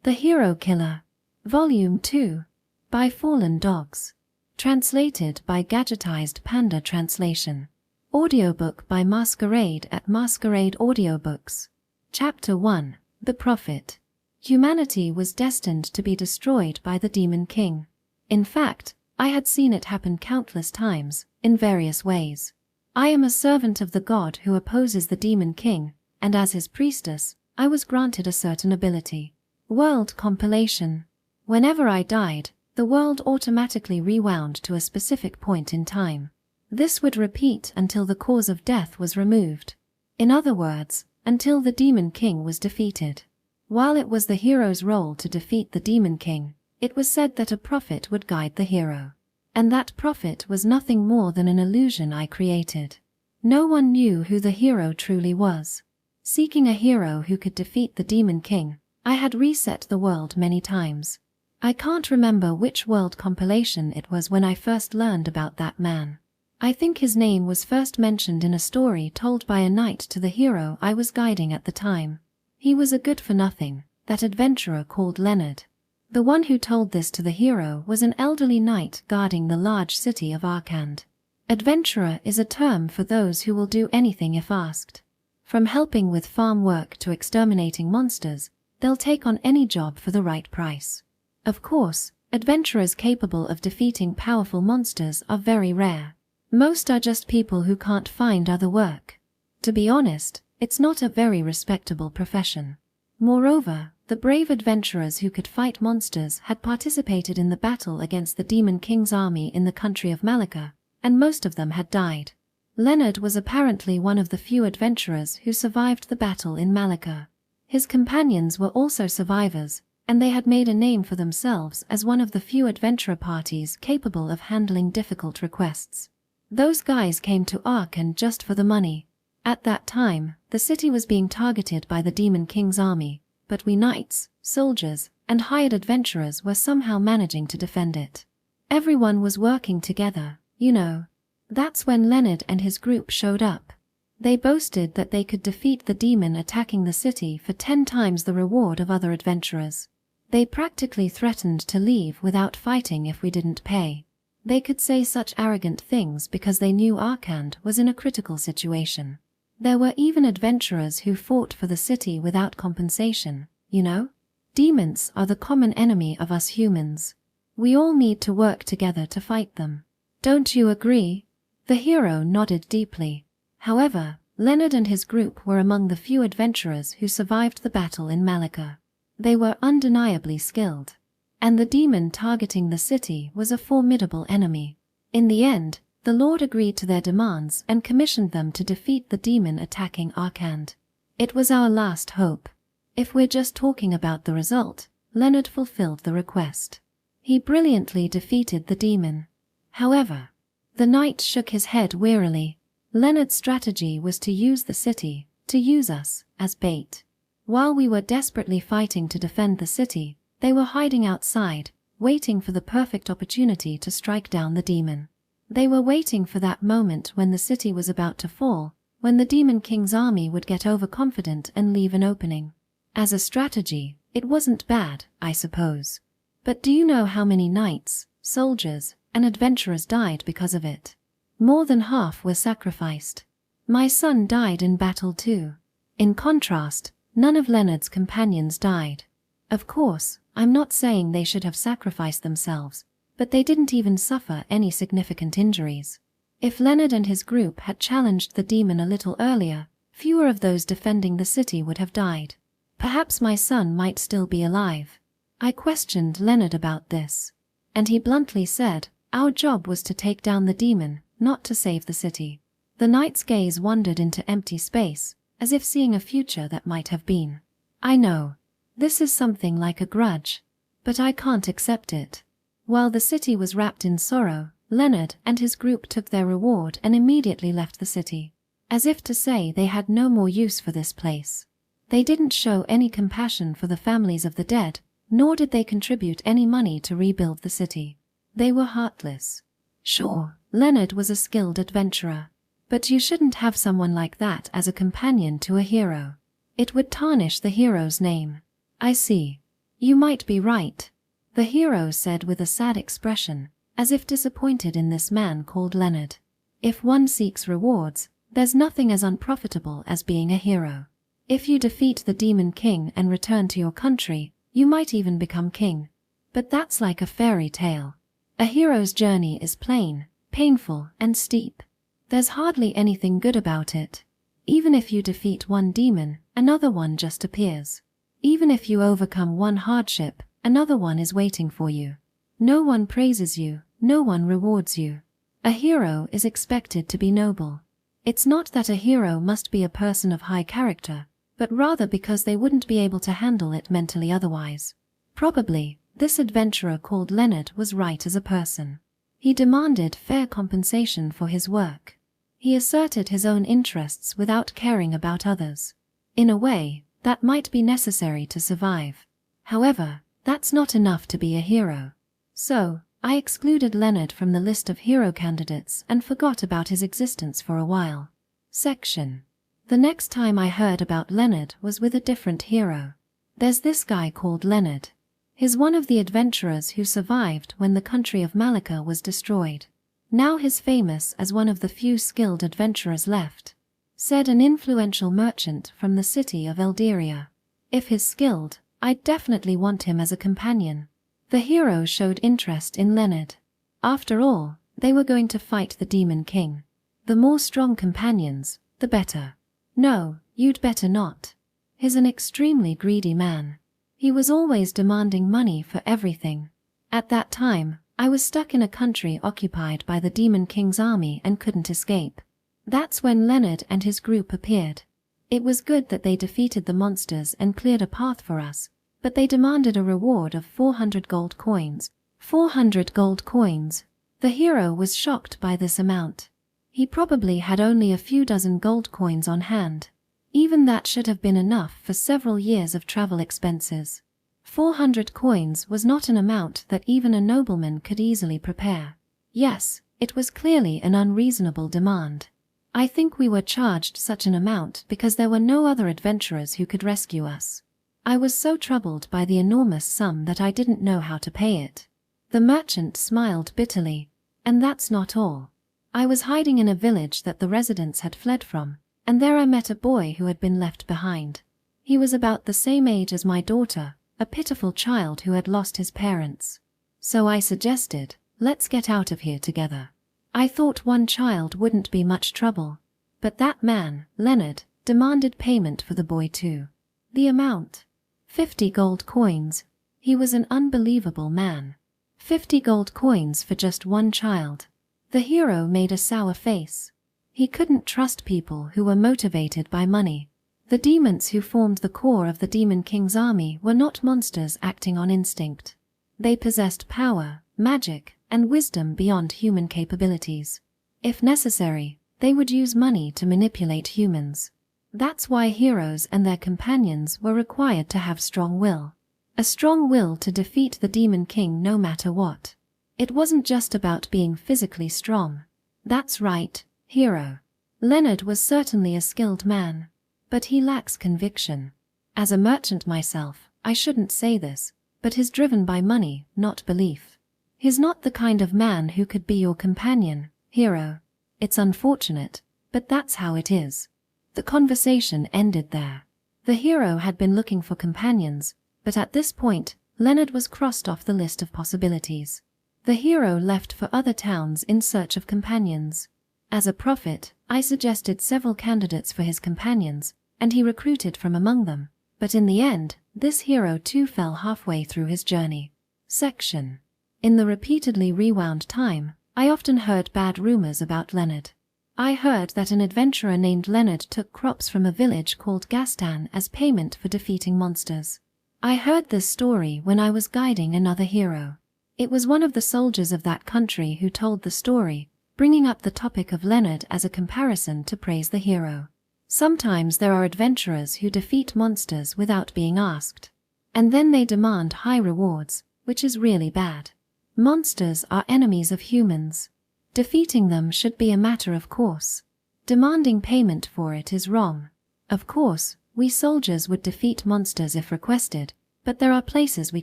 The Hero Killer, Volume 2, by Fallen Dogs. Translated by Gadgetized Panda Translation. Audiobook by Masquerade at Masquerade Audiobooks. Chapter 1, The Prophet. Humanity was destined to be destroyed by the Demon King. In fact, I had seen it happen countless times, in various ways. I am a servant of the god who opposes the Demon King, and as his priestess, I was granted a certain ability. World compilation. Whenever I died, the world automatically rewound to a specific point in time. This would repeat until the cause of death was removed. In other words, until the Demon King was defeated. While it was the hero's role to defeat the Demon King, it was said that a prophet would guide the hero. And that prophet was nothing more than an illusion I created. No one knew who the hero truly was. Seeking a hero who could defeat the Demon King, I had reset the world many times. I can't remember which world compilation it was when I first learned about that man. I think his name was first mentioned in a story told by a knight to the hero I was guiding at the time. He was a good-for-nothing, that adventurer called Leonard. The one who told this to the hero was an elderly knight guarding the large city of Arand. Adventurer is a term for those who will do anything if asked. From helping with farm work to exterminating monsters, they'll take on any job for the right price. Of course, adventurers capable of defeating powerful monsters are very rare. Most are just people who can't find other work. To be honest, it's not a very respectable profession. Moreover, the brave adventurers who could fight monsters had participated in the battle against the Demon King's army in the country of Malika, and most of them had died. Leonard was apparently one of the few adventurers who survived the battle in Malika. His companions were also survivors, and they had made a name for themselves as one of the few adventurer parties capable of handling difficult requests. Those guys came to Arand just for the money. At that time, the city was being targeted by the Demon King's army, but we knights, soldiers, and hired adventurers were somehow managing to defend it. Everyone was working together, you know. That's when Leonard and his group showed up. They boasted that they could defeat the demon attacking the city for 10 times the reward of other adventurers. They practically threatened to leave without fighting if we didn't pay. They could say such arrogant things because they knew Arand was in a critical situation. There were even adventurers who fought for the city without compensation, you know? Demons are the common enemy of us humans. We all need to work together to fight them. Don't you agree? The hero nodded deeply. However, Leonard and his group were among the few adventurers who survived the battle in Malika. They were undeniably skilled. And the demon targeting the city was a formidable enemy. In the end, the Lord agreed to their demands and commissioned them to defeat the demon attacking Arand. It was our last hope. If we're just talking about the result, Leonard fulfilled the request. He brilliantly defeated the demon. However, the knight shook his head wearily. Leonard's strategy was to use the city, to use us, as bait. While we were desperately fighting to defend the city, they were hiding outside, waiting for the perfect opportunity to strike down the demon. They were waiting for that moment when the city was about to fall, when the Demon King's army would get overconfident and leave an opening. As a strategy, it wasn't bad, I suppose. But do you know how many knights, soldiers, and adventurers died because of it? More than half were sacrificed. My son died in battle too. In contrast, none of Leonard's companions died. Of course, I'm not saying they should have sacrificed themselves, but they didn't even suffer any significant injuries. If Leonard and his group had challenged the demon a little earlier, fewer of those defending the city would have died. Perhaps my son might still be alive. I questioned Leonard about this, and he bluntly said, our job was to take down the demon, not to save the city. The knight's gaze wandered into empty space, as if seeing a future that might have been. I know. This is something like a grudge, but I can't accept it. While the city was wrapped in sorrow, Leonard and his group took their reward and immediately left the city, as if to say they had no more use for this place. They didn't show any compassion for the families of the dead, nor did they contribute any money to rebuild the city. They were heartless. Sure, Leonard was a skilled adventurer, but you shouldn't have someone like that as a companion to a hero. It would tarnish the hero's name. I see. You might be right, the hero said with a sad expression, as if disappointed in this man called Leonard. If one seeks rewards, there's nothing as unprofitable as being a hero. If you defeat the Demon King and return to your country, you might even become king. But that's like a fairy tale. A hero's journey is plain, painful, and steep. There's hardly anything good about it. Even if you defeat one demon, another one just appears. Even if you overcome one hardship, another one is waiting for you. No one praises you, no one rewards you. A hero is expected to be noble. It's not that a hero must be a person of high character, but rather because they wouldn't be able to handle it mentally otherwise. Probably, this adventurer called Leonard was right as a person. He demanded fair compensation for his work. He asserted his own interests without caring about others. In a way, that might be necessary to survive. However, that's not enough to be a hero. So, I excluded Leonard from the list of hero candidates and forgot about his existence for a while. Section. The next time I heard about Leonard was with a different hero. There's this guy called Leonard. He's one of the adventurers who survived when the country of Malika was destroyed. Now he's famous as one of the few skilled adventurers left, said an influential merchant from the city of Elderia. If he's skilled, I'd definitely want him as a companion. The hero showed interest in Leonard. After all, they were going to fight the Demon King. The more strong companions, the better. No, you'd better not. He's an extremely greedy man. He was always demanding money for everything. At that time, I was stuck in a country occupied by the Demon King's army and couldn't escape. That's when Leonard and his group appeared. It was good that they defeated the monsters and cleared a path for us, but they demanded a reward of 400 gold coins. 400 gold coins. The hero was shocked by this amount. He probably had only a few dozen gold coins on hand. Even that should have been enough for several years of travel expenses. 400 coins was not an amount that even a nobleman could easily prepare. Yes, it was clearly an unreasonable demand. I think we were charged such an amount because there were no other adventurers who could rescue us. I was so troubled by the enormous sum that I didn't know how to pay it. The merchant smiled bitterly. And that's not all. I was hiding in a village that the residents had fled from, and there I met a boy who had been left behind. He was about the same age as my daughter, a pitiful child who had lost his parents. So I suggested, let's get out of here together. I thought one child wouldn't be much trouble. But that man, Leonard, demanded payment for the boy too. The amount? 50 gold coins. He was an unbelievable man. 50 gold coins for just one child. The hero made a sour face. He couldn't trust people who were motivated by money. The demons who formed the core of the Demon King's army were not monsters acting on instinct. They possessed power, magic, and wisdom beyond human capabilities. If necessary, they would use money to manipulate humans. That's why heroes and their companions were required to have strong will. A strong will to defeat the Demon King no matter what. It wasn't just about being physically strong. That's right, hero. Leonard was certainly a skilled man. But he lacks conviction. As a merchant myself, I shouldn't say this, but he's driven by money, not belief. He's not the kind of man who could be your companion, hero. It's unfortunate, but that's how it is. The conversation ended there. The hero had been looking for companions, but at this point, Leonard was crossed off the list of possibilities. The hero left for other towns in search of companions. As a prophet, I suggested several candidates for his companions, and he recruited from among them. But in the end, this hero too fell halfway through his journey. Section. In the repeatedly rewound time, I often heard bad rumors about Leonard. I heard that an adventurer named Leonard took crops from a village called Gastan as payment for defeating monsters. I heard this story when I was guiding another hero. It was one of the soldiers of that country who told the story, bringing up the topic of Leonard as a comparison to praise the hero. Sometimes there are adventurers who defeat monsters without being asked. And then they demand high rewards, which is really bad. Monsters are enemies of humans. Defeating them should be a matter of course. Demanding payment for it is wrong. Of course, we soldiers would defeat monsters if requested, but there are places we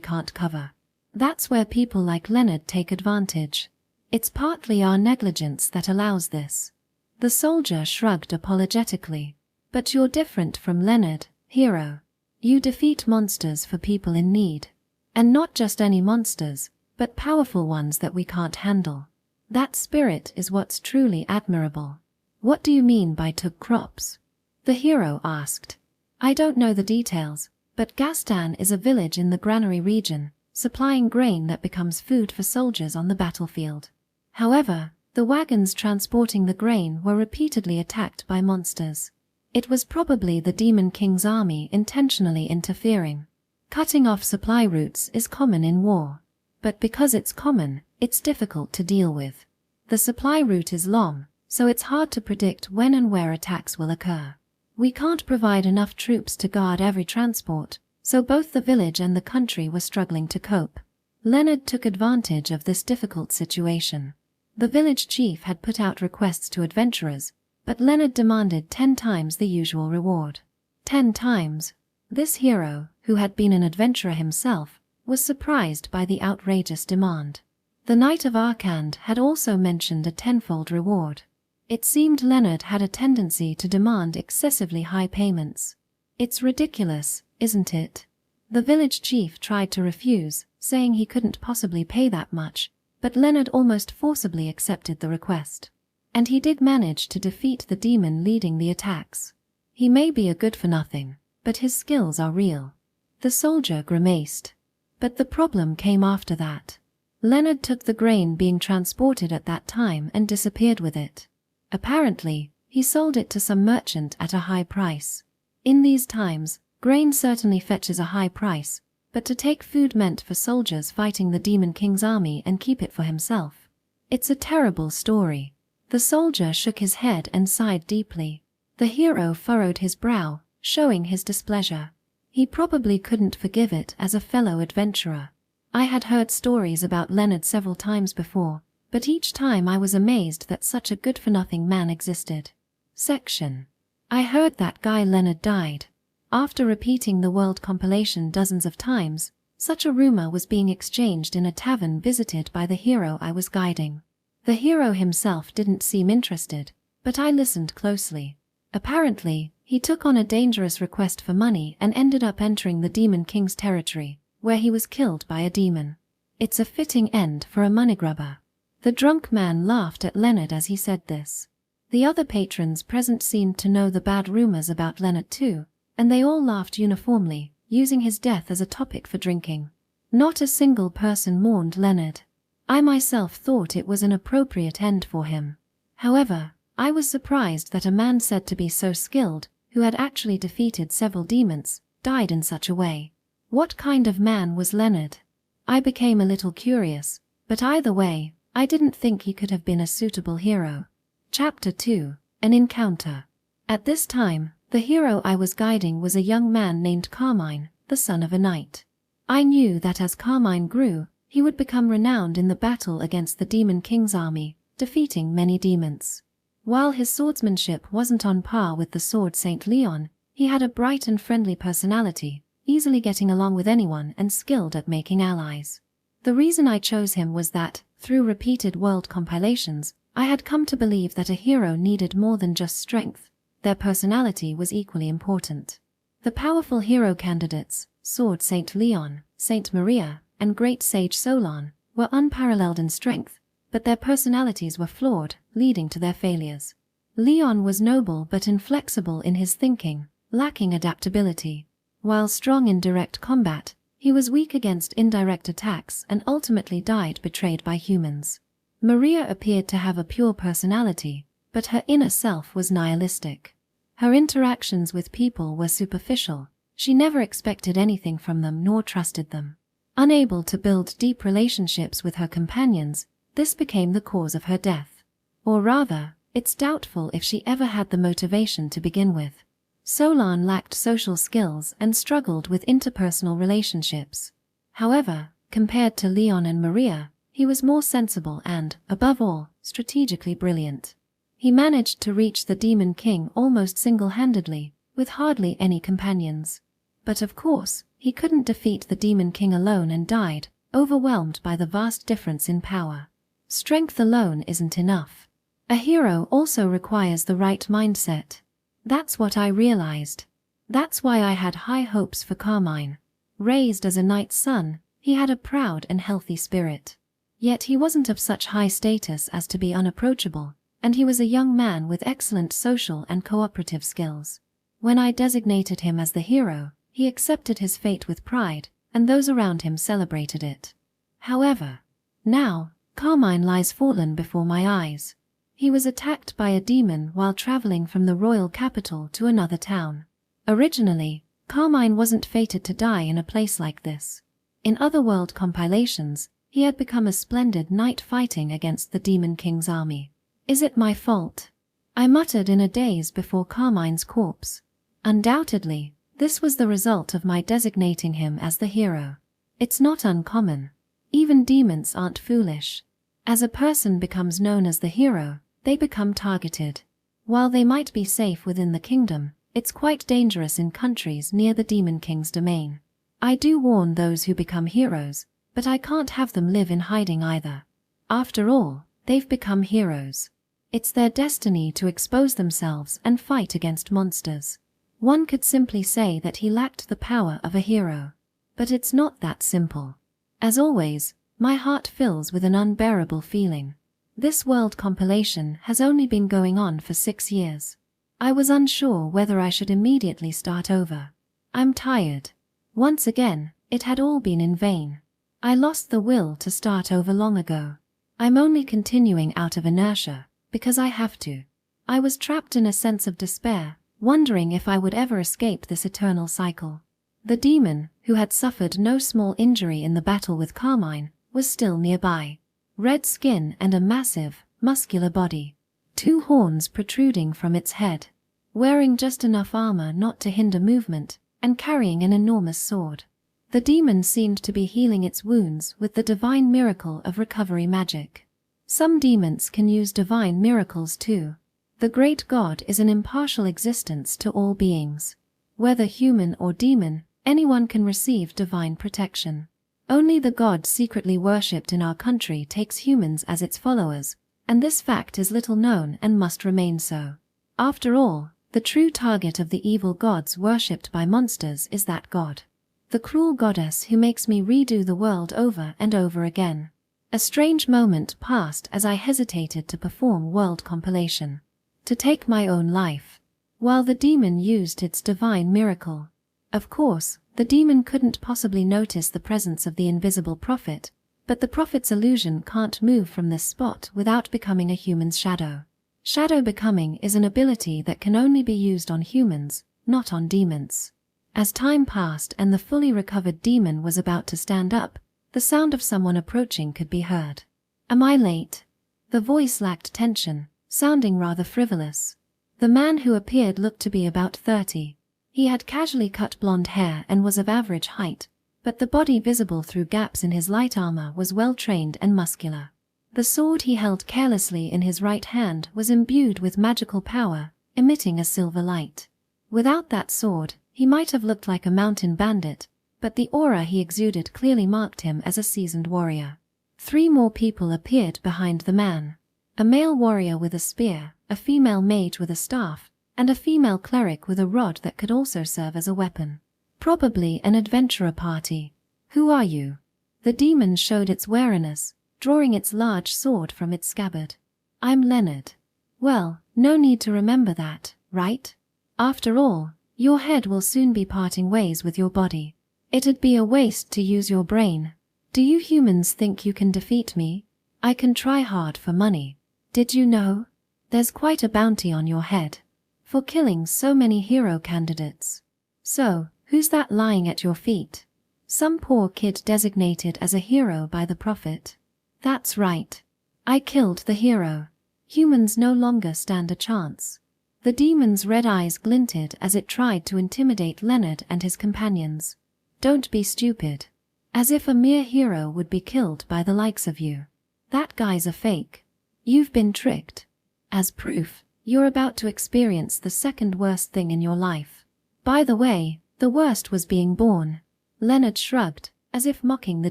can't cover. That's where people like Leonard take advantage. It's partly our negligence that allows this." The soldier shrugged apologetically. "But you're different from Leonard, hero. You defeat monsters for people in need. And not just any monsters, but powerful ones that we can't handle. That spirit is what's truly admirable." "What do you mean by took crops?" the hero asked. "I don't know the details, but Gastan is a village in the granary region, supplying grain that becomes food for soldiers on the battlefield. However, the wagons transporting the grain were repeatedly attacked by monsters. It was probably the Demon King's army intentionally interfering. Cutting off supply routes is common in war. But because it's common, it's difficult to deal with. The supply route is long, so it's hard to predict when and where attacks will occur. We can't provide enough troops to guard every transport, so both the village and the country were struggling to cope." Leonard took advantage of this difficult situation. The village chief had put out requests to adventurers, but Leonard demanded 10 times the usual reward. 10 times? This hero, who had been an adventurer himself, was surprised by the outrageous demand. The Knight of Arand had also mentioned a 10-fold reward. It seemed Leonard had a tendency to demand excessively high payments. "It's ridiculous, isn't it?" The village chief tried to refuse, saying he couldn't possibly pay that much, but Leonard almost forcibly accepted the request. And he did manage to defeat the demon leading the attacks. He may be a good-for-nothing, but his skills are real. The soldier grimaced. But the problem came after that. Leonard took the grain being transported at that time and disappeared with it. Apparently, he sold it to some merchant at a high price. In these times, grain certainly fetches a high price, but to take food meant for soldiers fighting the Demon King's army and keep it for himself. It's a terrible story. The soldier shook his head and sighed deeply. The hero furrowed his brow, showing his displeasure. He probably couldn't forgive it as a fellow adventurer. I had heard stories about Leonard several times before, but each time I was amazed that such a good-for-nothing man existed. Section. I heard that guy Leonard died. After repeating the world compilation dozens of times, such a rumor was being exchanged in a tavern visited by the hero I was guiding. The hero himself didn't seem interested, but I listened closely. Apparently, he took on a dangerous request for money and ended up entering the Demon King's territory, where he was killed by a demon. It's a fitting end for a moneygrubber. The drunk man laughed at Leonard as he said this. The other patrons present seemed to know the bad rumors about Leonard too, and they all laughed uniformly, using his death as a topic for drinking. Not a single person mourned Leonard. I myself thought it was an appropriate end for him. However, I was surprised that a man said to be so skilled, who had actually defeated several demons, died in such a way. What kind of man was Leonard? I became a little curious, but either way, I didn't think he could have been a suitable hero. Chapter 2. An Encounter. At this time, the hero I was guiding was a young man named Carmine, the son of a knight. I knew that as Carmine grew, he would become renowned in the battle against the Demon King's army, defeating many demons. While his swordsmanship wasn't on par with the sword St. Leon, he had a bright and friendly personality, easily getting along with anyone and skilled at making allies. The reason I chose him was that, through repeated world compilations, I had come to believe that a hero needed more than just strength. Their personality was equally important. The powerful hero candidates, Sword St. Leon, St. Maria, and Great Sage Solon, were unparalleled in strength, but their personalities were flawed, leading to their failures. Leon was noble but inflexible in his thinking, lacking adaptability. While strong in direct combat, he was weak against indirect attacks and ultimately died betrayed by humans. Maria appeared to have a pure personality, but her inner self was nihilistic. Her interactions with people were superficial. She never expected anything from them nor trusted them. Unable to build deep relationships with her companions, this became the cause of her death. Or rather, it's doubtful if she ever had the motivation to begin with. Solon lacked social skills and struggled with interpersonal relationships. However, compared to Leon and Maria, he was more sensible and, above all, strategically brilliant. He managed to reach the Demon King almost single-handedly, with hardly any companions. But of course, he couldn't defeat the Demon King alone and died, overwhelmed by the vast difference in power. Strength alone isn't enough. A hero also requires the right mindset. That's what I realized. That's why I had high hopes for Carmine. Raised as a knight's son, he had a proud and healthy spirit. Yet he wasn't of such high status as to be unapproachable, and he was a young man with excellent social and cooperative skills. When I designated him as the hero, he accepted his fate with pride, and those around him celebrated it. However, now, Carmine lies fallen before my eyes. He was attacked by a demon while traveling from the royal capital to another town. Originally, Carmine wasn't fated to die in a place like this. In otherworld compilations, he had become a splendid knight fighting against the Demon King's army. Is it my fault? I muttered in a daze before Carmine's corpse. Undoubtedly, this was the result of my designating him as the hero. It's not uncommon. Even demons aren't foolish. As a person becomes known as the hero, they become targeted. While they might be safe within the kingdom, it's quite dangerous in countries near the Demon King's domain. I do warn those who become heroes, but I can't have them live in hiding either. After all, they've become heroes. It's their destiny to expose themselves and fight against monsters. One could simply say that he lacked the power of a hero. But it's not that simple. As always, my heart fills with an unbearable feeling. This world compilation has only been going on for 6 years. I was unsure whether I should immediately start over. I'm tired. Once again, it had all been in vain. I lost the will to start over long ago. I'm only continuing out of inertia, because I have to. I was trapped in a sense of despair, wondering if I would ever escape this eternal cycle. The demon, who had suffered no small injury in the battle with Carmine, was still nearby. Red skin and a massive, muscular body. 2 horns protruding from its head. Wearing just enough armor not to hinder movement, and carrying an enormous sword. The demon seemed to be healing its wounds with the divine miracle of recovery magic. Some demons can use divine miracles too. The great God is an impartial existence to all beings. Whether human or demon, anyone can receive divine protection. Only the God secretly worshipped in our country takes humans as its followers, and this fact is little known and must remain so. After all, the true target of the evil gods worshipped by monsters is that God. The cruel goddess who makes me redo the world over and over again. A strange moment passed as I hesitated to perform world compilation. To take my own life. While the demon used its divine miracle. Of course, the demon couldn't possibly notice the presence of the invisible prophet, but the prophet's illusion can't move from this spot without becoming a human's shadow. Shadow becoming is an ability that can only be used on humans, not on demons. As time passed and the fully recovered demon was about to stand up, the sound of someone approaching could be heard. Am I late? The voice lacked tension, sounding rather frivolous. The man who appeared looked to be about 30. He had casually cut blonde hair and was of average height, but the body visible through gaps in his light armor was well trained and muscular. The sword he held carelessly in his right hand was imbued with magical power, emitting a silver light. Without that sword, he might have looked like a mountain bandit, but the aura he exuded clearly marked him as a seasoned warrior. 3 more people appeared behind the man. A male warrior with a spear, a female mage with a staff, and a female cleric with a rod that could also serve as a weapon. Probably an adventurer party. Who are you? The demon showed its wariness, drawing its large sword from its scabbard. I'm Leonard. Well, no need to remember that, right? After all, your head will soon be parting ways with your body. It'd be a waste to use your brain. Do you humans think you can defeat me? I can try hard for money. Did you know? There's quite a bounty on your head. For killing so many hero candidates. So, who's that lying at your feet? Some poor kid designated as a hero by the prophet. That's right. I killed the hero. Humans no longer stand a chance. The demon's red eyes glinted as it tried to intimidate Leonard and his companions. Don't be stupid. As if a mere hero would be killed by the likes of you. That guy's a fake. You've been tricked. As proof, you're about to experience the second worst thing in your life. By the way, the The worst was being born. Leonard shrugged, as if mocking the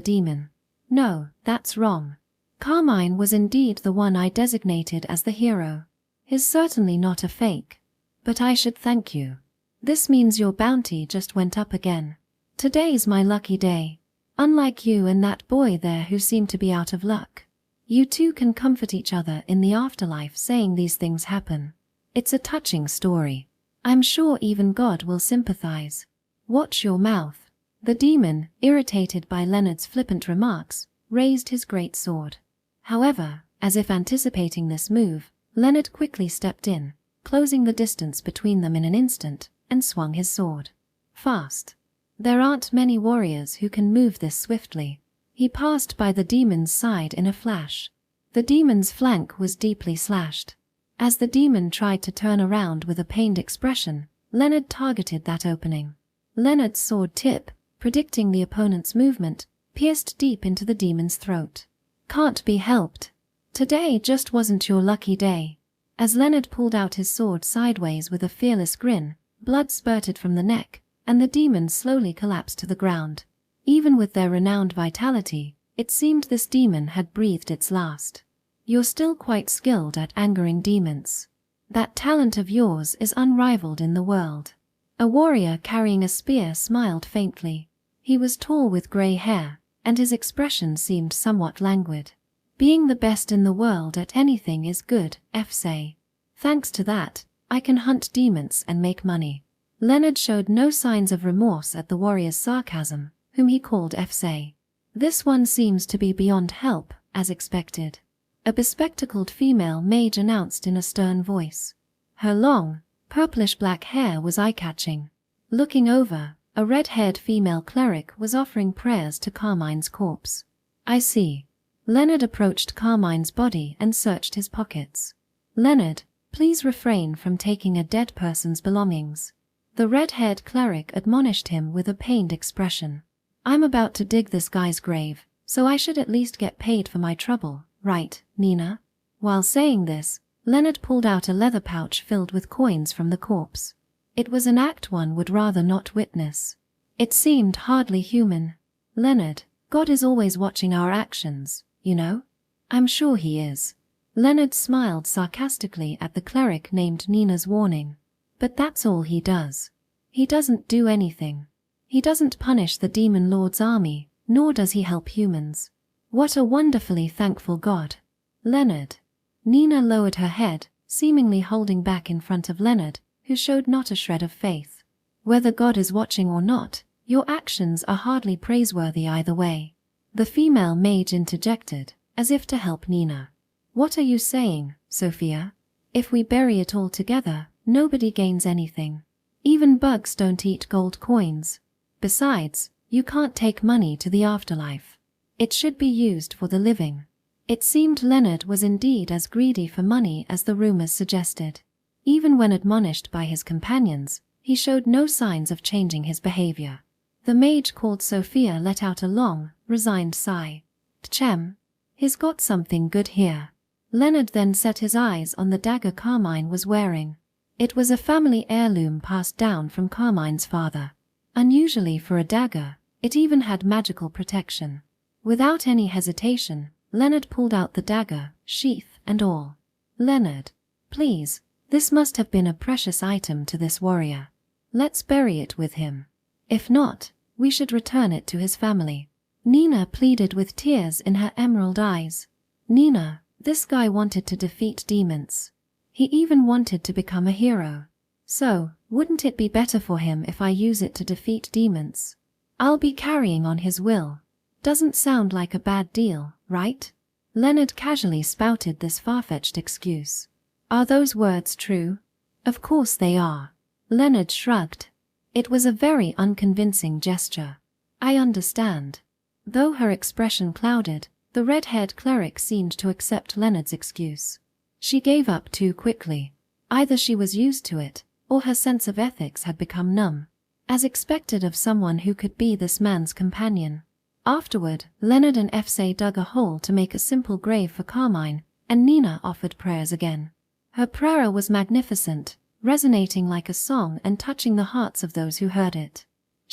demon. No, that's wrong. Carmine was indeed the one I designated as the hero. He's certainly not a fake. But I should thank you. This means your bounty just went up again. Today's my lucky day. Unlike you and that boy there who seem to be out of luck. You two can comfort each other in the afterlife saying these things happen. It's a touching story. I'm sure even God will sympathize. Watch your mouth. The demon, irritated by Leonard's flippant remarks, raised his great sword. However, as if anticipating this move, Leonard quickly stepped in, closing the distance between them in an instant, and swung his sword. Fast. There aren't many warriors who can move this swiftly. He passed by the demon's side in a flash. The demon's flank was deeply slashed. As the demon tried to turn around with a pained expression, Leonard targeted that opening. Leonard's sword tip, predicting the opponent's movement, pierced deep into the demon's throat. Can't be helped. Today just wasn't your lucky day. As Leonard pulled out his sword sideways with a fearless grin, blood spurted from the neck, and the demon slowly collapsed to the ground. Even with their renowned vitality, it seemed this demon had breathed its last. You're still quite skilled at angering demons. That talent of yours is unrivaled in the world. A warrior carrying a spear smiled faintly. He was tall with grey hair, and his expression seemed somewhat languid. Being the best in the world at anything is good, F-say. Thanks to that, I can hunt demons and make money. Leonard showed no signs of remorse at the warrior's sarcasm, whom he called F-say. This one seems to be beyond help, as expected. A bespectacled female mage announced in a stern voice. Her long, purplish-black hair was eye-catching. Looking over, a red-haired female cleric was offering prayers to Carmine's corpse. I see. Leonard approached Carmine's body and searched his pockets. Leonard, please refrain from taking a dead person's belongings. The red-haired cleric admonished him with a pained expression. I'm about to dig this guy's grave, so I should at least get paid for my trouble, right, Nina? While saying this, Leonard pulled out a leather pouch filled with coins from the corpse. It was an act one would rather not witness. It seemed hardly human. Leonard, God is always watching our actions, you know? I'm sure he is. Leonard smiled sarcastically at the cleric named Nina's warning. But that's all he does. He doesn't do anything. He doesn't punish the demon lord's army, nor does he help humans. What a wonderfully thankful God. Leonard. Nina lowered her head, seemingly holding back in front of Leonard, who showed not a shred of faith. Whether God is watching or not, your actions are hardly praiseworthy either way. The female mage interjected, as if to help Nina. What are you saying, Sophia? If we bury it all together, nobody gains anything. Even bugs don't eat gold coins. Besides, you can't take money to the afterlife. It should be used for the living. It seemed Leonard was indeed as greedy for money as the rumors suggested. Even when admonished by his companions, he showed no signs of changing his behavior. The mage called Sophia let out a long, resigned sigh. Tchem. He's got something good here. Leonard then set his eyes on the dagger Carmine was wearing. It was a family heirloom passed down from Carmine's father. Unusually for a dagger, it even had magical protection. Without any hesitation, Leonard pulled out the dagger, sheath and all. Leonard, please, this must have been a precious item to this warrior. Let's bury it with him. If not, we should return it to his family. Nina pleaded with tears in her emerald eyes. Nina, this guy wanted to defeat demons. He even wanted to become a hero. So, wouldn't it be better for him if I use it to defeat demons? I'll be carrying on his will. Doesn't sound like a bad deal, right? Leonard casually spouted this far-fetched excuse. Are those words true? Of course they are. Leonard shrugged. It was a very unconvincing gesture. I understand. Though her expression clouded, the red-haired cleric seemed to accept Leonard's excuse. She gave up too quickly. Either she was used to it, or her sense of ethics had become numb, as expected of someone who could be this man's companion. Afterward, Leonard and F-say dug a hole to make a simple grave for Carmine, and Nina offered prayers again. Her prayer was magnificent, resonating like a song and touching the hearts of those who heard it.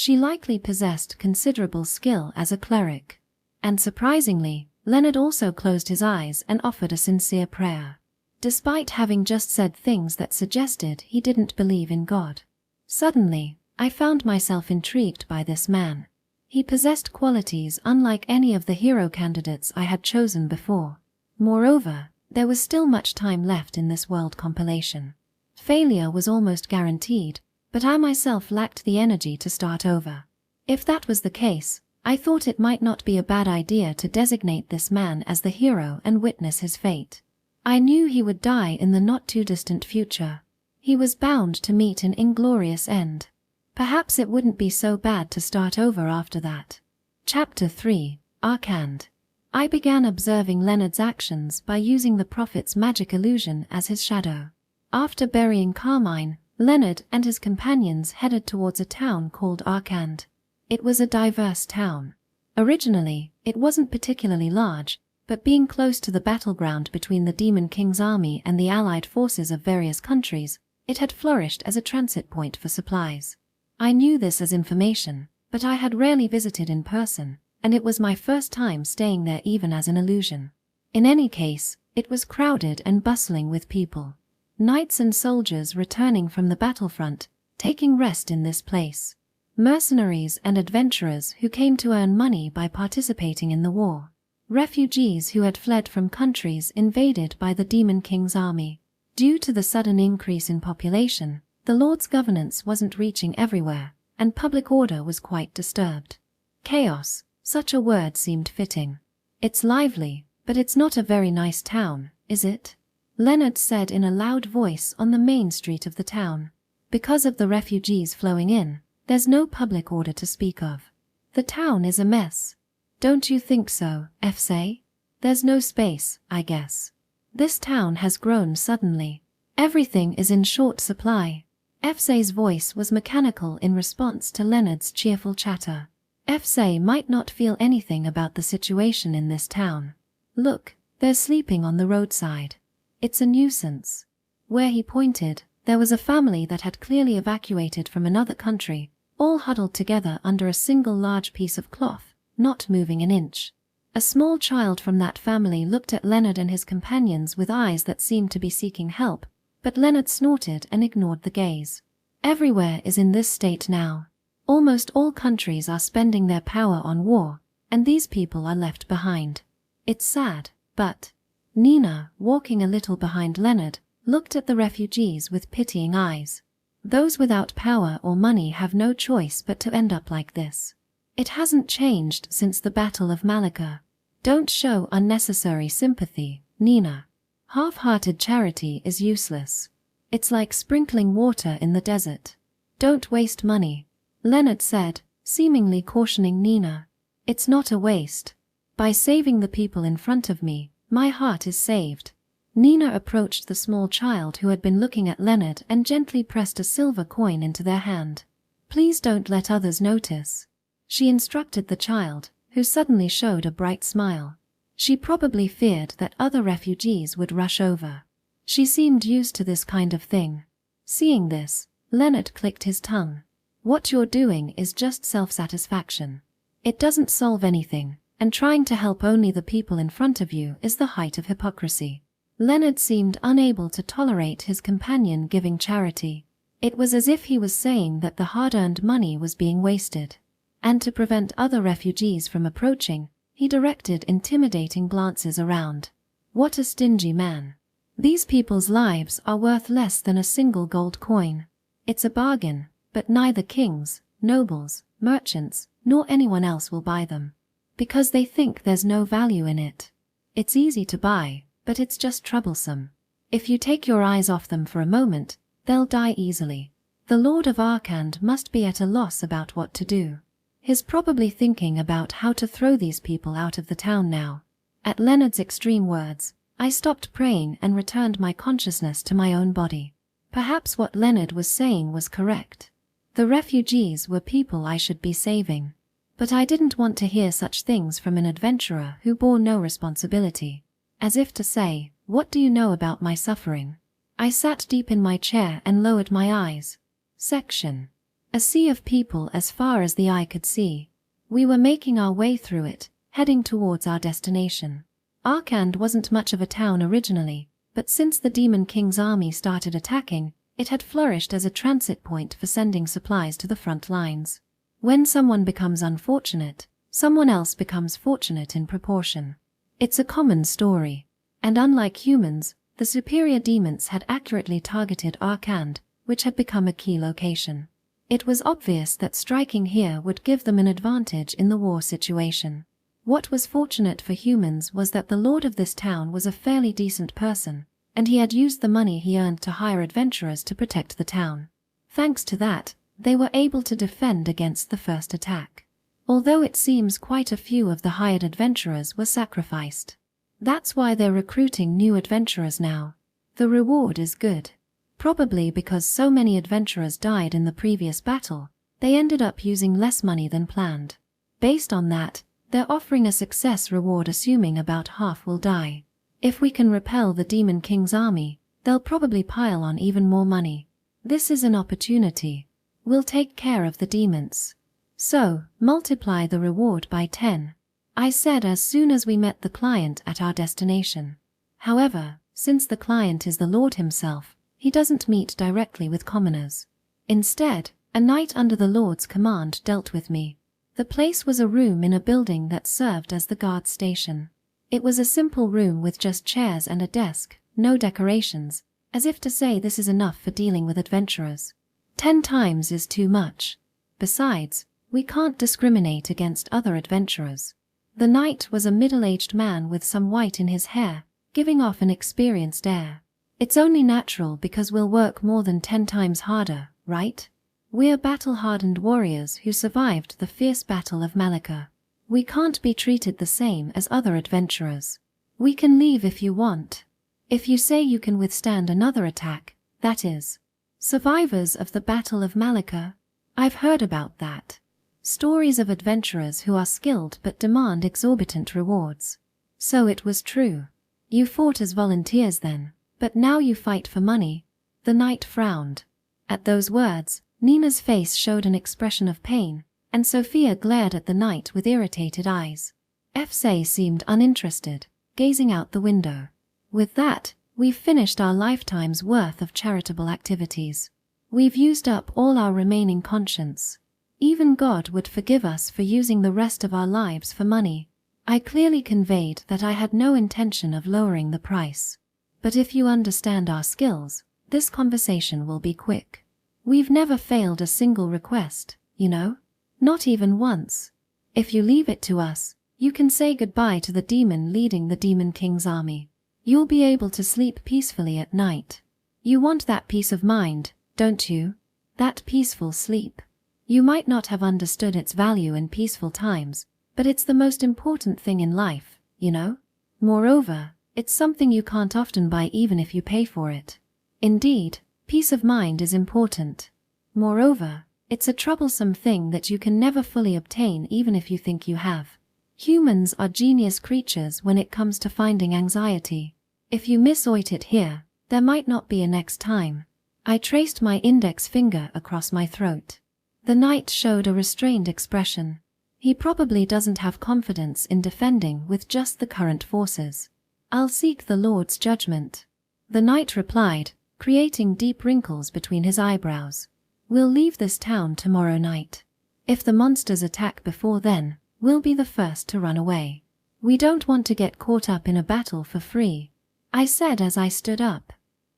She likely possessed considerable skill as a cleric. And surprisingly, Leonard also closed his eyes and offered a sincere prayer, despite having just said things that suggested he didn't believe in God. Suddenly, I found myself intrigued by this man. He possessed qualities unlike any of the hero candidates I had chosen before. Moreover, there was still much time left in this world compilation. Failure was almost guaranteed, but I myself lacked the energy to start over. If that was the case, I thought it might not be a bad idea to designate this man as the hero and witness his fate. I knew he would die in the not-too-distant future. He was bound to meet an inglorious end. Perhaps it wouldn't be so bad to start over after that. Chapter 3, Arand. I began observing Leonard's actions by using the prophet's magic illusion as his shadow. After burying Carmine, Leonard and his companions headed towards a town called Arand. It was a diverse town. Originally, it wasn't particularly large, but being close to the battleground between the Demon King's army and the allied forces of various countries, it had flourished as a transit point for supplies. I knew this as information, but I had rarely visited in person, and it was my first time staying there even as an illusion. In any case, it was crowded and bustling with people. Knights and soldiers returning from the battlefront, taking rest in this place. Mercenaries and adventurers who came to earn money by participating in the war. Refugees who had fled from countries invaded by the Demon King's army. Due to the sudden increase in population, the Lord's governance wasn't reaching everywhere, and public order was quite disturbed. Chaos, such a word seemed fitting. It's lively, but it's not a very nice town, is it? Leonard said in a loud voice on the main street of the town. Because of the refugees flowing in, there's no public order to speak of. The town is a mess. Don't you think so, F.say? There's no space, I guess. This town has grown suddenly. Everything is in short supply. F.say's voice was mechanical in response to Leonard's cheerful chatter. F.say might not feel anything about the situation in this town. Look, they're sleeping on the roadside. It's a nuisance. Where he pointed, there was a family that had clearly evacuated from another country, all huddled together under a single large piece of cloth, not moving an inch. A small child from that family looked at Leonard and his companions with eyes that seemed to be seeking help, but Leonard snorted and ignored the gaze. Everywhere is in this state now. Almost all countries are spending their power on war, and these people are left behind. It's sad, but... Nina, walking a little behind Leonard, looked at the refugees with pitying eyes. Those without power or money have no choice but to end up like this. It hasn't changed since the Battle of Malika. Don't show unnecessary sympathy, Nina. Half-hearted charity is useless. It's like sprinkling water in the desert. Don't waste money, Leonard said, seemingly cautioning Nina. It's not a waste. By saving the people in front of me, my heart is saved. Nina approached the small child who had been looking at Leonard and gently pressed a silver coin into their hand. Please don't let others notice. She instructed the child, who suddenly showed a bright smile. She probably feared that other refugees would rush over. She seemed used to this kind of thing. Seeing this, Leonard clicked his tongue. What you're doing is just self-satisfaction. It doesn't solve anything, and trying to help only the people in front of you is the height of hypocrisy. Leonard seemed unable to tolerate his companion giving charity. It was as if he was saying that the hard-earned money was being wasted. And to prevent other refugees from approaching, he directed intimidating glances around. What a stingy man. These people's lives are worth less than a single gold coin. It's a bargain, but neither kings, nobles, merchants, nor anyone else will buy them. Because they think there's no value in it. It's easy to buy, but it's just troublesome. If you take your eyes off them for a moment, they'll die easily. The Lord of Arand must be at a loss about what to do. He's probably thinking about how to throw these people out of the town now. At Leonard's extreme words, I stopped praying and returned my consciousness to my own body. Perhaps what Leonard was saying was correct. The refugees were people I should be saving. But I didn't want to hear such things from an adventurer who bore no responsibility. As if to say, what do you know about my suffering? I sat deep in my chair and lowered my eyes. Section. A sea of people as far as the eye could see. We were making our way through it, heading towards our destination. Arand wasn't much of a town originally, but since the Demon King's army started attacking, it had flourished as a transit point for sending supplies to the front lines. When someone becomes unfortunate, someone else becomes fortunate in proportion. It's a common story. And unlike humans, the superior demons had accurately targeted Arand, which had become a key location. It was obvious that striking here would give them an advantage in the war situation. What was fortunate for humans was that the lord of this town was a fairly decent person, and he had used the money he earned to hire adventurers to protect the town. Thanks to that, they were able to defend against the first attack. Although it seems quite a few of the hired adventurers were sacrificed. That's why they're recruiting new adventurers now. The reward is good. Probably because so many adventurers died in the previous battle, they ended up using less money than planned. Based on that, they're offering a success reward assuming about half will die. If we can repel the Demon King's army, they'll probably pile on even more money. This is an opportunity. We'll take care of the demons. So, multiply the reward by 10. I said as soon as we met the client at our destination. However, since the client is the Lord himself, he doesn't meet directly with commoners. Instead, a knight under the Lord's command dealt with me. The place was a room in a building that served as the guard station. It was a simple room with just chairs and a desk, no decorations, as if to say this is enough for dealing with adventurers. 10 times is too much. Besides, we can't discriminate against other adventurers. The knight was a middle-aged man with some white in his hair, giving off an experienced air. It's only natural because we'll work more than 10 times harder, right? We're battle-hardened warriors who survived the fierce battle of Malika. We can't be treated the same as other adventurers. We can leave if you want. If you say you can withstand another attack, that is. Survivors of the Battle of Malika? I've heard about that. Stories of adventurers who are skilled but demand exorbitant rewards. So it was true. You fought as volunteers then, but now you fight for money. The knight frowned. At those words, Nina's face showed an expression of pain, and Sophia glared at the knight with irritated eyes. Fse seemed uninterested, gazing out the window. With that, we've finished our lifetime's worth of charitable activities. We've used up all our remaining conscience. Even God would forgive us for using the rest of our lives for money. I clearly conveyed that I had no intention of lowering the price. But if you understand our skills, this conversation will be quick. We've never failed a single request, you know? Not even once. If you leave it to us, you can say goodbye to the demon leading the Demon King's army. You'll be able to sleep peacefully at night. You want that peace of mind, don't you? That peaceful sleep. You might not have understood its value in peaceful times, but it's the most important thing in life, you know? Moreover, it's something you can't often buy even if you pay for it. Indeed, peace of mind is important. Moreover, it's a troublesome thing that you can never fully obtain even if you think you have. Humans are genius creatures when it comes to finding anxiety. If you miss it here, there might not be a next time. I traced my index finger across my throat. The knight showed a restrained expression. He probably doesn't have confidence in defending with just the current forces. I'll seek the Lord's judgment. The knight replied, creating deep wrinkles between his eyebrows. We'll leave this town tomorrow night. If the monsters attack before then, we'll be the first to run away. We don't want to get caught up in a battle for free, I said as I stood up.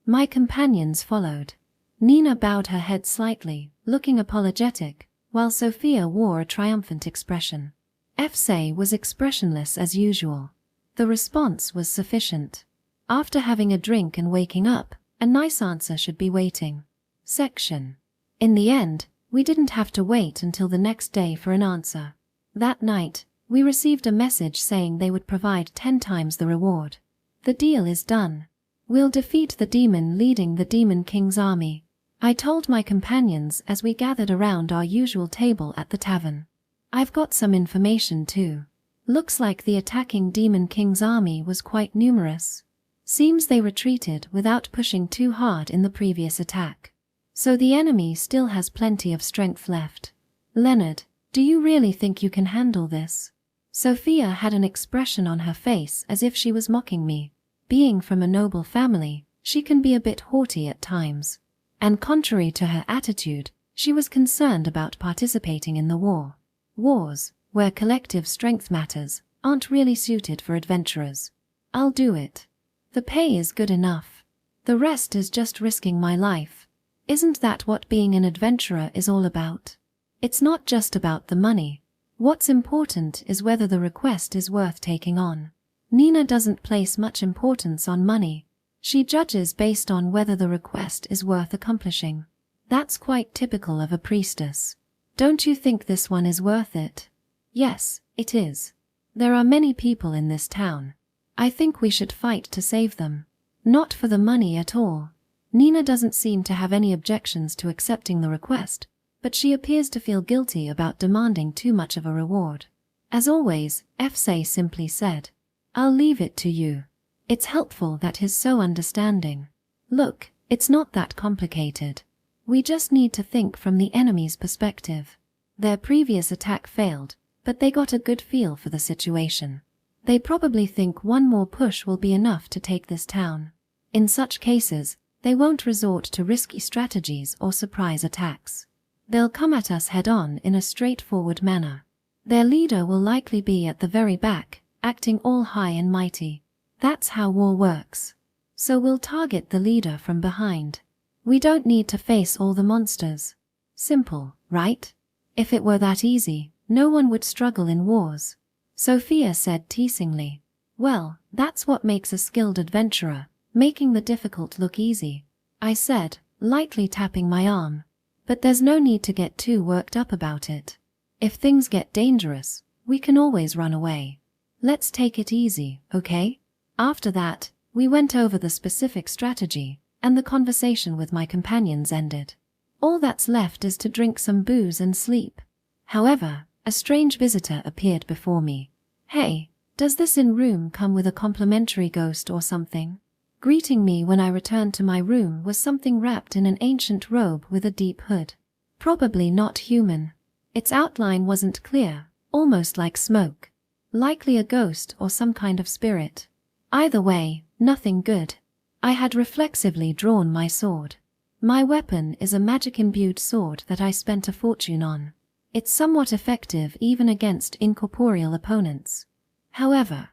My companions followed. Nina bowed her head slightly, looking apologetic, while Sophia wore a triumphant expression. Fse was expressionless as usual. The response was sufficient. After having a drink and waking up, a nice answer should be waiting. Section. In the end, we didn't have to wait until the next day for an answer. That night, we received a message saying they would provide 10 times the reward. The deal is done. We'll defeat the demon leading the Demon King's army. I told my companions as we gathered around our usual table at the tavern. I've got some information too. Looks like the attacking Demon King's army was quite numerous. Seems they retreated without pushing too hard in the previous attack. So the enemy still has plenty of strength left. Leonard, do you really think you can handle this? Sophia had an expression on her face as if she was mocking me. Being from a noble family, she can be a bit haughty at times. And contrary to her attitude, she was concerned about participating in the war. Wars, where collective strength matters, aren't really suited for adventurers. I'll do it. The pay is good enough. The rest is just risking my life. Isn't that what being an adventurer is all about? It's not just about the money. What's important is whether the request is worth taking on. Nina doesn't place much importance on money. She judges based on whether the request is worth accomplishing. That's quite typical of a priestess. Don't you think this one is worth it? Yes, it is. There are many people in this town. I think we should fight to save them. Not for the money at all. Nina doesn't seem to have any objections to accepting the request, but she appears to feel guilty about demanding too much of a reward. As always, Fsay simply said, "I'll leave it to you." It's helpful that he's so understanding. Look, it's not that complicated. We just need to think from the enemy's perspective. Their previous attack failed, but they got a good feel for the situation. They probably think one more push will be enough to take this town. In such cases, they won't resort to risky strategies or surprise attacks. They'll come at us head-on in a straightforward manner. Their leader will likely be at the very back, acting all high and mighty. That's how war works. So we'll target the leader from behind. We don't need to face all the monsters. Simple, right? If it were that easy, no one would struggle in wars. Sophia said teasingly. Well, that's what makes a skilled adventurer, making the difficult look easy. I said, lightly tapping my arm. But there's no need to get too worked up about it. If things get dangerous, we can always run away. Let's take it easy, okay? After that, we went over the specific strategy, and the conversation with my companions ended. All that's left is to drink some booze and sleep. However, a strange visitor appeared before me. Hey, does this inn room come with a complimentary ghost or something? Greeting me when I returned to my room was something wrapped in an ancient robe with a deep hood. Probably not human. Its outline wasn't clear, almost like smoke. Likely a ghost or some kind of spirit. Either way, nothing good. I had reflexively drawn my sword. My weapon is a magic-imbued sword that I spent a fortune on. It's somewhat effective even against incorporeal opponents. However,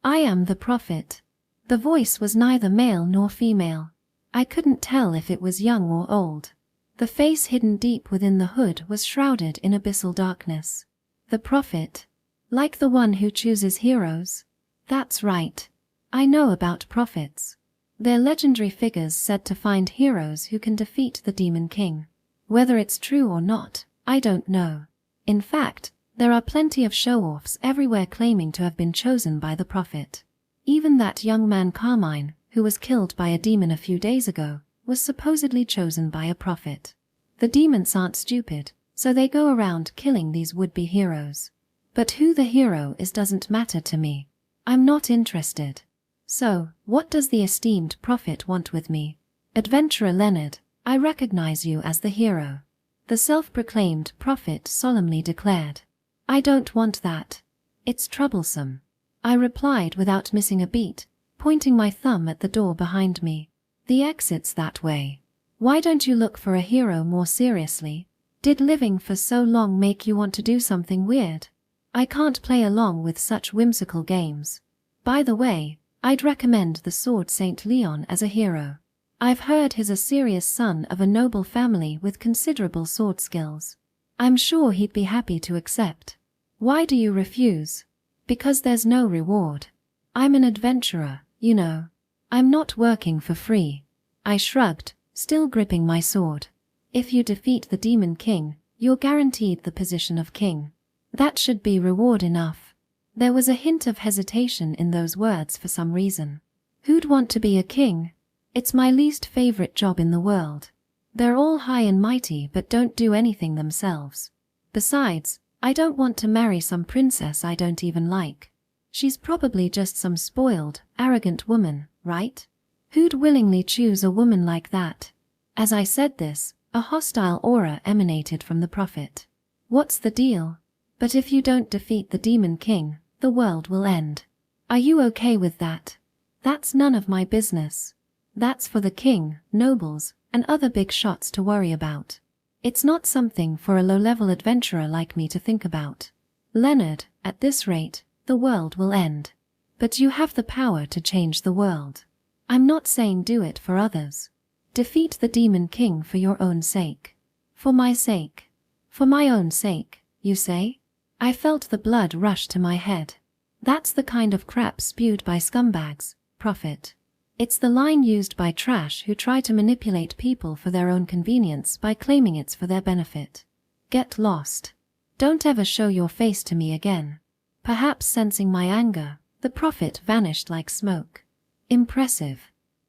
I am the prophet. The voice was neither male nor female. I couldn't tell if it was young or old. The face hidden deep within the hood was shrouded in abyssal darkness. The prophet. Like the one who chooses heroes? That's right. I know about prophets. They're legendary figures said to find heroes who can defeat the Demon King. Whether it's true or not, I don't know. In fact, there are plenty of show-offs everywhere claiming to have been chosen by the prophet. Even that young man Carmine, who was killed by a demon a few days ago, was supposedly chosen by a prophet. The demons aren't stupid, so they go around killing these would-be heroes. But who the hero is doesn't matter to me. I'm not interested. So, what does the esteemed prophet want with me? Adventurer Leonard, I recognize you as the hero. The self-proclaimed prophet solemnly declared. I don't want that. It's troublesome. I replied without missing a beat, pointing my thumb at the door behind me. The exit's that way. Why don't you look for a hero more seriously? Did living for so long make you want to do something weird? I can't play along with such whimsical games. By the way, I'd recommend the Sword Saint Leon as a hero. I've heard he's a serious son of a noble family with considerable sword skills. I'm sure he'd be happy to accept. Why do you refuse? Because there's no reward. I'm an adventurer, you know. I'm not working for free. I shrugged, still gripping my sword. If you defeat the Demon King, you're guaranteed the position of king. That should be reward enough. There was a hint of hesitation in those words for some reason. Who'd want to be a king? It's my least favorite job in the world. They're all high and mighty but don't do anything themselves. Besides, I don't want to marry some princess I don't even like. She's probably just some spoiled, arrogant woman, right? Who'd willingly choose a woman like that? As I said this, A hostile aura emanated from the prophet. What's the deal? But if you don't defeat the Demon King, the world will end. Are you okay with that? That's none of my business. That's for the king, nobles, and other big shots to worry about. It's not something for a low-level adventurer like me to think about. Leonard, at this rate, the world will end. But you have the power to change the world. I'm not saying do it for others. Defeat the Demon King for your own sake. For my sake. For my own sake, you say? I felt the blood rush to my head. That's the kind of crap spewed by scumbags, prophet. It's the line used by trash who try to manipulate people for their own convenience by claiming it's for their benefit. Get lost. Don't ever show your face to me again. Perhaps sensing my anger, the prophet vanished like smoke. Impressive.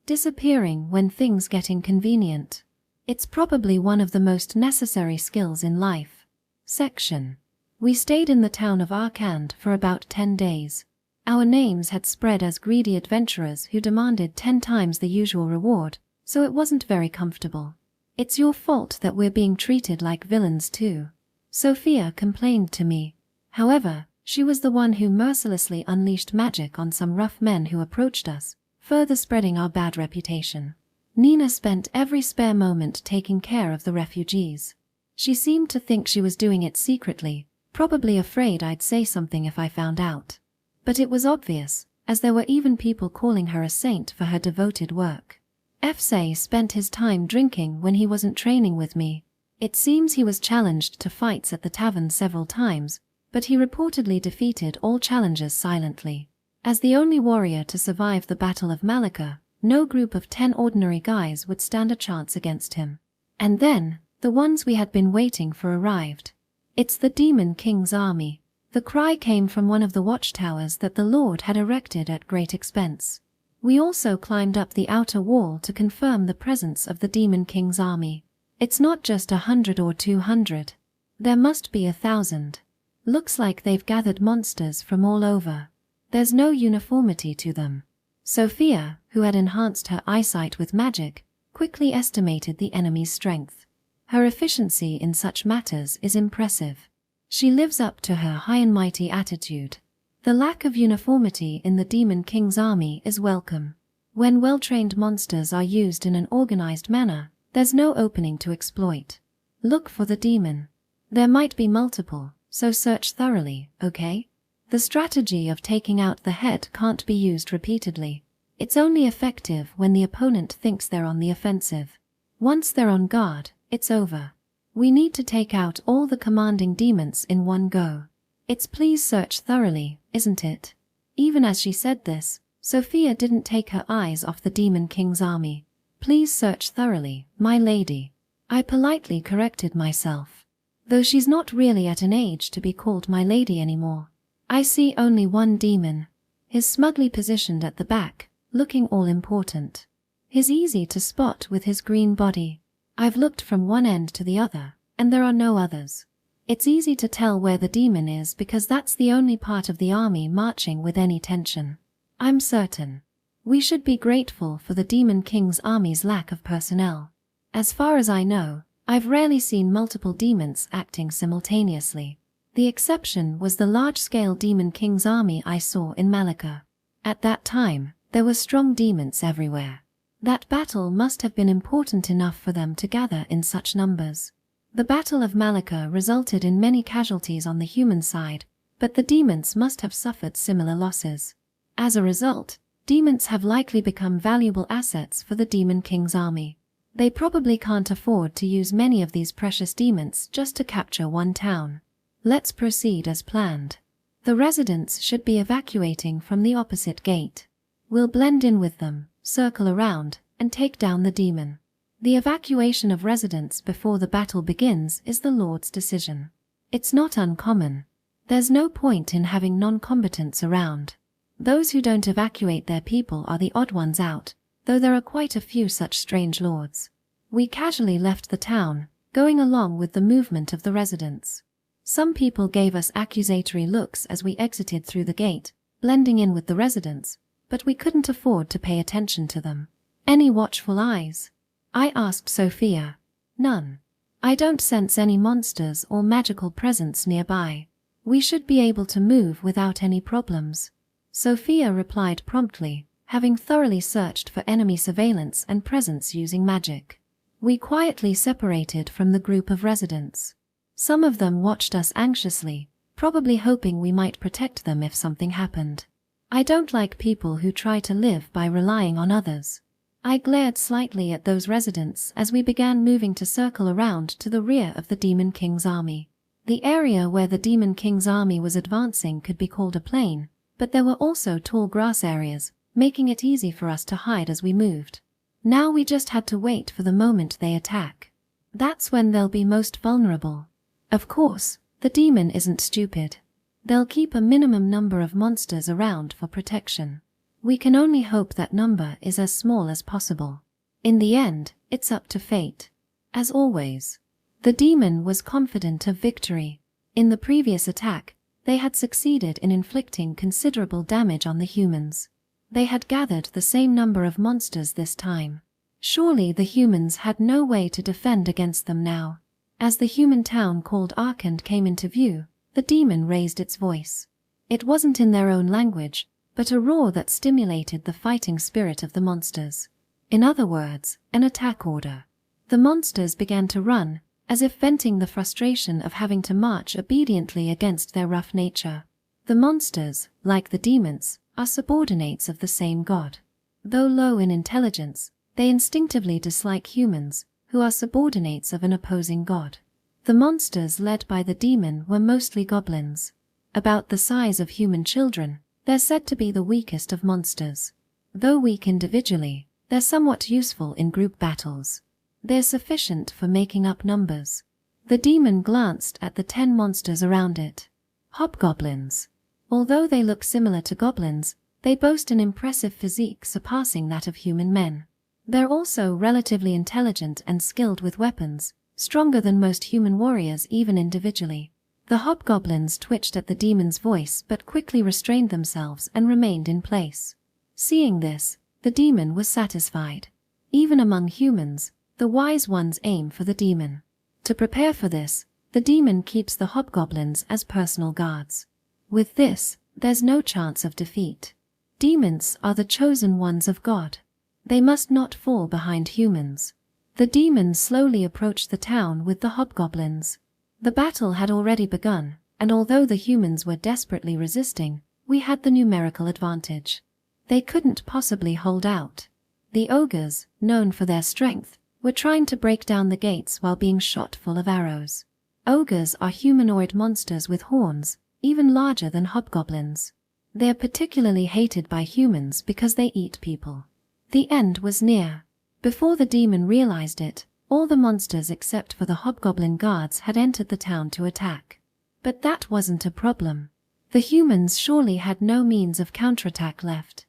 Disappearing when things get inconvenient. It's probably one of the most necessary skills in life. Section. We stayed in the town of Arand for about 10 days. Our names had spread as greedy adventurers who demanded 10 times the usual reward, so it wasn't very comfortable. It's your fault that we're being treated like villains too. Sophia complained to me. However, she was the one who mercilessly unleashed magic on some rough men who approached us, further spreading our bad reputation. Nina spent every spare moment taking care of the refugees. She seemed to think she was doing it secretly, probably afraid I'd say something if I found out. But it was obvious, as there were even people calling her a saint for her devoted work. Fsay spent his time drinking when he wasn't training with me. It seems he was challenged to fights at the tavern several times, but he reportedly defeated all challengers silently. As the only warrior to survive the Battle of Malika, no group of 10 ordinary guys would stand a chance against him. And then, the ones we had been waiting for arrived. It's the Demon King's army. The cry came from one of the watchtowers that the Lord had erected at great expense. We also climbed up the outer wall to confirm the presence of the Demon King's army. It's not just 100 or 200. There must be 1,000. Looks like they've gathered monsters from all over. There's no uniformity to them. Sophia, who had enhanced her eyesight with magic, quickly estimated the enemy's strength. Her efficiency in such matters is impressive. She lives up to her high and mighty attitude. The lack of uniformity in the Demon King's army is welcome. When well-trained monsters are used in an organized manner, there's no opening to exploit. Look for the demon. There might be multiple, so search thoroughly, okay? The strategy of taking out the head can't be used repeatedly. It's only effective when the opponent thinks they're on the offensive. Once they're on guard, it's over. We need to take out all the commanding demons in one go. It's please search thoroughly, isn't it? Even as she said this, Sophia didn't take her eyes off the Demon King's army. Please search thoroughly, my lady. I politely corrected myself. Though she's not really at an age to be called my lady anymore. I see only one demon. He's smugly positioned at the back, looking all important. He's easy to spot with his green body. I've looked from one end to the other, and there are no others. It's easy to tell where the demon is because that's the only part of the army marching with any tension. I'm certain. We should be grateful for the Demon King's army's lack of personnel. As far as I know, I've rarely seen multiple demons acting simultaneously. The exception was the large-scale Demon King's army I saw in Malika. At that time, there were strong demons everywhere. That battle must have been important enough for them to gather in such numbers. The Battle of Malika resulted in many casualties on the human side, but the demons must have suffered similar losses. As a result, demons have likely become valuable assets for the Demon King's army. They probably can't afford to use many of these precious demons just to capture one town. Let's proceed as planned. The residents should be evacuating from the opposite gate. We'll blend in with them, circle around, and take down the demon. The evacuation of residents before the battle begins is the Lord's decision. It's not uncommon. There's no point in having non-combatants around. Those who don't evacuate their people are the odd ones out, though there are quite a few such strange lords. We casually left the town, going along with the movement of the residents. Some people gave us accusatory looks as we exited through the gate, blending in with the residents, but we couldn't afford to pay attention to them. Any watchful eyes? I asked Sophia. None. I don't sense any monsters or magical presence nearby. We should be able to move without any problems. Sophia replied promptly, having thoroughly searched for enemy surveillance and presence using magic. We quietly separated from the group of residents. Some of them watched us anxiously, probably hoping we might protect them if something happened. I don't like people who try to live by relying on others. I glared slightly at those residents as we began moving to circle around to the rear of the Demon King's army. The area where the Demon King's army was advancing could be called a plain, but there were also tall grass areas, making it easy for us to hide as we moved. Now we just had to wait for the moment they attack. That's when they'll be most vulnerable. Of course, the demon isn't stupid. They'll keep a minimum number of monsters around for protection. We can only hope that number is as small as possible. In the end, it's up to fate. As always, the demon was confident of victory. In the previous attack, they had succeeded in inflicting considerable damage on the humans. They had gathered the same number of monsters this time. Surely the humans had no way to defend against them now. As the human town called Arand came into view, the demon raised its voice. It wasn't in their own language, but a roar that stimulated the fighting spirit of the monsters. In other words, an attack order. The monsters began to run, as if venting the frustration of having to march obediently against their rough nature. The monsters, like the demons, are subordinates of the same god. Though low in intelligence, they instinctively dislike humans, who are subordinates of an opposing god. The monsters led by the demon were mostly goblins. About the size of human children, they're said to be the weakest of monsters. Though weak individually, they're somewhat useful in group battles. They're sufficient for making up numbers. The demon glanced at the 10 monsters around it. Hobgoblins. Although they look similar to goblins, they boast an impressive physique surpassing that of human men. They're also relatively intelligent and skilled with weapons, stronger than most human warriors even individually. The hobgoblins twitched at the demon's voice but quickly restrained themselves and remained in place. Seeing this, the demon was satisfied. Even among humans, the wise ones aim for the demon. To prepare for this, the demon keeps the hobgoblins as personal guards. With this, there's no chance of defeat. Demons are the chosen ones of God. They must not fall behind humans. The demons slowly approached the town with the hobgoblins. The battle had already begun, and although the humans were desperately resisting, we had the numerical advantage. They couldn't possibly hold out. The ogres, known for their strength, were trying to break down the gates while being shot full of arrows. Ogres are humanoid monsters with horns, even larger than hobgoblins. They are particularly hated by humans because they eat people. The end was near. Before the demon realized it, all the monsters except for the hobgoblin guards had entered the town to attack. But that wasn't a problem. The humans surely had no means of counterattack left.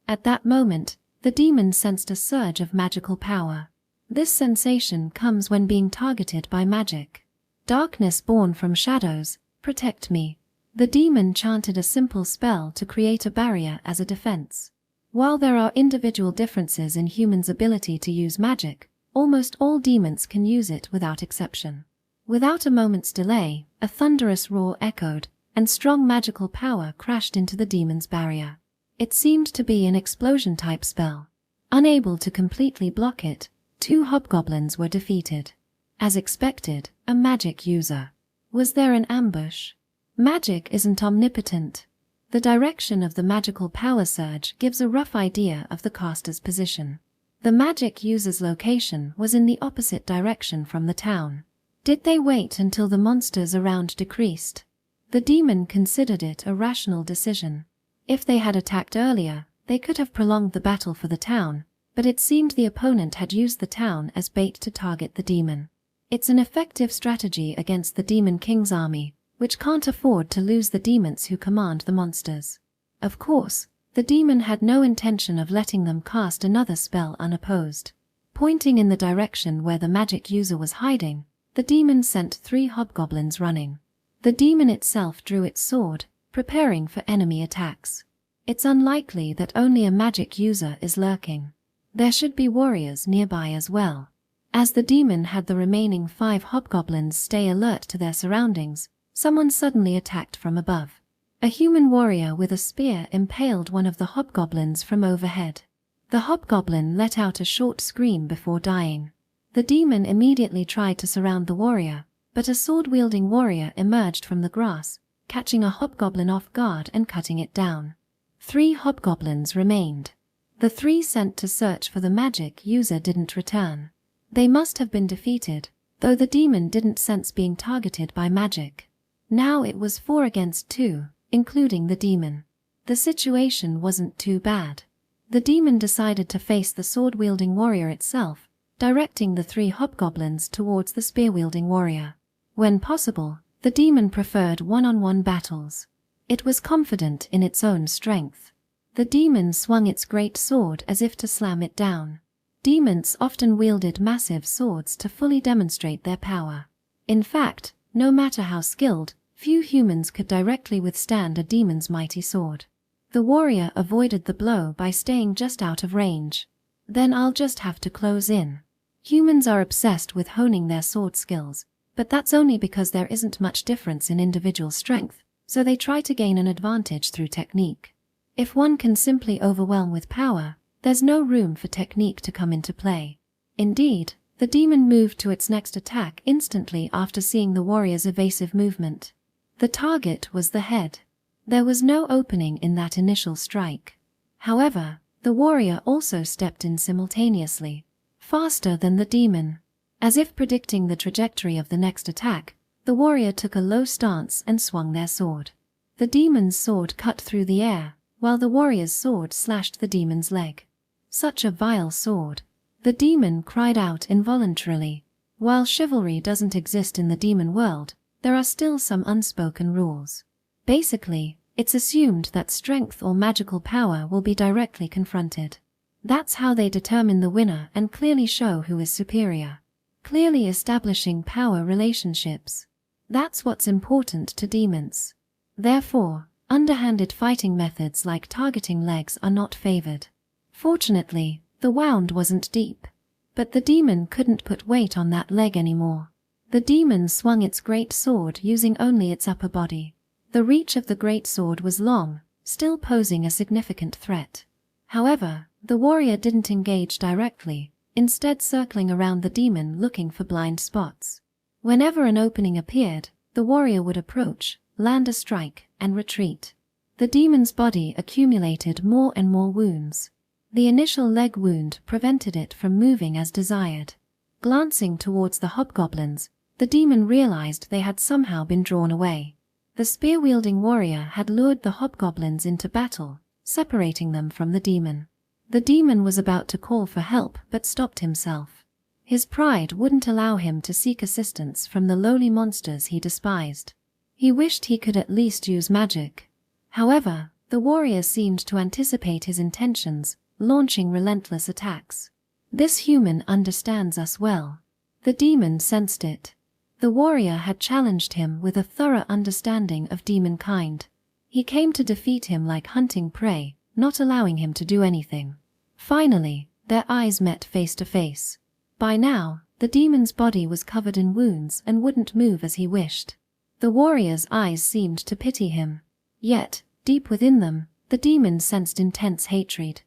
At that moment, the demon sensed a surge of magical power. This sensation comes when being targeted by magic. Darkness born from shadows, protect me. The demon chanted a simple spell to create a barrier as a defense. While there are individual differences in humans' ability to use magic, almost all demons can use it without exception. Without a moment's delay, a thunderous roar echoed, and strong magical power crashed into the demon's barrier. It seemed to be an explosion-type spell. Unable to completely block it, 2 hobgoblins were defeated. As expected, a magic user. Was there an ambush? Magic isn't omnipotent. The direction of the magical power surge gives a rough idea of the caster's position. The magic user's location was in the opposite direction from the town. Did they wait until the monsters around decreased? The demon considered it a rational decision. If they had attacked earlier, they could have prolonged the battle for the town, but it seemed the opponent had used the town as bait to target the demon. It's an effective strategy against the Demon King's army, which can't afford to lose the demons who command the monsters. Of course, the demon had no intention of letting them cast another spell unopposed. Pointing in the direction where the magic user was hiding, the demon sent 3 hobgoblins running. The demon itself drew its sword, preparing for enemy attacks. It's unlikely that only a magic user is lurking. There should be warriors nearby as well. As the demon had the remaining 5 hobgoblins stay alert to their surroundings, someone suddenly attacked from above. A human warrior with a spear impaled one of the hobgoblins from overhead. The hobgoblin let out a short scream before dying. The demon immediately tried to surround the warrior, but a sword-wielding warrior emerged from the grass, catching a hobgoblin off guard and cutting it down. 3 hobgoblins remained. The 3 sent to search for the magic user didn't return. They must have been defeated, though the demon didn't sense being targeted by magic. Now it was 4 against 2, including the demon. The situation wasn't too bad. The demon decided to face the sword-wielding warrior itself, directing the 3 hobgoblins towards the spear-wielding warrior. When possible, the demon preferred one-on-one battles. It was confident in its own strength. The demon swung its great sword as if to slam it down. Demons often wielded massive swords to fully demonstrate their power. In fact, no matter how skilled, few humans could directly withstand a demon's mighty sword. The warrior avoided the blow by staying just out of range. Then I'll just have to close in. Humans are obsessed with honing their sword skills, but that's only because there isn't much difference in individual strength, so they try to gain an advantage through technique. If one can simply overwhelm with power, there's no room for technique to come into play. Indeed, the demon moved to its next attack instantly after seeing the warrior's evasive movement. The target was the head. There was no opening in that initial strike. However, the warrior also stepped in simultaneously, faster than the demon. As if predicting the trajectory of the next attack, the warrior took a low stance and swung their sword. The demon's sword cut through the air, while the warrior's sword slashed the demon's leg. Such a vile sword. The demon cried out involuntarily. While chivalry doesn't exist in the demon world, there are still some unspoken rules. Basically, it's assumed that strength or magical power will be directly confronted. That's how they determine the winner and clearly show who is superior. Clearly establishing power relationships. That's what's important to demons. Therefore, underhanded fighting methods like targeting legs are not favored. Fortunately, the wound wasn't deep. But the demon couldn't put weight on that leg anymore. The demon swung its great sword using only its upper body. The reach of the great sword was long, still posing a significant threat. However, the warrior didn't engage directly, instead circling around the demon looking for blind spots. Whenever an opening appeared, the warrior would approach, land a strike, and retreat. The demon's body accumulated more and more wounds. The initial leg wound prevented it from moving as desired. Glancing towards the hobgoblins, the demon realized they had somehow been drawn away. The spear-wielding warrior had lured the hobgoblins into battle, separating them from the demon. The demon was about to call for help but stopped himself. His pride wouldn't allow him to seek assistance from the lowly monsters he despised. He wished he could at least use magic. However, the warrior seemed to anticipate his intentions, launching relentless attacks. This human understands us well. The demon sensed it. The warrior had challenged him with a thorough understanding of demonkind. He came to defeat him like hunting prey, not allowing him to do anything. Finally, their eyes met face to face. By now, the demon's body was covered in wounds and wouldn't move as he wished. The warrior's eyes seemed to pity him. Yet, deep within them, the demon sensed intense hatred.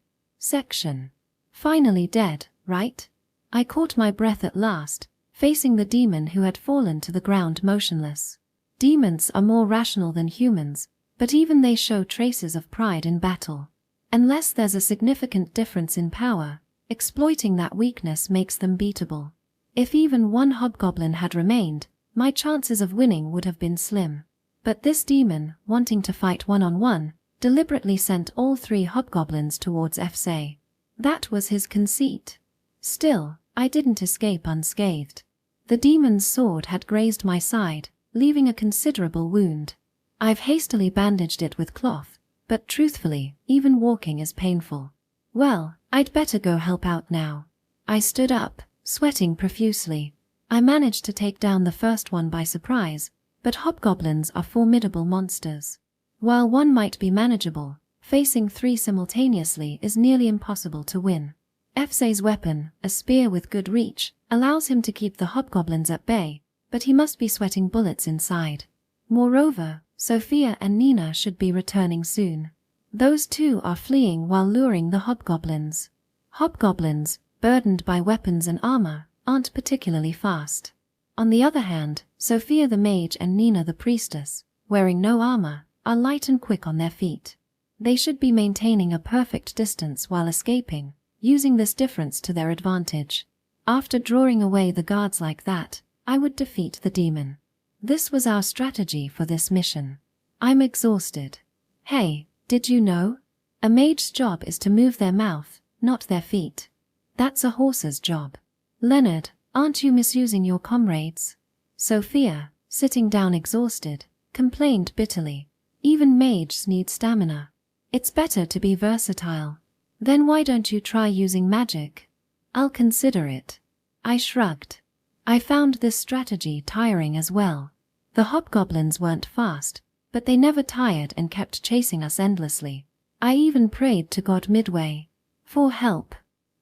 Finally dead, right? I caught my breath at last, facing the demon who had fallen to the ground motionless. Demons are more rational than humans, but even they show traces of pride in battle. Unless there's a significant difference in power, exploiting that weakness makes them beatable. If even one hobgoblin had remained, my chances of winning would have been slim. But this demon, wanting to fight one-on-one, deliberately sent all 3 hobgoblins towards Fsa. That was his conceit. Still, I didn't escape unscathed. The demon's sword had grazed my side, leaving a considerable wound. I've hastily bandaged it with cloth, but truthfully, even walking is painful. Well, I'd better go help out now. I stood up, sweating profusely. I managed to take down the first one by surprise, but hobgoblins are formidable monsters. While one might be manageable, facing 3 simultaneously is nearly impossible to win. Fsa's weapon, a spear with good reach, allows him to keep the hobgoblins at bay, but he must be sweating bullets inside. Moreover, Sophia and Nina should be returning soon. Those two are fleeing while luring the hobgoblins. Hobgoblins, burdened by weapons and armor, aren't particularly fast. On the other hand, Sophia the mage and Nina the priestess, wearing no armor, are light and quick on their feet. They should be maintaining a perfect distance while escaping, using this difference to their advantage. After drawing away the guards like that, I would defeat the demon. This was our strategy for this mission. I'm exhausted. Hey, did you know? A mage's job is to move their mouth, not their feet. That's a horse's job. Leonard, aren't you misusing your comrades? Sophia, sitting down exhausted, complained bitterly. Even mages need stamina. It's better to be versatile. Then why don't you try using magic? I'll consider it. I shrugged. I found this strategy tiring as well. The hobgoblins weren't fast, but they never tired and kept chasing us endlessly. I even prayed to God midway for help.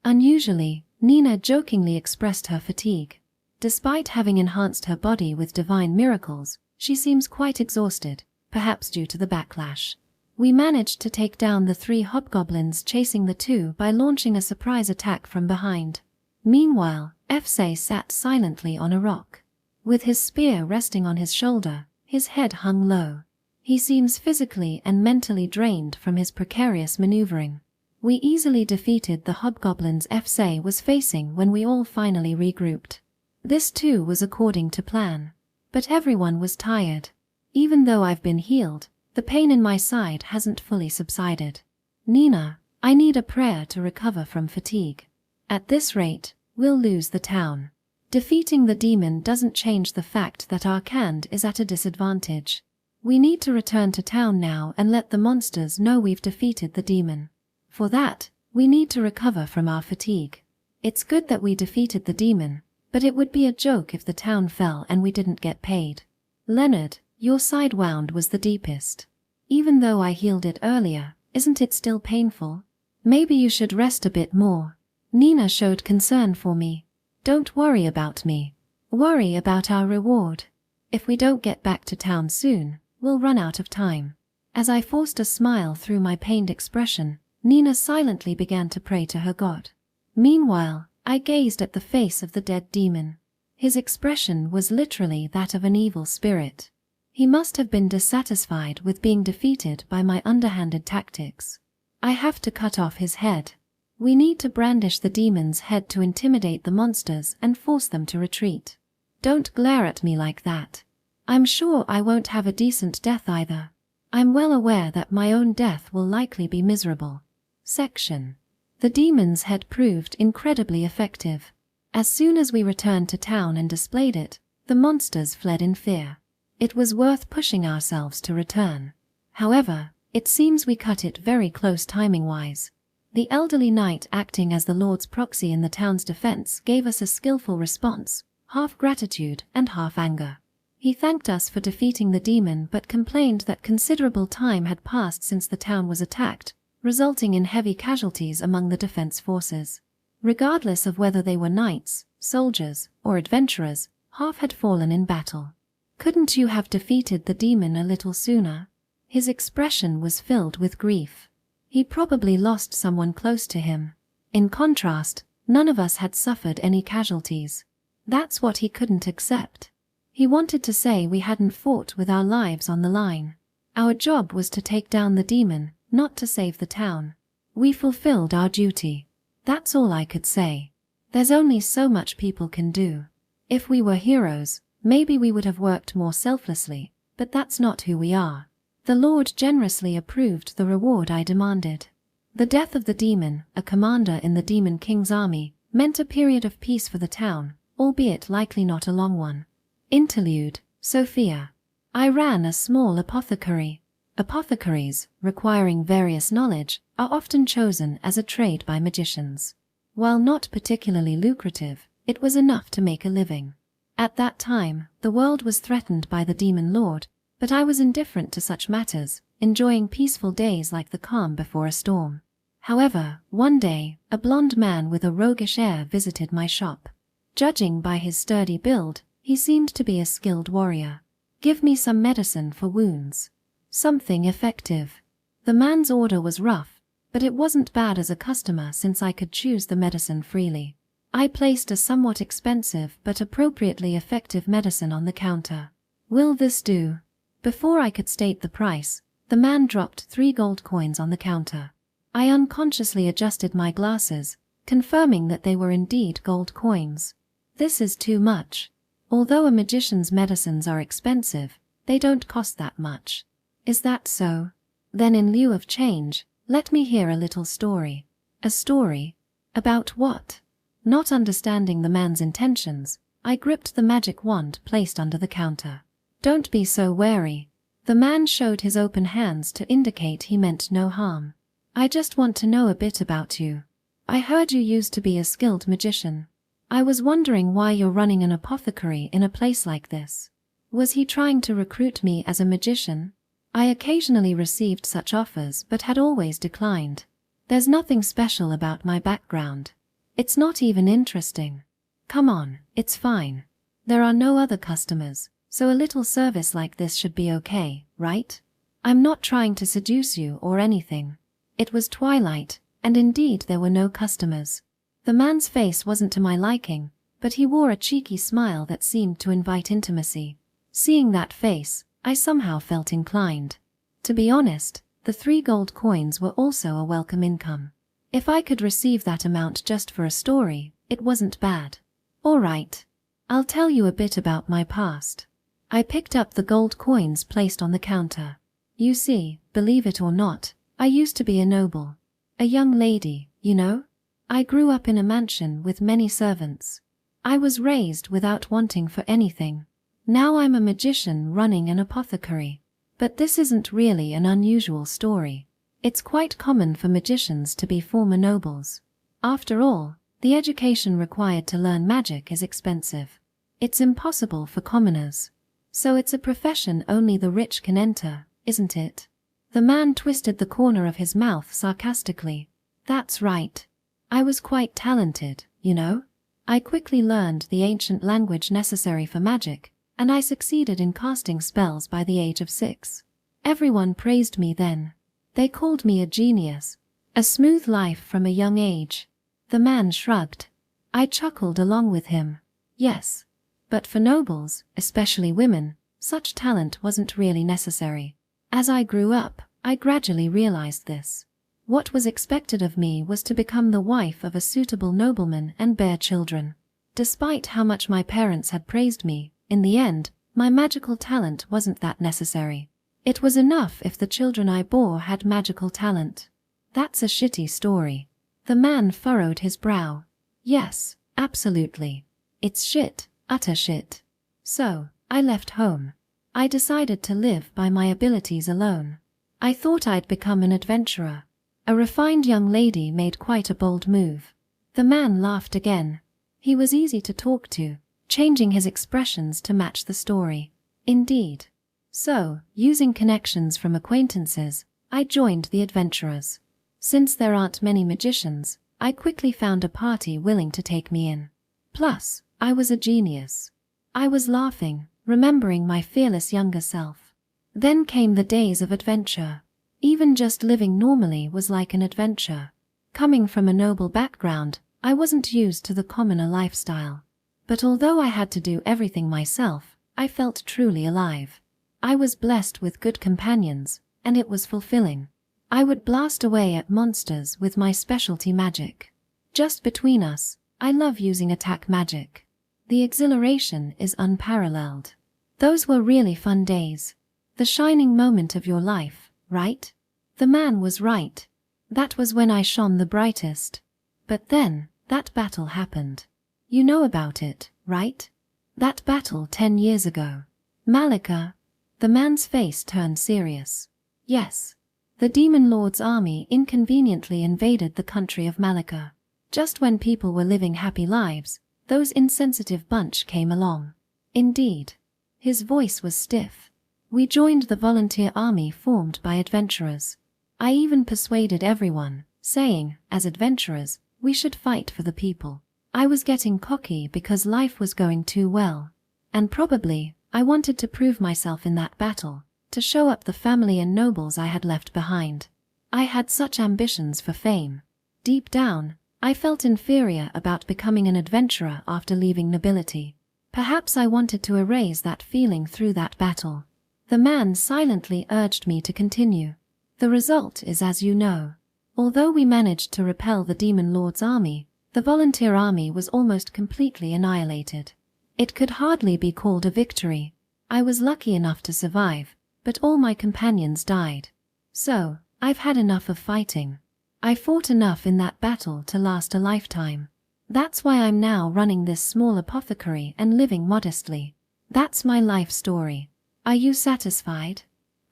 Unusually, Nina jokingly expressed her fatigue. Despite having enhanced her body with divine miracles, she seems quite exhausted, perhaps due to the backlash. We managed to take down the 3 hobgoblins chasing the 2 by launching a surprise attack from behind. Meanwhile, Fsay sat silently on a rock. With his spear resting on his shoulder, his head hung low. He seems physically and mentally drained from his precarious maneuvering. We easily defeated the hobgoblins Fsay was facing when we all finally regrouped. This too was according to plan. But everyone was tired. Even though I've been healed, the pain in my side hasn't fully subsided. Nina, I need a prayer to recover from fatigue. At this rate, we'll lose the town. Defeating the demon doesn't change the fact that Arand is at a disadvantage. We need to return to town now and let the monsters know we've defeated the demon. For that, we need to recover from our fatigue. It's good that we defeated the demon, but it would be a joke if the town fell and we didn't get paid. Leonard, your side wound was the deepest. Even though I healed it earlier, isn't it still painful? Maybe you should rest a bit more. Nina showed concern for me. Don't worry about me. Worry about our reward. If we don't get back to town soon, we'll run out of time. As I forced a smile through my pained expression, Nina silently began to pray to her god. Meanwhile, I gazed at the face of the dead demon. His expression was literally that of an evil spirit. He must have been dissatisfied with being defeated by my underhanded tactics. I have to cut off his head. We need to brandish the demon's head to intimidate the monsters and force them to retreat. Don't glare at me like that. I'm sure I won't have a decent death either. I'm well aware that my own death will likely be miserable. Section. The demon's head proved incredibly effective. As soon as we returned to town and displayed it, the monsters fled in fear. It was worth pushing ourselves to return. However, it seems we cut it very close timing-wise. The elderly knight acting as the Lord's proxy in the town's defense gave us a skillful response, half gratitude and half anger. He thanked us for defeating the demon but complained that considerable time had passed since the town was attacked, resulting in heavy casualties among the defense forces. Regardless of whether they were knights, soldiers, or adventurers, half had fallen in battle. Couldn't you have defeated the demon a little sooner? His expression was filled with grief. He probably lost someone close to him. In contrast, none of us had suffered any casualties. That's what he couldn't accept. He wanted to say we hadn't fought with our lives on the line. Our job was to take down the demon, not to save the town. We fulfilled our duty. That's all I could say. There's only so much people can do. If we were heroes, maybe we would have worked more selflessly, but that's not who we are. The Lord generously approved the reward I demanded. The death of the demon, a commander in the Demon King's army, meant a period of peace for the town, albeit likely not a long one. Interlude, Sophia. I ran a small apothecary. Apothecaries, requiring various knowledge, are often chosen as a trade by magicians. While not particularly lucrative, it was enough to make a living. At that time, the world was threatened by the Demon Lord, but I was indifferent to such matters, enjoying peaceful days like the calm before a storm. However, one day, a blond man with a roguish air visited my shop. Judging by his sturdy build, he seemed to be a skilled warrior. Give me some medicine for wounds. Something effective. The man's order was rough, but it wasn't bad as a customer since I could choose the medicine freely. I placed a somewhat expensive but appropriately effective medicine on the counter. Will this do? Before I could state the price, the man dropped 3 gold coins on the counter. I unconsciously adjusted my glasses, confirming that they were indeed gold coins. This is too much. Although a magician's medicines are expensive, they don't cost that much. Is that so? Then in lieu of change, let me hear a little story. A story? About what? Not understanding the man's intentions, I gripped the magic wand placed under the counter. Don't be so wary. The man showed his open hands to indicate he meant no harm. I just want to know a bit about you. I heard you used to be a skilled magician. I was wondering why you're running an apothecary in a place like this. Was he trying to recruit me as a magician? I occasionally received such offers but had always declined. There's nothing special about my background. It's not even interesting. Come on, it's fine. There are no other customers, so a little service like this should be okay, right? I'm not trying to seduce you or anything. It was twilight, and indeed there were no customers. The man's face wasn't to my liking, but he wore a cheeky smile that seemed to invite intimacy. Seeing that face, I somehow felt inclined. To be honest, the 3 gold coins were also a welcome income. If I could receive that amount just for a story, it wasn't bad. All right. I'll tell you a bit about my past. I picked up the gold coins placed on the counter. You see, believe it or not, I used to be a noble. A young lady, you know? I grew up in a mansion with many servants. I was raised without wanting for anything. Now I'm a magician running an apothecary. But this isn't really an unusual story. It's quite common for magicians to be former nobles. After all, the education required to learn magic is expensive. It's impossible for commoners. So it's a profession only the rich can enter, isn't it? The man twisted the corner of his mouth sarcastically. That's right. I was quite talented, you know? I quickly learned the ancient language necessary for magic, and I succeeded in casting spells by the age of 6. Everyone praised me then. They called me a genius. A smooth life from a young age. The man shrugged. I chuckled along with him. Yes. But for nobles, especially women, such talent wasn't really necessary. As I grew up, I gradually realized this. What was expected of me was to become the wife of a suitable nobleman and bear children. Despite how much my parents had praised me, in the end, my magical talent wasn't that necessary. It was enough if the children I bore had magical talent. That's a shitty story. The man furrowed his brow. Yes, absolutely. It's shit, utter shit. So, I left home. I decided to live by my abilities alone. I thought I'd become an adventurer. A refined young lady made quite a bold move. The man laughed again. He was easy to talk to, changing his expressions to match the story. Indeed. So, using connections from acquaintances, I joined the adventurers. Since there aren't many magicians, I quickly found a party willing to take me in. Plus, I was a genius. I was laughing, remembering my fearless younger self. Then came the days of adventure. Even just living normally was like an adventure. Coming from a noble background, I wasn't used to the commoner lifestyle. But although I had to do everything myself, I felt truly alive. I was blessed with good companions, and it was fulfilling. I would blast away at monsters with my specialty magic. Just between us, I love using attack magic. The exhilaration is unparalleled. Those were really fun days. The shining moment of your life, right? The man was right. That was when I shone the brightest. But then, that battle happened. You know about it, right? That battle 10 years ago. Malika. The man's face turned serious. Yes. The Demon Lord's army inconveniently invaded the country of Malika. Just when people were living happy lives, those insensitive bunch came along. Indeed. His voice was stiff. We joined the volunteer army formed by adventurers. I even persuaded everyone, saying, as adventurers, we should fight for the people. I was getting cocky because life was going too well. And probably, I wanted to prove myself in that battle, to show up the family and nobles I had left behind. I had such ambitions for fame. Deep down, I felt inferior about becoming an adventurer after leaving nobility. Perhaps I wanted to erase that feeling through that battle. The man silently urged me to continue. The result is as you know. Although we managed to repel the Demon Lord's army, the volunteer army was almost completely annihilated. It could hardly be called a victory. I was lucky enough to survive, but all my companions died. So, I've had enough of fighting. I fought enough in that battle to last a lifetime. That's why I'm now running this small apothecary and living modestly. That's my life story. Are you satisfied?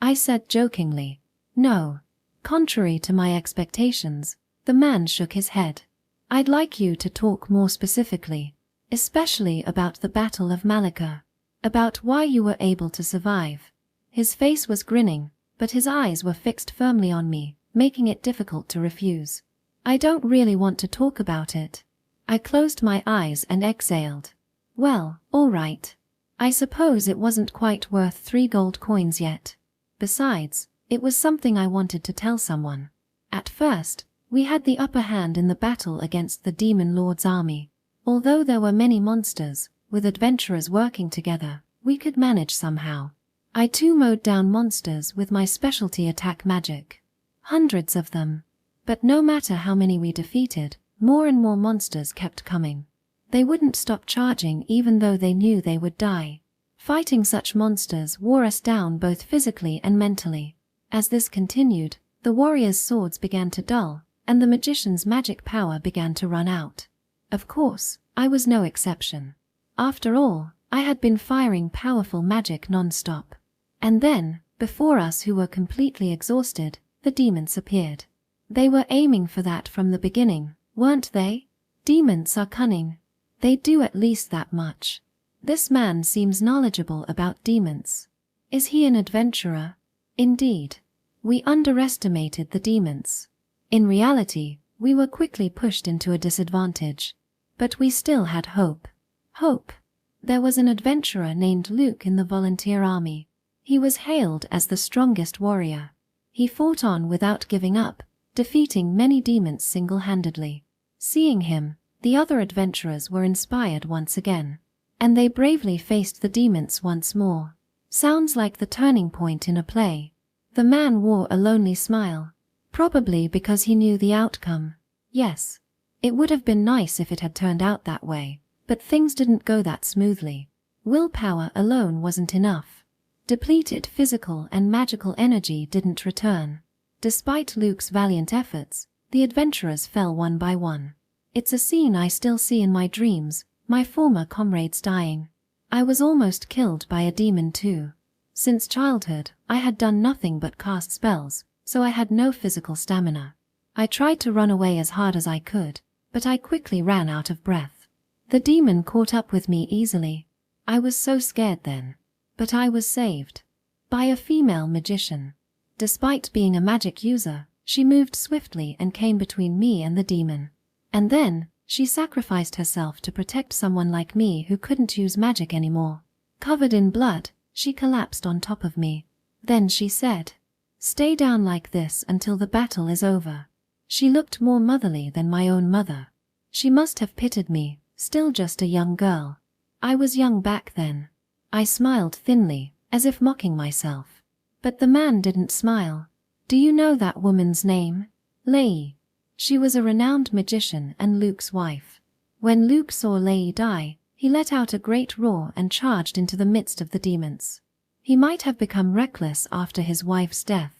I said jokingly. No. Contrary to my expectations, the man shook his head. I'd like you to talk more specifically, especially about the Battle of Malika, about why you were able to survive. His face was grinning, but his eyes were fixed firmly on me, making it difficult to refuse. I don't really want to talk about it. I closed my eyes and exhaled. Well, all right. I suppose it wasn't quite worth 3 gold coins yet. Besides, it was something I wanted to tell someone. At first, we had the upper hand in the battle against the Demon Lord's army. Although there were many monsters, with adventurers working together, we could manage somehow. I too mowed down monsters with my specialty attack magic. Hundreds of them. But no matter how many we defeated, more and more monsters kept coming. They wouldn't stop charging even though they knew they would die. Fighting such monsters wore us down both physically and mentally. As this continued, the warriors' swords began to dull, and the magician's magic power began to run out. Of course, I was no exception. After all, I had been firing powerful magic non-stop. And then, before us who were completely exhausted, the demons appeared. They were aiming for that from the beginning, weren't they? Demons are cunning. They do at least that much. This man seems knowledgeable about demons. Is he an adventurer? Indeed. We underestimated the demons. In reality, we were quickly pushed into a disadvantage. But we still had hope. Hope. There was an adventurer named Luke in the volunteer army. He was hailed as the strongest warrior. He fought on without giving up, defeating many demons single-handedly. Seeing him, the other adventurers were inspired once again. And they bravely faced the demons once more. Sounds like the turning point in a play. The man wore a lonely smile. Probably because he knew the outcome. Yes. It would have been nice if it had turned out that way, but things didn't go that smoothly. Willpower alone wasn't enough. Depleted physical and magical energy didn't return. Despite Luke's valiant efforts, the adventurers fell one by one. It's a scene I still see in my dreams, my former comrades dying. I was almost killed by a demon too. Since childhood, I had done nothing but cast spells, so I had no physical stamina. I tried to run away as hard as I could, but I quickly ran out of breath. The demon caught up with me easily. I was so scared then. But I was saved. By a female magician. Despite being a magic user, she moved swiftly and came between me and the demon. And then, she sacrificed herself to protect someone like me who couldn't use magic anymore. Covered in blood, she collapsed on top of me. Then she said, "Stay down like this until the battle is over." She looked more motherly than my own mother. She must have pitied me, still just a young girl. I was young back then. I smiled thinly, as if mocking myself. But the man didn't smile. Do you know that woman's name? Lei. She was a renowned magician and Luke's wife. When Luke saw Lei die, he let out a great roar and charged into the midst of the demons. He might have become reckless after his wife's death.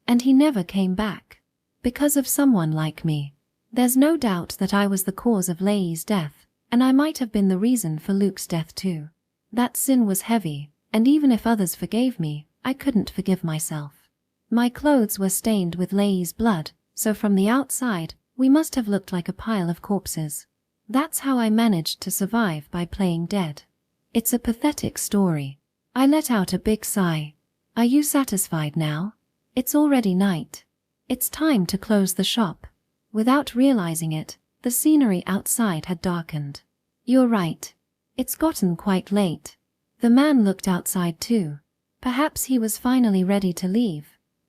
And he never came back. Because of someone like me. There's no doubt that I was the cause of Lei's death, and I might have been the reason for Luke's death too. That sin was heavy, and even if others forgave me, I couldn't forgive myself. My clothes were stained with Lei's blood, so from the outside, we must have looked like a pile of corpses. That's how I managed to survive by playing dead. It's a pathetic story. I let out a big sigh. Are you satisfied now? It's already night. It's time to close the shop. Without realizing it, The scenery outside had darkened. You're right. It's gotten quite late. The man looked outside too. Perhaps he was finally ready to leave.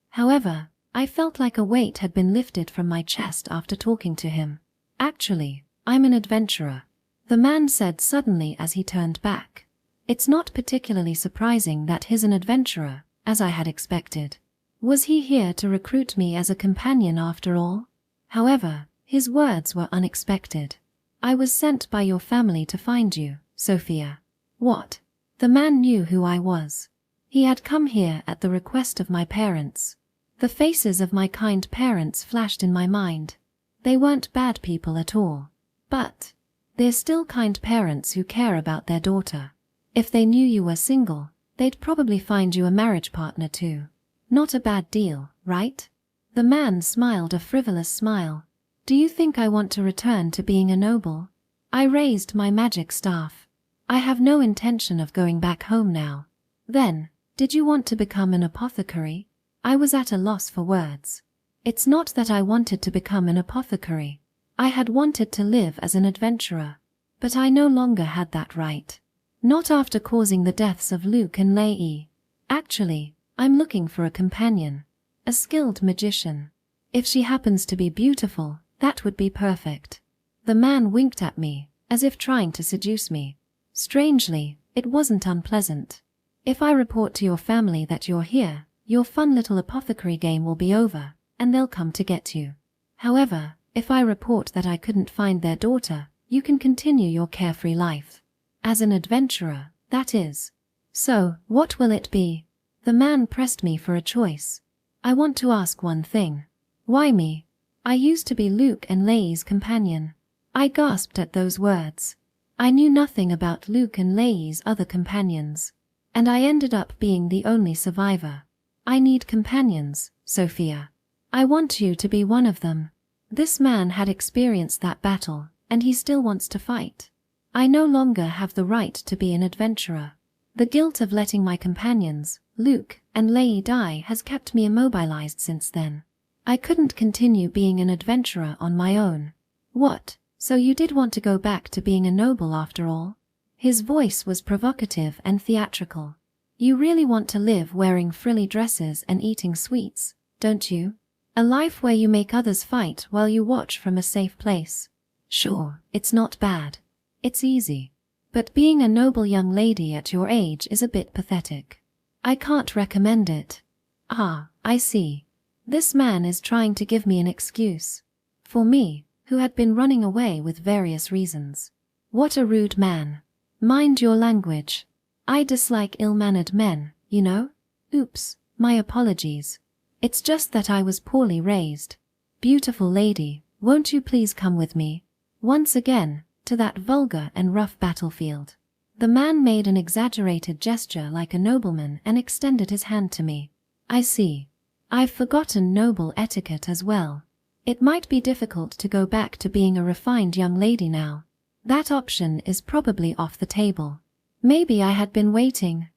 However, I felt like a weight had been lifted from my chest after talking to him. Actually, I'm an adventurer, the man said suddenly as he turned back. It's not particularly surprising that he's an adventurer, as I had expected. Was he here to recruit me as a companion after all? However, his words were unexpected. I was sent by your family to find you, Sophia. What? The man knew who I was. He had come here at the request of my parents. The faces of my kind parents flashed in my mind. They weren't bad people at all. But they're still kind parents who care about their daughter. If they knew you were single, they'd probably find you a marriage partner too. Not a bad deal, right? The man smiled a frivolous smile. Do you think I want to return to being a noble? I raised my magic staff. I have no intention of going back home now. Then, did you want to become an apothecary? I was at a loss for words. It's not that I wanted to become an apothecary. I had wanted to live as an adventurer. But I no longer had that right. Not after causing the deaths of Luke and Leigh. Actually, I'm looking for a companion. A skilled magician. If she happens to be beautiful, that would be perfect. The man winked at me, as if trying to seduce me. Strangely, it wasn't unpleasant. If I report to your family that you're here, your fun little apothecary game will be over, and they'll come to get you. However, if I report that I couldn't find their daughter, you can continue your carefree life. As an adventurer, that is. So, what will it be? The man pressed me for a choice. I want to ask one thing. Why me? I used to be Luke and Leigh's companion. I gasped at those words. I knew nothing about Luke and Leigh's other companions. And I ended up being the only survivor. I need companions, Sophia. I want you to be one of them. This man had experienced that battle, and he still wants to fight. I no longer have the right to be an adventurer. The guilt of letting my companions, Luke and Leigh, die has kept me immobilized since then. I couldn't continue being an adventurer on my own. What, so you did want to go back to being a noble after all? His voice was provocative and theatrical. You really want to live wearing frilly dresses and eating sweets, don't you? A life where you make others fight while you watch from a safe place. Sure, it's not bad. It's easy. But being a noble young lady at your age is a bit pathetic. I can't recommend it. Ah, I see. This man is trying to give me an excuse. For me, who had been running away with various reasons. What a rude man. Mind your language. I dislike ill-mannered men, you know? Oops, my apologies. It's just that I was poorly raised. Beautiful lady, won't you please come with me? Once again, to that vulgar and rough battlefield. The man made an exaggerated gesture like a nobleman and extended his hand to me. I see. I've forgotten noble etiquette as well. It might be difficult to go back to being a refined young lady now. That option is probably off the table. Maybe I had been waiting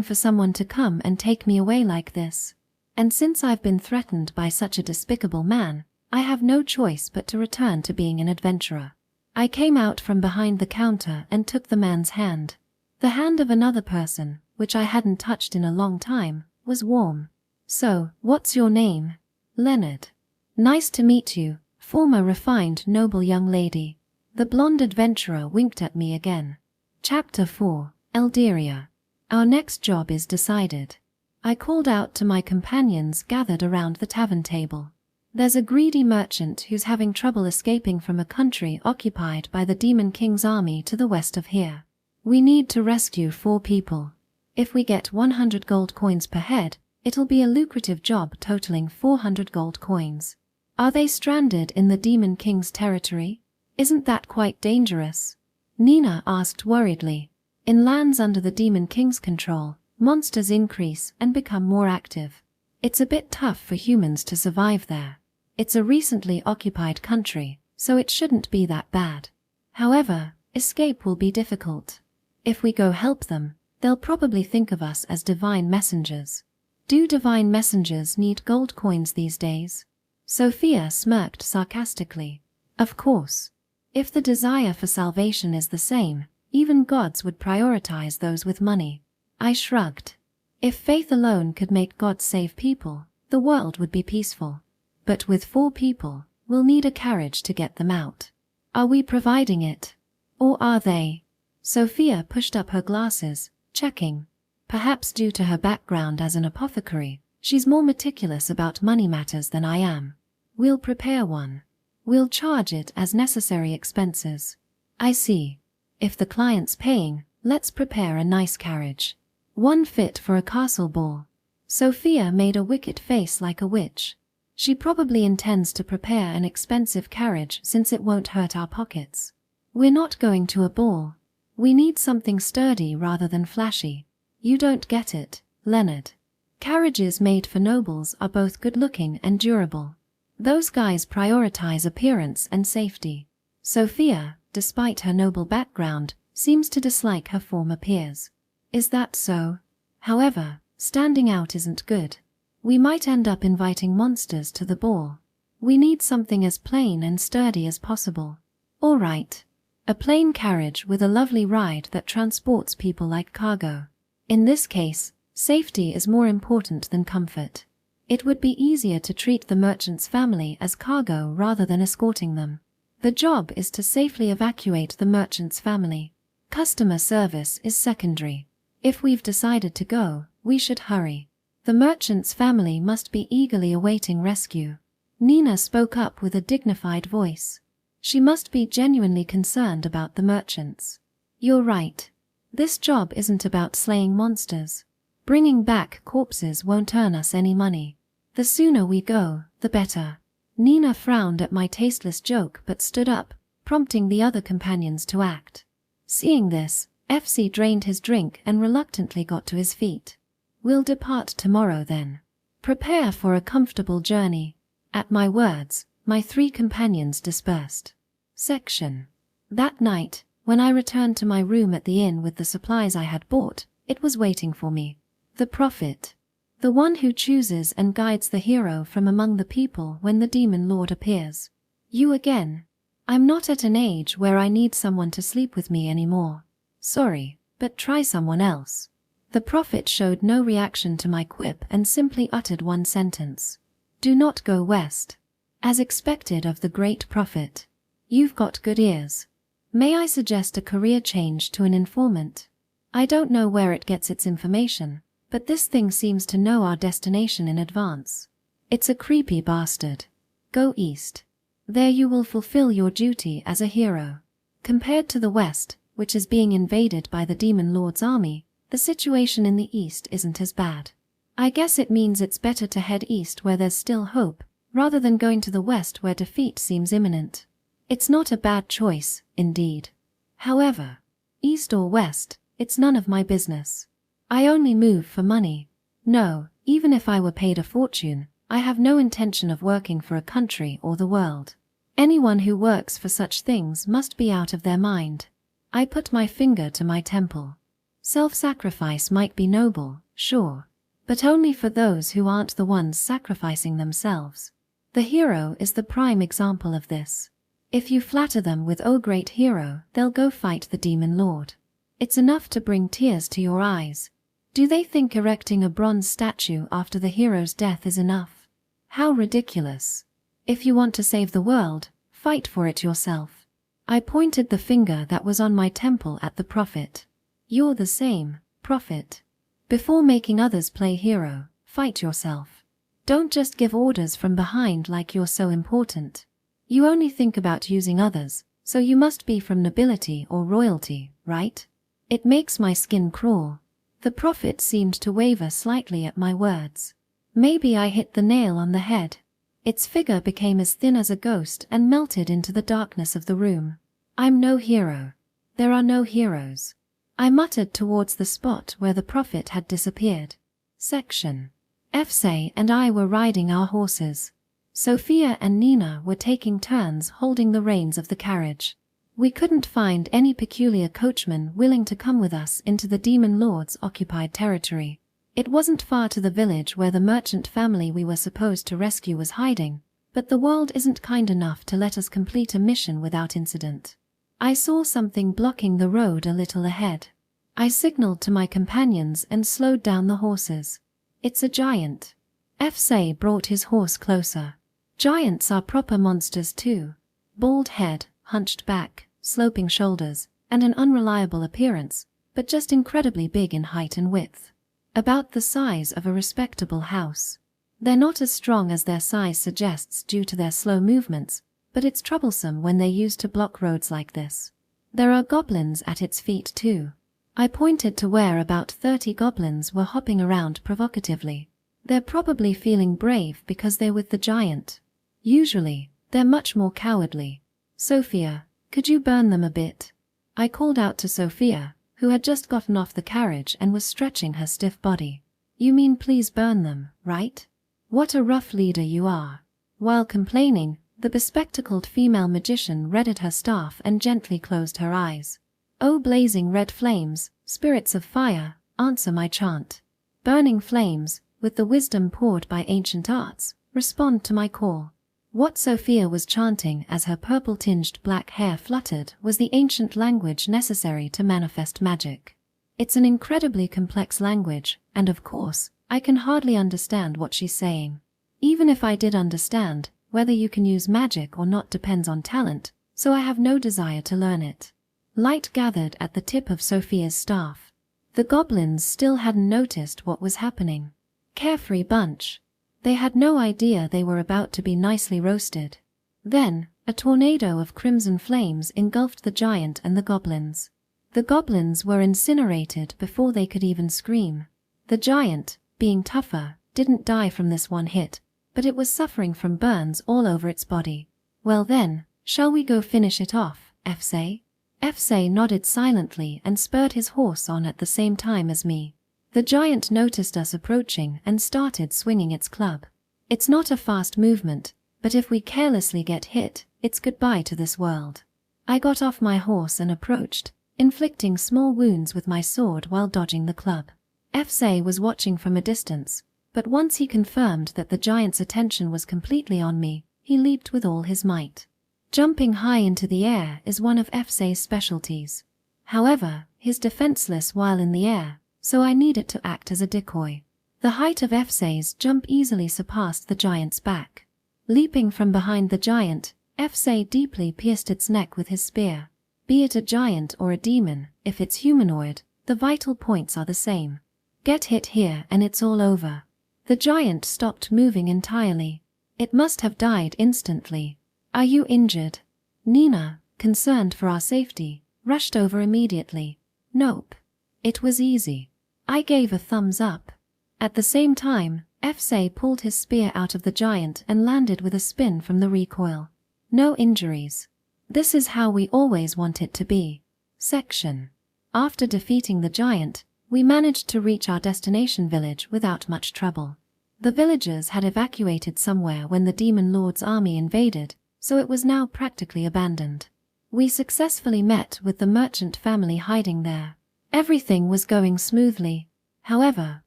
for someone to come and take me away like this. And since I've been threatened by such a despicable man, I have no choice but to return to being an adventurer. I came out from behind the counter and took the man's hand. The hand of another person, which I hadn't touched in a long time, was warm. So, what's your name? Leonard. Nice to meet you, former refined noble young lady. The blonde adventurer winked at me again. Chapter 4, Elderia. Our next job is decided. I called out to my companions gathered around the tavern table. There's a greedy merchant who's having trouble escaping from a country occupied by the Demon King's army to the west of here. We need to rescue 4 people. If we get 100 gold coins per head, it'll be a lucrative job totaling 400 gold coins. Are they stranded in the Demon King's territory? Isn't that quite dangerous? Nina asked worriedly. In lands under the Demon King's control, monsters increase and become more active. It's a bit tough for humans to survive there. It's a recently occupied country, so it shouldn't be that bad. However, escape will be difficult. If we go help them, they'll probably think of us as divine messengers. Do divine messengers need gold coins these days? Sophia smirked sarcastically. Of course. If the desire for salvation is the same, even gods would prioritize those with money. I shrugged. If faith alone could make God save people, the world would be peaceful. But with 4 people, we'll need a carriage to get them out. Are we providing it? Or are they? Sophia pushed up her glasses, checking. Perhaps due to her background as an apothecary, she's more meticulous about money matters than I am. We'll prepare one. We'll charge it as necessary expenses. I see. If the client's paying, let's prepare a nice carriage. One fit for a castle ball. Sophia made a wicked face like a witch. She probably intends to prepare an expensive carriage since it won't hurt our pockets. We're not going to a ball. We need something sturdy rather than flashy. You don't get it, Leonard. Carriages made for nobles are both good-looking and durable. Those guys prioritize appearance and safety. Sophia, despite her noble background, seems to dislike her former peers. Is that so? However, standing out isn't good. We might end up inviting monsters to the ball. We need something as plain and sturdy as possible. All right. A plain carriage with a lovely ride that transports people like cargo. In this case, safety is more important than comfort. It would be easier to treat the merchant's family as cargo rather than escorting them. The job is to safely evacuate the merchant's family. Customer service is secondary. If we've decided to go, we should hurry. The merchant's family must be eagerly awaiting rescue. Nina spoke up with a dignified voice. She must be genuinely concerned about the merchants. You're right. This job isn't about slaying monsters. Bringing back corpses won't earn us any money. The sooner we go, the better. Nina frowned at my tasteless joke but stood up, prompting the other companions to act. Seeing this, FC drained his drink and reluctantly got to his feet. We'll depart tomorrow then. Prepare for a comfortable journey. At my words, my 3 companions dispersed. Section. That night, when I returned to my room at the inn with the supplies I had bought, it was waiting for me. The prophet. The one who chooses and guides the hero from among the people when the demon lord appears. You again. I'm not at an age where I need someone to sleep with me anymore. Sorry, but try someone else. The prophet showed no reaction to my quip and simply uttered one sentence. Do not go west. As expected of the great prophet. You've got good ears. May I suggest a career change to an informant? I don't know where it gets its information, but this thing seems to know our destination in advance. It's a creepy bastard. Go east. There you will fulfill your duty as a hero. Compared to the west, which is being invaded by the demon lord's army, the situation in the east isn't as bad. I guess it means it's better to head east where there's still hope, rather than going to the west where defeat seems imminent. It's not a bad choice, indeed. However, east or west, it's none of my business. I only move for money. No, even if I were paid a fortune, I have no intention of working for a country or the world. Anyone who works for such things must be out of their mind. I put my finger to my temple. Self-sacrifice might be noble, sure, but only for those who aren't the ones sacrificing themselves. The hero is the prime example of this. If you flatter them with "Oh great hero," they'll go fight the demon lord. It's enough to bring tears to your eyes. Do they think erecting a bronze statue after the hero's death is enough? How ridiculous. If you want to save the world, fight for it yourself. I pointed the finger that was on my temple at the prophet. You're the same, prophet. Before making others play hero, fight yourself. Don't just give orders from behind like you're so important. You only think about using others, so you must be from nobility or royalty, right? It makes my skin crawl. The prophet seemed to waver slightly at my words. Maybe I hit the nail on the head. Its figure became as thin as a ghost and melted into the darkness of the room. I'm no hero. There are no heroes. I muttered towards the spot where the prophet had disappeared. Section. Efse and I were riding our horses. Sophia and Nina were taking turns holding the reins of the carriage. We couldn't find any peculiar coachman willing to come with us into the demon lord's occupied territory. It wasn't far to the village where the merchant family we were supposed to rescue was hiding, But the world isn't kind enough to let us complete a mission without incident. I saw something blocking the road a little ahead. I signaled to my companions and slowed down the horses. It's a giant. Fsay brought his horse closer. Giants are proper monsters too. Bald head, hunched back, sloping shoulders, and an unreliable appearance, but just incredibly big in height and width. About the size of a respectable house. They're not as strong as their size suggests due to their slow movements, but it's troublesome when they're used to block roads like this. There are goblins at its feet too. I pointed to where about 30 goblins were hopping around provocatively. They're probably feeling brave because they're with the giant. Usually, they're much more cowardly. Sophia, could you burn them a bit? I called out to Sophia, who had just gotten off the carriage and was stretching her stiff body. You mean please burn them, right? What a rough leader you are. While complaining, the bespectacled female magician readied her staff and gently closed her eyes. O blazing red flames, spirits of fire, answer my chant. Burning flames, with the wisdom poured by ancient arts, respond to my call. What Sophia was chanting as her purple-tinged black hair fluttered was the ancient language necessary to manifest magic. It's an incredibly complex language, and of course, I can hardly understand what she's saying. Even if I did understand, whether you can use magic or not depends on talent, so I have no desire to learn it. Light gathered at the tip of Sophia's staff. The goblins still hadn't noticed what was happening. Carefree bunch. They had no idea they were about to be nicely roasted. Then, a tornado of crimson flames engulfed the giant and the goblins. The goblins were incinerated before they could even scream. The giant, being tougher, didn't die from this one hit, but it was suffering from burns all over its body. Well then, shall we go finish it off, Fsay? Fsay nodded silently and spurred his horse on at the same time as me. The giant noticed us approaching and started swinging its club. It's not a fast movement, but if we carelessly get hit, it's goodbye to this world. I got off my horse and approached, inflicting small wounds with my sword while dodging the club. Fsay was watching from a distance, but once he confirmed that the giant's attention was completely on me, he leaped with all his might. Jumping high into the air is one of Fsay's specialties. However, he's defenseless while in the air, so I needed to act as a decoy. The height of Fsay's jump easily surpassed the giant's back. Leaping from behind the giant, Fsay deeply pierced its neck with his spear. Be it a giant or a demon, if it's humanoid, the vital points are the same. Get hit here and it's all over. The giant stopped moving entirely. It must have died instantly. Are you injured? Nina, concerned for our safety, rushed over immediately. Nope. It was easy. I gave a thumbs up. At the same time, Fsay pulled his spear out of the giant and landed with a spin from the recoil. No injuries. This is how we always want it to be. Section. After defeating the giant, we managed to reach our destination village without much trouble. The villagers had evacuated somewhere when the demon lord's army invaded, so it was now practically abandoned. We successfully met with the merchant family hiding there. Everything was going smoothly. However,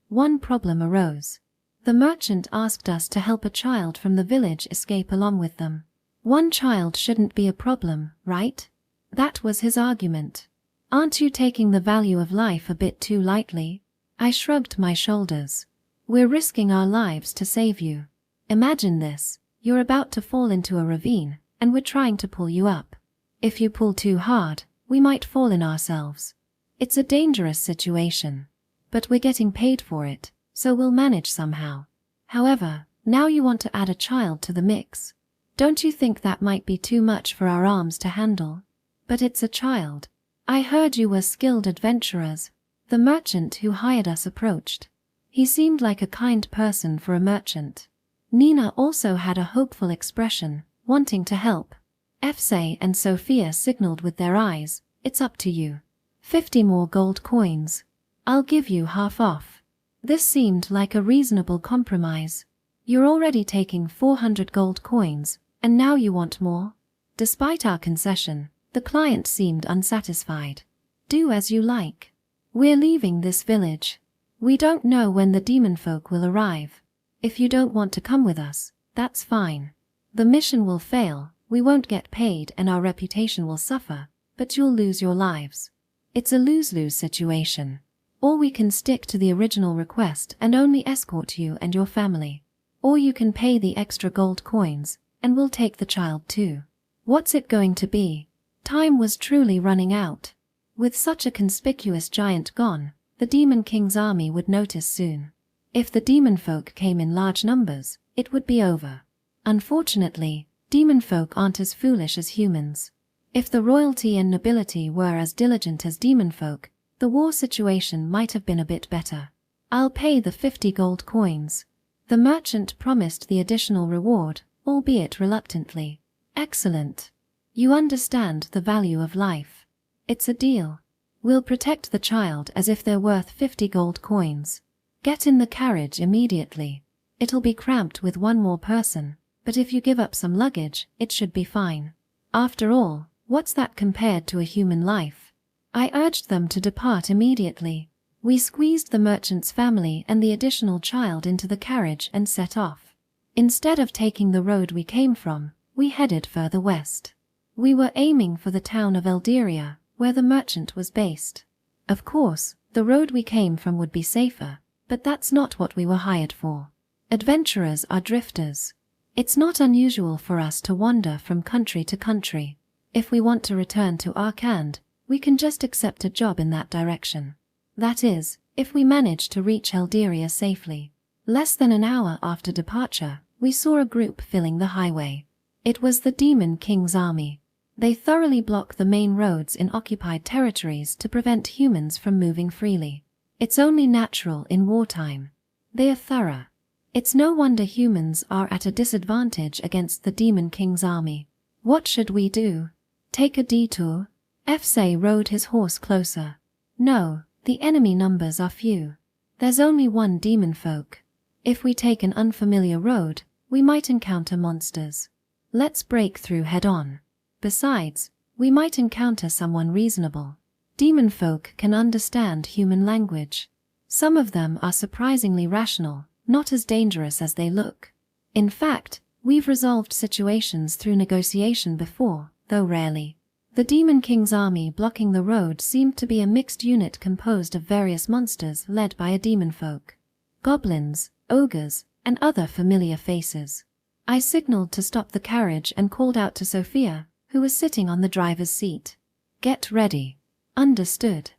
one problem arose. The merchant asked us to help a child from the village escape along with them. One child shouldn't be a problem, right? That was his argument. Aren't you taking the value of life a bit too lightly? I shrugged my shoulders. We're risking our lives to save you. Imagine this. You're about to fall into a ravine, and we're trying to pull you up. If you pull too hard, we might fall in ourselves. It's a dangerous situation. But we're getting paid for it, so we'll manage somehow. However, now you want to add a child to the mix. Don't you think that might be too much for our arms to handle? But it's a child. I heard you were skilled adventurers. The merchant who hired us approached. He seemed like a kind person for a merchant. Nina also had a hopeful expression, wanting to help. Fsay and Sophia signaled with their eyes, it's up to you. 50 more gold coins. I'll give you half off. This seemed like a reasonable compromise. You're already taking 400 gold coins, and now you want more? Despite our concession, the client seemed unsatisfied. Do as you like. We're leaving this village. We don't know when the demon folk will arrive. If you don't want to come with us, that's fine. The mission will fail, we won't get paid and our reputation will suffer, but you'll lose your lives. It's a lose-lose situation. Or we can stick to the original request and only escort you and your family. Or you can pay the extra gold coins, and we'll take the child too. What's it going to be? Time was truly running out. With such a conspicuous giant gone, the Demon King's army would notice soon. If the demon folk came in large numbers, it would be over. Unfortunately, demon folk aren't as foolish as humans. If the royalty and nobility were as diligent as demon folk, the war situation might have been a bit better. I'll pay the 50 gold coins. The merchant promised the additional reward, albeit reluctantly. Excellent. You understand the value of life. It's a deal. We'll protect the child as if they're worth 50 gold coins. Get in the carriage immediately. It'll be cramped with one more person, but if you give up some luggage, it should be fine. After all, what's that compared to a human life? I urged them to depart immediately. We squeezed the merchant's family and the additional child into the carriage and set off. Instead of taking the road we came from, we headed further west. We were aiming for the town of Elderia, where the merchant was based. Of course, the road we came from would be safer, but that's not what we were hired for. Adventurers are drifters. It's not unusual for us to wander from country to country. If we want to return to Arand, we can just accept a job in that direction. That is, if we manage to reach Elderia safely. Less than an hour after departure, we saw a group filling the highway. It was the Demon King's army. They thoroughly block the main roads in occupied territories to prevent humans from moving freely. It's only natural in wartime. They are thorough. It's no wonder humans are at a disadvantage against the Demon King's army. What should we do? Take a detour? Fsay rode his horse closer. No, the enemy numbers are few. There's only one demon folk. If we take an unfamiliar road, we might encounter monsters. Let's break through head-on. Besides, we might encounter someone reasonable. Demon folk can understand human language. Some of them are surprisingly rational, not as dangerous as they look. In fact, we've resolved situations through negotiation before, though rarely. The Demon King's army blocking the road seemed to be a mixed unit composed of various monsters led by a demon folk. Goblins, ogres, and other familiar faces. I signaled to stop the carriage and called out to Sophia, who was sitting on the driver's seat. Get ready. Understood.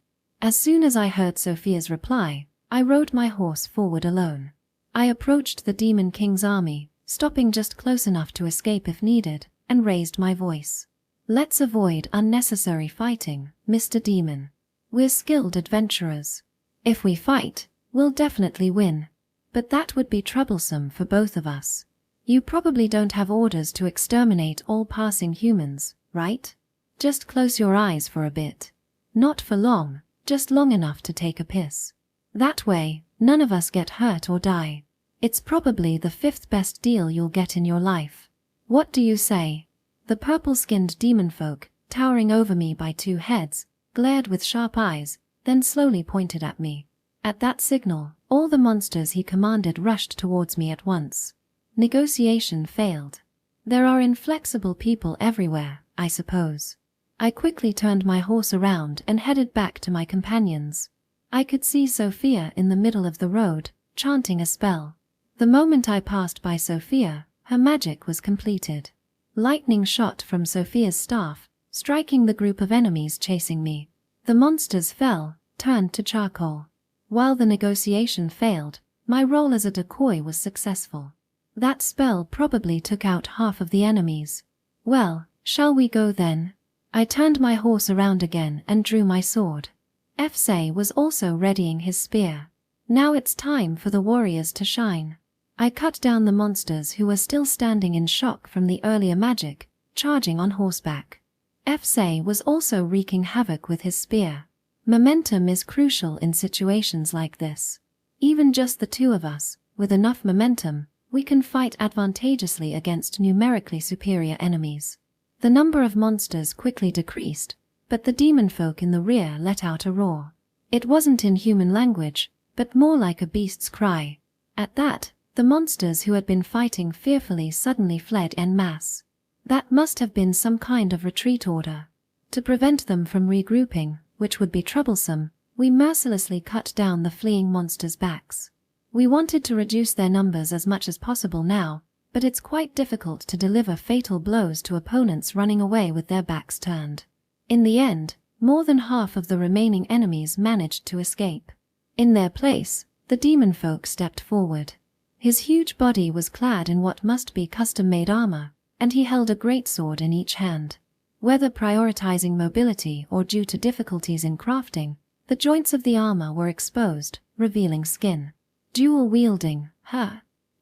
As soon as I heard Sophia's reply, I rode my horse forward alone. I approached the Demon King's army, stopping just close enough to escape if needed, and raised my voice. Let's avoid unnecessary fighting, Mr. Demon. We're skilled adventurers. If we fight, we'll definitely win. But that would be troublesome for both of us. You probably don't have orders to exterminate all passing humans, right? Just close your eyes for a bit. Not for long, just long enough to take a piss. That way, none of us get hurt or die. It's probably the 5th best deal you'll get in your life. What do you say? The purple-skinned demon folk, towering over me by 2 heads, glared with sharp eyes, then slowly pointed at me. At that signal, all the monsters he commanded rushed towards me at once. Negotiation failed. There are inflexible people everywhere, I suppose. I quickly turned my horse around and headed back to my companions. I could see Sophia in the middle of the road, chanting a spell. The moment I passed by Sophia, her magic was completed. Lightning shot from Sophia's staff, striking the group of enemies chasing me. The monsters fell, turned to charcoal. While the negotiation failed, my role as a decoy was successful. That spell probably took out half of the enemies. Well, shall we go then? I turned my horse around again and drew my sword. Fsay was also readying his spear. Now it's time for the warriors to shine. I cut down the monsters who were still standing in shock from the earlier magic, charging on horseback. Fsay was also wreaking havoc with his spear. Momentum is crucial in situations like this. Even just the 2 of us, with enough momentum, we can fight advantageously against numerically superior enemies. The number of monsters quickly decreased, but the demon folk in the rear let out a roar. It wasn't in human language, but more like a beast's cry. At that, The monsters who had been fighting fearfully suddenly fled en masse. That must have been some kind of retreat order. To prevent them from regrouping, which would be troublesome, we mercilessly cut down the fleeing monsters' backs. We wanted to reduce their numbers as much as possible now, but it's quite difficult to deliver fatal blows to opponents running away with their backs turned. In the end, more than half of the remaining enemies managed to escape. In their place, the demon folk stepped forward. His huge body was clad in what must be custom-made armor, and he held a greatsword in each hand. Whether prioritizing mobility or due to difficulties in crafting, the joints of the armor were exposed, revealing skin. Dual wielding,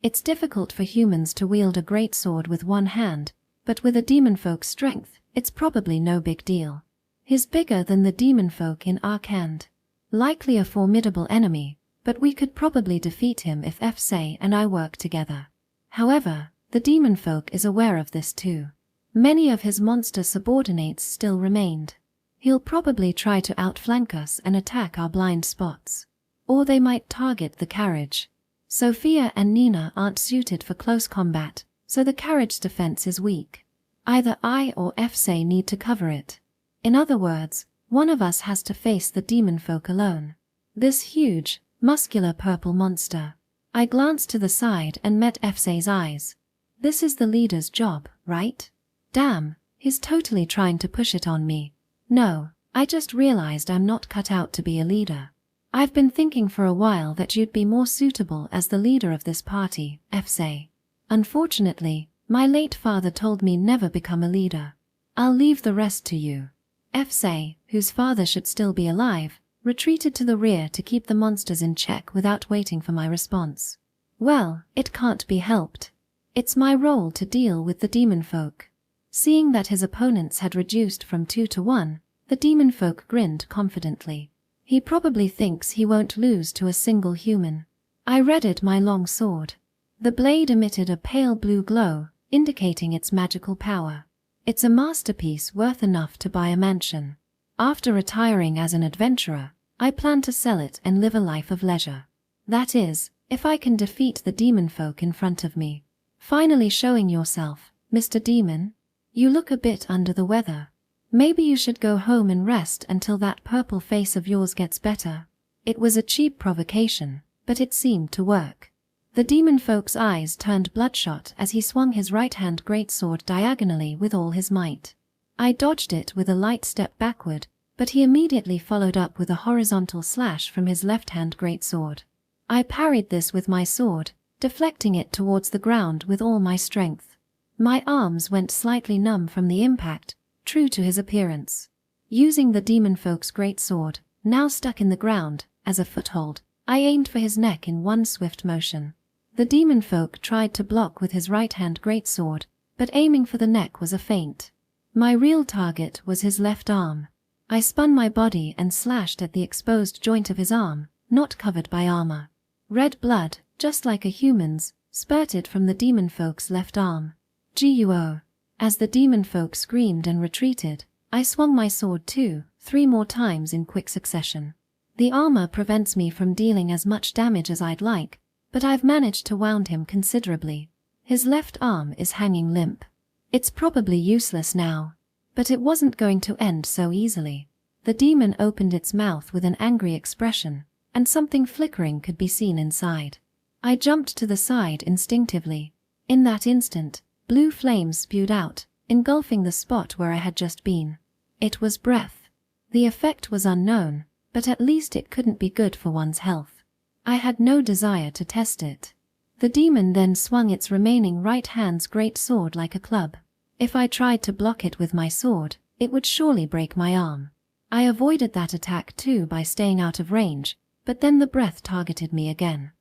It's difficult for humans to wield a greatsword with one hand, but with a demonfolk's strength, it's probably no big deal. He's bigger than the demonfolk in Arand. Likely a formidable enemy, but we could probably defeat him if Fsay and I work together. However, the demonfolk is aware of this too. Many of his monster subordinates still remained. He'll probably try to outflank us and attack our blind spots. Or they might target the carriage. Sophia and Nina aren't suited for close combat, so the carriage defense is weak. Either I or Fsay need to cover it. In other words, one of us has to face the demonfolk alone. This huge, muscular purple monster. I glanced to the side and met Fsay's eyes. This is the leader's job, right? Damn, he's totally trying to push it on me. No, I just realized I'm not cut out to be a leader. I've been thinking for a while that you'd be more suitable as the leader of this party, Fsay. Unfortunately, my late father told me never become a leader. I'll leave the rest to you. Fsay, whose father should still be alive, retreated to the rear to keep the monsters in check without waiting for my response. Well, it can't be helped. It's my role to deal with the demonfolk. Seeing that his opponents had reduced from 2 to 1, the demonfolk grinned confidently. He probably thinks he won't lose to a single human. I readied my long sword. The blade emitted a pale blue glow, indicating its magical power. It's a masterpiece worth enough to buy a mansion. After retiring as an adventurer, I plan to sell it and live a life of leisure. That is, if I can defeat the demonfolk in front of me. Finally showing yourself, Mr. Demon. You look a bit under the weather. Maybe you should go home and rest until that purple face of yours gets better. It was a cheap provocation, but it seemed to work. The demonfolk's eyes turned bloodshot as he swung his right-hand greatsword diagonally with all his might. I dodged it with a light step backward, but he immediately followed up with a horizontal slash from his left-hand greatsword. I parried this with my sword, deflecting it towards the ground with all my strength. My arms went slightly numb from the impact, true to his appearance. Using the demonfolk's greatsword, now stuck in the ground, as a foothold, I aimed for his neck in one swift motion. The demonfolk tried to block with his right-hand greatsword, but aiming for the neck was a feint. My real target was his left arm. I spun my body and slashed at the exposed joint of his arm, not covered by armor. Red blood, just like a human's, spurted from the demonfolk's left arm. Guo. As the demonfolk screamed and retreated, I swung my sword 2-3 more times in quick succession. The armor prevents me from dealing as much damage as I'd like, but I've managed to wound him considerably. His left arm is hanging limp. It's probably useless now. But it wasn't going to end so easily. The demon opened its mouth with an angry expression, and something flickering could be seen inside. I jumped to the side instinctively. In that instant, blue flames spewed out, engulfing the spot where I had just been. It was breath. The effect was unknown, but at least it couldn't be good for one's health. I had no desire to test it. The demon then swung its remaining right hand's great sword like a club. If I tried to block it with my sword, it would surely break my arm. I avoided that attack too by staying out of range, but then the breath targeted me again.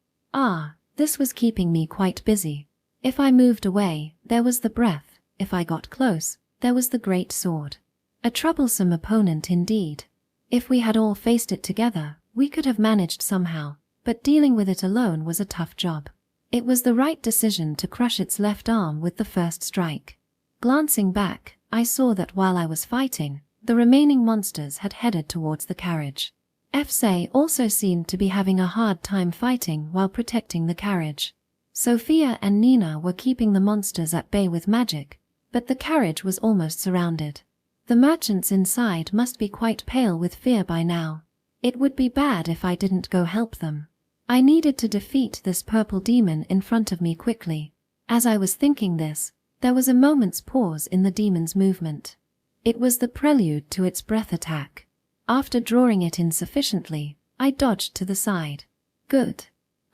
This was keeping me quite busy. If I moved away, there was the breath. If I got close, there was the great sword. A troublesome opponent indeed. If we had all faced it together, we could have managed somehow, but dealing with it alone was a tough job. It was the right decision to crush its left arm with the first strike. Glancing back, I saw that while I was fighting, the remaining monsters had headed towards the carriage. Fsay also seemed to be having a hard time fighting while protecting the carriage. Sophia and Nina were keeping the monsters at bay with magic, but the carriage was almost surrounded. The merchants inside must be quite pale with fear by now. It would be bad if I didn't go help them. I needed to defeat this purple demon in front of me quickly. As I was thinking this, there was a moment's pause in the demon's movement. It was the prelude to its breath attack. After drawing it in sufficiently, I dodged to the side. Good.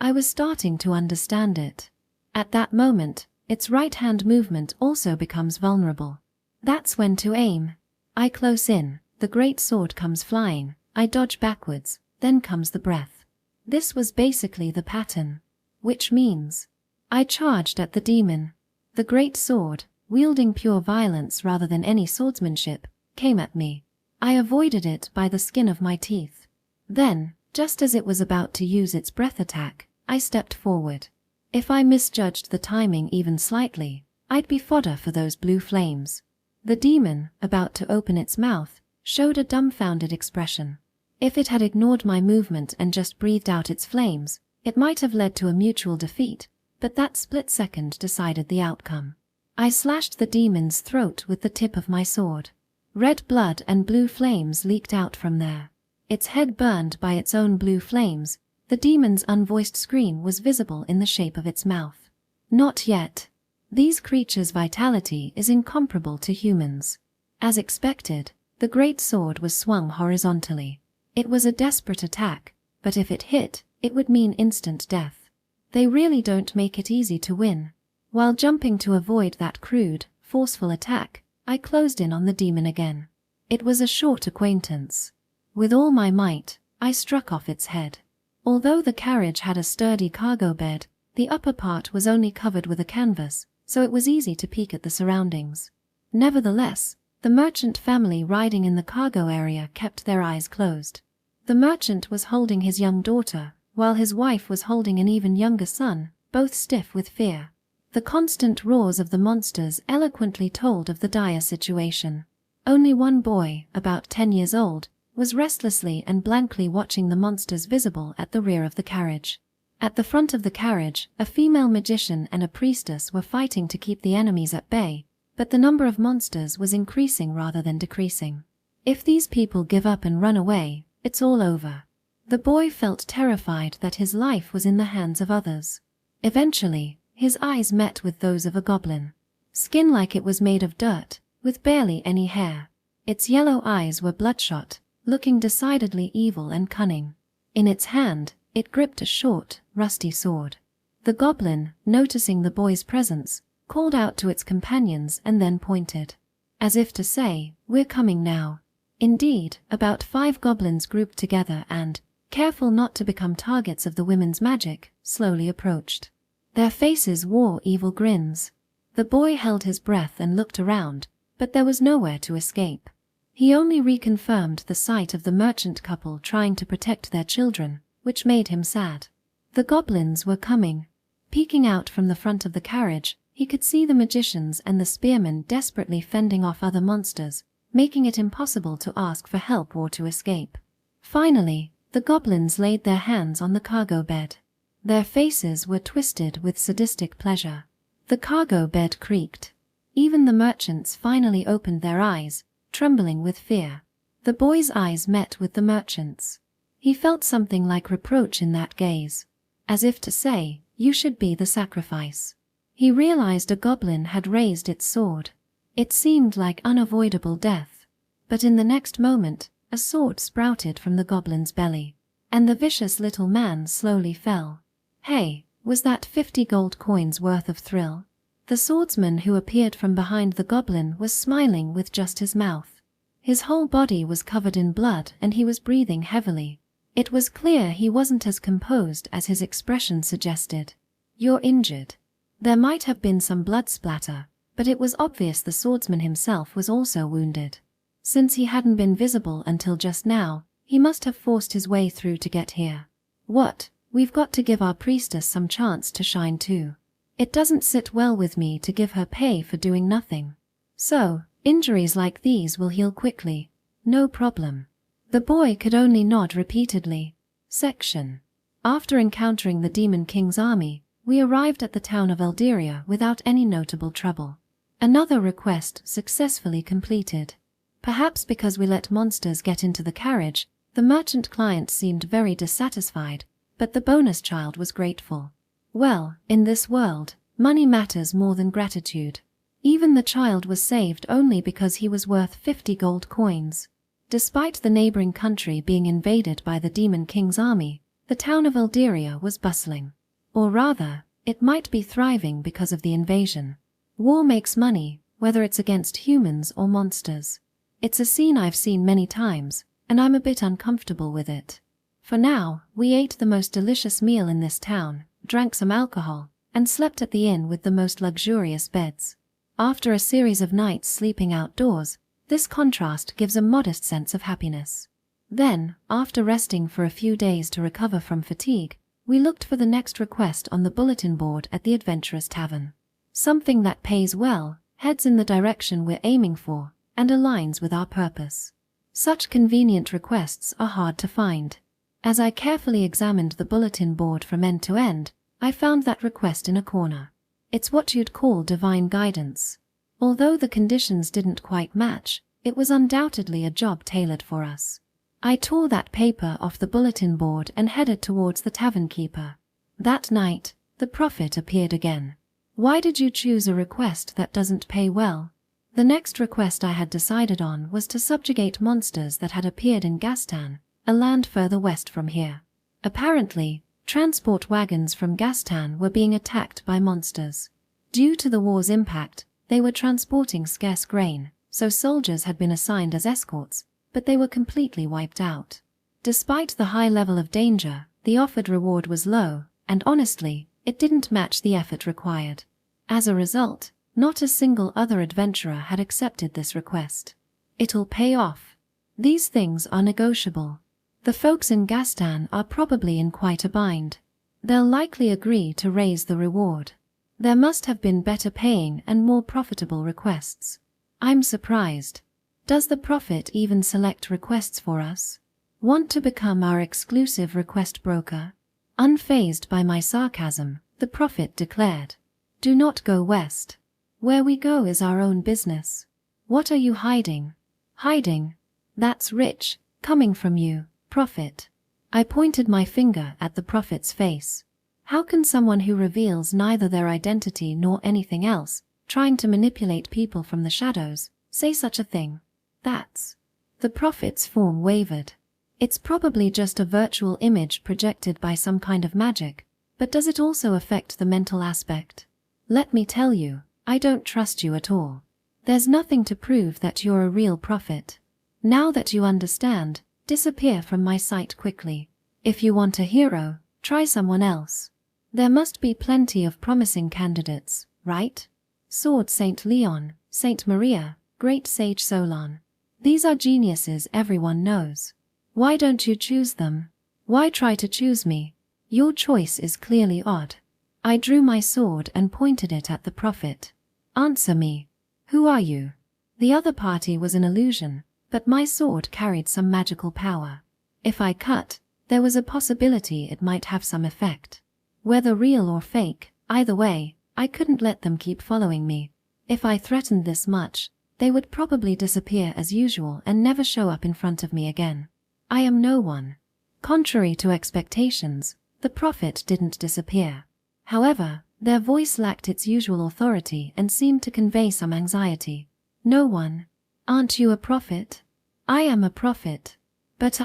I was starting to understand it. At that moment, its right-hand movement also becomes vulnerable. That's when to aim. I close in, the great sword comes flying, I dodge backwards, then comes the breath. This was basically the pattern. Which means, I charged at the demon. The great sword, wielding pure violence rather than any swordsmanship, came at me. I avoided it by the skin of my teeth. Then, just as it was about to use its breath attack, I stepped forward. If I misjudged the timing even slightly, I'd be fodder for those blue flames. The demon, about to open its mouth, showed a dumbfounded expression. If it had ignored my movement and just breathed out its flames, it might have led to a mutual defeat, but that split second decided the outcome. I slashed the demon's throat with the tip of my sword. Red blood and blue flames leaked out from there. Its head burned by its own blue flames. The demon's unvoiced scream was visible in the shape of its mouth. Not yet. These creatures' vitality is incomparable to humans. As expected, the great sword was swung horizontally. It was a desperate attack, but if it hit, it would mean instant death. They really don't make it easy to win. While jumping to avoid that crude, forceful attack, I closed in on the demon again. It was a short acquaintance. With all my might, I struck off its head. Although the carriage had a sturdy cargo bed, the upper part was only covered with a canvas, so it was easy to peek at the surroundings. Nevertheless, the merchant family riding in the cargo area kept their eyes closed. The merchant was holding his young daughter, while his wife was holding an even younger son, both stiff with fear. The constant roars of the monsters eloquently told of the dire situation. Only one boy, about 10 years old, was restlessly and blankly watching the monsters visible at the rear of the carriage. At the front of the carriage, a female magician and a priestess were fighting to keep the enemies at bay, but the number of monsters was increasing rather than decreasing. If these people give up and run away, it's all over. The boy felt terrified that his life was in the hands of others. Eventually, his eyes met with those of a goblin. Skin like it was made of dirt, with barely any hair. Its yellow eyes were bloodshot, looking decidedly evil and cunning. In its hand, it gripped a short, rusty sword. The goblin, noticing the boy's presence, called out to its companions and then pointed. As if to say, "We're coming now." Indeed, about 5 goblins grouped together and, careful not to become targets of the women's magic, slowly approached. Their faces wore evil grins. The boy held his breath and looked around, but there was nowhere to escape. He only reconfirmed the sight of the merchant couple trying to protect their children, which made him sad. The goblins were coming. Peeking out from the front of the carriage, he could see the magicians and the spearmen desperately fending off other monsters, making it impossible to ask for help or to escape. Finally, the goblins laid their hands on the cargo bed. Their faces were twisted with sadistic pleasure. The cargo bed creaked. Even the merchants finally opened their eyes, trembling with fear. The boy's eyes met with the merchant's. He felt something like reproach in that gaze. As if to say, "You should be the sacrifice." He realized a goblin had raised its sword. It seemed like unavoidable death. But in the next moment, a sword sprouted from the goblin's belly, and the vicious little man slowly fell. Hey, was that 50 gold coins worth of thrill? The swordsman who appeared from behind the goblin was smiling with just his mouth. His whole body was covered in blood and he was breathing heavily. It was clear he wasn't as composed as his expression suggested. "You're injured." There might have been some blood splatter, but it was obvious the swordsman himself was also wounded. Since he hadn't been visible until just now, he must have forced his way through to get here. "What? We've got to give our priestess some chance to shine too. It doesn't sit well with me to give her pay for doing nothing. So, injuries like these will heal quickly. No problem." The boy could only nod repeatedly. Section. After encountering the Demon King's army, we arrived at the town of Eldiria without any notable trouble. Another request successfully completed. Perhaps because we let monsters get into the carriage, the merchant client seemed very dissatisfied, but the bonus child was grateful. Well, in this world, money matters more than gratitude. Even the child was saved only because he was worth 50 gold coins. Despite the neighboring country being invaded by the Demon King's army, the town of Eldiria was bustling. Or rather, it might be thriving because of the invasion. War makes money, whether it's against humans or monsters. It's a scene I've seen many times, and I'm a bit uncomfortable with it. For now, we ate the most delicious meal in this town, drank some alcohol, and slept at the inn with the most luxurious beds. After a series of nights sleeping outdoors, this contrast gives a modest sense of happiness. Then, after resting for a few days to recover from fatigue, we looked for the next request on the bulletin board at the Adventurous Tavern. Something that pays well, heads in the direction we're aiming for, and aligns with our purpose. Such convenient requests are hard to find. As I carefully examined the bulletin board from end to end, I found that request in a corner. It's what you'd call divine guidance. Although the conditions didn't quite match, it was undoubtedly a job tailored for us. I tore that paper off the bulletin board and headed towards the tavern keeper. That night, the prophet appeared again. Why did you choose a request that doesn't pay well? The next request I had decided on was to subjugate monsters that had appeared in Gastan, a land further west from here. Apparently, transport wagons from Gastan were being attacked by monsters. Due to the war's impact, they were transporting scarce grain, so soldiers had been assigned as escorts, but they were completely wiped out. Despite the high level of danger, the offered reward was low, and honestly, it didn't match the effort required. As a result, not a single other adventurer had accepted this request. It'll pay off. These things are negotiable. The folks in Gastan are probably in quite a bind. They'll likely agree to raise the reward. There must have been better paying and more profitable requests. I'm surprised. Does the prophet even select requests for us? Want to become our exclusive request broker? Unfazed by my sarcasm, the prophet declared, "Do not go west. Where we go is our own business. What are you hiding?" Hiding? That's rich, coming from you, prophet. I pointed my finger at the prophet's face. How can someone who reveals neither their identity nor anything else, trying to manipulate people from the shadows, say such a thing? That's... The prophet's form wavered. It's probably just a virtual image projected by some kind of magic, but does it also affect the mental aspect? Let me tell you, I don't trust you at all. There's nothing to prove that you're a real prophet. Now that you understand, disappear from my sight quickly. If you want a hero, try someone else. There must be plenty of promising candidates, right? Sword Saint Leon, Saint Maria, Great Sage Solon. These are geniuses everyone knows. Why don't you choose them? Why try to choose me? Your choice is clearly odd. I drew my sword and pointed it at the prophet. Answer me. Who are you? The other party was an illusion, but my sword carried some magical power. If I cut, there was a possibility it might have some effect. Whether real or fake, either way, I couldn't let them keep following me. If I threatened this much, they would probably disappear as usual and never show up in front of me again. I am no one. Contrary to expectations, the prophet didn't disappear. However, their voice lacked its usual authority and seemed to convey some anxiety. No one. Aren't you a prophet? I am a prophet. But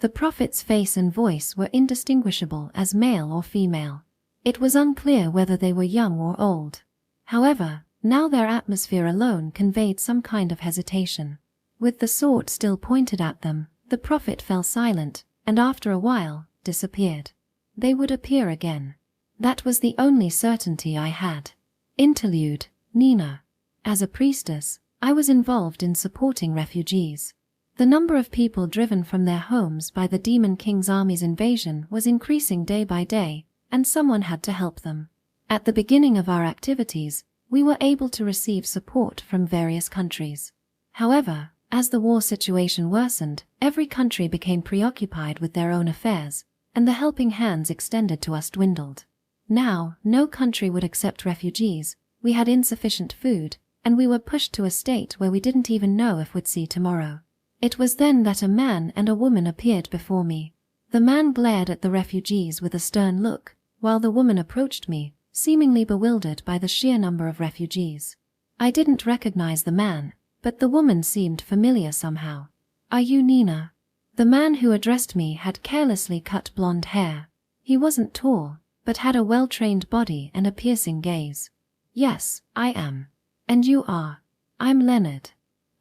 the prophet's face and voice were indistinguishable as male or female. It was unclear whether they were young or old. However, now their atmosphere alone conveyed some kind of hesitation. With the sword still pointed at them, the prophet fell silent, and after a while, disappeared. They would appear again. That was the only certainty I had. Interlude, Nina. As a priestess, I was involved in supporting refugees. The number of people driven from their homes by the Demon King's army's invasion was increasing day by day, and someone had to help them. At the beginning of our activities, we were able to receive support from various countries. However, as the war situation worsened, every country became preoccupied with their own affairs, and the helping hands extended to us dwindled. Now, no country would accept refugees, we had insufficient food, and we were pushed to a state where we didn't even know if we'd see tomorrow. It was then that a man and a woman appeared before me. The man glared at the refugees with a stern look, while the woman approached me, seemingly bewildered by the sheer number of refugees. I didn't recognize the man, but the woman seemed familiar somehow. "Are you Nina?" The man who addressed me had carelessly cut blonde hair. He wasn't tall, but had a well-trained body and a piercing gaze. "Yes, I am." "And you are?" "I'm Leonard."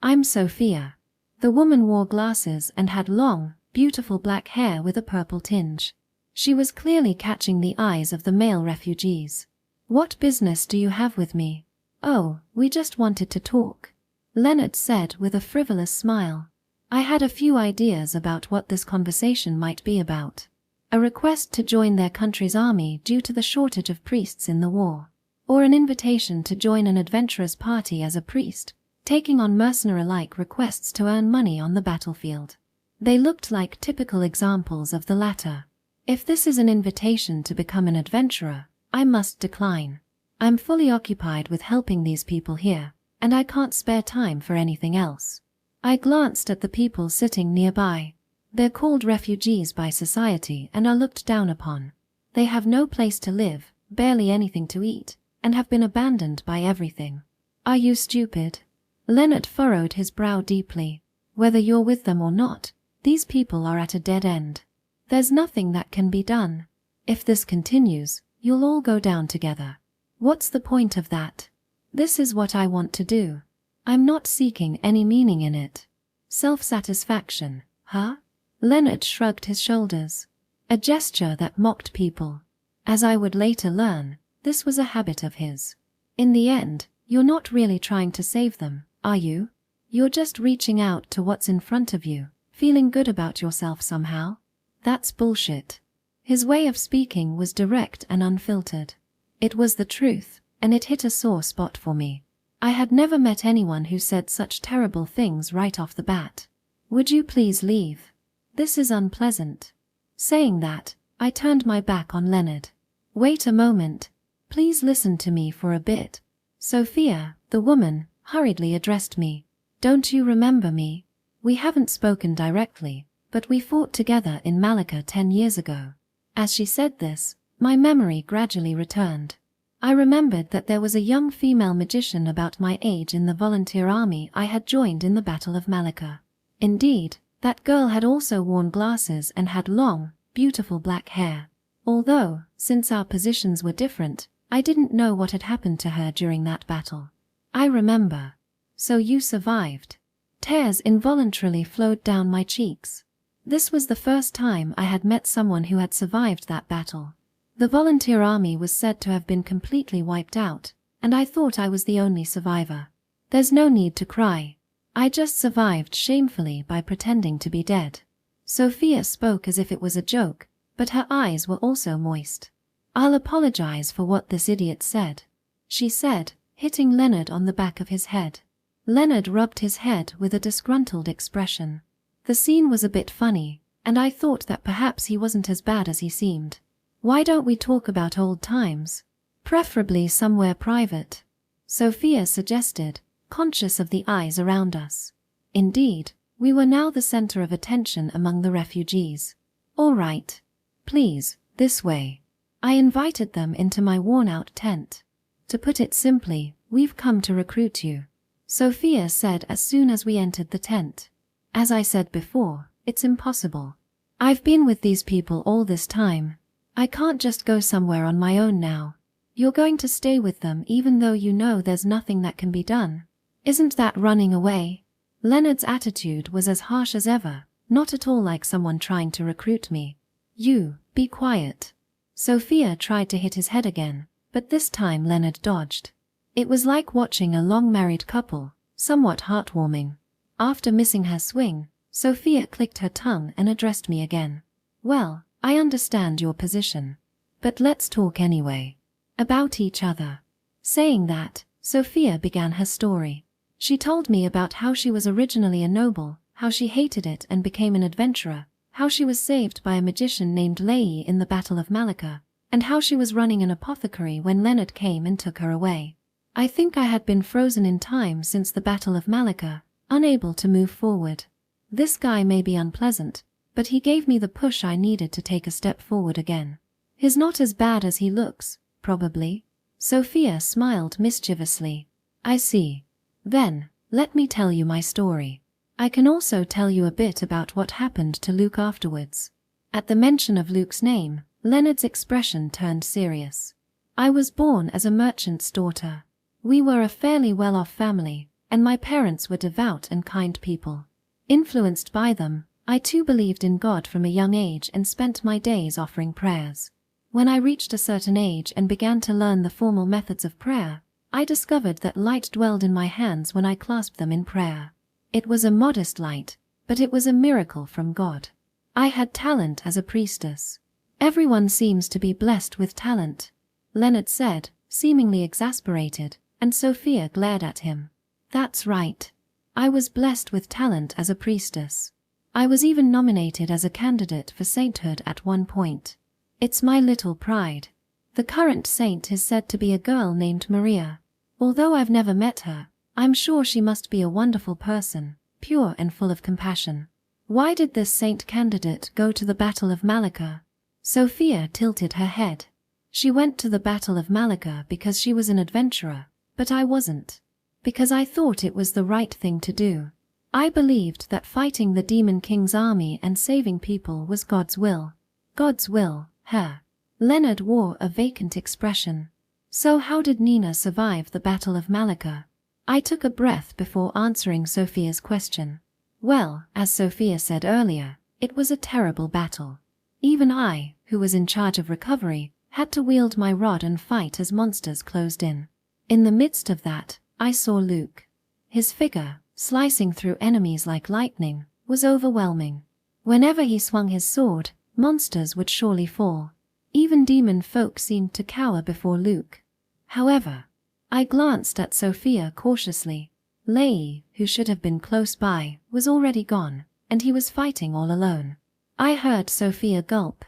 "I'm Sophia." The woman wore glasses and had long, beautiful black hair with a purple tinge. She was clearly catching the eyes of the male refugees. "What business do you have with me?" "Oh, we just wanted to talk," Leonard said with a frivolous smile. I had a few ideas about what this conversation might be about. A request to join their country's army due to the shortage of priests in the war. Or an invitation to join an adventurer's party as a priest, taking on mercenary-like requests to earn money on the battlefield. They looked like typical examples of the latter. If this is an invitation to become an adventurer, I must decline. I'm fully occupied with helping these people here, and I can't spare time for anything else. I glanced at the people sitting nearby. They're called refugees by society and are looked down upon. They have no place to live, barely anything to eat, and have been abandoned by everything. Are you stupid? Leonard furrowed his brow deeply. Whether you're with them or not, these people are at a dead end. There's nothing that can be done. If this continues, you'll all go down together. What's the point of that? This is what I want to do. I'm not seeking any meaning in it. Self-satisfaction, huh? Leonard shrugged his shoulders. A gesture that mocked people. As I would later learn, this was a habit of his. In the end, you're not really trying to save them, are you? You're just reaching out to what's in front of you, feeling good about yourself somehow. That's bullshit. His way of speaking was direct and unfiltered. It was the truth, and it hit a sore spot for me. I had never met anyone who said such terrible things right off the bat. Would you please leave? This is unpleasant. Saying that, I turned my back on Leonard. Wait a moment. Please listen to me for a bit. Sophia, the woman, hurriedly addressed me. Don't you remember me? We haven't spoken directly, but we fought together in Malika 10 years ago. As she said this, my memory gradually returned. I remembered that there was a young female magician about my age in the volunteer army I had joined in the Battle of Malika. Indeed, that girl had also worn glasses and had long, beautiful black hair. Although, since our positions were different, I didn't know what had happened to her during that battle. I remember. So you survived. Tears involuntarily flowed down my cheeks. This was the first time I had met someone who had survived that battle. The volunteer army was said to have been completely wiped out, and I thought I was the only survivor. There's no need to cry. I just survived shamefully by pretending to be dead. Sophia spoke as if it was a joke, but her eyes were also moist. I'll apologize for what this idiot said, she said, hitting Leonard on the back of his head. Leonard rubbed his head with a disgruntled expression. The scene was a bit funny, and I thought that perhaps he wasn't as bad as he seemed. Why don't we talk about old times? Preferably somewhere private, Sophia suggested, conscious of the eyes around us. Indeed, we were now the center of attention among the refugees. All right. Please, this way. I invited them into my worn-out tent. To put it simply, we've come to recruit you, Sophia said as soon as we entered the tent. As I said before, it's impossible. I've been with these people all this time. I can't just go somewhere on my own now. You're going to stay with them even though you know there's nothing that can be done. Isn't that running away? Leonard's attitude was as harsh as ever, not at all like someone trying to recruit me. You, be quiet. Sophia tried to hit his head again, but this time Leonard dodged. It was like watching a long-married couple, somewhat heartwarming. After missing her swing, Sophia clicked her tongue and addressed me again. Well, I understand your position. But let's talk anyway. About each other. Saying that, Sophia began her story. She told me about how she was originally a noble, how she hated it and became an adventurer, how she was saved by a magician named Lei in the Battle of Malika, and how she was running an apothecary when Leonard came and took her away. I think I had been frozen in time since the Battle of Malacca, unable to move forward. This guy may be unpleasant, but he gave me the push I needed to take a step forward again. He's not as bad as he looks, probably. Sophia smiled mischievously. I see. Then, let me tell you my story. I can also tell you a bit about what happened to Luke afterwards. At the mention of Luke's name, Leonard's expression turned serious. I was born as a merchant's daughter. We were a fairly well-off family, and my parents were devout and kind people. Influenced by them, I too believed in God from a young age and spent my days offering prayers. When I reached a certain age and began to learn the formal methods of prayer, I discovered that light dwelled in my hands when I clasped them in prayer. It was a modest light, but it was a miracle from God. I had talent as a priestess. Everyone seems to be blessed with talent, Leonard said, seemingly exasperated, and Sophia glared at him. That's right. I was blessed with talent as a priestess. I was even nominated as a candidate for sainthood at one point. It's my little pride. The current saint is said to be a girl named Maria. Although I've never met her, I'm sure she must be a wonderful person, pure and full of compassion. Why did this saint candidate go to the Battle of Malacca? Sophia tilted her head. She went to the Battle of Malacca because she was an adventurer, but I wasn't. Because I thought it was the right thing to do. I believed that fighting the Demon King's army and saving people was God's will. God's will, her. Leonard wore a vacant expression. So how did Nina survive the Battle of Malacca? I took a breath before answering Sophia's question. Well, as Sophia said earlier, it was a terrible battle. Even I, who was in charge of recovery, had to wield my rod and fight as monsters closed in. In the midst of that, I saw Luke. His figure, slicing through enemies like lightning, was overwhelming. Whenever he swung his sword, monsters would surely fall. Even demon folk seemed to cower before Luke. However, I glanced at Sophia cautiously. Leigh, who should have been close by, was already gone, and he was fighting all alone. I heard Sophia gulp.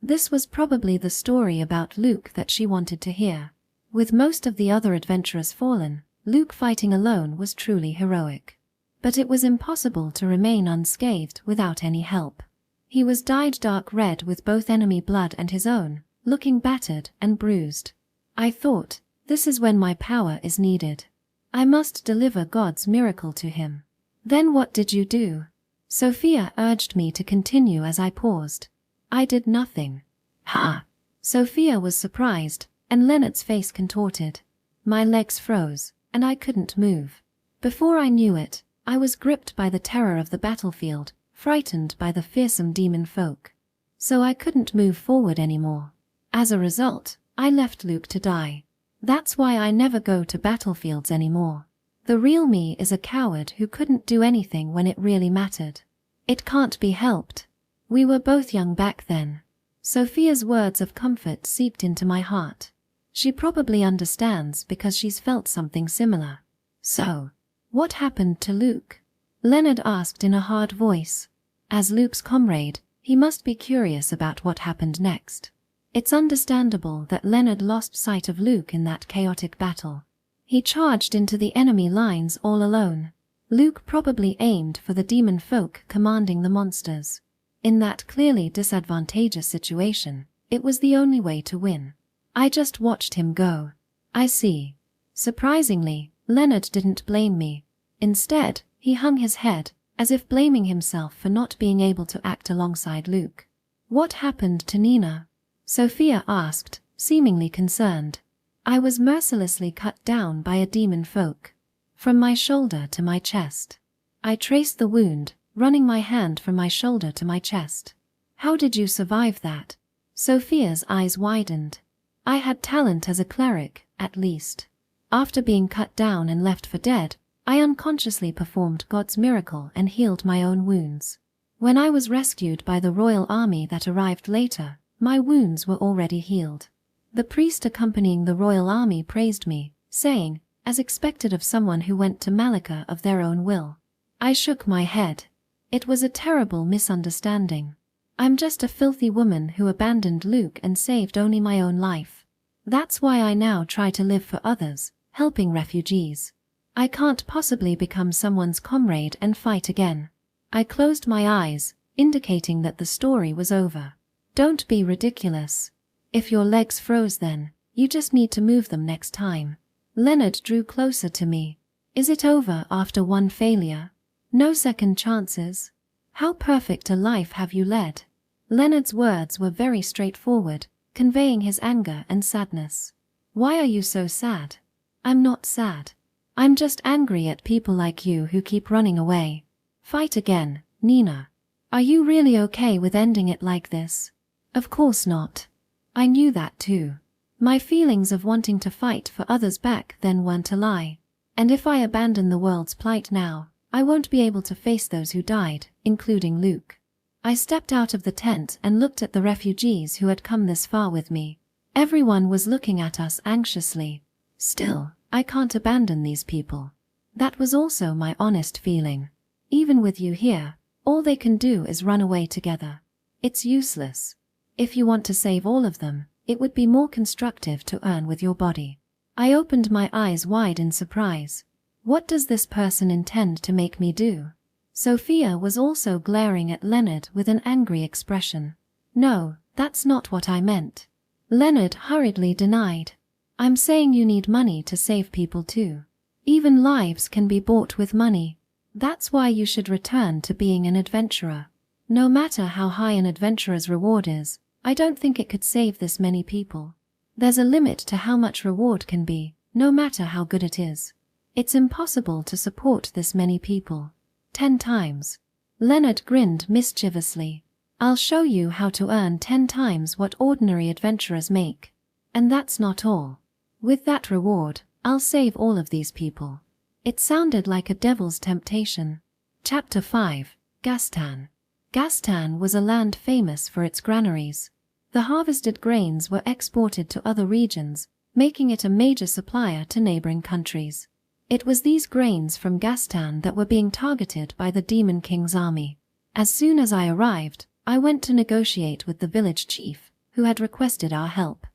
This was probably the story about Luke that she wanted to hear. With most of the other adventurers fallen, Luke fighting alone was truly heroic. But it was impossible to remain unscathed without any help. He was dyed dark red with both enemy blood and his own, looking battered and bruised. I thought, this is when my power is needed. I must deliver God's miracle to him. Then what did you do? Sophia urged me to continue as I paused. I did nothing. Ha! Sophia was surprised, and Leonard's face contorted. My legs froze, and I couldn't move. Before I knew it, I was gripped by the terror of the battlefield, frightened by the fearsome demon folk. So I couldn't move forward anymore. As a result, I left Luke to die. That's why I never go to battlefields anymore. The real me is a coward who couldn't do anything when it really mattered. It can't be helped. We were both young back then. Sophia's words of comfort seeped into my heart. She probably understands because she's felt something similar. So, what happened to Luke? Leonard asked in a hard voice. As Luke's comrade, he must be curious about what happened next. It's understandable that Leonard lost sight of Luke in that chaotic battle. He charged into the enemy lines all alone. Luke probably aimed for the demon folk commanding the monsters. In that clearly disadvantageous situation, it was the only way to win. I just watched him go. I see. Surprisingly, Leonard didn't blame me. Instead, he hung his head, as if blaming himself for not being able to act alongside Luke. What happened to Nina? Sophia asked, seemingly concerned. I was mercilessly cut down by a demon folk. From my shoulder to my chest. I traced the wound, running my hand from my shoulder to my chest. How did you survive that? Sophia's eyes widened. I had talent as a cleric, at least. After being cut down and left for dead, I unconsciously performed God's miracle and healed my own wounds. When I was rescued by the royal army that arrived later, my wounds were already healed. The priest accompanying the royal army praised me, saying, as expected of someone who went to Malacca of their own will. I shook my head. It was a terrible misunderstanding. I'm just a filthy woman who abandoned Luke and saved only my own life. That's why I now try to live for others, helping refugees. I can't possibly become someone's comrade and fight again." I closed my eyes, indicating that the story was over. "Don't be ridiculous. If your legs froze then, you just need to move them next time." Leonard drew closer to me. "Is it over after one failure? No second chances? How perfect a life have you led?" Leonard's words were very straightforward, conveying his anger and sadness. "Why are you so sad?" "I'm not sad. I'm just angry at people like you who keep running away." "Fight again, Nina. Are you really okay with ending it like this?" "Of course not. I knew that too. My feelings of wanting to fight for others back then weren't a lie. And if I abandon the world's plight now, I won't be able to face those who died, including Luke." I stepped out of the tent and looked at the refugees who had come this far with me. Everyone was looking at us anxiously. Still, I can't abandon these people. That was also my honest feeling. Even with you here, all they can do is run away together. It's useless. If you want to save all of them, it would be more constructive to earn with your body. I opened my eyes wide in surprise. What does this person intend to make me do? Sophia was also glaring at Leonard with an angry expression. "No, that's not what I meant." Leonard hurriedly denied. "I'm saying you need money to save people too. Even lives can be bought with money. That's why you should return to being an adventurer. No matter how high an adventurer's reward is, I don't think it could save this many people. There's a limit to how much reward can be, no matter how good it is. It's impossible to support this many people. 10 times. Leonard grinned mischievously. "I'll show you how to earn 10 times what ordinary adventurers make. And that's not all. With that reward, I'll save all of these people." It sounded like a devil's temptation. Chapter 5, Gastan. Gastan was a land famous for its granaries. The harvested grains were exported to other regions, making it a major supplier to neighboring countries. It was these grains from Gastan that were being targeted by the Demon King's army. As soon as I arrived, I went to negotiate with the village chief, who had requested our help.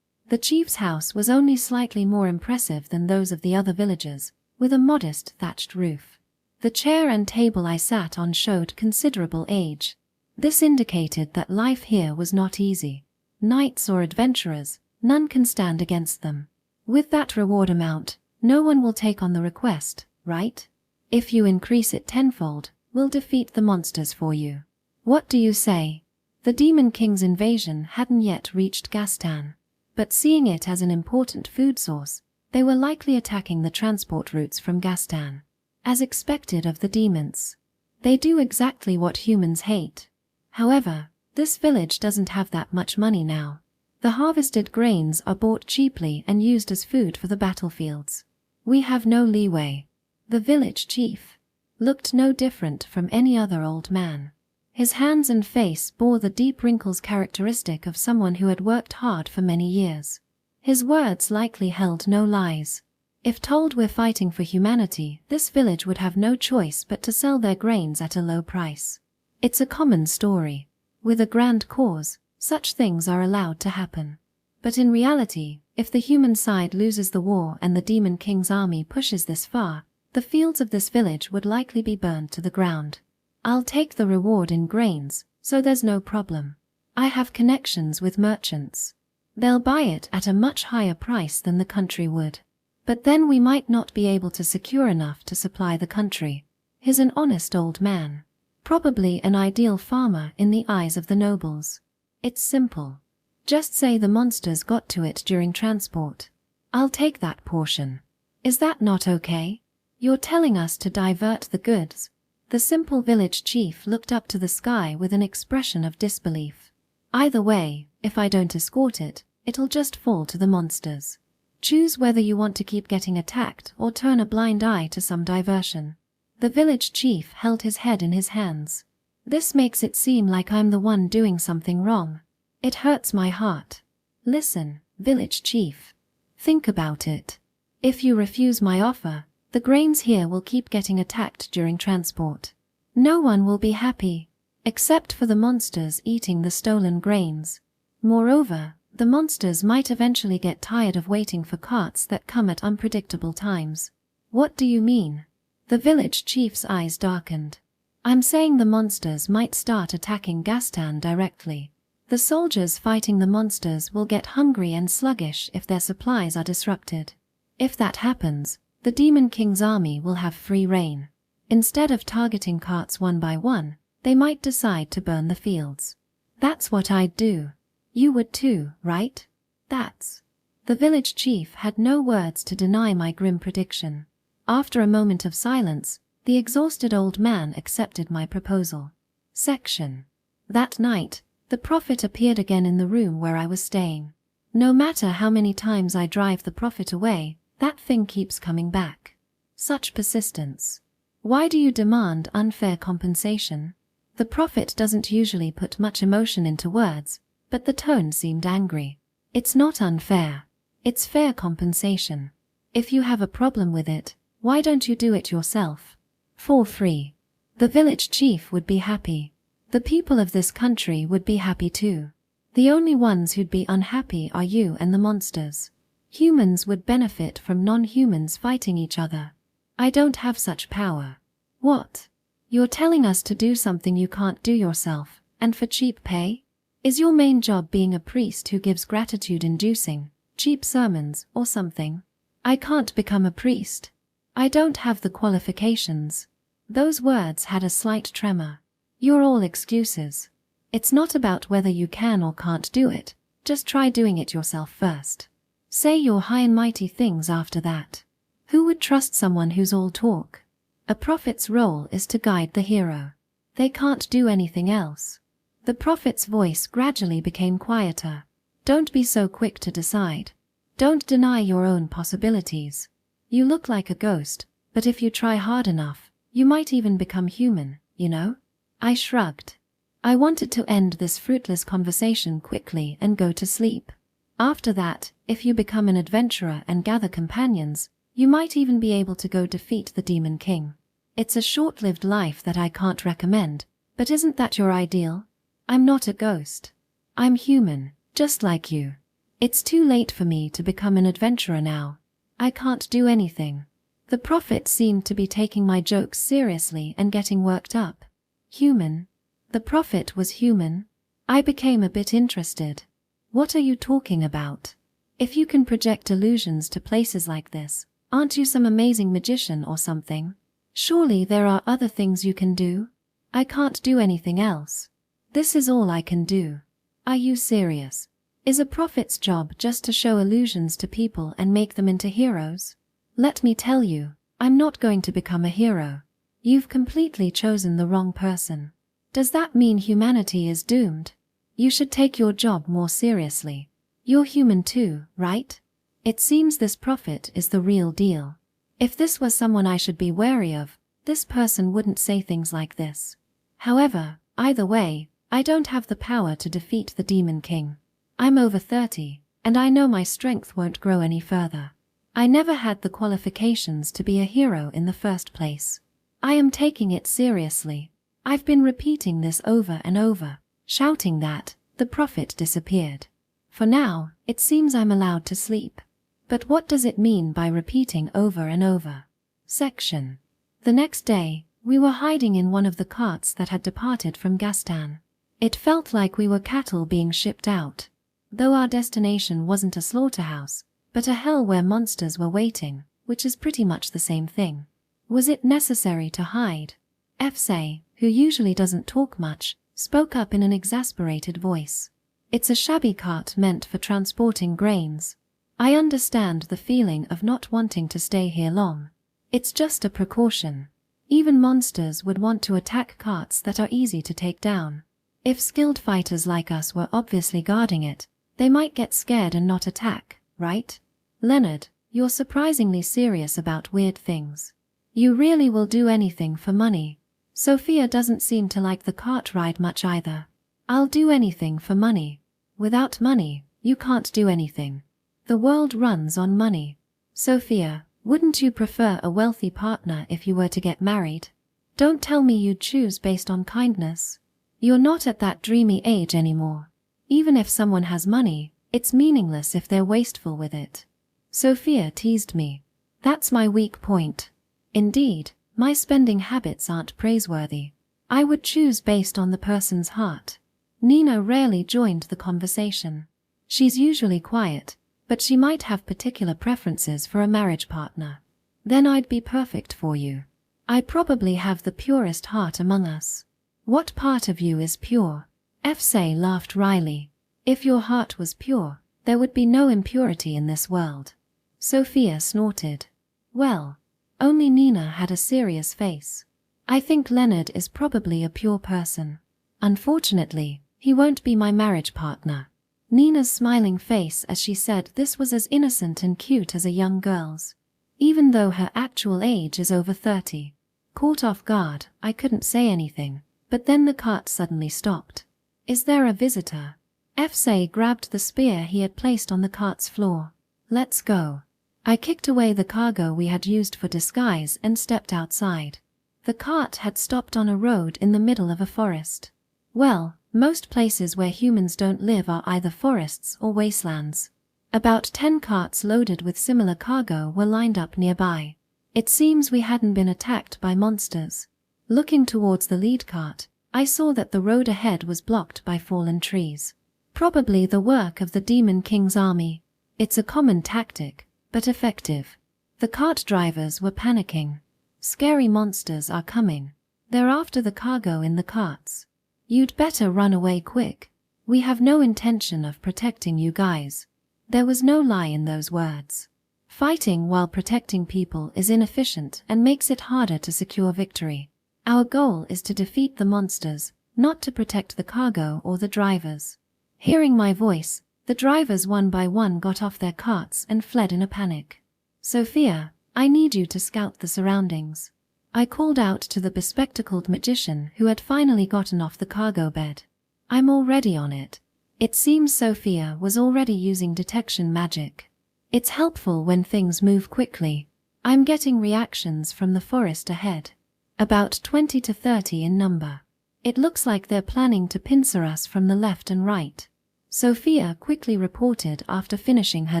The chief's house was only slightly more impressive than those of the other villagers, with a modest thatched roof. The chair and table I sat on showed considerable age. This indicated that life here was not easy. Knights or adventurers, none can stand against them. With that reward amount, no one will take on the request, right? If you increase it tenfold, we'll defeat the monsters for you. What do you say? The Demon King's invasion hadn't yet reached Gastan, but seeing it as an important food source, they were likely attacking the transport routes from Gastan. As expected of the demons, they do exactly what humans hate. However, this village doesn't have that much money now. The harvested grains are bought cheaply and used as food for the battlefields. We have no leeway. The village chief looked no different from any other old man. His hands and face bore the deep wrinkles characteristic of someone who had worked hard for many years. His words likely held no lies. If told we're fighting for humanity, this village would have no choice but to sell their grains at a low price. It's a common story. With a grand cause, such things are allowed to happen. But in reality, if the human side loses the war and the Demon King's army pushes this far, the fields of this village would likely be burned to the ground. I'll take the reward in grains, so there's no problem. I have connections with merchants. They'll buy it at a much higher price than the country would. But then we might not be able to secure enough to supply the country. He's an honest old man. Probably an ideal farmer in the eyes of the nobles. It's simple. Just say the monsters got to it during transport. I'll take that portion. Is that not okay? You're telling us to divert the goods. The simple village chief looked up to the sky with an expression of disbelief. Either way, if I don't escort it, it'll just fall to the monsters. Choose whether you want to keep getting attacked or turn a blind eye to some diversion. The village chief held his head in his hands. This makes it seem like I'm the one doing something wrong. It hurts my heart. Listen, village chief. Think about it. If you refuse my offer, the grains here will keep getting attacked during transport. No one will be happy. except for the monsters eating the stolen grains. Moreover, the monsters might eventually get tired of waiting for carts that come at unpredictable times. What do you mean? The village chief's eyes darkened. I'm saying the monsters might start attacking Gastan directly. The soldiers fighting the monsters will get hungry and sluggish if their supplies are disrupted. If that happens, the Demon King's army will have free rein. Instead of targeting carts one by one, they might decide to burn the fields. That's what I'd do. You would too, right? That's... The village chief had no words to deny my grim prediction. After a moment of silence, the exhausted old man accepted my proposal. Section. That night, the prophet appeared again in the room where I was staying. No matter how many times I drive the prophet away, that thing keeps coming back. Such persistence. Why do you demand unfair compensation? The prophet doesn't usually put much emotion into words, but the tone seemed angry. It's not unfair. It's fair compensation. If you have a problem with it, why don't you do it yourself? For free. The village chief would be happy. The people of this country would be happy too. The only ones who'd be unhappy are you and the monsters. Humans would benefit from non-humans fighting each other. I don't have such power. What? You're telling us to do something you can't do yourself, and for cheap pay? Is your main job being a priest who gives gratitude-inducing, cheap sermons or something? I can't become a priest. I don't have the qualifications. Those words had a slight tremor. You're all excuses. It's not about whether you can or can't do it. Just try doing it yourself first. Say your high and mighty things after that. Who would trust someone who's all talk? A prophet's role is to guide the hero. They can't do anything else. The prophet's voice gradually became quieter. Don't be so quick to decide. Don't deny your own possibilities. You look like a ghost, but if you try hard enough, you might even become human, you know? I shrugged. I wanted to end this fruitless conversation quickly and go to sleep. After that, if you become an adventurer and gather companions, you might even be able to go defeat the Demon King. It's a short-lived life that I can't recommend, but isn't that your ideal? I'm not a ghost. I'm human, just like you. It's too late for me to become an adventurer now. I can't do anything. The prophet seemed to be taking my jokes seriously and getting worked up. Human? The prophet was human? I became a bit interested. What are you talking about? If you can project illusions to places like this, aren't you some amazing magician or something? Surely there are other things you can do? I can't do anything else. This is all I can do. Are you serious? Is a prophet's job just to show illusions to people and make them into heroes? Let me tell you, I'm not going to become a hero. You've completely chosen the wrong person. Does that mean humanity is doomed? You should take your job more seriously. You're human too, right? It seems this prophet is the real deal. If this was someone I should be wary of, this person wouldn't say things like this. However, either way, I don't have the power to defeat the Demon King. I'm over 30, and I know my strength won't grow any further. I never had the qualifications to be a hero in the first place. I am taking it seriously. I've been repeating this over and over. Shouting that, the prophet disappeared. For now, it seems I'm allowed to sleep. But what does it mean by repeating over and over? Section. The next day, we were hiding in one of the carts that had departed from Gastan. It felt like we were cattle being shipped out. Though our destination wasn't a slaughterhouse, but a hell where monsters were waiting, which is pretty much the same thing. Was it necessary to hide? Fsay, who usually doesn't talk much, spoke up in an exasperated voice. It's a shabby cart meant for transporting grains. I understand the feeling of not wanting to stay here long. It's just a precaution. Even monsters would want to attack carts that are easy to take down. If skilled fighters like us were obviously guarding it, they might get scared and not attack, right? Leonard, you're surprisingly serious about weird things. You really will do anything for money. Sophia doesn't seem to like the cart ride much either. I'll do anything for money. Without money, you can't do anything. The world runs on money. Sophia, wouldn't you prefer a wealthy partner if you were to get married? Don't tell me you'd choose based on kindness. You're not at that dreamy age anymore. Even if someone has money, it's meaningless if they're wasteful with it. Sophia teased me. That's my weak point. Indeed, my spending habits aren't praiseworthy. I would choose based on the person's heart. Nina rarely joined the conversation. She's usually quiet, but she might have particular preferences for a marriage partner. Then I'd be perfect for you. I probably have the purest heart among us. What part of you is pure? Fsay laughed wryly. If your heart was pure, there would be no impurity in this world. Sophia snorted. Well, only Nina had a serious face. I think Leonard is probably a pure person. Unfortunately, he won't be my marriage partner. Nina's smiling face as she said this was as innocent and cute as a young girl's. Even though her actual age is over 30. Caught off guard, I couldn't say anything, but then the cart suddenly stopped. Is there a visitor? Fsay grabbed the spear he had placed on the cart's floor. Let's go. I kicked away the cargo we had used for disguise and stepped outside. The cart had stopped on a road in the middle of a forest. Well, most places where humans don't live are either forests or wastelands. About 10 carts loaded with similar cargo were lined up nearby. It seems we hadn't been attacked by monsters. Looking towards the lead cart, I saw that the road ahead was blocked by fallen trees. Probably the work of the Demon King's army. It's a common tactic, but effective. The cart drivers were panicking. Scary monsters are coming. They're after the cargo in the carts. You'd better run away quick. We have no intention of protecting you guys. There was no lie in those words. Fighting while protecting people is inefficient and makes it harder to secure victory. Our goal is to defeat the monsters, not to protect the cargo or the drivers. Hearing my voice, the drivers one by one got off their carts and fled in a panic. Sophia, I need you to scout the surroundings. I called out to the bespectacled magician who had finally gotten off the cargo bed. I'm already on it. It seems Sophia was already using detection magic. It's helpful when things move quickly. I'm getting reactions from the forest ahead. About 20 to 30 in number. It looks like they're planning to pincer us from the left and right. Sophia quickly reported after finishing her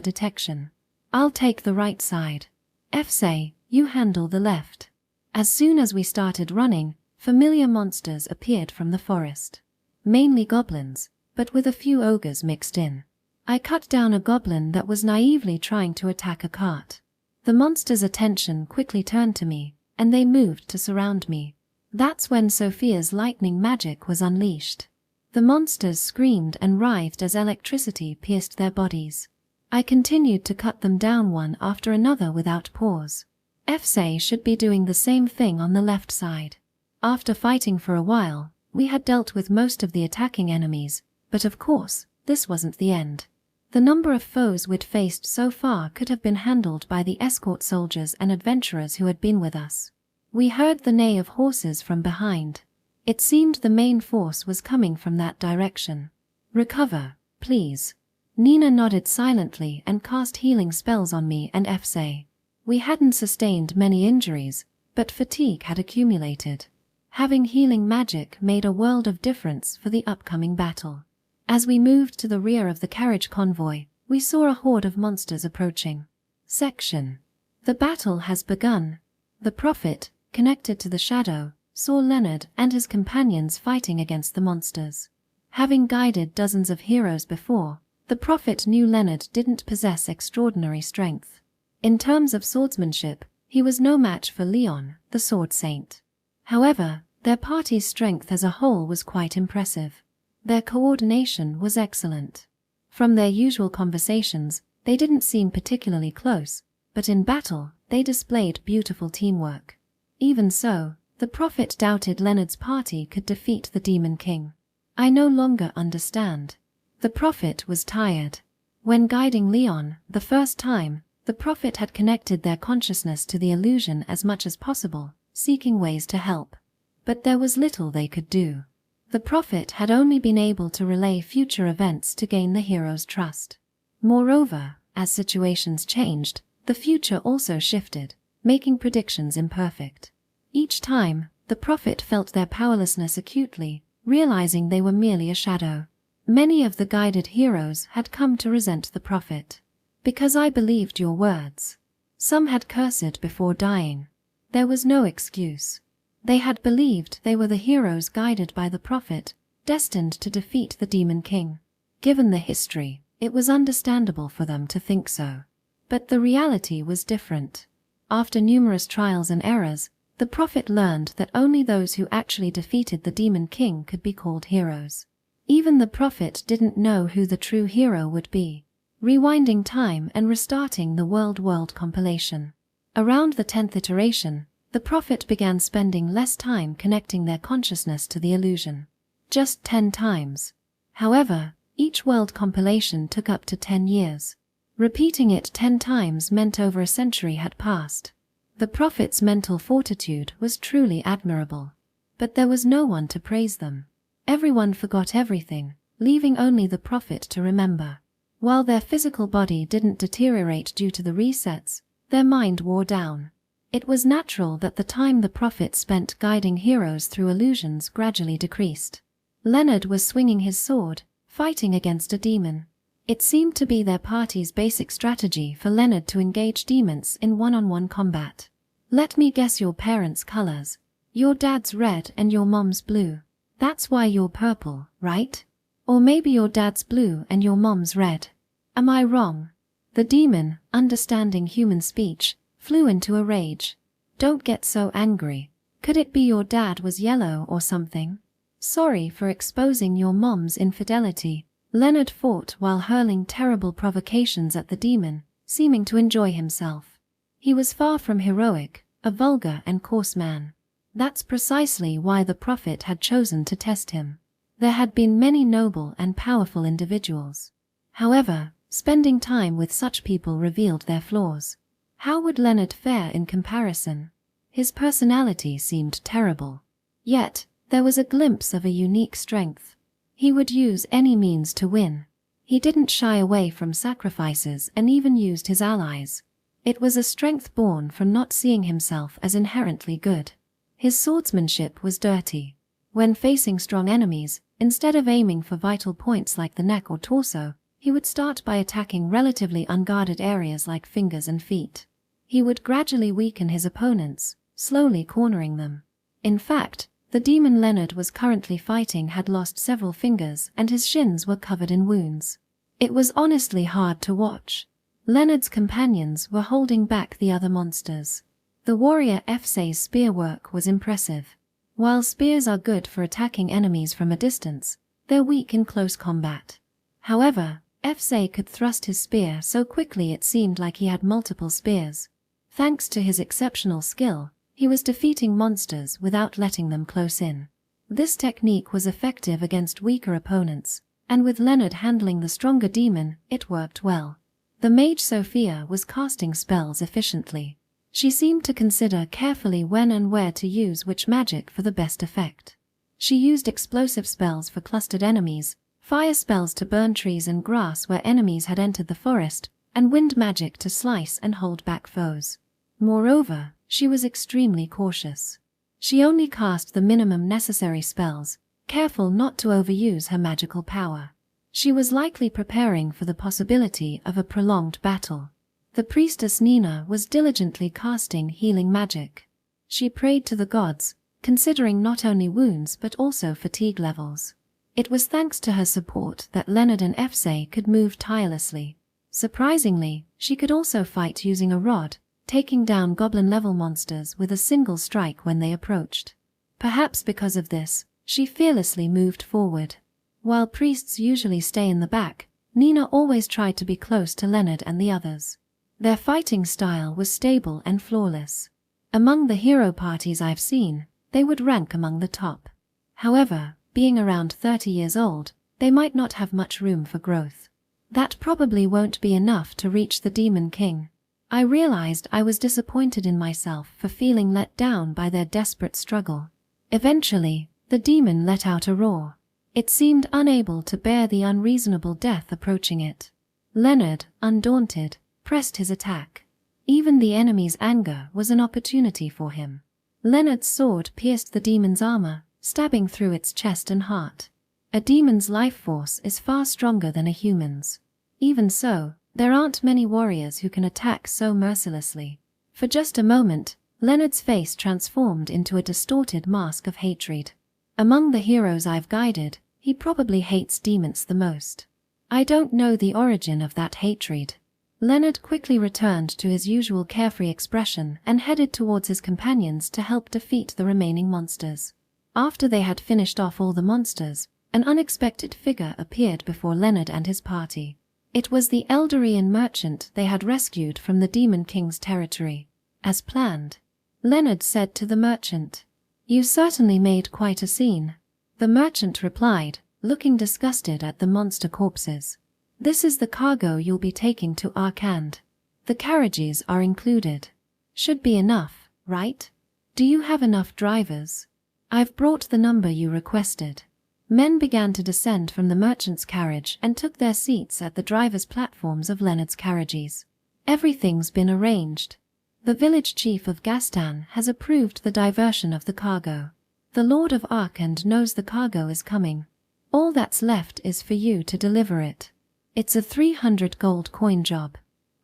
detection. I'll take the right side. Fsay, you handle the left. As soon as we started running, familiar monsters appeared from the forest. Mainly goblins, but with a few ogres mixed in. I cut down a goblin that was naively trying to attack a cart. The monster's attention quickly turned to me, and they moved to surround me. That's when Sophia's lightning magic was unleashed. The monsters screamed and writhed as electricity pierced their bodies. I continued to cut them down one after another without pause. Fsay should be doing the same thing on the left side. After fighting for a while, we had dealt with most of the attacking enemies, but of course, this wasn't the end. The number of foes we'd faced so far could have been handled by the escort soldiers and adventurers who had been with us. We heard the neigh of horses from behind. It seemed the main force was coming from that direction. Recover, please. Nina nodded silently and cast healing spells on me and Fsay. We hadn't sustained many injuries, but fatigue had accumulated. Having healing magic made a world of difference for the upcoming battle. As we moved to the rear of the carriage convoy, we saw a horde of monsters approaching. Section. The battle has begun. The prophet, connected to the shadow, saw Leonard and his companions fighting against the monsters. Having guided dozens of heroes before, the prophet knew Leonard didn't possess extraordinary strength. In terms of swordsmanship, he was no match for Leon, the sword saint. However, their party's strength as a whole was quite impressive. Their coordination was excellent. From their usual conversations, they didn't seem particularly close, but in battle, they displayed beautiful teamwork. Even so, the prophet doubted Leonard's party could defeat the Demon King. I no longer understand. The prophet was tired. When guiding Leon, the first time, the prophet had connected their consciousness to the illusion as much as possible, seeking ways to help. But there was little they could do. The prophet had only been able to relay future events to gain the hero's trust. Moreover, as situations changed, the future also shifted, making predictions imperfect. Each time, the prophet felt their powerlessness acutely, realizing they were merely a shadow. Many of the guided heroes had come to resent the prophet. Because I believed your words. Some had cursed before dying. There was no excuse. They had believed they were the heroes guided by the prophet, destined to defeat the Demon King. Given the history, it was understandable for them to think so. But the reality was different. After numerous trials and errors, the prophet learned that only those who actually defeated the Demon King could be called heroes. Even the prophet didn't know who the true hero would be. Rewinding time and restarting the world compilation. Around the 10th iteration, the prophet began spending less time connecting their consciousness to the illusion. Just 10 times. However, each world compilation took up to 10 years. Repeating it 10 times meant over a century had passed. The prophet's mental fortitude was truly admirable. But there was no one to praise them. Everyone forgot everything, leaving only the prophet to remember. While their physical body didn't deteriorate due to the resets, their mind wore down. It was natural that the time the prophet spent guiding heroes through illusions gradually decreased. Leonard was swinging his sword, fighting against a demon. It seemed to be their party's basic strategy for Leonard to engage demons in one-on-one combat. Let me guess your parents' colors. Your dad's red and your mom's blue. That's why you're purple, right? Or maybe your dad's blue and your mom's red. Am I wrong? The demon, understanding human speech, flew into a rage. Don't get so angry. Could it be your dad was yellow or something? Sorry for exposing your mom's infidelity. Leonard fought while hurling terrible provocations at the demon, seeming to enjoy himself. He was far from heroic, a vulgar and coarse man. That's precisely why the prophet had chosen to test him. There had been many noble and powerful individuals. However, spending time with such people revealed their flaws. How would Leonard fare in comparison? His personality seemed terrible. Yet, there was a glimpse of a unique strength. He would use any means to win. He didn't shy away from sacrifices and even used his allies. It was a strength born from not seeing himself as inherently good. His swordsmanship was dirty. When facing strong enemies, instead of aiming for vital points like the neck or torso, he would start by attacking relatively unguarded areas like fingers and feet. He would gradually weaken his opponents, slowly cornering them. In fact, the demon Leonard was currently fighting had lost several fingers and his shins were covered in wounds. It was honestly hard to watch. Leonard's companions were holding back the other monsters. The warrior Fsay's spear work was impressive. While spears are good for attacking enemies from a distance, they're weak in close combat. However, Fsay could thrust his spear so quickly it seemed like he had multiple spears. Thanks to his exceptional skill, he was defeating monsters without letting them close in. This technique was effective against weaker opponents, and with Leonard handling the stronger demon, it worked well. The mage Sophia was casting spells efficiently. She seemed to consider carefully when and where to use which magic for the best effect. She used explosive spells for clustered enemies, fire spells to burn trees and grass where enemies had entered the forest, and wind magic to slice and hold back foes. Moreover, she was extremely cautious. She only cast the minimum necessary spells, careful not to overuse her magical power. She was likely preparing for the possibility of a prolonged battle. The priestess Nina was diligently casting healing magic. She prayed to the gods, considering not only wounds but also fatigue levels. It was thanks to her support that Leonard and Fsay could move tirelessly. Surprisingly, she could also fight using a rod, taking down goblin-level monsters with a single strike when they approached. Perhaps because of this, she fearlessly moved forward. While priests usually stay in the back, Nina always tried to be close to Leonard and the others. Their fighting style was stable and flawless. Among the hero parties I've seen, they would rank among the top. However, being around 30 years old, they might not have much room for growth. That probably won't be enough to reach the Demon King. I realized I was disappointed in myself for feeling let down by their desperate struggle. Eventually, the demon let out a roar. It seemed unable to bear the unreasonable death approaching it. Leonard, undaunted, pressed his attack. Even the enemy's anger was an opportunity for him. Leonard's sword pierced the demon's armor, stabbing through its chest and heart. A demon's life force is far stronger than a human's. Even so, there aren't many warriors who can attack so mercilessly. For just a moment, Leonard's face transformed into a distorted mask of hatred. Among the heroes I've guided, he probably hates demons the most. I don't know the origin of that hatred. Leonard quickly returned to his usual carefree expression and headed towards his companions to help defeat the remaining monsters. After they had finished off all the monsters, an unexpected figure appeared before Leonard and his party. It was the Eldarian merchant they had rescued from the Demon King's territory. As planned, Leonard said to the merchant, "You certainly made quite a scene." The merchant replied, looking disgusted at the monster corpses. "This is the cargo you'll be taking to Arand. The carriages are included. Should be enough, right? Do you have enough drivers? I've brought the number you requested." Men began to descend from the merchant's carriage and took their seats at the driver's platforms of Leonard's carriages. "Everything's been arranged. The village chief of Gastan has approved the diversion of the cargo. The Lord of Arand knows the cargo is coming. All that's left is for you to deliver it. It's a 300 gold coin job.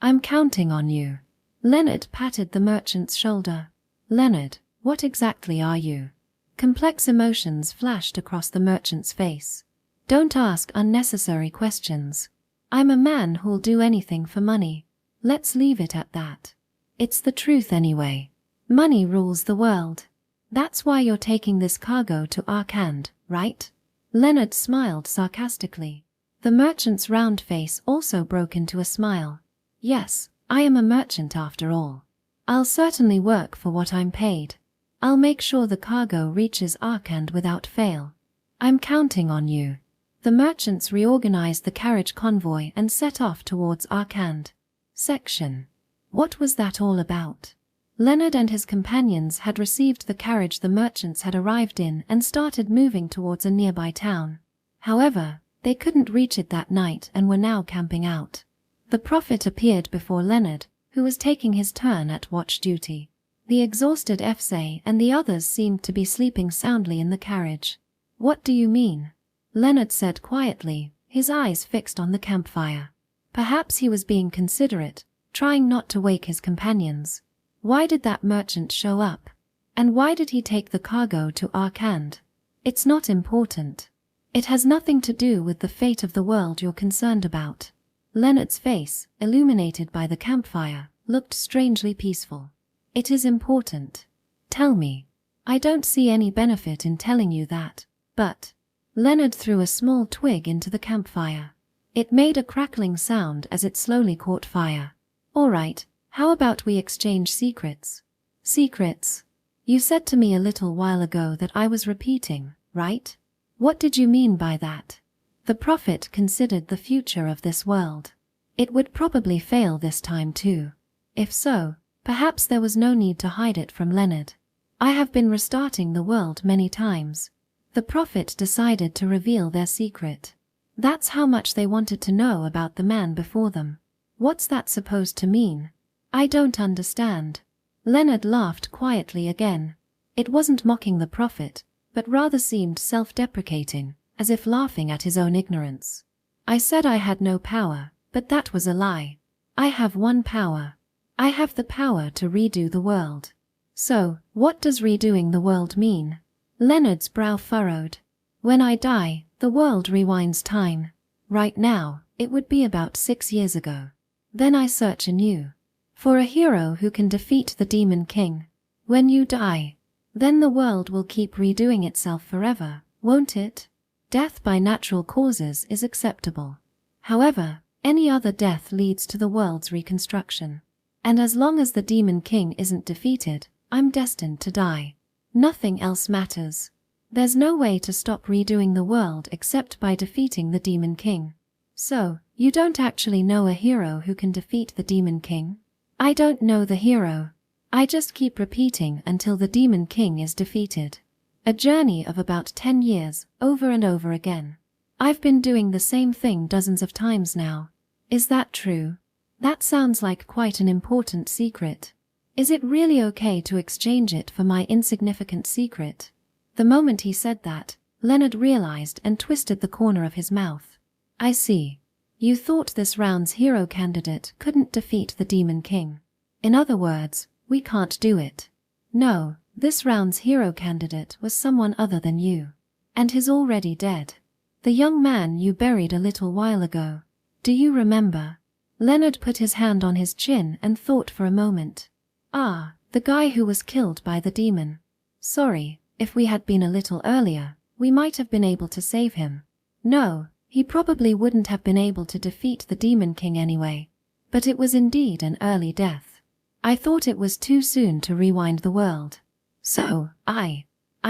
I'm counting on you." Leonard patted the merchant's shoulder. "Leonard, what exactly are you?" Complex emotions flashed across the merchant's face. "Don't ask unnecessary questions. I'm a man who'll do anything for money. Let's leave it at that. It's the truth anyway. Money rules the world. That's why you're taking this cargo to Arand, right?" Leonard smiled sarcastically. The merchant's round face also broke into a smile. "Yes, I am a merchant after all. I'll certainly work for what I'm paid. I'll make sure the cargo reaches Arand without fail. I'm counting on you." The merchants reorganized the carriage convoy and set off towards Arand. Section. What was that all about? Leonard and his companions had received the carriage the merchants had arrived in and started moving towards a nearby town. However, they couldn't reach it that night and were now camping out. The prophet appeared before Leonard, who was taking his turn at watch duty. The exhausted Fsa and the others seemed to be sleeping soundly in the carriage. "What do you mean?" Leonard said quietly, his eyes fixed on the campfire. Perhaps he was being considerate, trying not to wake his companions. Why did that merchant show up? And why did he take the cargo to Arand? It's not important. It has nothing to do with the fate of the world you're concerned about. Leonard's face, illuminated by the campfire, looked strangely peaceful. "It is important. Tell me." "I don't see any benefit in telling you that, but..." Leonard threw a small twig into the campfire. It made a crackling sound as it slowly caught fire. "All right, how about we exchange secrets?" "Secrets? You said to me a little while ago that I was repeating, right? What did you mean by that?" The prophet considered the future of this world. It would probably fail this time too. If so, perhaps there was no need to hide it from Leonard. "I have been restarting the world many times." The prophet decided to reveal their secret. That's how much they wanted to know about the man before them. "What's that supposed to mean?" "I don't understand." Leonard laughed quietly again. It wasn't mocking the prophet, but rather seemed self-deprecating, as if laughing at his own ignorance. "I said I had no power, but that was a lie. I have one power. I have the power to redo the world." "So, what does redoing the world mean?" Leonard's brow furrowed. "When I die, the world rewinds time. Right now, it would be about 6 years ago. Then I search anew for a hero who can defeat the Demon King. When you die, then the world will keep redoing itself forever, won't it? Death by natural causes is acceptable. However, any other death leads to the world's reconstruction. And as long as the Demon King isn't defeated, I'm destined to die. Nothing else matters. There's no way to stop redoing the world except by defeating the Demon King." "So, you don't actually know a hero who can defeat the Demon King?" "I don't know the hero. I just keep repeating until the Demon King is defeated. A journey of about 10 years, over and over again. I've been doing the same thing dozens of times now." "Is that true? That sounds like quite an important secret. Is it really okay to exchange it for my insignificant secret?" The moment he said that, Leonard realized and twisted the corner of his mouth. I see. You thought this round's hero candidate couldn't defeat the Demon King. In other words, we can't do it. No, this round's hero candidate was someone other than you. And he's already dead. The young man you buried a little while ago. Do you remember? Leonard put his hand on his chin and thought for a moment. Ah, the guy who was killed by the demon. Sorry, if we had been a little earlier, we might have been able to save him. No, he probably wouldn't have been able to defeat the Demon King anyway. But it was indeed an early death. I thought it was too soon to rewind the world. So, I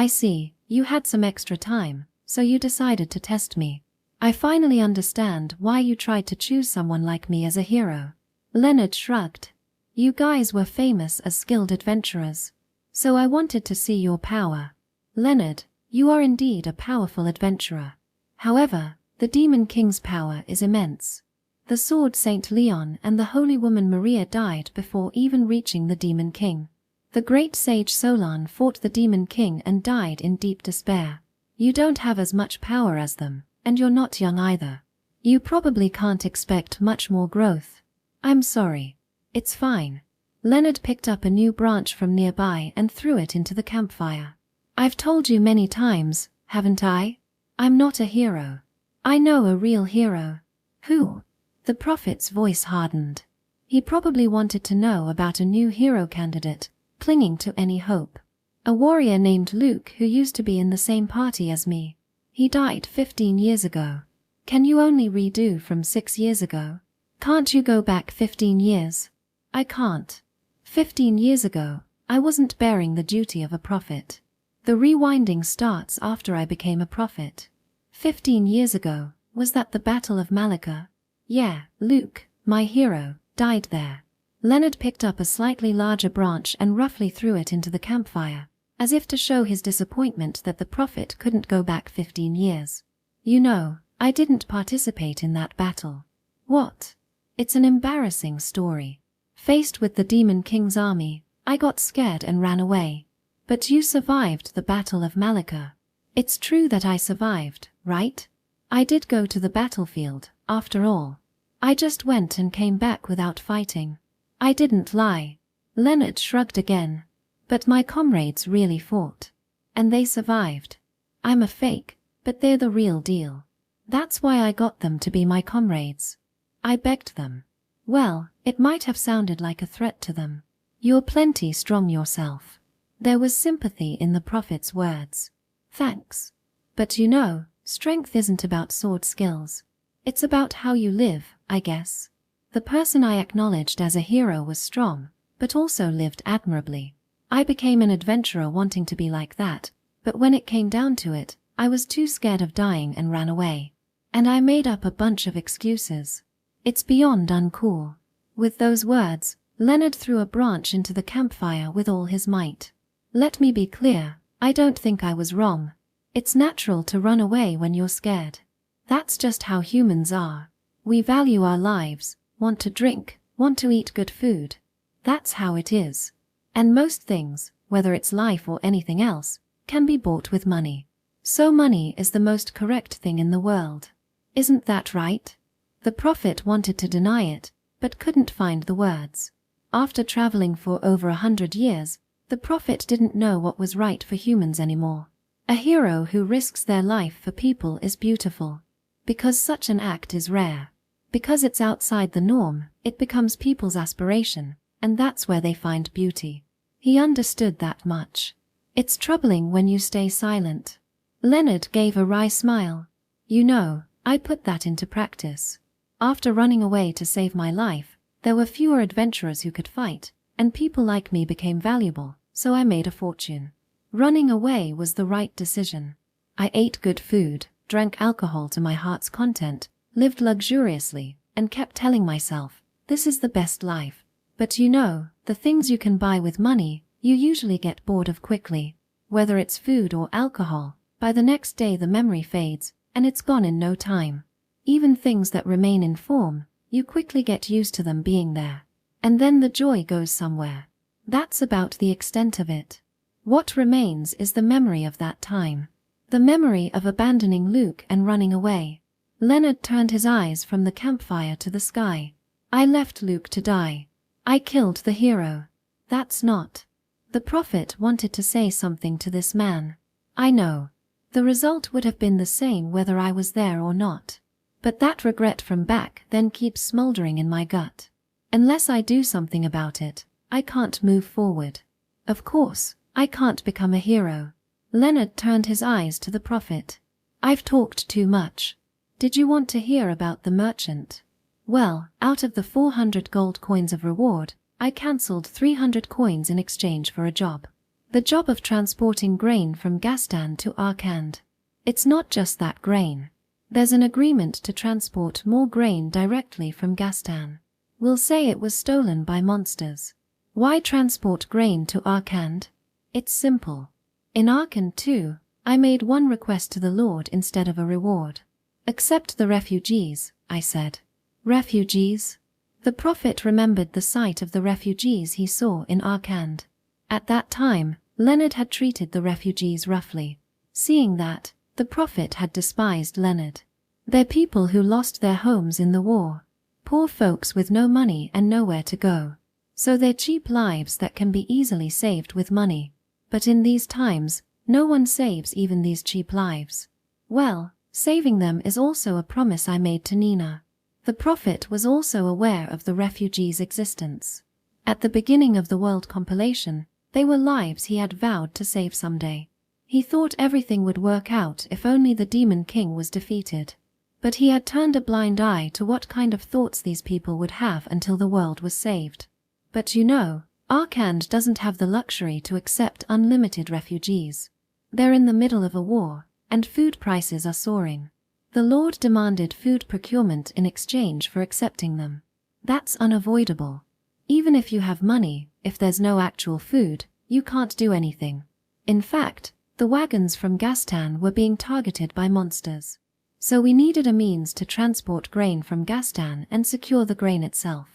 see, you had some extra time, so you decided to test me. I finally understand why you tried to choose someone like me as a hero. Leonard shrugged. You guys were famous as skilled adventurers. So I wanted to see your power. Leonard, you are indeed a powerful adventurer. However, the Demon King's power is immense. The sword Saint Leon and the holy woman Maria died before even reaching the Demon King. The great sage Solan fought the Demon King and died in deep despair. You don't have as much power as them, and you're not young either. You probably can't expect much more growth. I'm sorry. It's fine. Leonard picked up a new branch from nearby and threw it into the campfire. I've told you many times, haven't I? I'm not a hero. I know a real hero. Who? The prophet's voice hardened. He probably wanted to know about a new hero candidate, clinging to any hope. A warrior named Luke who used to be in the same party as me. He died 15 years ago. Can you only redo from 6 years ago? Can't you go back 15 years? I can't. 15 years ago, I wasn't bearing the duty of a prophet. The rewinding starts after I became a prophet. 15 years ago, was that the Battle of Malika? Yeah, Luke, my hero, died there. Leonard picked up a slightly larger branch and roughly threw it into the campfire, as if to show his disappointment that the prophet couldn't go back 15 years. You know, I didn't participate in that battle. What? It's an embarrassing story. Faced with the Demon King's army, I got scared and ran away. But you survived the Battle of Malika. It's true that I survived, right? I did go to the battlefield, after all. I just went and came back without fighting. I didn't lie. Leonard shrugged again. But my comrades really fought. And they survived. I'm a fake, but they're the real deal. That's why I got them to be my comrades. I begged them. Well, it might have sounded like a threat to them. You're plenty strong yourself. There was sympathy in the prophet's words. Thanks. But you know, strength isn't about sword skills. It's about how you live, I guess. The person I acknowledged as a hero was strong, but also lived admirably. I became an adventurer wanting to be like that, but when it came down to it, I was too scared of dying and ran away. And I made up a bunch of excuses. It's beyond uncool. With those words, Leonard threw a branch into the campfire with all his might. Let me be clear, I don't think I was wrong. It's natural to run away when you're scared. That's just how humans are. We value our lives, want to drink, want to eat good food. That's how it is. And most things, whether it's life or anything else, can be bought with money. So money is the most correct thing in the world. Isn't that right? The prophet wanted to deny it, but couldn't find the words. After traveling for over 100 years, the prophet didn't know what was right for humans anymore. A hero who risks their life for people is beautiful. Because such an act is rare. Because it's outside the norm, it becomes people's aspiration, and that's where they find beauty. He understood that much. It's troubling when you stay silent. Leonard gave a wry smile. You know, I put that into practice. After running away to save my life, there were fewer adventurers who could fight, and people like me became valuable, so I made a fortune. Running away was the right decision. I ate good food, drank alcohol to my heart's content, lived luxuriously, and kept telling myself, this is the best life. But you know, the things you can buy with money, you usually get bored of quickly. Whether it's food or alcohol, by the next day the memory fades, and it's gone in no time. Even things that remain in form, you quickly get used to them being there. And then the joy goes somewhere. That's about the extent of it. What remains is the memory of that time. The memory of abandoning Luke and running away. Leonard turned his eyes from the campfire to the sky. I left Luke to die. I killed the hero. That's not. The prophet wanted to say something to this man. I know. The result would have been the same whether I was there or not. But that regret from back then keeps smoldering in my gut. Unless I do something about it, I can't move forward. Of course, I can't become a hero. Leonard turned his eyes to the prophet. I've talked too much. Did you want to hear about the merchant? Well, out of the 400 gold coins of reward, I cancelled 300 coins in exchange for a job. The job of transporting grain from Gastan to Arand. It's not just that grain. There's an agreement to transport more grain directly from Gastan. We'll say it was stolen by monsters. Why transport grain to Arand? It's simple. In Arand too, I made one request to the Lord instead of a reward. Accept the refugees, I said. Refugees? The prophet remembered the sight of the refugees he saw in Arand. At that time, Leonard had treated the refugees roughly. Seeing that, the prophet had despised Leonard. They're people who lost their homes in the war. Poor folks with no money and nowhere to go. So they're cheap lives that can be easily saved with money. But in these times, no one saves even these cheap lives. Well, saving them is also a promise I made to Nina. The prophet was also aware of the refugees' existence. At the beginning of the world compilation, they were lives he had vowed to save someday. He thought everything would work out if only the demon king was defeated. But he had turned a blind eye to what kind of thoughts these people would have until the world was saved. But you know, Arand doesn't have the luxury to accept unlimited refugees. They're in the middle of a war, and food prices are soaring. The Lord demanded food procurement in exchange for accepting them. That's unavoidable. Even if you have money, if there's no actual food, you can't do anything. In fact, the wagons from Gastan were being targeted by monsters. So we needed a means to transport grain from Gastan and secure the grain itself.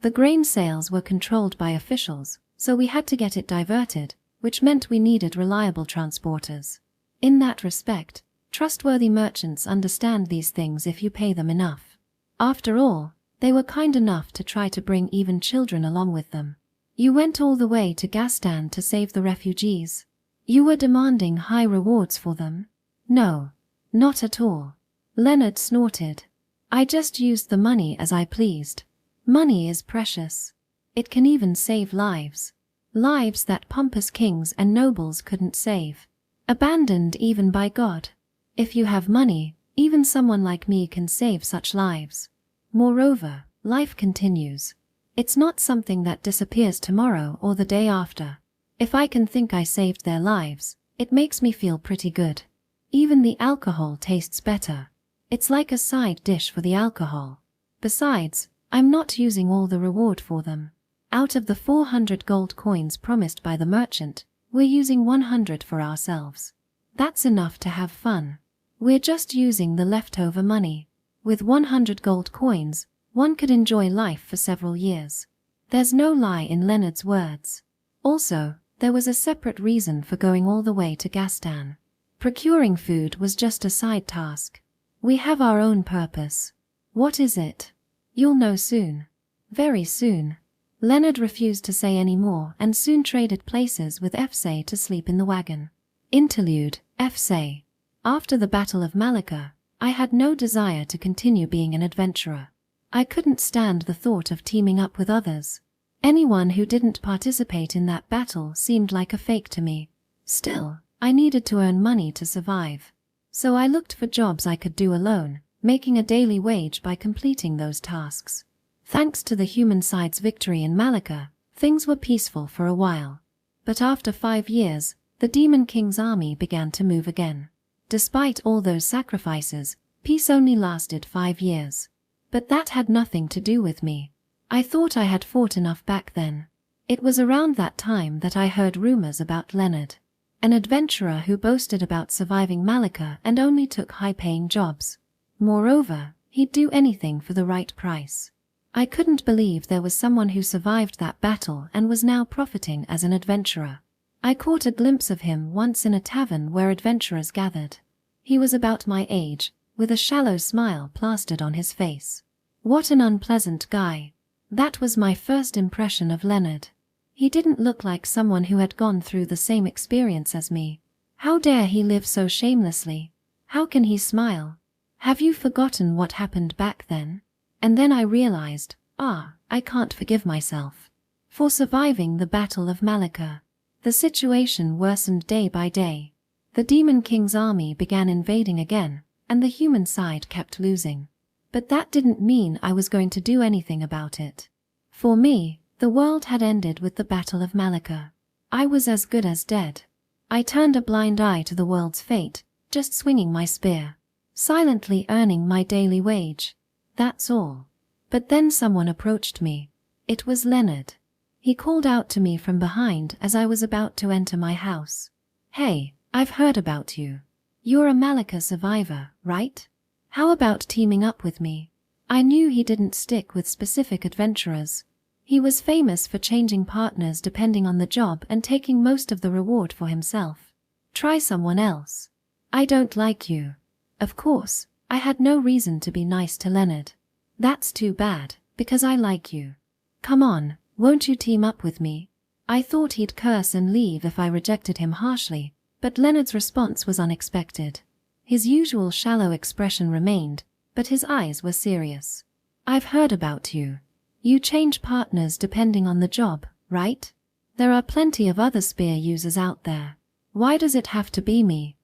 The grain sales were controlled by officials, so we had to get it diverted, which meant we needed reliable transporters. In that respect, trustworthy merchants understand these things if you pay them enough. After all, they were kind enough to try to bring even children along with them. You went all the way to Gastan to save the refugees. You were demanding high rewards for them? No, not at all. Leonard snorted. I just used the money as I pleased. Money is precious. It can even save lives. Lives that pompous kings and nobles couldn't save. Abandoned even by God. If you have money, even someone like me can save such lives. Moreover, life continues. It's not something that disappears tomorrow or the day after. If I can think I saved their lives, it makes me feel pretty good. Even the alcohol tastes better. It's like a side dish for the alcohol. Besides, I'm not using all the reward for them. Out of the 400 gold coins promised by the merchant, we're using 100 for ourselves. That's enough to have fun. We're just using the leftover money. With 100 gold coins, one could enjoy life for several years. There's no lie in Leonard's words. Also, there was a separate reason for going all the way to Gastan. Procuring food was just a side task. We have our own purpose. What is it? You'll know soon. Very soon. Leonard refused to say any more and soon traded places with Efse to sleep in the wagon. Interlude, Efse. After the Battle of Malika, I had no desire to continue being an adventurer. I couldn't stand the thought of teaming up with others. Anyone who didn't participate in that battle seemed like a fake to me. Still, I needed to earn money to survive. So I looked for jobs I could do alone, making a daily wage by completing those tasks. Thanks to the human side's victory in Malika, things were peaceful for a while. But after 5 years, the Demon King's army began to move again. Despite all those sacrifices, peace only lasted 5 years. But that had nothing to do with me. I thought I had fought enough back then. It was around that time that I heard rumors about Leonard, an adventurer who boasted about surviving Malika and only took high-paying jobs. Moreover, he'd do anything for the right price. I couldn't believe there was someone who survived that battle and was now profiting as an adventurer. I caught a glimpse of him once in a tavern where adventurers gathered. He was about my age, with a shallow smile plastered on his face. What an unpleasant guy. That was my first impression of Leonard. He didn't look like someone who had gone through the same experience as me. How dare he live so shamelessly? How can he smile? Have you forgotten what happened back then? And then I realized, I can't forgive myself for surviving the Battle of Malika. The situation worsened day by day. The Demon King's army began invading again, and the human side kept losing. But that didn't mean I was going to do anything about it. For me, the world had ended with the Battle of Malika. I was as good as dead. I turned a blind eye to the world's fate, just swinging my spear, silently earning my daily wage. That's all. But then someone approached me. It was Leonard. He called out to me from behind as I was about to enter my house. "Hey, I've heard about you. You're a Malika survivor, right? How about teaming up with me?" I knew he didn't stick with specific adventurers. He was famous for changing partners depending on the job and taking most of the reward for himself. Try someone else. I don't like you. Of course, I had no reason to be nice to Leonard. That's too bad, because I like you. Come on, won't you team up with me? I thought he'd curse and leave if I rejected him harshly, but Leonard's response was unexpected. His usual shallow expression remained, but his eyes were serious. "I've heard about you. You change partners depending on the job, right? There are plenty of other spear users out there. Why does it have to be me?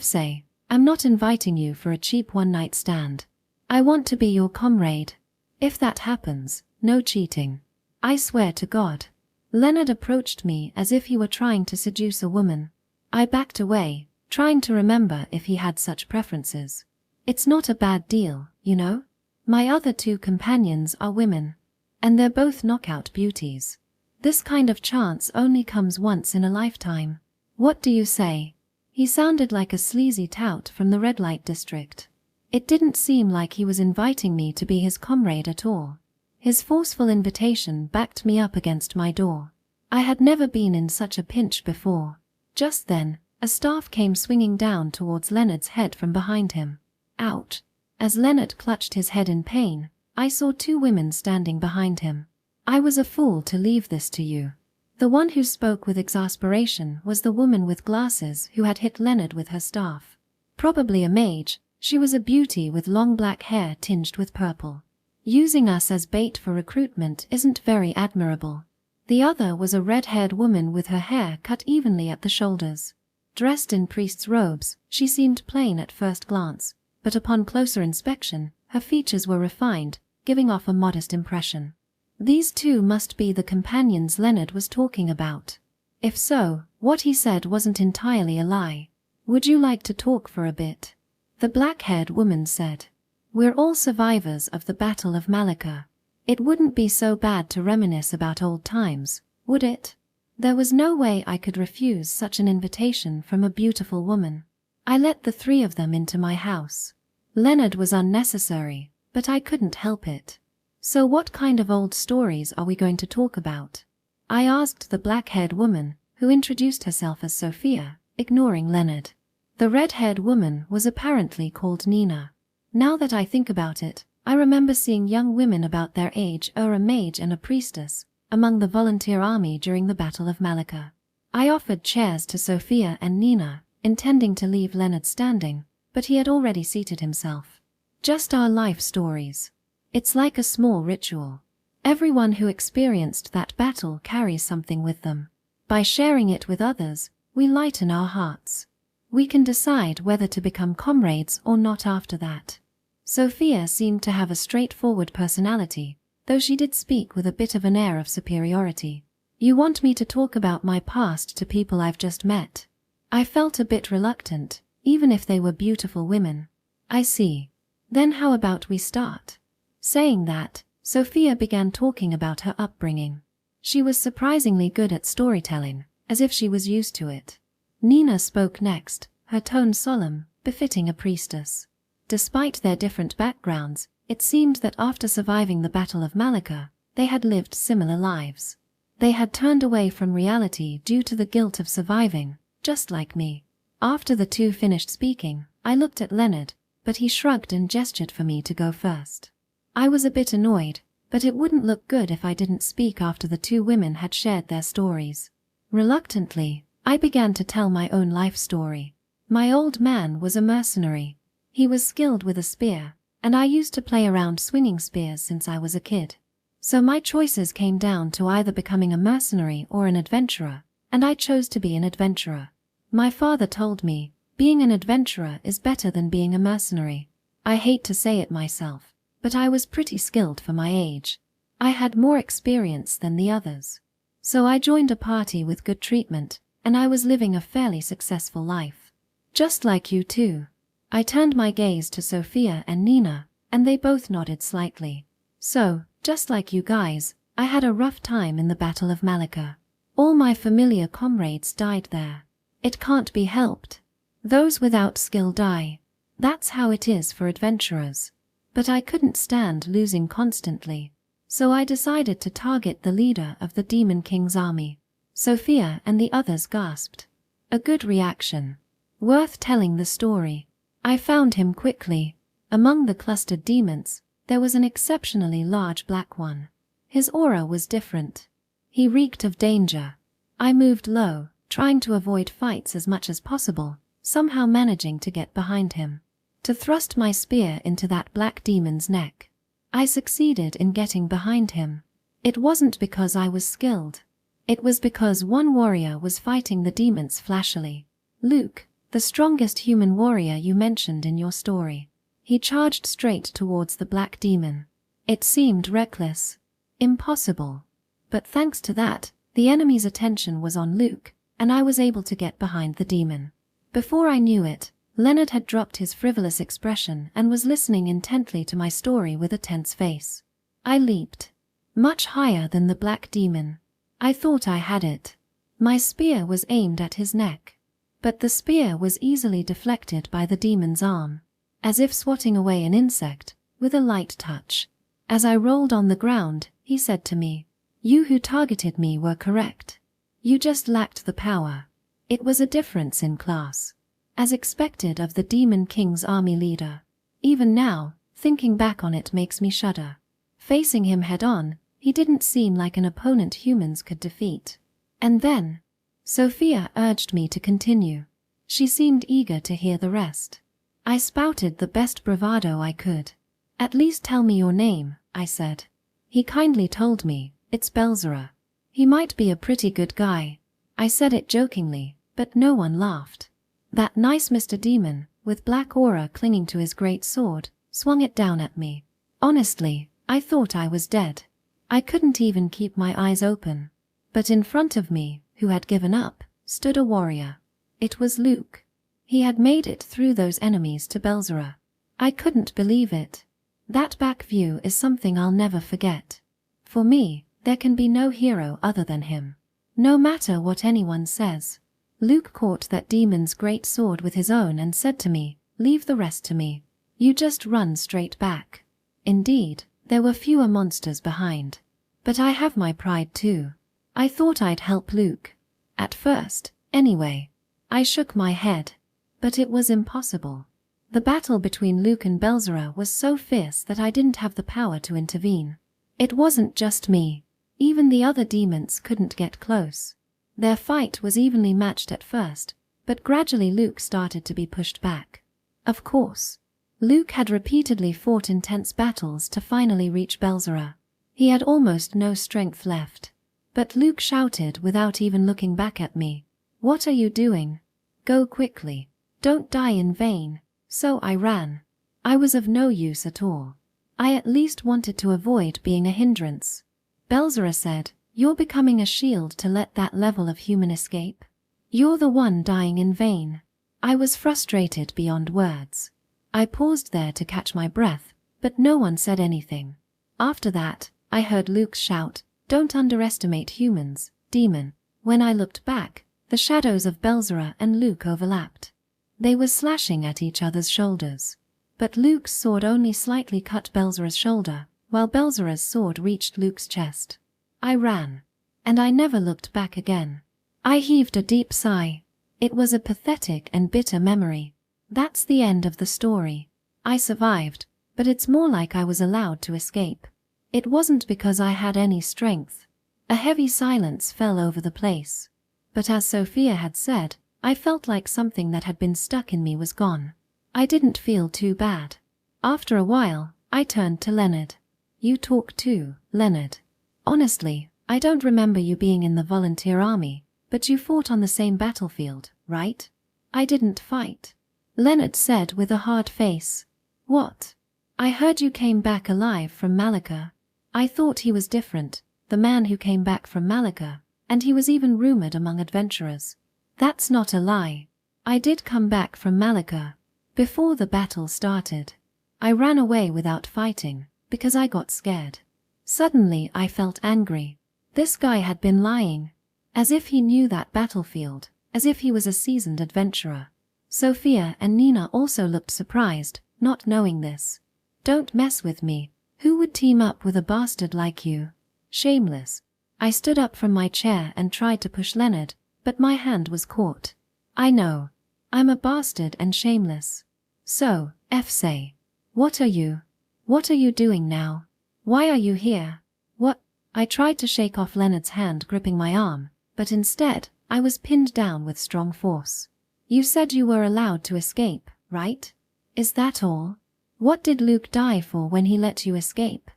Say, I'm not inviting you for a cheap one-night stand. I want to be your comrade. If that happens, no cheating. I swear to God." Leonard approached me as if he were trying to seduce a woman. I backed away, trying to remember if he had such preferences. It's not a bad deal, you know? My other two companions are women, and they're both knockout beauties. This kind of chance only comes once in a lifetime. What do you say? He sounded like a sleazy tout from the red light district. It didn't seem like he was inviting me to be his comrade at all. His forceful invitation backed me up against my door. I had never been in such a pinch before. Just then, a staff came swinging down towards Leonard's head from behind him. Ouch! As Leonard clutched his head in pain, I saw two women standing behind him. "I was a fool to leave this to you." The one who spoke with exasperation was the woman with glasses who had hit Leonard with her staff. Probably a mage, she was a beauty with long black hair tinged with purple. Using us as bait for recruitment isn't very admirable. The other was a red-haired woman with her hair cut evenly at the shoulders. Dressed in priest's robes, she seemed plain at first glance, but upon closer inspection, her features were refined, giving off a modest impression. These two must be the companions Leonard was talking about. If so, what he said wasn't entirely a lie. "Would you like to talk for a bit?" The black-haired woman said. "We're all survivors of the Battle of Malika. It wouldn't be so bad to reminisce about old times, would it?" There was no way I could refuse such an invitation from a beautiful woman. I let the three of them into my house. Leonard was unnecessary, but I couldn't help it. "So what kind of old stories are we going to talk about?" I asked the black-haired woman, who introduced herself as Sophia, ignoring Leonard. The red-haired woman was apparently called Nina. Now that I think about it, I remember seeing young women about their age, a mage and a priestess, among the volunteer army during the Battle of Malika. I offered chairs to Sophia and Nina, intending to leave Leonard standing, but he had already seated himself. "Just our life stories. It's like a small ritual. Everyone who experienced that battle carries something with them. By sharing it with others, we lighten our hearts. We can decide whether to become comrades or not after that." Sophia seemed to have a straightforward personality, though she did speak with a bit of an air of superiority. "You want me to talk about my past to people I've just met?" I felt a bit reluctant, even if they were beautiful women. "I see. Then how about we start?" Saying that, Sophia began talking about her upbringing. She was surprisingly good at storytelling, as if she was used to it. Nina spoke next, her tone solemn, befitting a priestess. Despite their different backgrounds, it seemed that after surviving the Battle of Malika, they had lived similar lives. They had turned away from reality due to the guilt of surviving, just like me. After the two finished speaking, I looked at Leonard, but he shrugged and gestured for me to go first. I was a bit annoyed, but it wouldn't look good if I didn't speak after the two women had shared their stories. Reluctantly, I began to tell my own life story. My old man was a mercenary. He was skilled with a spear, and I used to play around swinging spears since I was a kid. So my choices came down to either becoming a mercenary or an adventurer, and I chose to be an adventurer. My father told me, being an adventurer is better than being a mercenary. I hate to say it myself, but I was pretty skilled for my age. I had more experience than the others. So I joined a party with good treatment, and I was living a fairly successful life. Just like you too. I turned my gaze to Sophia and Nina, and they both nodded slightly. So, just like you guys, I had a rough time in the Battle of Malika. All my familiar comrades died there. It can't be helped. Those without skill die. That's how it is for adventurers. But I couldn't stand losing constantly. So I decided to target the leader of the Demon King's army. Sophia and the others gasped. A good reaction. Worth telling the story. I found him quickly. Among the clustered demons, there was an exceptionally large black one. His aura was different. He reeked of danger. I moved low, trying to avoid fights as much as possible, somehow managing to get behind him. To thrust my spear into that black demon's neck. I succeeded in getting behind him. It wasn't because I was skilled. It was because one warrior was fighting the demons flashily. Luke, the strongest human warrior you mentioned in your story. He charged straight towards the black demon. It seemed reckless. Impossible. But thanks to that, the enemy's attention was on Luke, and I was able to get behind the demon. Before I knew it, Leonard had dropped his frivolous expression and was listening intently to my story with a tense face. I leaped. Much higher than the black demon. I thought I had it. My spear was aimed at his neck. But the spear was easily deflected by the demon's arm, as if swatting away an insect, with a light touch. As I rolled on the ground, he said to me, "You who targeted me were correct. You just lacked the power." It was a difference in class. As expected of the Demon King's army leader. Even now, thinking back on it makes me shudder. Facing him head-on, he didn't seem like an opponent humans could defeat. And then, Sophia urged me to continue. She seemed eager to hear the rest. I spouted the best bravado I could. "At least tell me your name," I said. He kindly told me, "It's Belzera." He might be a pretty good guy. I said it jokingly, but no one laughed. That nice Mr. Demon, with black aura clinging to his great sword, swung it down at me. Honestly, I thought I was dead. I couldn't even keep my eyes open. But in front of me, who had given up, stood a warrior. It was Luke. He had made it through those enemies to Belzera. I couldn't believe it. That back view is something I'll never forget. For me, there can be no hero other than him. No matter what anyone says. Luke caught that demon's great sword with his own and said to me, "Leave the rest to me. You just run straight back." Indeed, there were fewer monsters behind. But I have my pride too. I thought I'd help Luke. At first, anyway. I shook my head. But it was impossible. The battle between Luke and Belzera was so fierce that I didn't have the power to intervene. It wasn't just me. Even the other demons couldn't get close. Their fight was evenly matched at first, but gradually Luke started to be pushed back. Of course. Luke had repeatedly fought intense battles to finally reach Belzera. He had almost no strength left. But Luke shouted without even looking back at me, "What are you doing? Go quickly. Don't die in vain." So I ran. I was of no use at all. I at least wanted to avoid being a hindrance. Belzera said, "You're becoming a shield to let that level of human escape. You're the one dying in vain." I was frustrated beyond words. I paused there to catch my breath, but no one said anything. After that, I heard Luke shout, "Don't underestimate humans, demon." When I looked back, the shadows of Belzera and Luke overlapped. They were slashing at each other's shoulders. But Luke's sword only slightly cut Belzera's shoulder, while Belzera's sword reached Luke's chest. I ran. and I never looked back again. I heaved a deep sigh. It was a pathetic and bitter memory. That's the end of the story. I survived, but it's more like I was allowed to escape. It wasn't because I had any strength. A heavy silence fell over the place. But as Sophia had said, I felt like something that had been stuck in me was gone. I didn't feel too bad. After a while, I turned to Leonard. You talk too, Leonard. Honestly, I don't remember you being in the volunteer army, but you fought on the same battlefield, right? I didn't fight, Leonard said with a hard face. What? I heard you came back alive from Malacca. I thought he was different, the man who came back from Malacca, and he was even rumored among adventurers. That's not a lie. I did come back from Malacca. Before the battle started. I ran away without fighting, because I got scared. Suddenly I felt angry. This guy had been lying. As if he knew that battlefield, as if he was a seasoned adventurer. Sophia and Nina also looked surprised, not knowing this. Don't mess with me. Who would team up with a bastard like you? Shameless. I stood up from my chair and tried to push Leonard, but my hand was caught. I know. I'm a bastard and shameless. So, say. What are you? What are you doing now? Why are you here? What? I tried to shake off Leonard's hand gripping my arm, but instead, I was pinned down with strong force. You said you were allowed to escape, right? Is that all? What did Luke die for when he let you escape?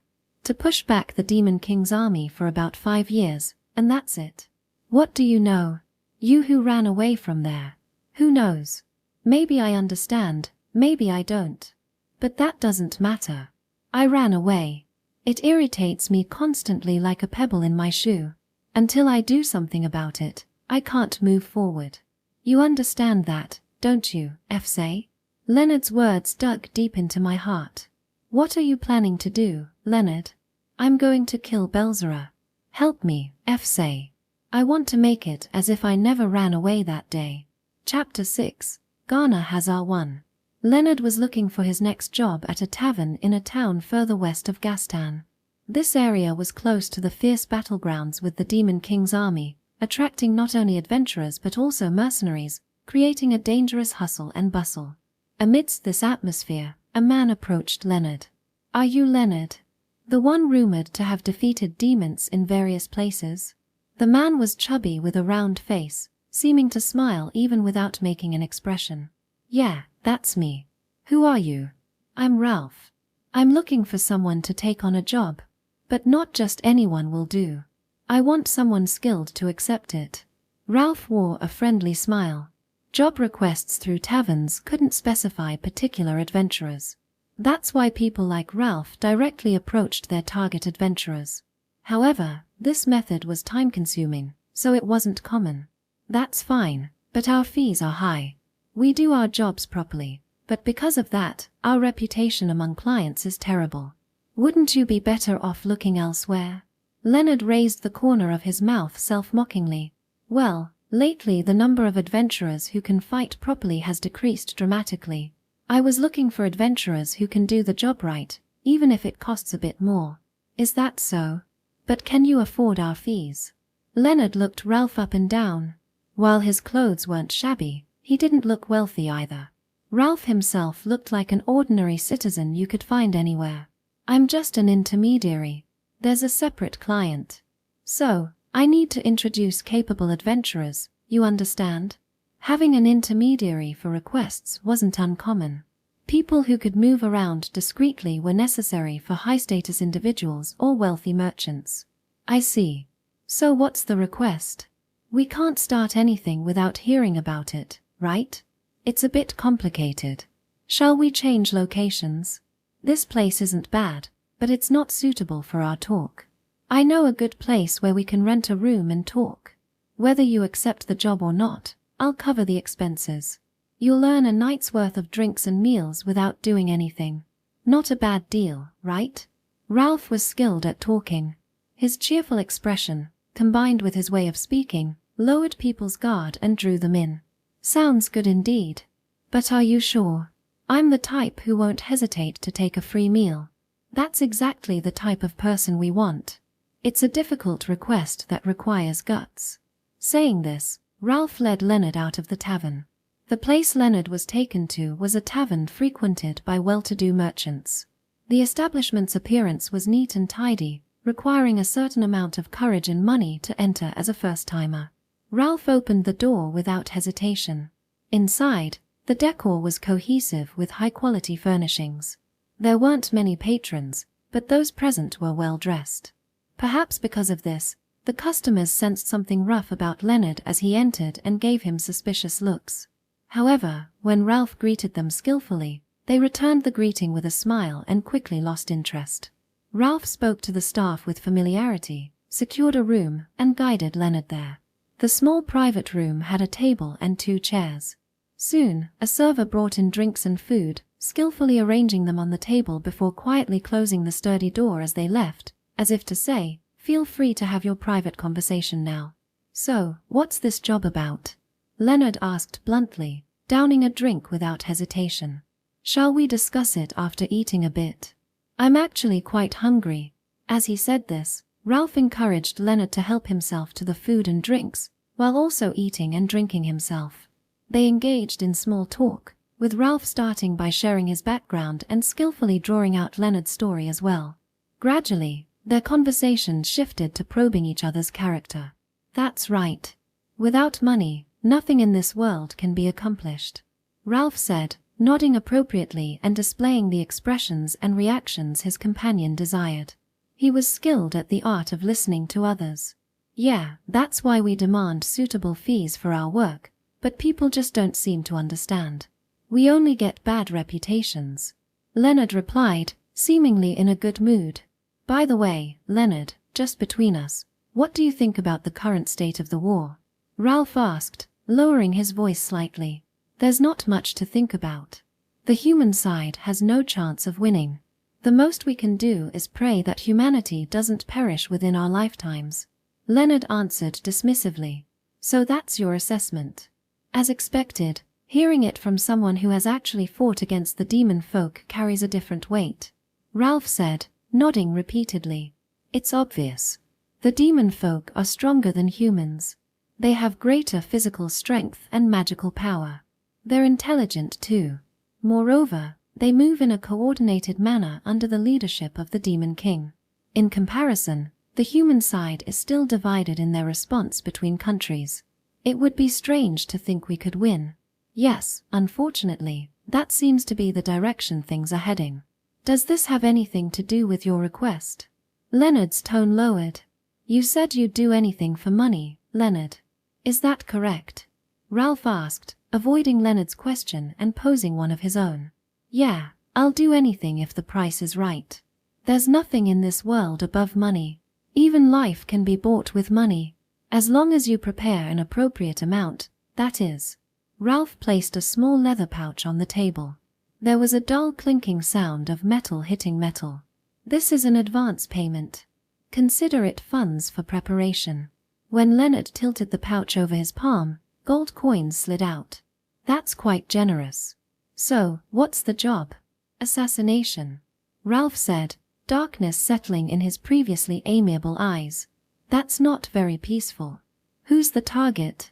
To push back the Demon King's army for about 5 years, and that's it. What do you know? You who ran away from there. Who knows? Maybe I understand, maybe I don't. But that doesn't matter. I ran away. It irritates me constantly like a pebble in my shoe. Until I do something about it, I can't move forward. You understand that, don't you, say? Leonard's words dug deep into my heart. What are you planning to do, Leonard? I'm going to kill Belzera. Help me, say. I want to make it as if I never ran away that day. Chapter 6. Ghana has R1. Leonard was looking for his next job at a tavern in a town further west of Gastan. This area was close to the fierce battlegrounds with the Demon King's army, attracting not only adventurers but also mercenaries, creating a dangerous hustle and bustle. Amidst this atmosphere, a man approached Leonard. Are you Leonard? The one rumored to have defeated demons in various places? The man was chubby with a round face, seeming to smile even without making an expression. Yeah, that's me. Who are you? I'm Ralph. I'm looking for someone to take on a job. But not just anyone will do. I want someone skilled to accept it. Ralph wore a friendly smile. Job requests through taverns couldn't specify particular adventurers. That's why people like Ralph directly approached their target adventurers. However, this method was time-consuming, so it wasn't common. That's fine, but our fees are high. We do our jobs properly, but because of that, our reputation among clients is terrible. Wouldn't you be better off looking elsewhere? Leonard raised the corner of his mouth self-mockingly. Well, lately the number of adventurers who can fight properly has decreased dramatically. I was looking for adventurers who can do the job right, even if it costs a bit more. Is that so? But can you afford our fees? Leonard looked Ralph up and down. While his clothes weren't shabby, he didn't look wealthy either. Ralph himself looked like an ordinary citizen you could find anywhere. I'm just an intermediary. There's a separate client. So, I need to introduce capable adventurers, you understand? Having an intermediary for requests wasn't uncommon. People who could move around discreetly were necessary for high-status individuals or wealthy merchants. I see. So what's the request? We can't start anything without hearing about it, right? It's a bit complicated. Shall we change locations? This place isn't bad, but it's not suitable for our talk. I know a good place where we can rent a room and talk. Whether you accept the job or not, I'll cover the expenses. You'll earn a night's worth of drinks and meals without doing anything. Not a bad deal, right? Ralph was skilled at talking. His cheerful expression, combined with his way of speaking, lowered people's guard and drew them in. Sounds good indeed. But are you sure? I'm the type who won't hesitate to take a free meal. That's exactly the type of person we want. It's a difficult request that requires guts. Saying this, Ralph led Leonard out of the tavern. The place Leonard was taken to was a tavern frequented by well-to-do merchants. The establishment's appearance was neat and tidy, requiring a certain amount of courage and money to enter as a first-timer. Ralph opened the door without hesitation. Inside, the decor was cohesive with high-quality furnishings. There weren't many patrons, but those present were well-dressed. Perhaps because of this, the customers sensed something rough about Leonard as he entered and gave him suspicious looks. However, when Ralph greeted them skillfully, they returned the greeting with a smile and quickly lost interest. Ralph spoke to the staff with familiarity, secured a room, and guided Leonard there. The small private room had a table and 2 chairs. Soon, a server brought in drinks and food, skillfully arranging them on the table before quietly closing the sturdy door as they left, as if to say, "Feel free to have your private conversation now." "So, what's this job about?" Leonard asked bluntly, downing a drink without hesitation. "Shall we discuss it after eating a bit? I'm actually quite hungry." As he said this, Ralph encouraged Leonard to help himself to the food and drinks, while also eating and drinking himself. They engaged in small talk, with Ralph starting by sharing his background and skillfully drawing out Leonard's story as well. Gradually, their conversation shifted to probing each other's character. "That's right. Without money, nothing in this world can be accomplished," Ralph said, nodding appropriately and displaying the expressions and reactions his companion desired. He was skilled at the art of listening to others. "Yeah, that's why we demand suitable fees for our work, but people just don't seem to understand. We only get bad reputations," Leonard replied, seemingly in a good mood. "By the way, Leonard, just between us, what do you think about the current state of the war?" Ralph asked, lowering his voice slightly. "There's not much to think about. The human side has no chance of winning. The most we can do is pray that humanity doesn't perish within our lifetimes." Leonard answered dismissively. "So that's your assessment?" As expected, hearing it from someone who has actually fought against the demon folk carries a different weight, Ralph said, nodding repeatedly. "It's obvious. The demon folk are stronger than humans. They have greater physical strength and magical power. They're intelligent too. Moreover, they move in a coordinated manner under the leadership of the Demon King. In comparison, the human side is still divided in their response between countries. It would be strange to think we could win. Yes, unfortunately, that seems to be the direction things are heading." "Does this have anything to do with your request?" Leonard's tone lowered. "You said you'd do anything for money, Leonard. Is that correct?" Ralph asked, avoiding Leonard's question and posing one of his own. "Yeah, I'll do anything if the price is right. There's nothing in this world above money. Even life can be bought with money, as long as you prepare an appropriate amount, that is." Ralph placed a small leather pouch on the table. There was a dull clinking sound of metal hitting metal. "This is an advance payment. Consider it funds for preparation." When Leonard tilted the pouch over his palm, gold coins slid out. "That's quite generous. So, what's the job?" "Assassination," Ralph said, darkness settling in his previously amiable eyes. "That's not very peaceful. Who's the target?"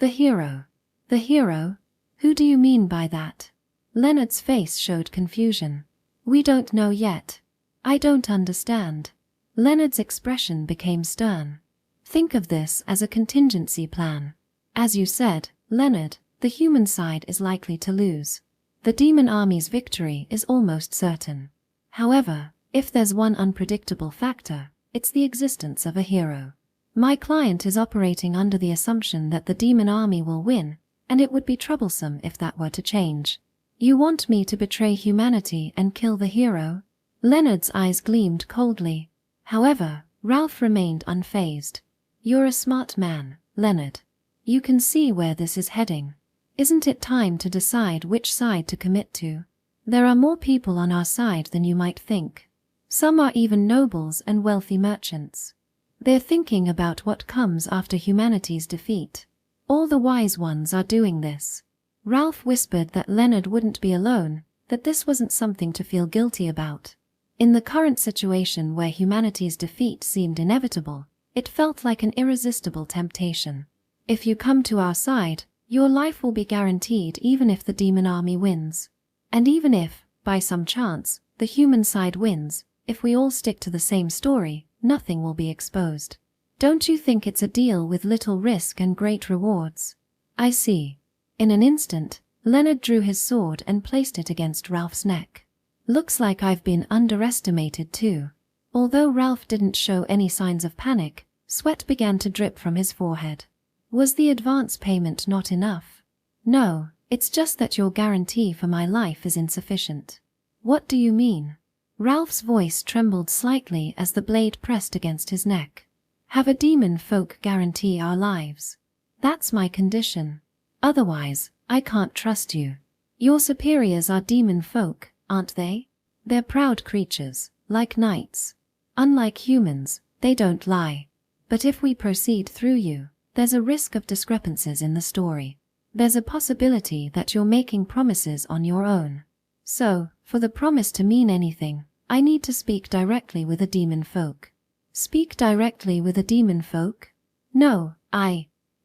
"The hero." "The hero? Who do you mean by that?" Leonard's face showed confusion. "We don't know yet." "I don't understand." Leonard's expression became stern. "Think of this as a contingency plan. As you said, Leonard, the human side is likely to lose. The demon army's victory is almost certain. However, if there's one unpredictable factor, it's the existence of a hero. My client is operating under the assumption that the demon army will win, and it would be troublesome if that were to change." "You want me to betray humanity and kill the hero?" Leonard's eyes gleamed coldly. However, Ralph remained unfazed. "You're a smart man, Leonard. You can see where this is heading. Isn't it time to decide which side to commit to? There are more people on our side than you might think. Some are even nobles and wealthy merchants. They're thinking about what comes after humanity's defeat. All the wise ones are doing this." Ralph whispered that Leonard wouldn't be alone, that this wasn't something to feel guilty about. In the current situation where humanity's defeat seemed inevitable, it felt like an irresistible temptation. If you come to our side, your life will be guaranteed even if the demon army wins. And even if, by some chance, the human side wins, if we all stick to the same story, nothing will be exposed. Don't you think it's a deal with little risk and great rewards? I see. In an instant, Leonard drew his sword and placed it against Ralph's neck. Looks like I've been underestimated too. Although Ralph didn't show any signs of panic, sweat began to drip from his forehead. Was the advance payment not enough? No, it's just that your guarantee for my life is insufficient. What do you mean? Ralph's voice trembled slightly as the blade pressed against his neck. Have a demon folk guarantee our lives. That's my condition. Otherwise, I can't trust you. Your superiors are demon folk, aren't they? They're proud creatures, like knights. Unlike humans, they don't lie. But if we proceed through you, there's a risk of discrepancies in the story. There's a possibility that you're making promises on your own. So, for the promise to mean anything, I need to speak directly with a demon folk. Speak directly with a demon folk? No,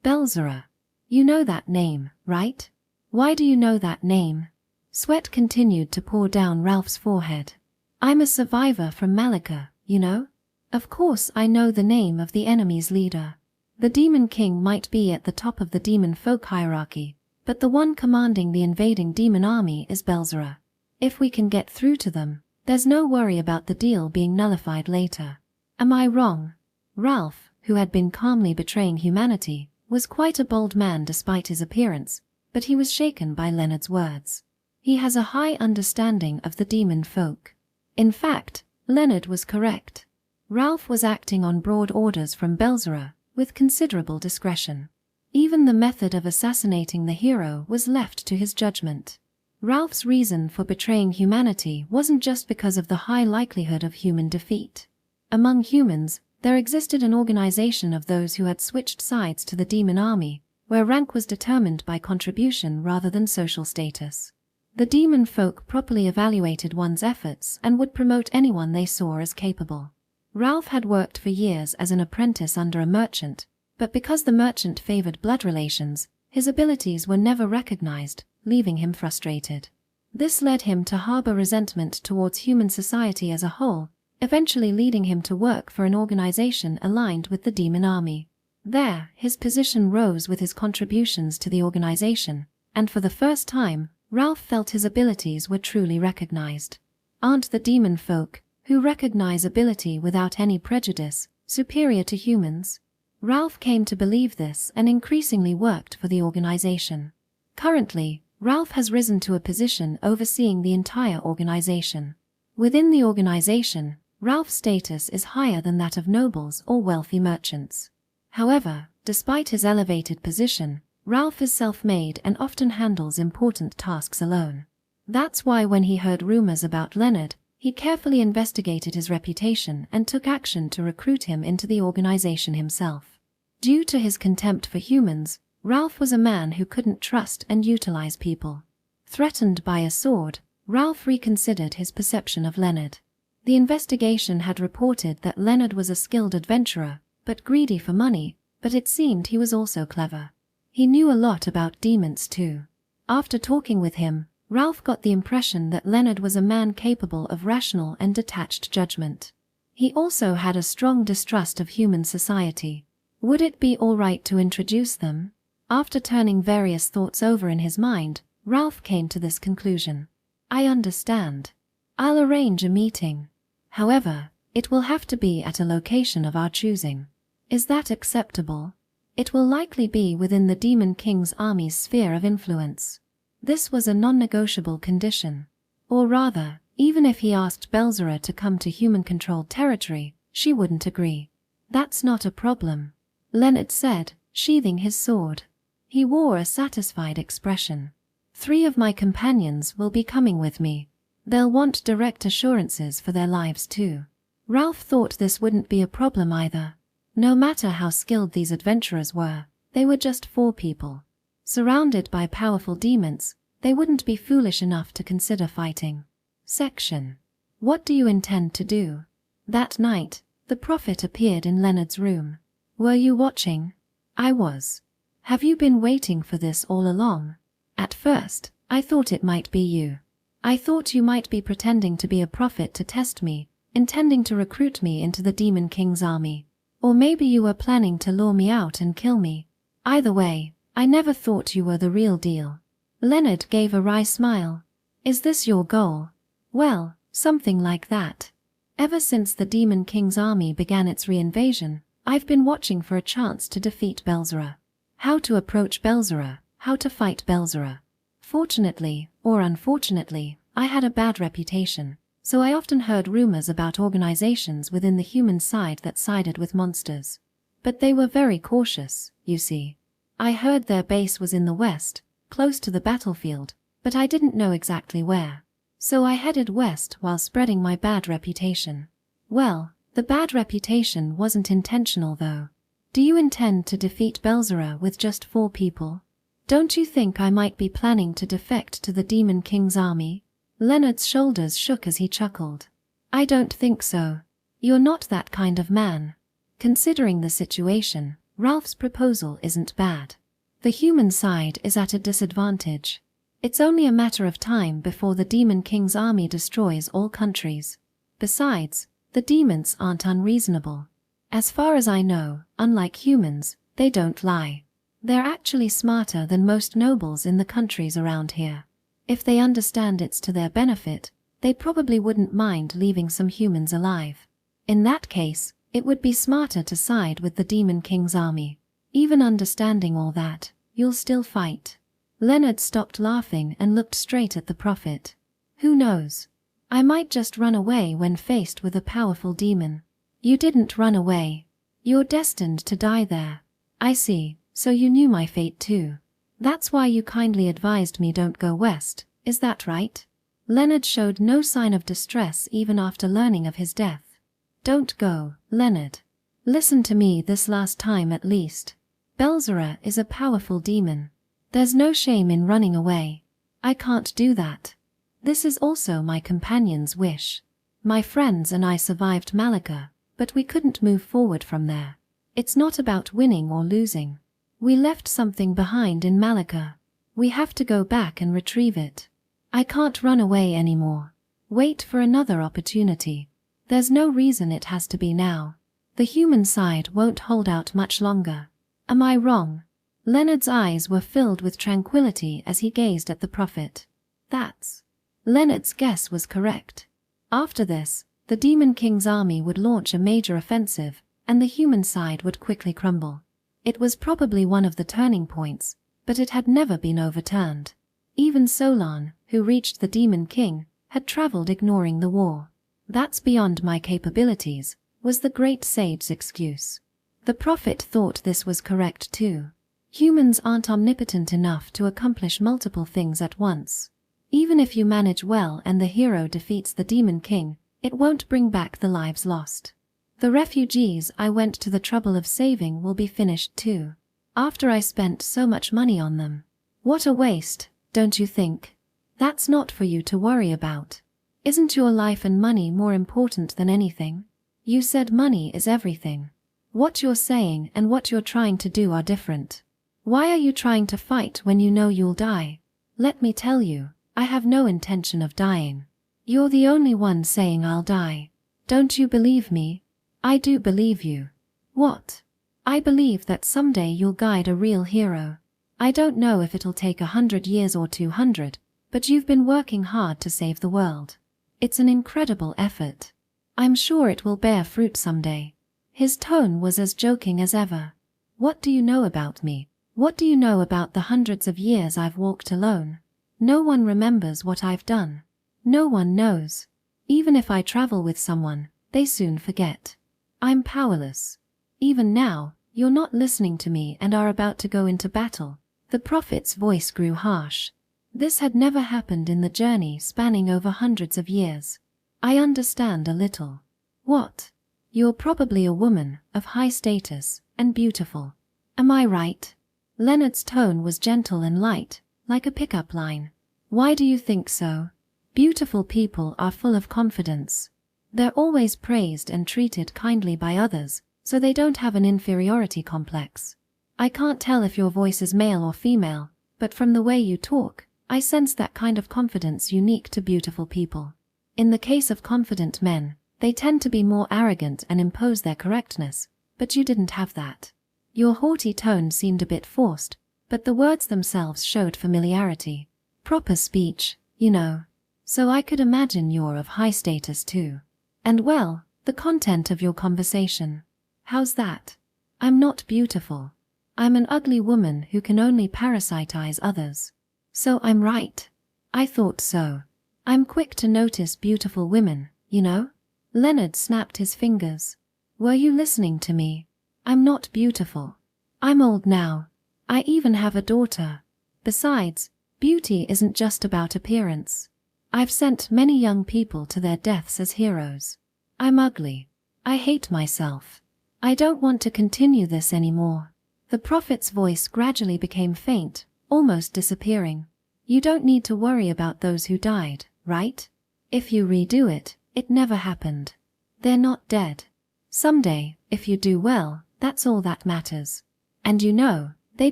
Belzera. You know that name, right? Why do you know that name? Sweat continued to pour down Ralph's forehead. I'm a survivor from Malika, you know? Of course I know the name of the enemy's leader. The Demon King might be at the top of the demon folk hierarchy, but the one commanding the invading demon army is Belzera. If we can get through to them, there's no worry about the deal being nullified later. Am I wrong? Ralph, who had been calmly betraying humanity, was quite a bold man despite his appearance, but he was shaken by Leonard's words. He has a high understanding of the demon folk. In fact, Leonard was correct. Ralph was acting on broad orders from Belzera, with considerable discretion. Even the method of assassinating the hero was left to his judgment. Ralph's reason for betraying humanity wasn't just because of the high likelihood of human defeat. Among humans, there existed an organization of those who had switched sides to the demon army, where rank was determined by contribution rather than social status. The demon folk properly evaluated one's efforts and would promote anyone they saw as capable. Ralph had worked for years as an apprentice under a merchant, but because the merchant favored blood relations, his abilities were never recognized, leaving him frustrated. This led him to harbor resentment towards human society as a whole, eventually leading him to work for an organization aligned with the demon army. There, his position rose with his contributions to the organization, and for the first time, Ralph felt his abilities were truly recognized. Aren't the demon folk, who recognize ability without any prejudice, superior to humans? Ralph came to believe this and increasingly worked for the organization. Currently, Ralph has risen to a position overseeing the entire organization. Within the organization, Ralph's status is higher than that of nobles or wealthy merchants. However, despite his elevated position, Ralph is self-made and often handles important tasks alone. That's why when he heard rumors about Leonard, he carefully investigated his reputation and took action to recruit him into the organization himself. Due to his contempt for humans, Ralph was a man who couldn't trust and utilize people. Threatened by a sword, Ralph reconsidered his perception of Leonard. The investigation had reported that Leonard was a skilled adventurer, but greedy for money, but it seemed he was also clever. He knew a lot about demons too. After talking with him, Ralph got the impression that Leonard was a man capable of rational and detached judgment. He also had a strong distrust of human society. Would it be all right to introduce them? After turning various thoughts over in his mind, Ralph came to this conclusion. I understand. I'll arrange a meeting. However, it will have to be at a location of our choosing. Is that acceptable? It will likely be within the Demon King's army's sphere of influence. This was a non-negotiable condition. Or rather, even if he asked Belzera to come to human-controlled territory, she wouldn't agree. That's not a problem, Leonard said, sheathing his sword. He wore a satisfied expression. 3 of my companions will be coming with me. They'll want direct assurances for their lives too. Ralph thought this wouldn't be a problem either. No matter how skilled these adventurers were, they were just 4 people. Surrounded by powerful demons, they wouldn't be foolish enough to consider fighting. Section What do you intend to do?" That night, the prophet appeared in Leonard's room. "Were you watching?" "I was." "Have you been waiting for this all along?" "At first, I thought it might be you. I thought you might be pretending to be a prophet to test me, intending to recruit me into the Demon King's army. Or maybe you were planning to lure me out and kill me. Either way, I never thought you were the real deal." Leonard gave a wry smile. "Is this your goal?" "Well, something like that. Ever since the Demon King's army began its reinvasion, I've been watching for a chance to defeat Belzerah. How to approach Belzerah, how to fight Belzerah. Fortunately, or unfortunately, I had a bad reputation, so I often heard rumors about organizations within the human side that sided with monsters. But they were very cautious, you see. I heard their base was in the west, close to the battlefield, but I didn't know exactly where. So I headed west while spreading my bad reputation. Well, the bad reputation wasn't intentional though. Do you intend to defeat Belzerah with just 4 people? Don't you think I might be planning to defect to the Demon King's army?" Leonard's shoulders shook as he chuckled. "I don't think so. You're not that kind of man. Considering the situation, Ralph's proposal isn't bad. The human side is at a disadvantage. It's only a matter of time before the Demon King's army destroys all countries. Besides, the demons aren't unreasonable. As far as I know, unlike humans, they don't lie. They're actually smarter than most nobles in the countries around here. If they understand it's to their benefit, they probably wouldn't mind leaving some humans alive. In that case, it would be smarter to side with the Demon King's army. Even understanding all that, you'll still fight." Leonard stopped laughing and looked straight at the prophet. "Who knows? I might just run away when faced with a powerful demon." "You didn't run away. You're destined to die there." "I see, so you knew my fate too. That's why you kindly advised me don't go west, is that right?" Leonard showed no sign of distress even after learning of his death. "Don't go, Leonard. Listen to me this last time at least. Belzerah is a powerful demon. There's no shame in running away. I can't do that. This is also my companion's wish. My friends and I survived Malika, but we couldn't move forward from there. It's not about winning or losing. We left something behind in Malika. We have to go back and retrieve it. I can't run away anymore. Wait for another opportunity. There's no reason it has to be now. The human side won't hold out much longer. Am I wrong?" Leonard's eyes were filled with tranquility as he gazed at the prophet. That's Leonard's guess was correct. After this, the Demon King's army would launch a major offensive, and the human side would quickly crumble. It was probably one of the turning points, but it had never been overturned. Even Solan, who reached the Demon King, had traveled ignoring the war. "That's beyond my capabilities," was the great sage's excuse. The prophet thought this was correct too. Humans aren't omnipotent enough to accomplish multiple things at once. Even if you manage well and the hero defeats the Demon King, it won't bring back the lives lost. The refugees I went to the trouble of saving will be finished too. After I spent so much money on them. What a waste, don't you think? That's not for you to worry about. Isn't your life and money more important than anything? You said money is everything. What you're saying and what you're trying to do are different. Why are you trying to fight when you know you'll die? Let me tell you, I have no intention of dying. You're the only one saying I'll die. Don't you believe me? I do believe you. What? I believe that someday you'll guide a real hero. I don't know if it'll take 100 years or 200, but you've been working hard to save the world. It's an incredible effort. I'm sure it will bear fruit someday. His tone was as joking as ever. What do you know about me? What do you know about the hundreds of years I've walked alone? No one remembers what I've done. No one knows. Even if I travel with someone, they soon forget. I'm powerless. Even now, you're not listening to me and are about to go into battle. The prophet's voice grew harsh. This had never happened in the journey spanning over hundreds of years. I understand a little. What? You're probably a woman of high status and beautiful. Am I right? Leonard's tone was gentle and light, like a pickup line. Why do you think so? Beautiful people are full of confidence. They're always praised and treated kindly by others, so they don't have an inferiority complex. I can't tell if your voice is male or female, but from the way you talk, I sense that kind of confidence unique to beautiful people. In the case of confident men, they tend to be more arrogant and impose their correctness, but you didn't have that. Your haughty tone seemed a bit forced, but the words themselves showed familiarity. Proper speech, you know. So I could imagine you're of high status too. And well, the content of your conversation. How's that? I'm not beautiful. I'm an ugly woman who can only parasitize others. So I'm right. I thought so. I'm quick to notice beautiful women, you know? Leonard snapped his fingers. Were you listening to me? I'm not beautiful. I'm old now. I even have a daughter. Besides, beauty isn't just about appearance. I've sent many young people to their deaths as heroes. I'm ugly. I hate myself. I don't want to continue this anymore. The prophet's voice gradually became faint, almost disappearing. You don't need to worry about those who died, right? If you redo it, it never happened. They're not dead. Someday, if you do well, that's all that matters. And you know, they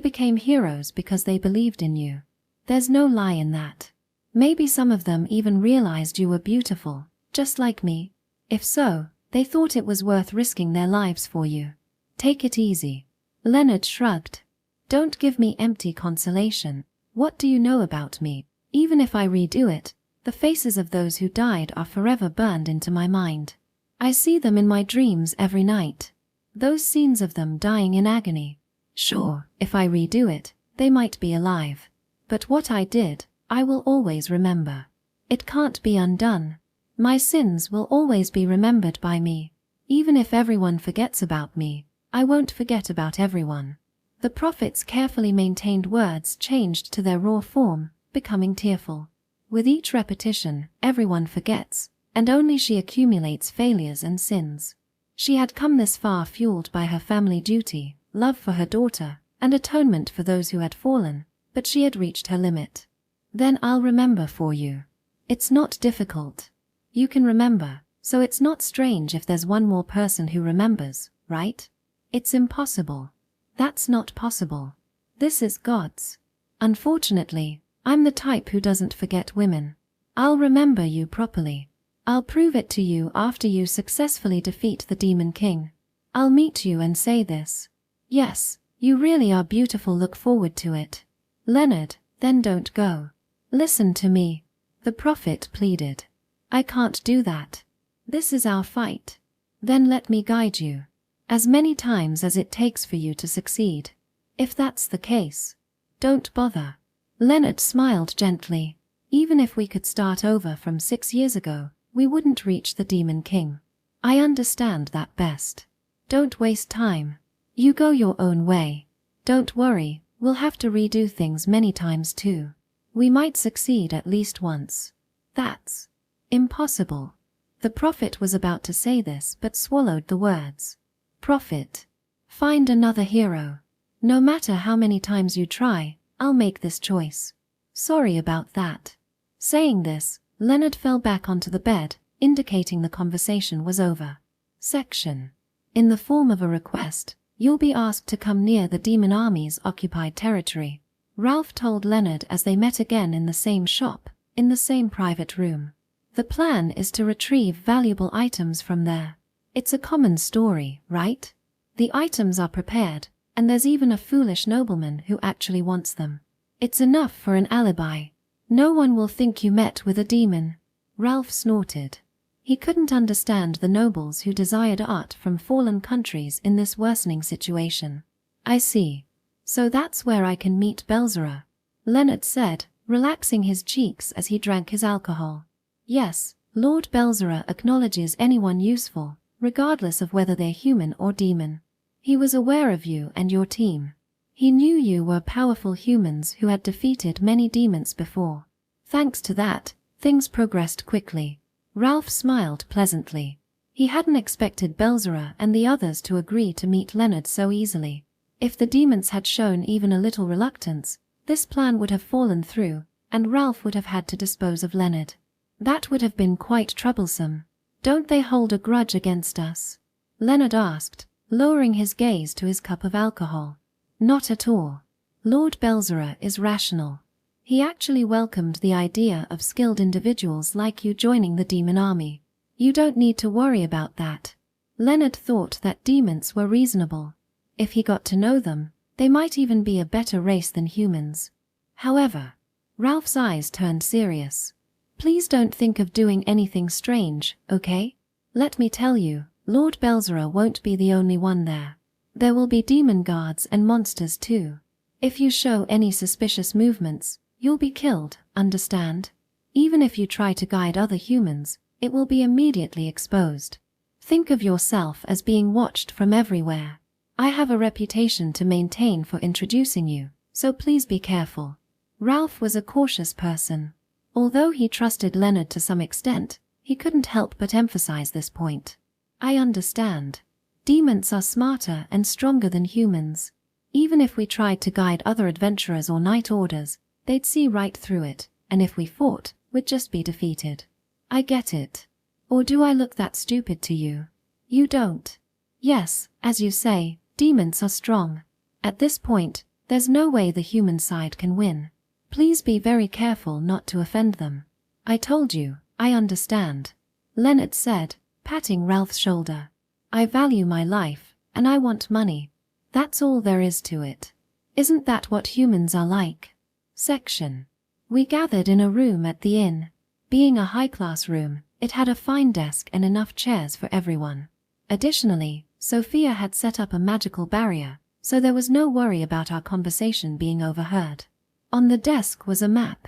became heroes because they believed in you. There's no lie in that. Maybe some of them even realized you were beautiful, just like me. If so, they thought it was worth risking their lives for you. Take it easy. Leonard shrugged. Don't give me empty consolation. What do you know about me? Even if I redo it, the faces of those who died are forever burned into my mind. I see them in my dreams every night. Those scenes of them dying in agony. Sure, if I redo it, they might be alive. But what I did, I will always remember. It can't be undone. My sins will always be remembered by me. Even if everyone forgets about me, I won't forget about everyone. The prophet's carefully maintained words changed to their raw form, becoming tearful. With each repetition, everyone forgets, and only she accumulates failures and sins. She had come this far fueled by her family duty, love for her daughter, and atonement for those who had fallen, but she had reached her limit. Then I'll remember for you. It's not difficult. You can remember, so it's not strange if there's one more person who remembers, right? It's impossible. That's not possible. This is God's. Unfortunately, I'm the type who doesn't forget women. I'll remember you properly. I'll prove it to you after you successfully defeat the Demon King. I'll meet you and say this. Yes, you really are beautiful. Look forward to it. Leonard, then don't go. Listen to me. The prophet pleaded. I can't do that. This is our fight. Then let me guide you. As many times as it takes for you to succeed. If that's the case, don't bother. Leonard smiled gently. Even if we could start over from 6 years ago, we wouldn't reach the Demon King. I understand that best. Don't waste time. You go your own way. Don't worry, we'll have to redo things many times too. We might succeed at least once. That's impossible. The prophet was about to say this but swallowed the words. Prophet, find another hero. No matter how many times you try, I'll make this choice. Sorry about that. Saying this, Leonard fell back onto the bed, indicating the conversation was over. Section. In the form of a request, you'll be asked to come near the demon army's occupied territory. Ralph told Leonard as they met again in the same shop, in the same private room. The plan is to retrieve valuable items from there. It's a common story, right? The items are prepared, and there's even a foolish nobleman who actually wants them. It's enough for an alibi. No one will think you met with a demon. Ralph snorted. He couldn't understand the nobles who desired art from fallen countries in this worsening situation. I see. So that's where I can meet Belzera, Leonard said, relaxing his cheeks as he drank his alcohol. Yes, Lord Belzera acknowledges anyone useful, regardless of whether they're human or demon. He was aware of you and your team. He knew you were powerful humans who had defeated many demons before. Thanks to that, things progressed quickly. Ralph smiled pleasantly. He hadn't expected Belzera and the others to agree to meet Leonard so easily. If the demons had shown even a little reluctance, this plan would have fallen through, and Ralph would have had to dispose of Leonard. That would have been quite troublesome. Don't they hold a grudge against us? Leonard asked, lowering his gaze to his cup of alcohol. Not at all. Lord Belzerer is rational. He actually welcomed the idea of skilled individuals like you joining the demon army. You don't need to worry about that. Leonard thought that demons were reasonable. If he got to know them, they might even be a better race than humans. However, Ralph's eyes turned serious. Please don't think of doing anything strange, okay? Let me tell you, Lord Belzerer won't be the only one there. There will be demon guards and monsters too. If you show any suspicious movements, you'll be killed, understand? Even if you try to guide other humans, it will be immediately exposed. Think of yourself as being watched from everywhere. I have a reputation to maintain for introducing you, so please be careful. Ralph was a cautious person. Although he trusted Leonard to some extent, he couldn't help but emphasize this point. I understand. Demons are smarter and stronger than humans. Even if we tried to guide other adventurers or night orders, they'd see right through it, and if we fought, we'd just be defeated. I get it. Or do I look that stupid to you? You don't. Yes, as you say, demons are strong. At this point, there's no way the human side can win. Please be very careful not to offend them. I told you, I understand. Leonard said, patting Ralph's shoulder. I value my life, and I want money. That's all there is to it. Isn't that what humans are like? Section. We gathered in a room at the inn. Being a high-class room, it had a fine desk and enough chairs for everyone. Additionally, Sophia had set up a magical barrier, so there was no worry about our conversation being overheard. On the desk was a map.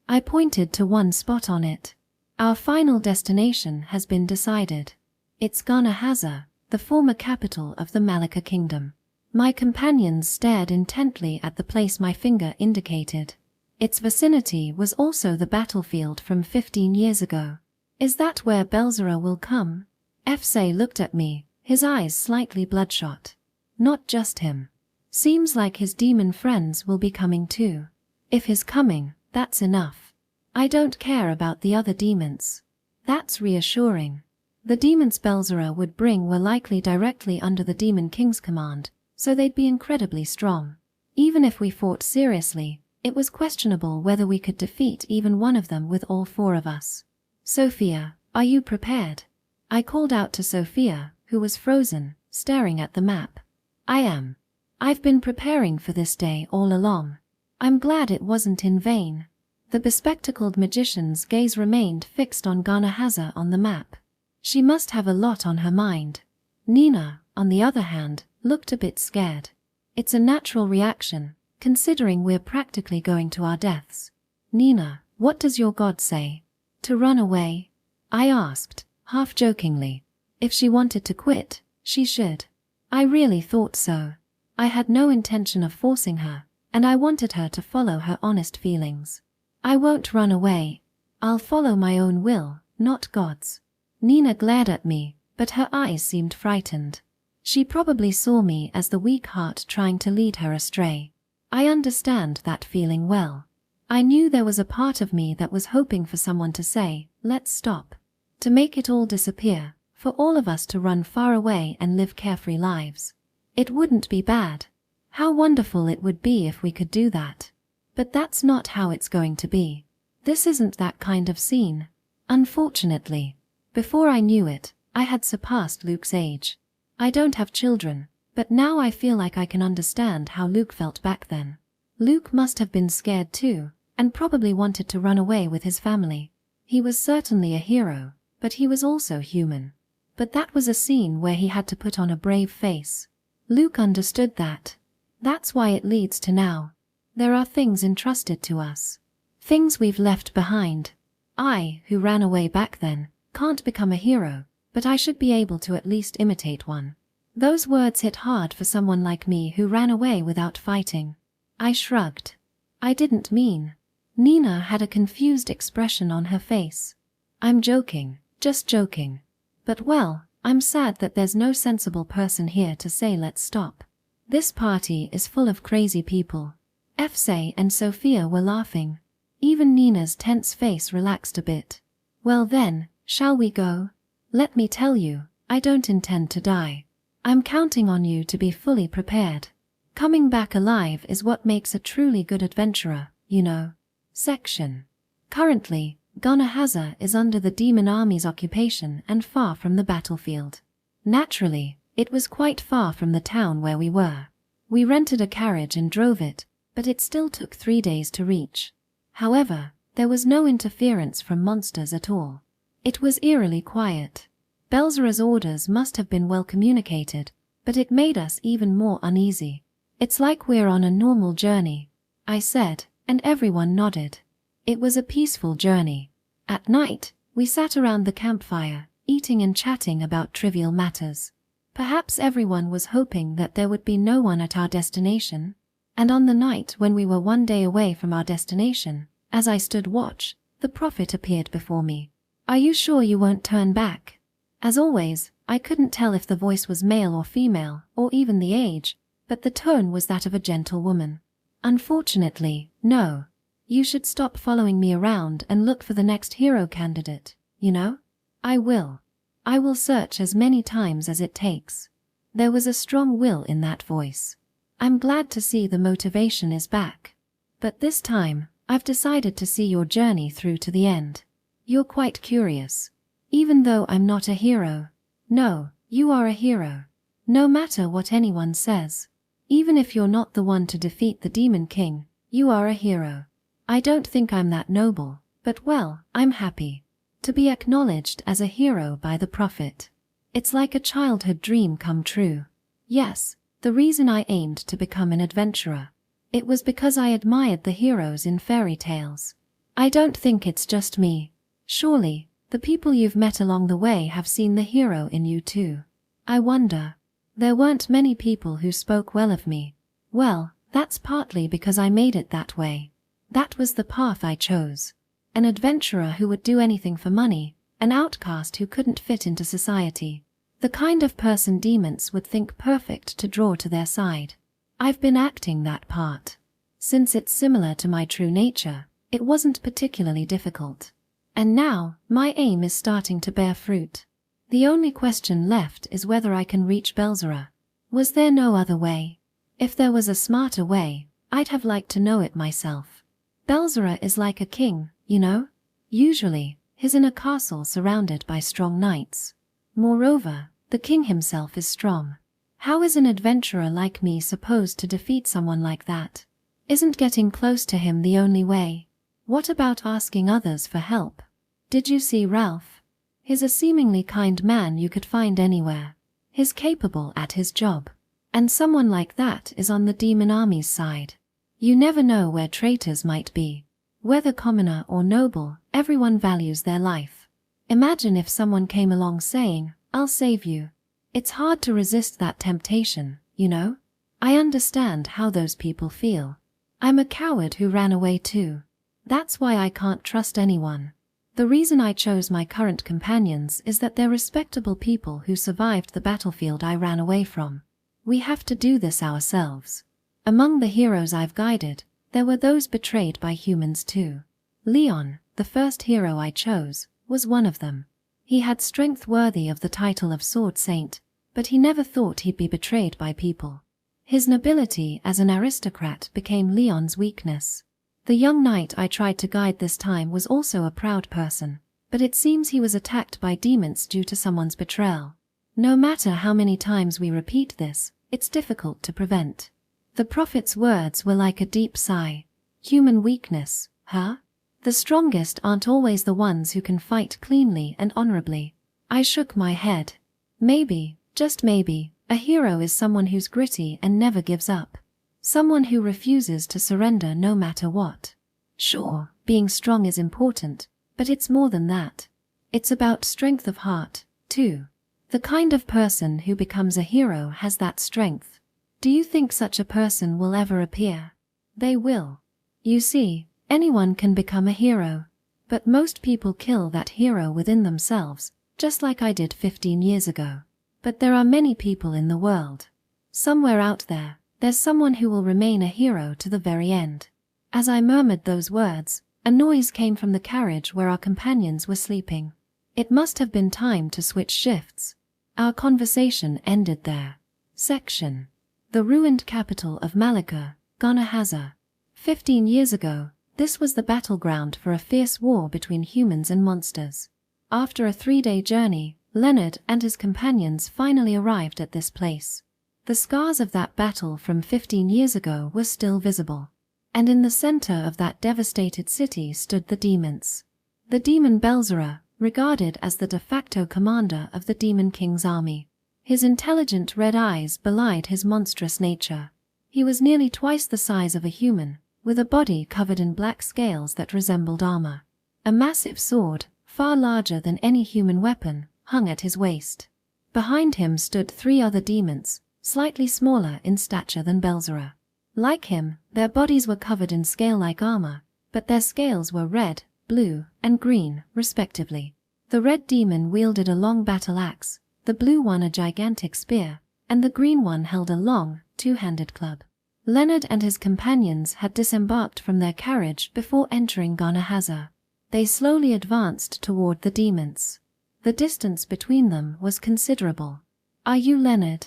I pointed to one spot on it. Our final destination has been decided. It's Ghaza, the former capital of the Malika Kingdom. My companions stared intently at the place my finger indicated. Its vicinity was also the battlefield from 15 years ago. Is that where Belzerer will come? Efse looked at me, his eyes slightly bloodshot. Not just him. Seems like his demon friends will be coming too. If he's coming, that's enough. I don't care about the other demons. That's reassuring. The demons Belzerer would bring were likely directly under the Demon King's command, so they'd be incredibly strong. Even if we fought seriously, it was questionable whether we could defeat even one of them with all four of us. Sophia, are you prepared? I called out to Sophia, who was frozen, staring at the map. I am. I've been preparing for this day all along. I'm glad it wasn't in vain. The bespectacled magician's gaze remained fixed on Ghaza on the map. She must have a lot on her mind. Nina, on the other hand, looked a bit scared. It's a natural reaction, considering we're practically going to our deaths. Nina, what does your god say? To run away? I asked, half jokingly. If she wanted to quit, she should. I really thought so. I had no intention of forcing her, and I wanted her to follow her honest feelings. I won't run away. I'll follow my own will, not God's. Nina glared at me, but her eyes seemed frightened. She probably saw me as the weak heart trying to lead her astray. I understand that feeling well. I knew there was a part of me that was hoping for someone to say, let's stop. To make it all disappear, for all of us to run far away and live carefree lives. It wouldn't be bad. How wonderful it would be if we could do that. But that's not how it's going to be. This isn't that kind of scene. Unfortunately. Before I knew it, I had surpassed Luke's age. I don't have children, but now I feel like I can understand how Luke felt back then. Luke must have been scared too, and probably wanted to run away with his family. He was certainly a hero, but he was also human. But that was a scene where he had to put on a brave face. Luke understood that. That's why it leads to now. There are things entrusted to us. Things we've left behind. I, who ran away back then, can't become a hero, but I should be able to at least imitate one. Those words hit hard for someone like me who ran away without fighting. I shrugged. I didn't mean. Nina had a confused expression on her face. I'm joking, just joking. But well, I'm sad that there's no sensible person here to say let's stop. This party is full of crazy people. Efse and Sophia were laughing. Even Nina's tense face relaxed a bit. Well then, shall we go? Let me tell you, I don't intend to die. I'm counting on you to be fully prepared. Coming back alive is what makes a truly good adventurer, you know. Section. Currently, Ghaza is under the demon army's occupation and far from the battlefield. Naturally, it was quite far from the town where we were. We rented a carriage and drove it, but it still took 3 days to reach. However, there was no interference from monsters at all. It was eerily quiet. Belzera's orders must have been well communicated, but it made us even more uneasy. It's like we're on a normal journey, I said, and everyone nodded. It was a peaceful journey. At night, we sat around the campfire, eating and chatting about trivial matters. Perhaps everyone was hoping that there would be no one at our destination. And on the night when we were 1 day away from our destination, as I stood watch, the prophet appeared before me. Are you sure you won't turn back? As always, I couldn't tell if the voice was male or female, or even the age, but the tone was that of a gentle woman. Unfortunately, no. You should stop following me around and look for the next hero candidate, you know? I will. I will search as many times as it takes. There was a strong will in that voice. I'm glad to see the motivation is back. But this time, I've decided to see your journey through to the end. You're quite curious. Even though I'm not a hero. No, you are a hero. No matter what anyone says. Even if you're not the one to defeat the Demon King, you are a hero. I don't think I'm that noble, but well, I'm happy to be acknowledged as a hero by the prophet. It's like a childhood dream come true. Yes, the reason I aimed to become an adventurer. It was because I admired the heroes in fairy tales. I don't think it's just me. Surely, the people you've met along the way have seen the hero in you too. I wonder. There weren't many people who spoke well of me. Well, that's partly because I made it that way. That was the path I chose. An adventurer who would do anything for money, an outcast who couldn't fit into society. The kind of person demons would think perfect to draw to their side. I've been acting that part. Since it's similar to my true nature, it wasn't particularly difficult. And now, my aim is starting to bear fruit. The only question left is whether I can reach Belzera. Was there no other way? If there was a smarter way, I'd have liked to know it myself. Belzera is like a king, you know? Usually, he's in a castle surrounded by strong knights. Moreover, the king himself is strong. How is an adventurer like me supposed to defeat someone like that? Isn't getting close to him the only way? What about asking others for help? Did you see Ralph? He's a seemingly kind man you could find anywhere. He's capable at his job. And someone like that is on the demon army's side. You never know where traitors might be. Whether commoner or noble, everyone values their life. Imagine if someone came along saying, "I'll save you." It's hard to resist that temptation, you know? I understand how those people feel. I'm a coward who ran away too. That's why I can't trust anyone. The reason I chose my current companions is that they're respectable people who survived the battlefield I ran away from. We have to do this ourselves. Among the heroes I've guided, there were those betrayed by humans too. Leon, the first hero I chose, was one of them. He had strength worthy of the title of Sword Saint, but he never thought he'd be betrayed by people. His nobility as an aristocrat became Leon's weakness. The young knight I tried to guide this time was also a proud person, but it seems he was attacked by demons due to someone's betrayal. No matter how many times we repeat this, it's difficult to prevent. The prophet's words were like a deep sigh. Human weakness, huh? The strongest aren't always the ones who can fight cleanly and honorably. I shook my head. Maybe, just maybe, a hero is someone who's gritty and never gives up. Someone who refuses to surrender no matter what. Sure, being strong is important, but it's more than that. It's about strength of heart, too. The kind of person who becomes a hero has that strength. Do you think such a person will ever appear? They will. You see, anyone can become a hero, but most people kill that hero within themselves, just like I did 15 years ago. But there are many people in the world. Somewhere out there, there's someone who will remain a hero to the very end. As I murmured those words, A noise came from the carriage where our companions were sleeping. It must have been time to switch shifts. Our conversation ended there. Section. The ruined capital of Malika, Ghaza. 15 years ago, this was the battleground for a fierce war between humans and monsters. After a 3-day journey, Leonard and his companions finally arrived at this place. The scars of that battle from 15 years ago were still visible. And in the center of that devastated city stood the demons. The demon Belzera, regarded as the de facto commander of the Demon King's army. His intelligent red eyes belied his monstrous nature. He was nearly twice the size of a human, with a body covered in black scales that resembled armor. A massive sword, far larger than any human weapon, hung at his waist. Behind him stood 3 other demons, slightly smaller in stature than Belzera. Like him, their bodies were covered in scale-like armor, but their scales were red, blue, and green, respectively. The red demon wielded a long battle axe, the blue one a gigantic spear, and the green one held a long, 2-handed club. Leonard and his companions had disembarked from their carriage before entering Ghaza. They slowly advanced toward the demons. The distance between them was considerable. "Are you Leonard?"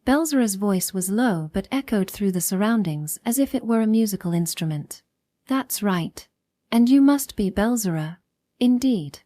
Belzera's voice was low but echoed through the surroundings as if it were a musical instrument. "That's right. And you must be Belzera." "Indeed.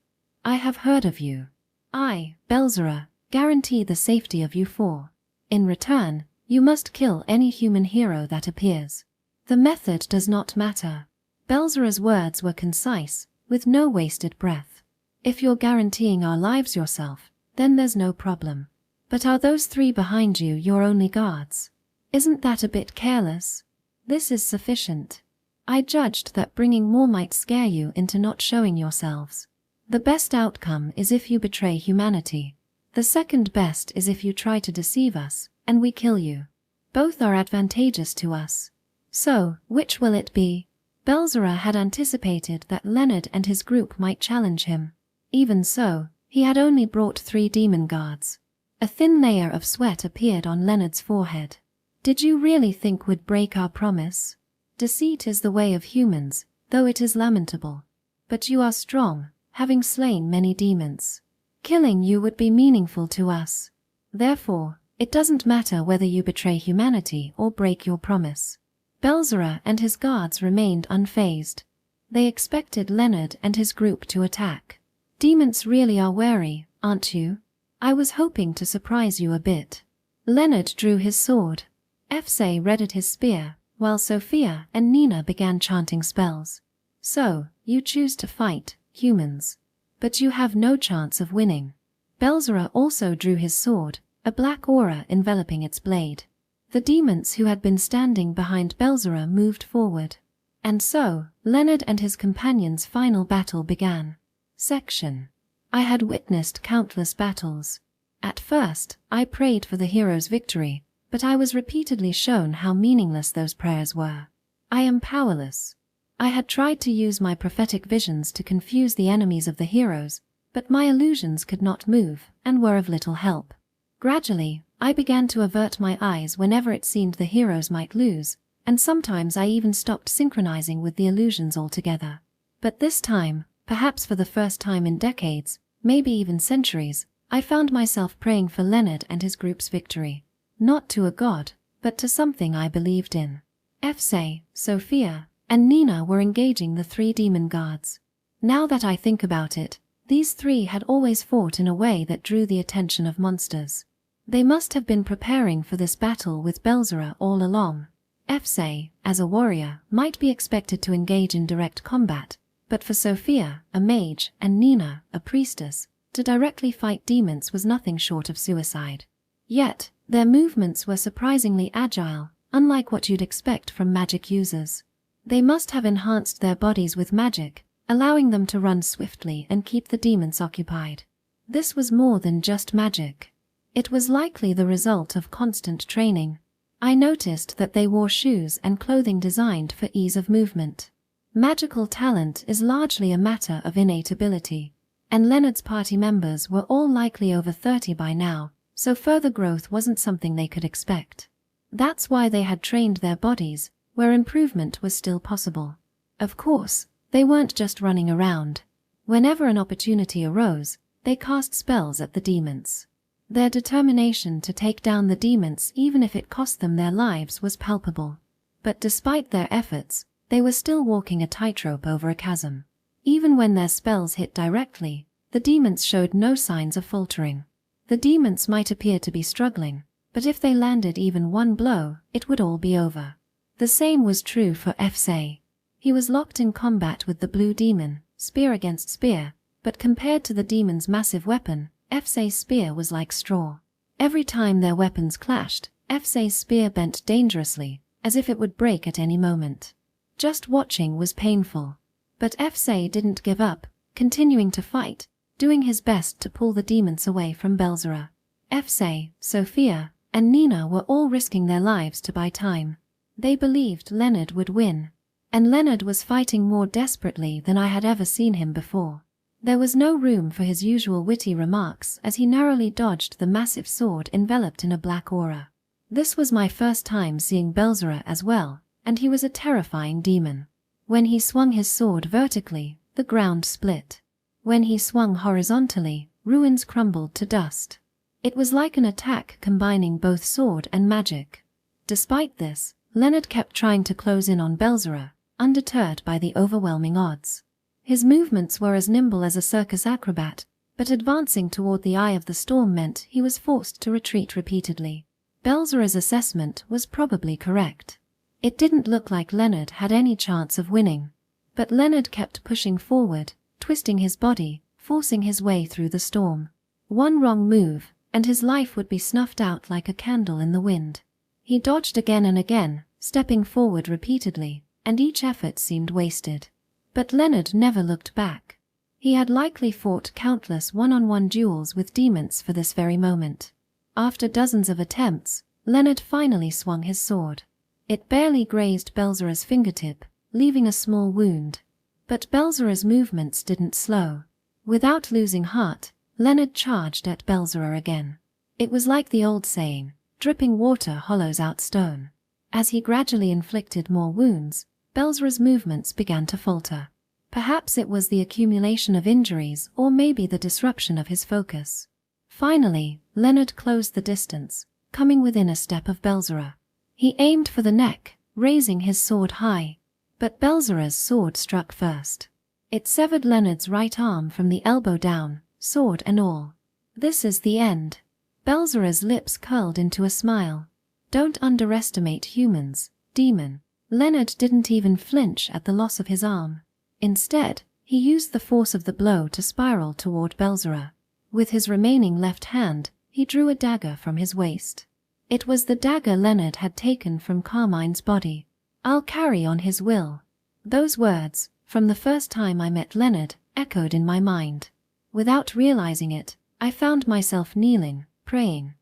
I have heard of you. I, Belzera, guarantee the safety of you 4. In return, you must kill any human hero that appears. The method does not matter." Belzera's words were concise, with no wasted breath. "If you're guaranteeing our lives yourself, then there's no problem. But are those 3 behind you your only guards? Isn't that a bit careless? This is sufficient. I judged that bringing more might scare you into not showing yourselves. The best outcome is if you betray humanity. The second best is if you try to deceive us, and we kill you. Both are advantageous to us. So, which will it be?" Belzera had anticipated that Leonard and his group might challenge him. Even so, he had only brought 3 demon guards. A thin layer of sweat appeared on Leonard's forehead. "Did you really think we'd break our promise? Deceit is the way of humans, though it is lamentable. But you are strong, having slain many demons. Killing you would be meaningful to us. Therefore, it doesn't matter whether you betray humanity or break your promise." Belzera and his guards remained unfazed. They expected Leonard and his group to attack. "Demons really are wary, aren't you? I was hoping to surprise you a bit." Leonard drew his sword. Efse readied his spear, while Sophia and Nina began chanting spells. "So, you choose to fight, humans. But you have no chance of winning." Belzera also drew his sword, a black aura enveloping its blade. The demons who had been standing behind Belzera moved forward. And so, Leonard and his companions' final battle began. Section. I had witnessed countless battles. At first, I prayed for the hero's victory, but I was repeatedly shown how meaningless those prayers were. I am powerless. I had tried to use my prophetic visions to confuse the enemies of the heroes, but my illusions could not move and were of little help. Gradually, I began to avert my eyes whenever it seemed the heroes might lose, and sometimes I even stopped synchronizing with the illusions altogether. But this time, perhaps for the first time in decades, maybe even centuries, I found myself praying for Leonard and his group's victory. Not to a god, but to something I believed in. Efse, Sophia, and Nina were engaging the 3 demon guards. Now that I think about it, these 3 had always fought in a way that drew the attention of monsters. They must have been preparing for this battle with Belzera all along. Efse, as a warrior, might be expected to engage in direct combat, but for Sophia, a mage, and Nina, a priestess, to directly fight demons was nothing short of suicide. Yet, their movements were surprisingly agile, unlike what you'd expect from magic users. They must have enhanced their bodies with magic, allowing them to run swiftly and keep the demons occupied. This was more than just magic. It was likely the result of constant training. I noticed that they wore shoes and clothing designed for ease of movement. Magical talent is largely a matter of innate ability, and Leonard's party members were all likely over 30 by now, so further growth wasn't something they could expect. That's why they had trained their bodies, where improvement was still possible. Of course, They weren't just running around. Whenever an opportunity arose, they cast spells at the demons. Their determination to take down the demons even if it cost them their lives was palpable. But despite their efforts, they were still walking a tightrope over a chasm. Even when their spells hit directly, the demons showed no signs of faltering. The demons might appear to be struggling, but if they landed even one blow, it would all be over. The same was true for Fse. He was locked in combat with the blue demon, spear against spear, but compared to the demon's massive weapon, Fse's spear was like straw. Every time their weapons clashed, Fse's spear bent dangerously, as if it would break at any moment. Just watching was painful. But Fse didn't give up, continuing to fight, doing his best to pull the demons away from Belzera. Fse, Sophia, and Nina were all risking their lives to buy time. They believed Leonard would win. And Leonard was fighting more desperately than I had ever seen him before. There was no room for his usual witty remarks as he narrowly dodged the massive sword enveloped in a black aura. This was my first time seeing Belzera as well, and he was a terrifying demon. When he swung his sword vertically, the ground split. When he swung horizontally, ruins crumbled to dust. It was like an attack combining both sword and magic. Despite this, Leonard kept trying to close in on Belzera, undeterred by the overwhelming odds. His movements were as nimble as a circus acrobat, but advancing toward the eye of the storm meant he was forced to retreat repeatedly. Belzera's assessment was probably correct. It didn't look like Leonard had any chance of winning. But Leonard kept pushing forward, twisting his body, forcing his way through the storm. One wrong move, and his life would be snuffed out like a candle in the wind. He dodged again and again, stepping forward repeatedly, and each effort seemed wasted. But Leonard never looked back. He had likely fought countless one-on-one duels with demons for this very moment. After dozens of attempts, Leonard finally swung his sword. It barely grazed Belzera's fingertip, leaving a small wound. But Belzera's movements didn't slow. Without losing heart, Leonard charged at Belzera again. It was like the old saying, dripping water hollows out stone. As he gradually inflicted more wounds, Belzera's movements began to falter. Perhaps it was the accumulation of injuries or maybe the disruption of his focus. Finally, Leonard closed the distance, coming within a step of Belzera. He aimed for the neck, raising his sword high. But Belzera's sword struck first. It severed Leonard's right arm from the elbow down, sword and all. This is the end. Belzera's lips curled into a smile. Don't underestimate humans, demon. Leonard didn't even flinch at the loss of his arm. Instead, he used the force of the blow to spiral toward Belzera. With his remaining left hand, he drew a dagger from his waist. It was the dagger Leonard had taken from Carmine's body. I'll carry on his will. Those words, from the first time I met Leonard, echoed in my mind. Without realizing it, I found myself kneeling, praying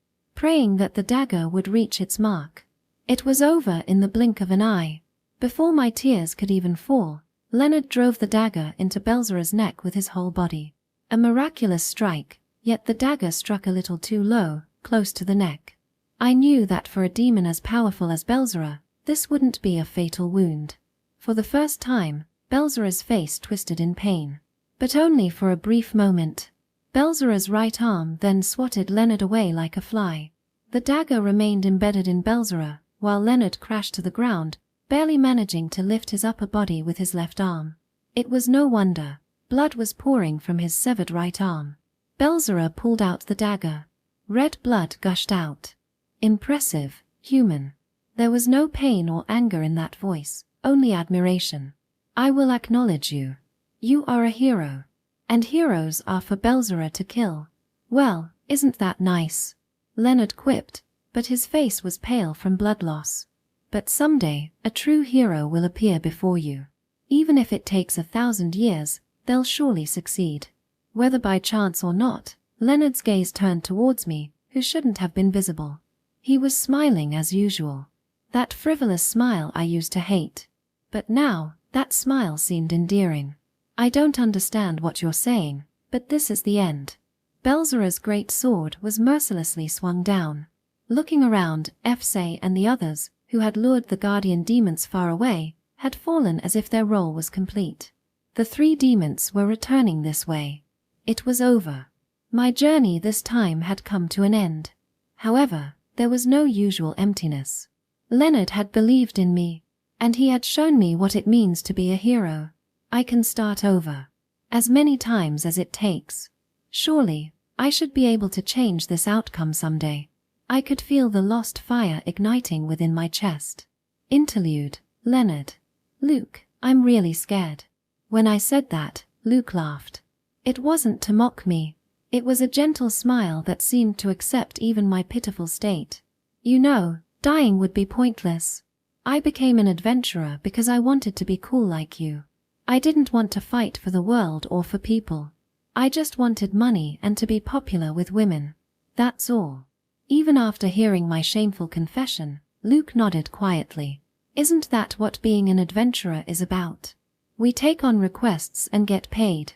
that the dagger would reach its mark. It was over in the blink of an eye. Before my tears could even fall, Leonard drove the dagger into Belzera's neck with his whole body. A miraculous strike, yet the dagger struck a little too low, close to the neck. I knew that for a demon as powerful as Belzera, this wouldn't be a fatal wound. For the first time, Belzera's face twisted in pain. But only for a brief moment. Belzera's right arm then swatted Leonard away like a fly. The dagger remained embedded in Belzera, while Leonard crashed to the ground, barely managing to lift his upper body with his left arm. It was no wonder. Blood was pouring from his severed right arm. Belzera pulled out the dagger. Red blood gushed out. Impressive, human. There was no pain or anger in that voice, only admiration. I will acknowledge you. You are a hero. And heroes are for Belzera to kill. Well, isn't that nice? Leonard quipped, but his face was pale from blood loss. But someday, a true hero will appear before you. Even if it takes 1,000 years, they'll surely succeed. Whether by chance or not, Leonard's gaze turned towards me, who shouldn't have been visible. He was smiling as usual. That frivolous smile I used to hate. But now, that smile seemed endearing. I don't understand what you're saying, but this is the end. Belzera's great sword was mercilessly swung down. Looking around, Fse and the others, who had lured the guardian demons far away, had fallen as if their role was complete. The 3 demons were returning this way. It was over. My journey this time had come to an end. However, there was no usual emptiness. Leonard had believed in me, and he had shown me what it means to be a hero. I can start over. As many times as it takes. Surely, I should be able to change this outcome someday. I could feel the lost fire igniting within my chest. Interlude, Leonard. Luke, I'm really scared. When I said that, Luke laughed. It wasn't to mock me. It was a gentle smile that seemed to accept even my pitiful state. You know, dying would be pointless. I became an adventurer because I wanted to be cool like you. I didn't want to fight for the world or for people. I just wanted money and to be popular with women. That's all. Even after hearing my shameful confession, Luke nodded quietly. Isn't that what being an adventurer is about? We take on requests and get paid.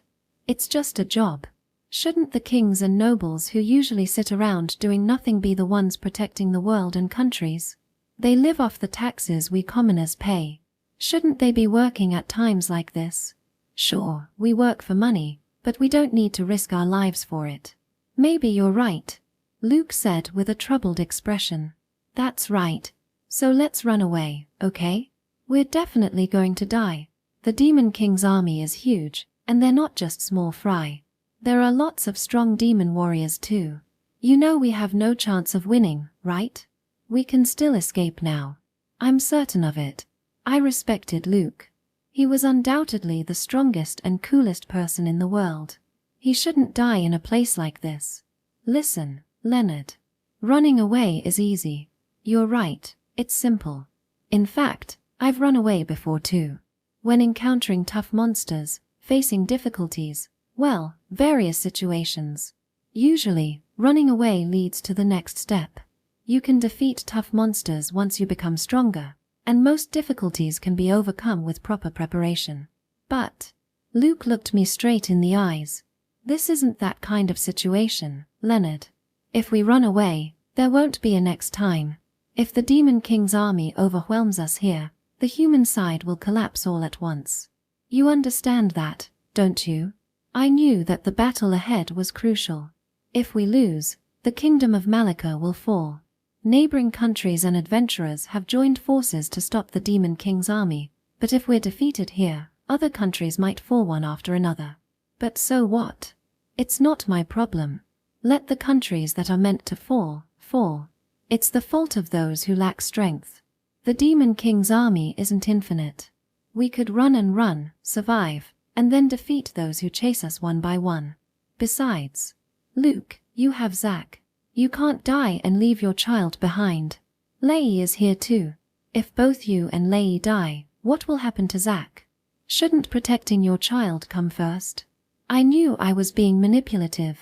It's just a job. Shouldn't the kings and nobles who usually sit around doing nothing be the ones protecting the world and countries? They live off the taxes we commoners pay. Shouldn't they be working at times like this? Sure, we work for money, but we don't need to risk our lives for it. Maybe you're right, Luke said with a troubled expression. That's right. So let's run away, okay? We're definitely going to die. The Demon King's army is huge, and they're not just small fry. There are lots of strong demon warriors too. You know we have no chance of winning, right? We can still escape now. I'm certain of it. I respected Luke. He was undoubtedly the strongest and coolest person in the world. He shouldn't die in a place like this. Listen, Leonard. Running away is easy. You're right, it's simple. In fact, I've run away before too. When encountering tough monsters, facing difficulties, well, various situations. Usually, running away leads to the next step. You can defeat tough monsters once you become stronger, and most difficulties can be overcome with proper preparation. But, Luke looked me straight in the eyes. This isn't that kind of situation, Leonard. If we run away, there won't be a next time. If the Demon King's army overwhelms us here, the human side will collapse all at once. You understand that, don't you? I knew that the battle ahead was crucial. If we lose, the kingdom of Malika will fall. Neighboring countries and adventurers have joined forces to stop the Demon King's army, but if we're defeated here, other countries might fall one after another. But so what? It's not my problem. Let the countries that are meant to fall, fall. It's the fault of those who lack strength. The Demon King's army isn't infinite. We could run and run, survive, and then defeat those who chase us one by one. Besides, Luke, you have Zack. You can't die and leave your child behind. Leigh is here too. If both you and Leigh die, what will happen to Zack? Shouldn't protecting your child come first? I knew I was being manipulative.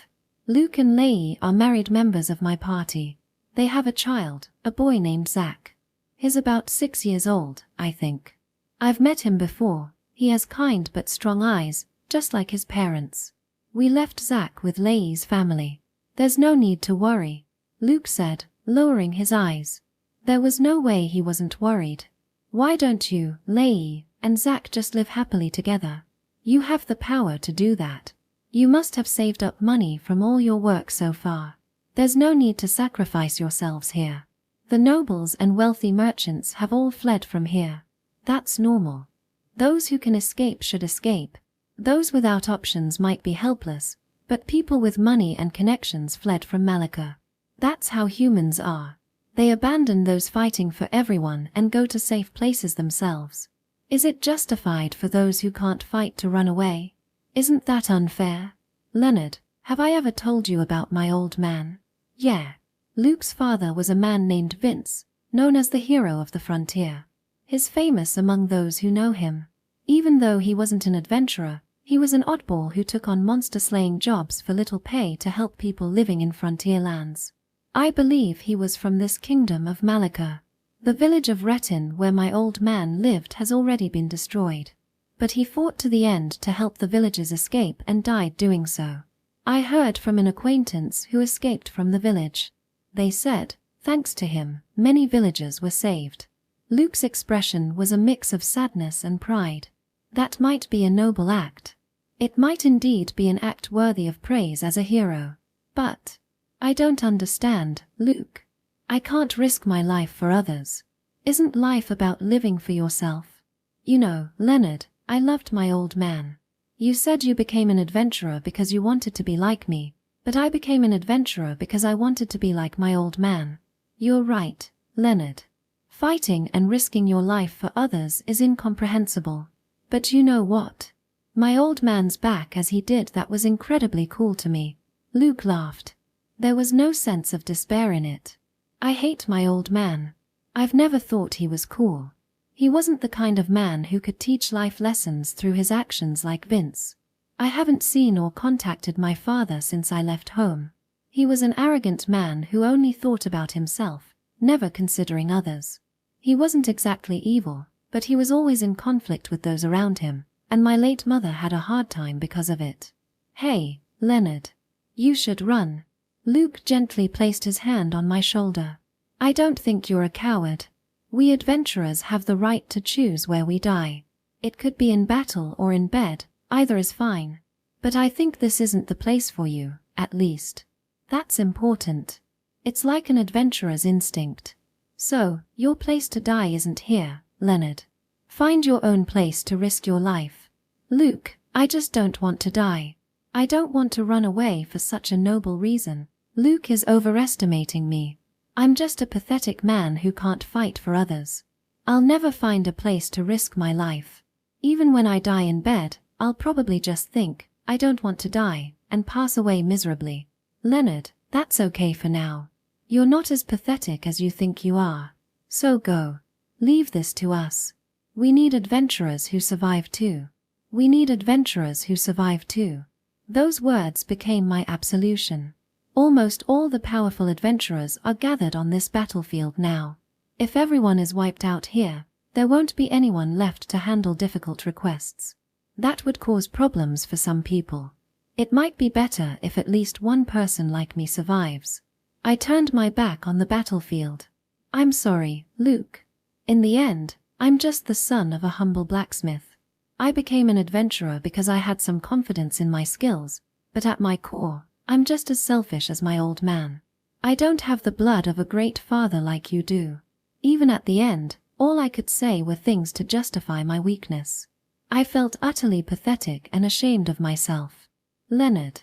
Luke and Leigh are married members of my party. They have a child, a boy named Zack. He's about 6 years old, I think. I've met him before. He has kind but strong eyes, just like his parents. We left Zack with Leigh's family. There's no need to worry, Luke said, lowering his eyes. There was no way he wasn't worried. Why don't you, Leigh, and Zack just live happily together? You have the power to do that. You must have saved up money from all your work so far. There's no need to sacrifice yourselves here. The nobles and wealthy merchants have all fled from here. That's normal. Those who can escape should escape. Those without options might be helpless, but people with money and connections fled from Malika. That's how humans are. They abandon those fighting for everyone and go to safe places themselves. Is it justified for those who can't fight to run away? Isn't that unfair? Leonard, have I ever told you about my old man? Yeah. Luke's father was a man named Vince, known as the hero of the frontier. He's famous among those who know him. Even though he wasn't an adventurer, he was an oddball who took on monster-slaying jobs for little pay to help people living in frontier lands. I believe he was from this kingdom of Malika. The village of Retin where my old man lived has already been destroyed. But he fought to the end to help the villagers escape and died doing so. I heard from an acquaintance who escaped from the village. They said, thanks to him, many villagers were saved. Luke's expression was a mix of sadness and pride. That might be a noble act. It might indeed be an act worthy of praise as a hero. But I don't understand, Luke. I can't risk my life for others. Isn't life about living for yourself? You know, Leonard, I loved my old man. You said you became an adventurer because you wanted to be like me, but I became an adventurer because I wanted to be like my old man. You're right, Leonard. Fighting and risking your life for others is incomprehensible. But you know what? My old man's back as he did that was incredibly cool to me. Luke laughed. There was no sense of despair in it. I hate my old man. I've never thought he was cool. He wasn't the kind of man who could teach life lessons through his actions like Vince. I haven't seen or contacted my father since I left home. He was an arrogant man who only thought about himself, never considering others. He wasn't exactly evil, but he was always in conflict with those around him, and my late mother had a hard time because of it. Hey, Leonard. You should run. Luke gently placed his hand on my shoulder. I don't think you're a coward. We adventurers have the right to choose where we die. It could be in battle or in bed, either is fine. But I think this isn't the place for you, at least. That's important. It's like an adventurer's instinct. So, your place to die isn't here, Leonard. Find your own place to risk your life. Luke, I just don't want to die. I don't want to run away for such a noble reason. Luke is overestimating me. I'm just a pathetic man who can't fight for others. I'll never find a place to risk my life. Even when I die in bed, I'll probably just think, I don't want to die, and pass away miserably. Leonard, that's okay for now. You're not as pathetic as you think you are. So go. Leave this to us. We need adventurers who survive too. We need adventurers who survive too. Those words became my absolution. Almost all the powerful adventurers are gathered on this battlefield now. If everyone is wiped out here, there won't be anyone left to handle difficult requests. That would cause problems for some people. It might be better if at least one person like me survives. I turned my back on the battlefield. I'm sorry, Luke. In the end, I'm just the son of a humble blacksmith. I became an adventurer because I had some confidence in my skills, but at my core, I'm just as selfish as my old man. I don't have the blood of a great father like you do. Even at the end, all I could say were things to justify my weakness. I felt utterly pathetic and ashamed of myself. Leonard,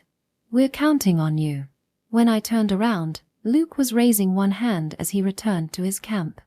we're counting on you. When I turned around, Luke was raising one hand as he returned to his camp.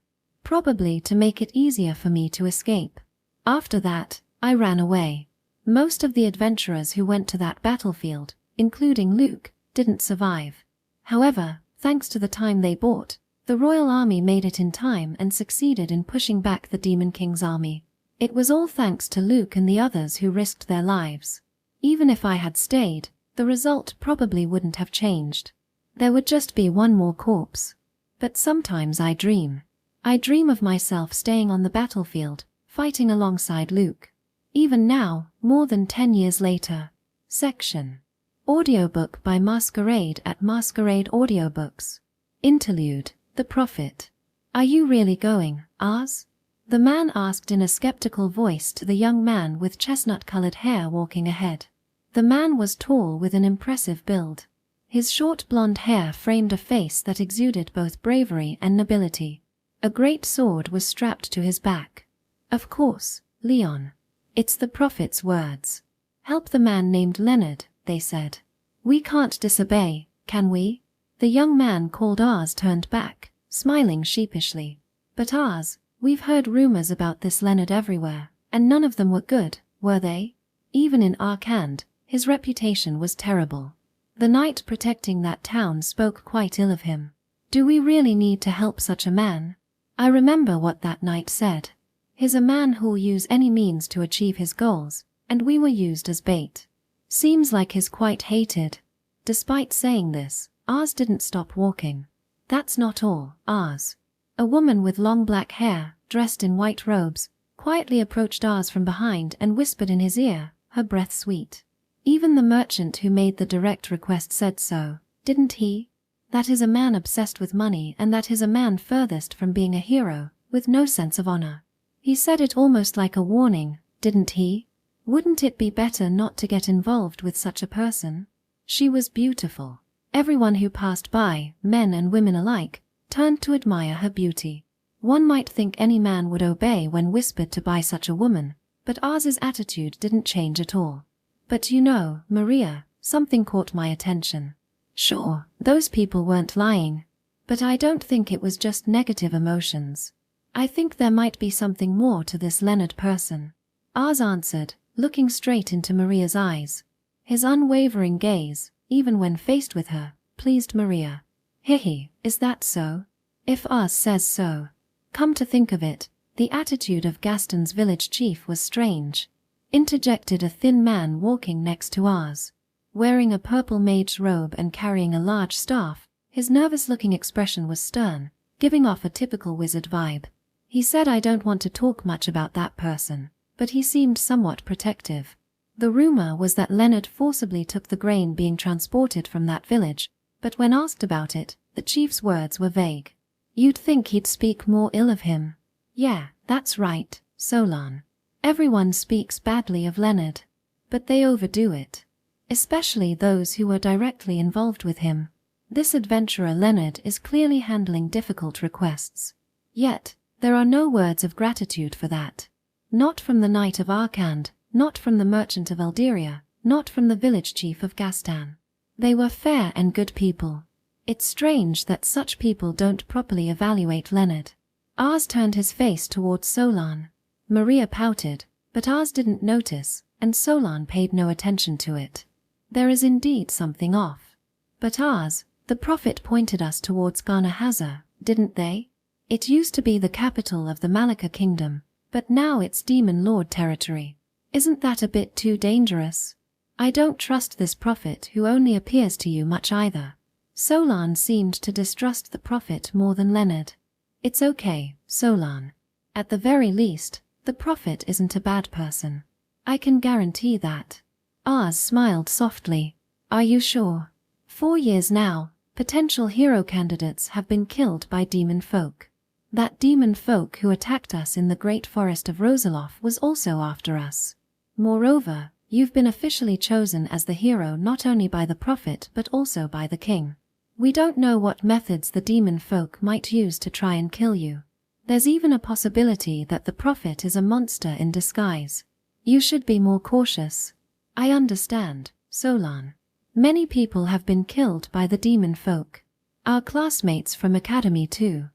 Probably to make it easier for me to escape. After that, I ran away. Most of the adventurers who went to that battlefield, including Luke, didn't survive. However, thanks to the time they bought, the royal army made it in time and succeeded in pushing back the Demon King's army. It was all thanks to Luke and the others who risked their lives. Even if I had stayed, the result probably wouldn't have changed. There would just be one more corpse. But sometimes I dream. I dream of myself staying on the battlefield, fighting alongside Luke. Even now, more than 10 years later. Section. Audiobook by Masquerade at Masquerade Audiobooks. Interlude. The Prophet. Are you really going, Ars? The man asked in a skeptical voice to the young man with chestnut-colored hair walking ahead. The man was tall with an impressive build. His short blonde hair framed a face that exuded both bravery and nobility. A great sword was strapped to his back. Of course, Leon. It's the prophet's words. Help the man named Leonard, they said. We can't disobey, can we? The young man called Ars turned back, smiling sheepishly. But Ars, we've heard rumors about this Leonard everywhere, and none of them were good, were they? Even in Arand, his reputation was terrible. The knight protecting that town spoke quite ill of him. Do we really need to help such a man? I remember what that knight said. He's a man who'll use any means to achieve his goals, and we were used as bait. Seems like he's quite hated. Despite saying this, Ars didn't stop walking. That's not all, Ars. A woman with long black hair, dressed in white robes, quietly approached Ars from behind and whispered in his ear, her breath sweet. Even the merchant who made the direct request said so, didn't he? That is a man obsessed with money, and that is a man furthest from being a hero, with no sense of honor. He said it almost like a warning, didn't he? Wouldn't it be better not to get involved with such a person? She was beautiful. Everyone who passed by, men and women alike, turned to admire her beauty. One might think any man would obey when whispered to by such a woman, but Ars's attitude didn't change at all. But you know, Maria, something caught my attention. Sure, those people weren't lying, but I don't think it was just negative emotions. I think there might be something more to this Leonard person. Ars answered, looking straight into Maria's eyes. His unwavering gaze, even when faced with her, pleased Maria. Hihi, is that so? If Ars says so. Come to think of it, the attitude of Gaston's village chief was strange. Interjected a thin man walking next to Ars. Wearing a purple mage's robe and carrying a large staff, his nervous-looking expression was stern, giving off a typical wizard vibe. He said, I don't want to talk much about that person, but he seemed somewhat protective. The rumor was that Leonard forcibly took the grain being transported from that village, but when asked about it, the chief's words were vague. You'd think he'd speak more ill of him. Yeah, that's right, Solan. Everyone speaks badly of Leonard, but they overdo it. Especially those who were directly involved with him. This adventurer Leonard is clearly handling difficult requests. Yet, there are no words of gratitude for that. Not from the Knight of Arand, not from the Merchant of Elderia, not from the village chief of Gastan. They were fair and good people. It's strange that such people don't properly evaluate Leonard. Ars turned his face towards Solan. Maria pouted, but Ars didn't notice, and Solan paid no attention to it. There is indeed something off. But Ars, the prophet pointed us towards ghaza, didn't they? It used to be the capital of the Malika kingdom, but now it's demon lord territory. Isn't that a bit too dangerous? I don't trust this prophet who only appears to you much either. Solan seemed to distrust the prophet more than Leonard. It's okay, Solan. At the very least, the prophet isn't a bad person. I can guarantee that. Ars smiled softly. Are you sure? 4 years now, potential hero candidates have been killed by demon folk. That demon folk who attacked us in the great forest of Roseloff was also after us. Moreover, you've been officially chosen as the hero not only by the prophet but also by the king. We don't know what methods the demon folk might use to try and kill you. There's even a possibility that the prophet is a monster in disguise. You should be more cautious. I understand, Solan. Many people have been killed by the demon folk. Our classmates from academy too.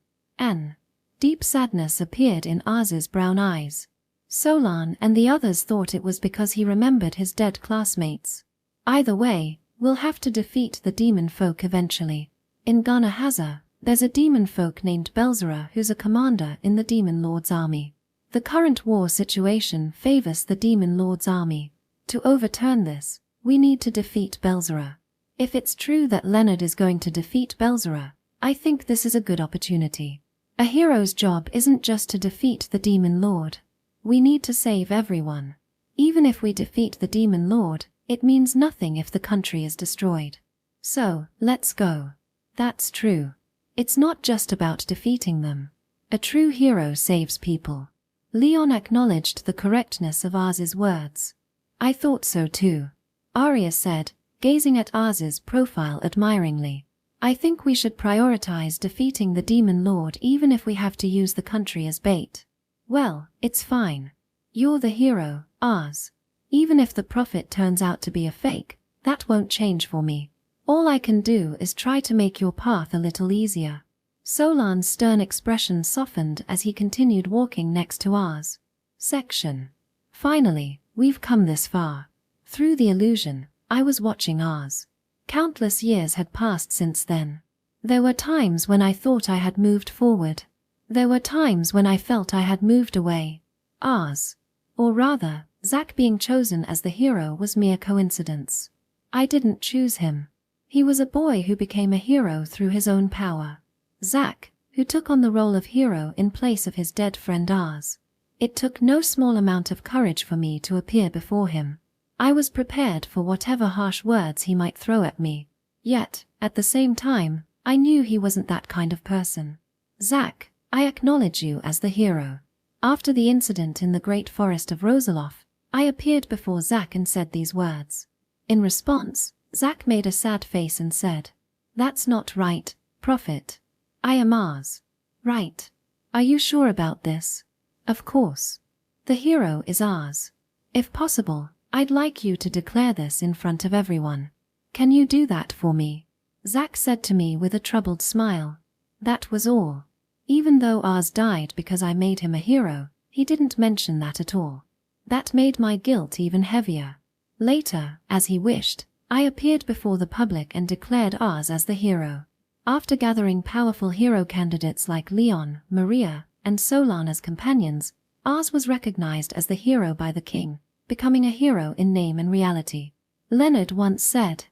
Deep sadness appeared in Ars's brown eyes. Solan and the others thought it was because he remembered his dead classmates. Either way, we'll have to defeat the demon folk eventually. In ghaza, there's a demon folk named Belzera who's a commander in the demon lord's army. The current war situation favors the demon lord's army. To overturn this, we need to defeat Belzera. If it's true that Leonard is going to defeat Belzera, I think this is a good opportunity. A hero's job isn't just to defeat the demon lord. We need to save everyone. Even if we defeat the demon lord, it means nothing if the country is destroyed. So, let's go. That's true. It's not just about defeating them. A true hero saves people. Leon acknowledged the correctness of Ars's words. I thought so too. Arya said, gazing at Ars's profile admiringly. I think we should prioritize defeating the demon lord even if we have to use the country as bait. Well, it's fine. You're the hero, Ars. Even if the prophet turns out to be a fake, that won't change for me. All I can do is try to make your path a little easier. Solan's stern expression softened as he continued walking next to Ars. Section. Finally, we've come this far. Through the illusion, I was watching Ars. Countless years had passed since then. There were times when I thought I had moved forward. There were times when I felt I had moved away. Ars. Or rather, Zack being chosen as the hero was mere coincidence. I didn't choose him. He was a boy who became a hero through his own power. Zack, who took on the role of hero in place of his dead friend Ars. It took no small amount of courage for me to appear before him. I was prepared for whatever harsh words he might throw at me. Yet, at the same time, I knew he wasn't that kind of person. Zack, I acknowledge you as the hero. After the incident in the great forest of Roseloff, I appeared before Zack and said these words. In response, Zack made a sad face and said, "That's not right, Prophet. I am ours." "Right. Are you sure about this?" "Of course. The hero is ours. If possible, I'd like you to declare this in front of everyone. Can you do that for me?" Zack said to me with a troubled smile. That was all. Even though ours died because I made him a hero, he didn't mention that at all. That made my guilt even heavier. Later, as he wished, I appeared before the public and declared ours as the hero. After gathering powerful hero candidates like Leon, Maria, and Solan as companions, ours was recognized as the hero by the king, becoming a hero in name and reality. Leonard once said,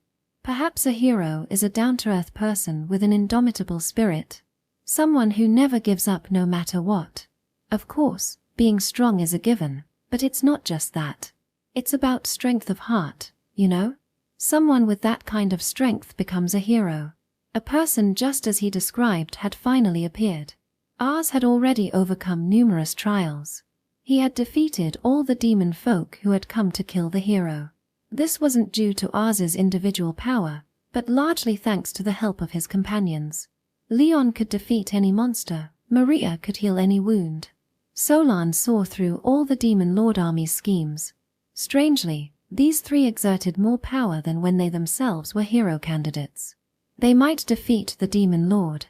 "Perhaps a hero is a down-to-earth person with an indomitable spirit. Someone who never gives up no matter what. Of course, being strong is a given, but it's not just that. It's about strength of heart, you know? Someone with that kind of strength becomes a hero." A person just as he described had finally appeared. Ours had already overcome numerous trials. He had defeated all the demon folk who had come to kill the hero. This wasn't due to Ars's individual power, but largely thanks to the help of his companions. Leon could defeat any monster, Maria could heal any wound. Solan saw through all the Demon Lord Army's schemes. Strangely, these three exerted more power than when they themselves were hero candidates. They might defeat the Demon Lord.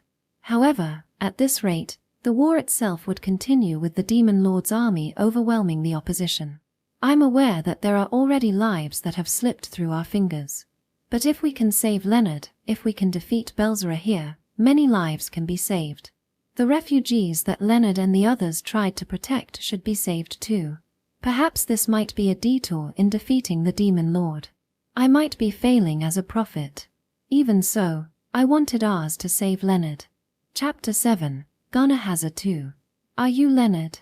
However, at this rate, the war itself would continue with the Demon Lord's army overwhelming the opposition. I'm aware that there are already lives that have slipped through our fingers. But if we can save Leonard, if we can defeat Belzera here, many lives can be saved. The refugees that Leonard and the others tried to protect should be saved too. Perhaps this might be a detour in defeating the Demon Lord. I might be failing as a prophet. Even so, I wanted ours to save Leonard. Chapter 7, Ghaza 2. Are you Leonard?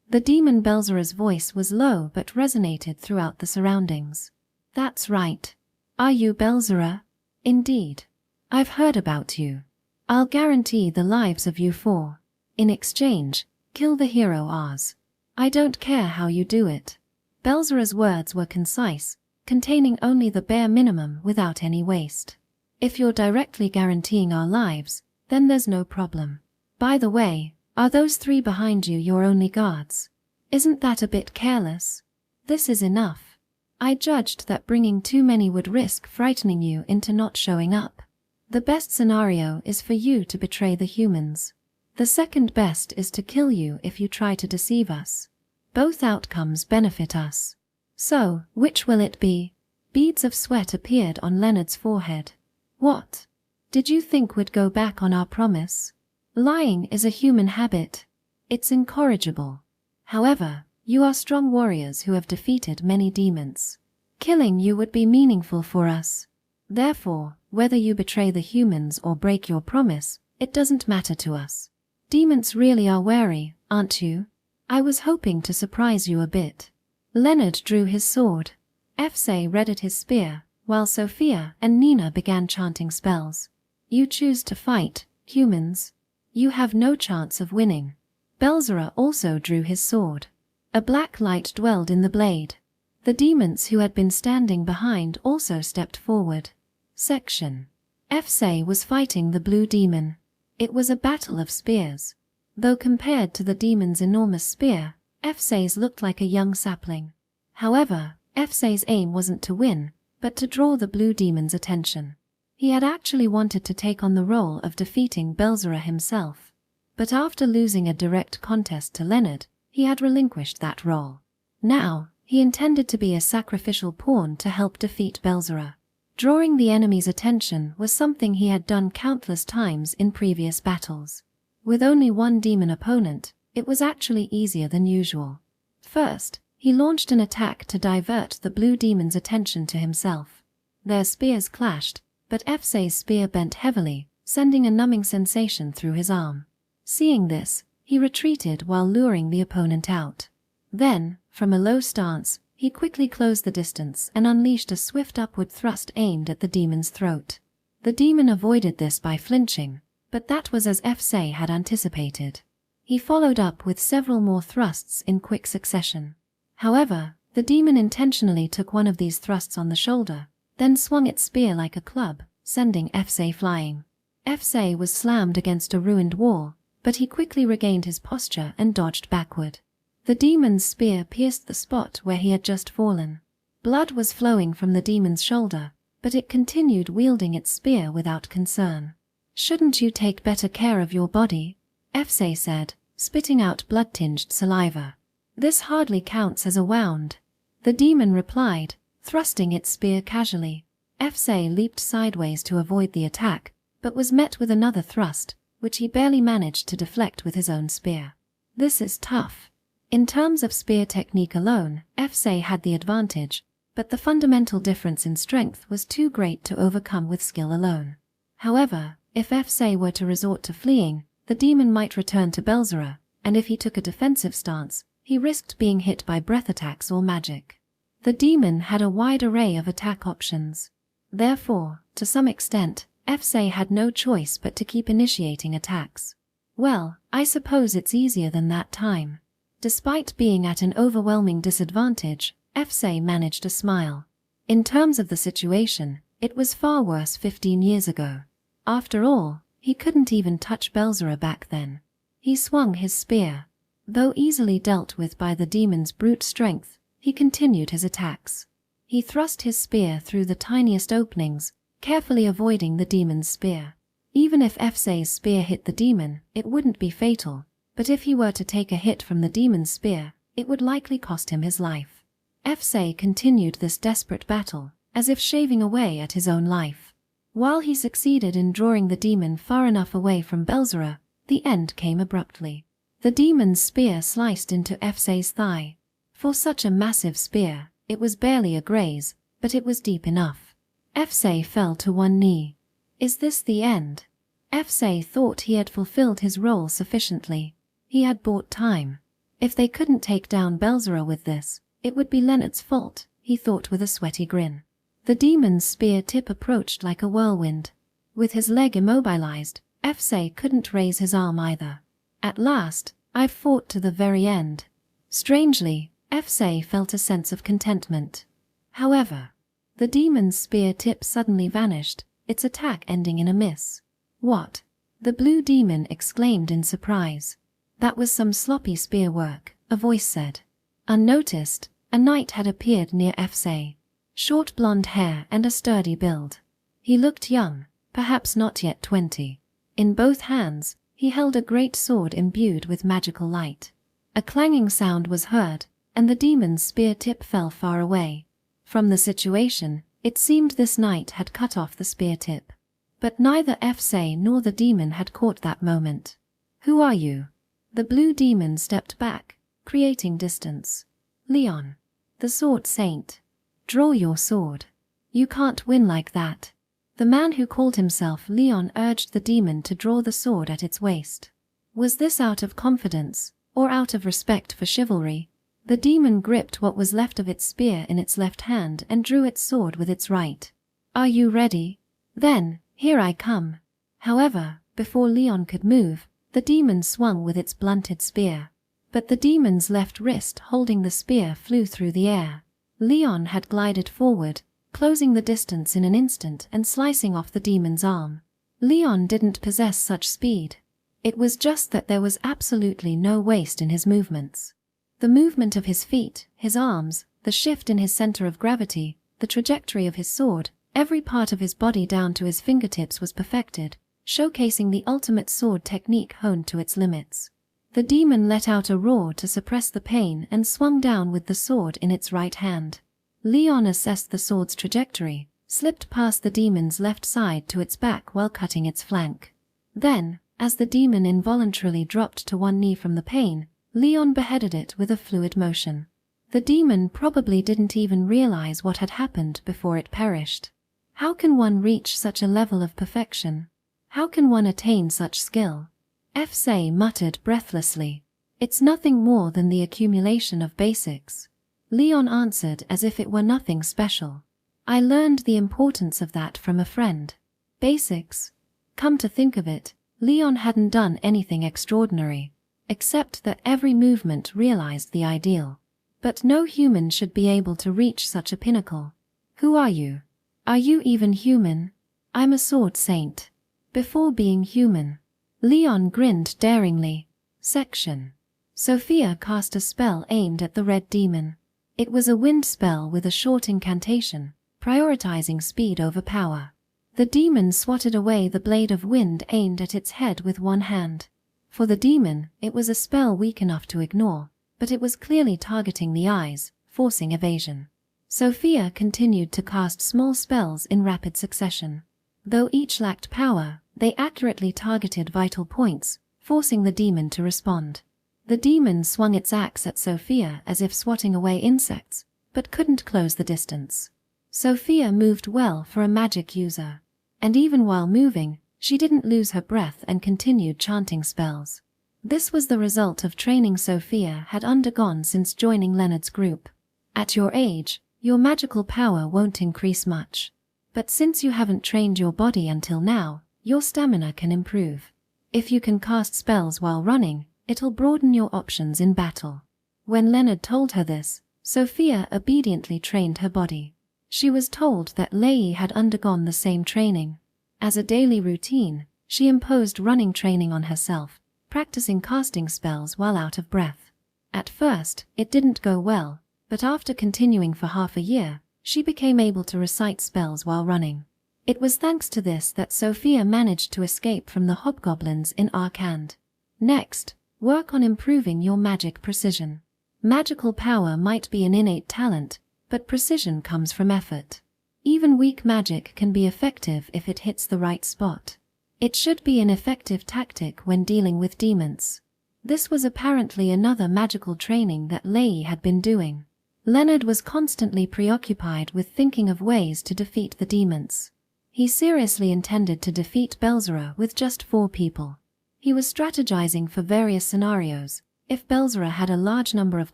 The demon Belzera's voice was low but resonated throughout the surroundings. That's right. Are you Belzera? Indeed. I've heard about you. I'll guarantee the lives of you four. In exchange, kill the hero ours. I don't care how you do it. Belzera's words were concise, containing only the bare minimum without any waste. If you're directly guaranteeing our lives, then there's no problem. By the way, are those three behind you your only guards? Isn't that a bit careless? This is enough. I judged that bringing too many would risk frightening you into not showing up. The best scenario is for you to betray the humans. The second best is to kill you if you try to deceive us. Both outcomes benefit us. So, which will it be? Beads of sweat appeared on Leonard's forehead. What? Did you think we'd go back on our promise? Lying is a human habit. It's incorrigible. However, you are strong warriors who have defeated many demons. Killing you would be meaningful for us. Therefore, whether you betray the humans or break your promise, it doesn't matter to us. Demons really are wary, aren't you? I was hoping to surprise you a bit. Leonard drew his sword. Efse readied his spear, while Sophia and Nina began chanting spells. You choose to fight, humans. You have no chance of winning. Belzera also drew his sword. A black light dwelled in the blade. The demons who had been standing behind also stepped forward. Section. Efse was fighting the blue demon. It was a battle of spears. Though compared to the demon's enormous spear, Efse's looked like a young sapling. However, Efse's aim wasn't to win, but to draw the blue demon's attention. He had actually wanted to take on the role of defeating Belzera himself. But after losing a direct contest to Leonard, he had relinquished that role. Now, he intended to be a sacrificial pawn to help defeat Belzera. Drawing the enemy's attention was something he had done countless times in previous battles. With only one demon opponent, it was actually easier than usual. First, he launched an attack to divert the blue demon's attention to himself. Their spears clashed, but Efse's spear bent heavily, sending a numbing sensation through his arm. Seeing this, he retreated while luring the opponent out. Then, from a low stance, he quickly closed the distance and unleashed a swift upward thrust aimed at the demon's throat. The demon avoided this by flinching, but that was as Efse had anticipated. He followed up with several more thrusts in quick succession. However, The demon intentionally took one of these thrusts on the shoulder, then swung its spear like a club, sending Fse flying. Fse was slammed against a ruined wall, but he quickly regained his posture and dodged backward. The demon's spear pierced the spot where he had just fallen. Blood was flowing from the demon's shoulder, but it continued wielding its spear without concern. "Shouldn't you take better care of your body?" Fse said, spitting out blood-tinged saliva. "This hardly counts as a wound." The demon replied, thrusting its spear casually. Fse leaped sideways to avoid the attack, but was met with another thrust, which he barely managed to deflect with his own spear. This is tough. In terms of spear technique alone, Fse had the advantage, but the fundamental difference in strength was too great to overcome with skill alone. However, if Fse were to resort to fleeing, the demon might return to Belzera, and if he took a defensive stance, he risked being hit by breath attacks or magic. The demon had a wide array of attack options. Therefore, to some extent, Fse had no choice but to keep initiating attacks. "Well, I suppose it's easier than that time." Despite being at an overwhelming disadvantage, Fse managed a smile. In terms of the situation, it was far worse 15 years ago. After all, he couldn't even touch Belzera back then. He swung his spear. Though easily dealt with by the demon's brute strength, he continued his attacks. He thrust his spear through the tiniest openings, carefully avoiding the demon's spear. Even if Fse's spear hit the demon, it wouldn't be fatal, but if he were to take a hit from the demon's spear, it would likely cost him his life. Fse continued this desperate battle, as if shaving away at his own life. While he succeeded in drawing the demon far enough away from Belzera, the end came abruptly. The demon's spear sliced into Fse's thigh. For such a massive spear, it was barely a graze, but it was deep enough. Fse fell to one knee. Is this the end? Fse thought he had fulfilled his role sufficiently. He had bought time. If they couldn't take down Belzera with this, it would be Leonard's fault, he thought with a sweaty grin. The demon's spear tip approached like a whirlwind. With his leg immobilized, Fse couldn't raise his arm either. At last, I've fought to the very end. Strangely, Fse felt a sense of contentment. However, the demon's spear tip suddenly vanished, its attack ending in a miss. "What?" the blue demon exclaimed in surprise. "That was some sloppy spear work," a voice said. Unnoticed, a knight had appeared near Fse. Short blonde hair and a sturdy build. He looked young, perhaps not yet 20. In both hands, he held a great sword imbued with magical light. A clanging sound was heard, and the demon's spear tip fell far away. From the situation, it seemed this knight had cut off the spear tip. But neither Fse nor the demon had caught that moment. "Who are you?" The blue demon stepped back, creating distance. "Leon, the sword saint. Draw your sword. You can't win like that." The man who called himself Leon urged the demon to draw the sword at its waist. Was this out of confidence, or out of respect for chivalry? The demon gripped what was left of its spear in its left hand and drew its sword with its right. "Are you ready? Then, here I come." However, before Leon could move, the demon swung with its blunted spear. But the demon's left wrist holding the spear flew through the air. Leon had glided forward, closing the distance in an instant and slicing off the demon's arm. Leon didn't possess such speed. It was just that there was absolutely no waste in his movements. The movement of his feet, his arms, the shift in his center of gravity, the trajectory of his sword, every part of his body down to his fingertips was perfected, showcasing the ultimate sword technique honed to its limits. The demon let out a roar to suppress the pain and swung down with the sword in its right hand. Leon assessed the sword's trajectory, slipped past the demon's left side to its back while cutting its flank. Then, as the demon involuntarily dropped to one knee from the pain, Leon beheaded it with a fluid motion. The demon probably didn't even realize what had happened before it perished. How can one reach such a level of perfection? How can one attain such skill? Fse muttered breathlessly. "It's nothing more than the accumulation of basics." Leon answered as if it were nothing special. "I learned the importance of that from a friend." Basics? Come to think of it, Leon hadn't done anything extraordinary, except that every movement realized the ideal. But no human should be able to reach such a pinnacle. Who are you? Are you even human? I'm a sword saint. Before being human. Leon grinned daringly. Section. Sophia cast a spell aimed at the red demon. It was a wind spell with a short incantation, prioritizing speed over power. The demon swatted away the blade of wind aimed at its head with one hand. For the demon, it was a spell weak enough to ignore, but it was clearly targeting the eyes, forcing evasion. Sophia continued to cast small spells in rapid succession. Though each lacked power, they accurately targeted vital points, forcing the demon to respond. The demon swung its axe at Sophia as if swatting away insects, but couldn't close the distance. Sophia moved well for a magic user. And even while moving, she didn't lose her breath and continued chanting spells. This was the result of training Sophia had undergone since joining Leonard's group. At your age, your magical power won't increase much. But since you haven't trained your body until now, your stamina can improve. If you can cast spells while running, it'll broaden your options in battle. When Leonard told her this, Sophia obediently trained her body. She was told that Lei had undergone the same training. As a daily routine, she imposed running training on herself, practicing casting spells while out of breath. At first, it didn't go well, but after continuing for half a year, she became able to recite spells while running. It was thanks to this that Sophia managed to escape from the hobgoblins in Arand. Next, work on improving your magic precision. Magical power might be an innate talent, but precision comes from effort. Even weak magic can be effective if it hits the right spot. It should be an effective tactic when dealing with demons. This was apparently another magical training that Lei had been doing. Leonard was constantly preoccupied with thinking of ways to defeat the demons. He seriously intended to defeat Belzera with just 4 people. He was strategizing for various scenarios: if Belzera had a large number of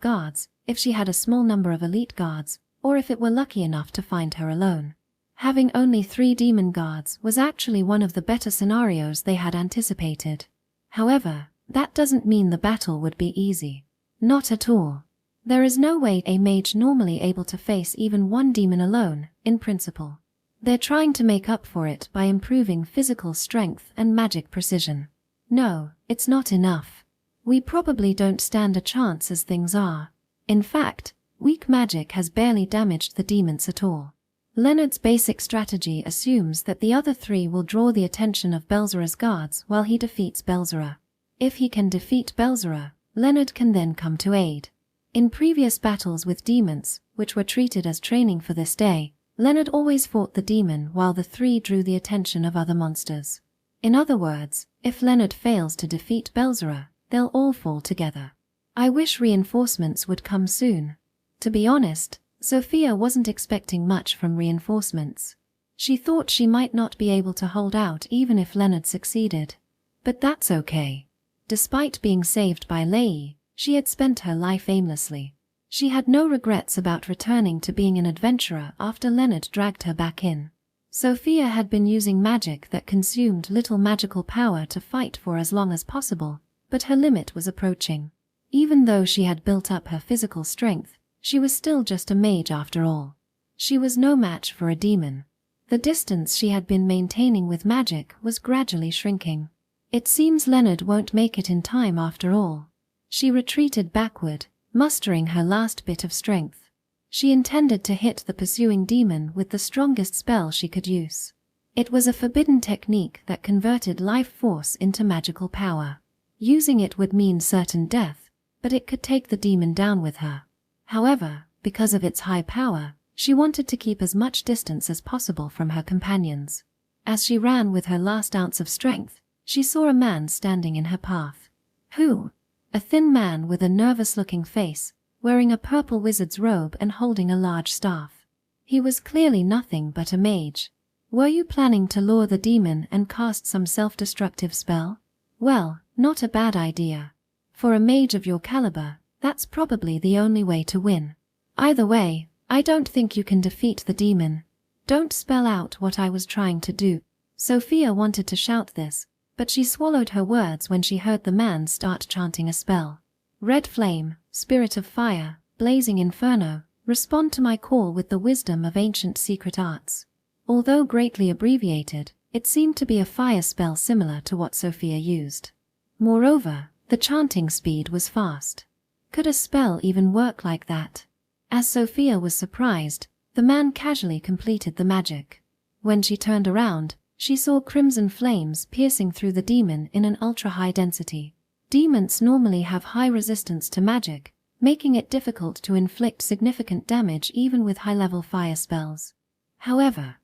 guards, if she had a small number of elite guards, or if it were lucky enough to find her alone. Having only 3 demon guards was actually one of the better scenarios they had anticipated. However, that doesn't mean the battle would be easy. Not at all. There is no way a mage normally able to face even 1 demon alone, in principle. They're trying to make up for it by improving physical strength and magic precision. No, it's not enough. We probably don't stand a chance as things are. In fact, weak magic has barely damaged the demons at all. Leonard's basic strategy assumes that the other 3 will draw the attention of Belzera's guards while he defeats Belzera. If he can defeat Belzera, Leonard can then come to aid. In previous battles with demons, which were treated as training for this day, Leonard always fought the demon while the 3 drew the attention of other monsters. In other words, if Leonard fails to defeat Belzera, they'll all fall together. I wish reinforcements would come soon. To be honest, Sophia wasn't expecting much from reinforcements. She thought she might not be able to hold out even if Leonard succeeded. But that's okay. Despite being saved by Lei, she had spent her life aimlessly. She had no regrets about returning to being an adventurer after Leonard dragged her back in. Sophia had been using magic that consumed little magical power to fight for as long as possible, but her limit was approaching. Even though she had built up her physical strength, she was still just a mage after all. She was no match for a demon. The distance she had been maintaining with magic was gradually shrinking. It seems Leonard won't make it in time after all. She retreated backward, mustering her last bit of strength. She intended to hit the pursuing demon with the strongest spell she could use. It was a forbidden technique that converted life force into magical power. Using it would mean certain death, but it could take the demon down with her. However, because of its high power, she wanted to keep as much distance as possible from her companions. As she ran with her last ounce of strength, she saw a man standing in her path. Who? A thin man with a nervous-looking face, wearing a purple wizard's robe and holding a large staff. He was clearly nothing but a mage. Were you planning to lure the demon and cast some self-destructive spell? Well, not a bad idea. For a mage of your caliber, that's probably the only way to win. Either way, I don't think you can defeat the demon. Don't spell out what I was trying to do. Sophia wanted to shout this, but she swallowed her words when she heard the man start chanting a spell. Red flame, spirit of fire, blazing inferno, respond to my call with the wisdom of ancient secret arts. Although greatly abbreviated, it seemed to be a fire spell similar to what Sophia used. Moreover, the chanting speed was fast. Could a spell even work like that? As Sophia was surprised, the man casually completed the magic. When she turned around, she saw crimson flames piercing through the demon in an ultra-high density. Demons normally have high resistance to magic, making it difficult to inflict significant damage even with high-level fire spells. However,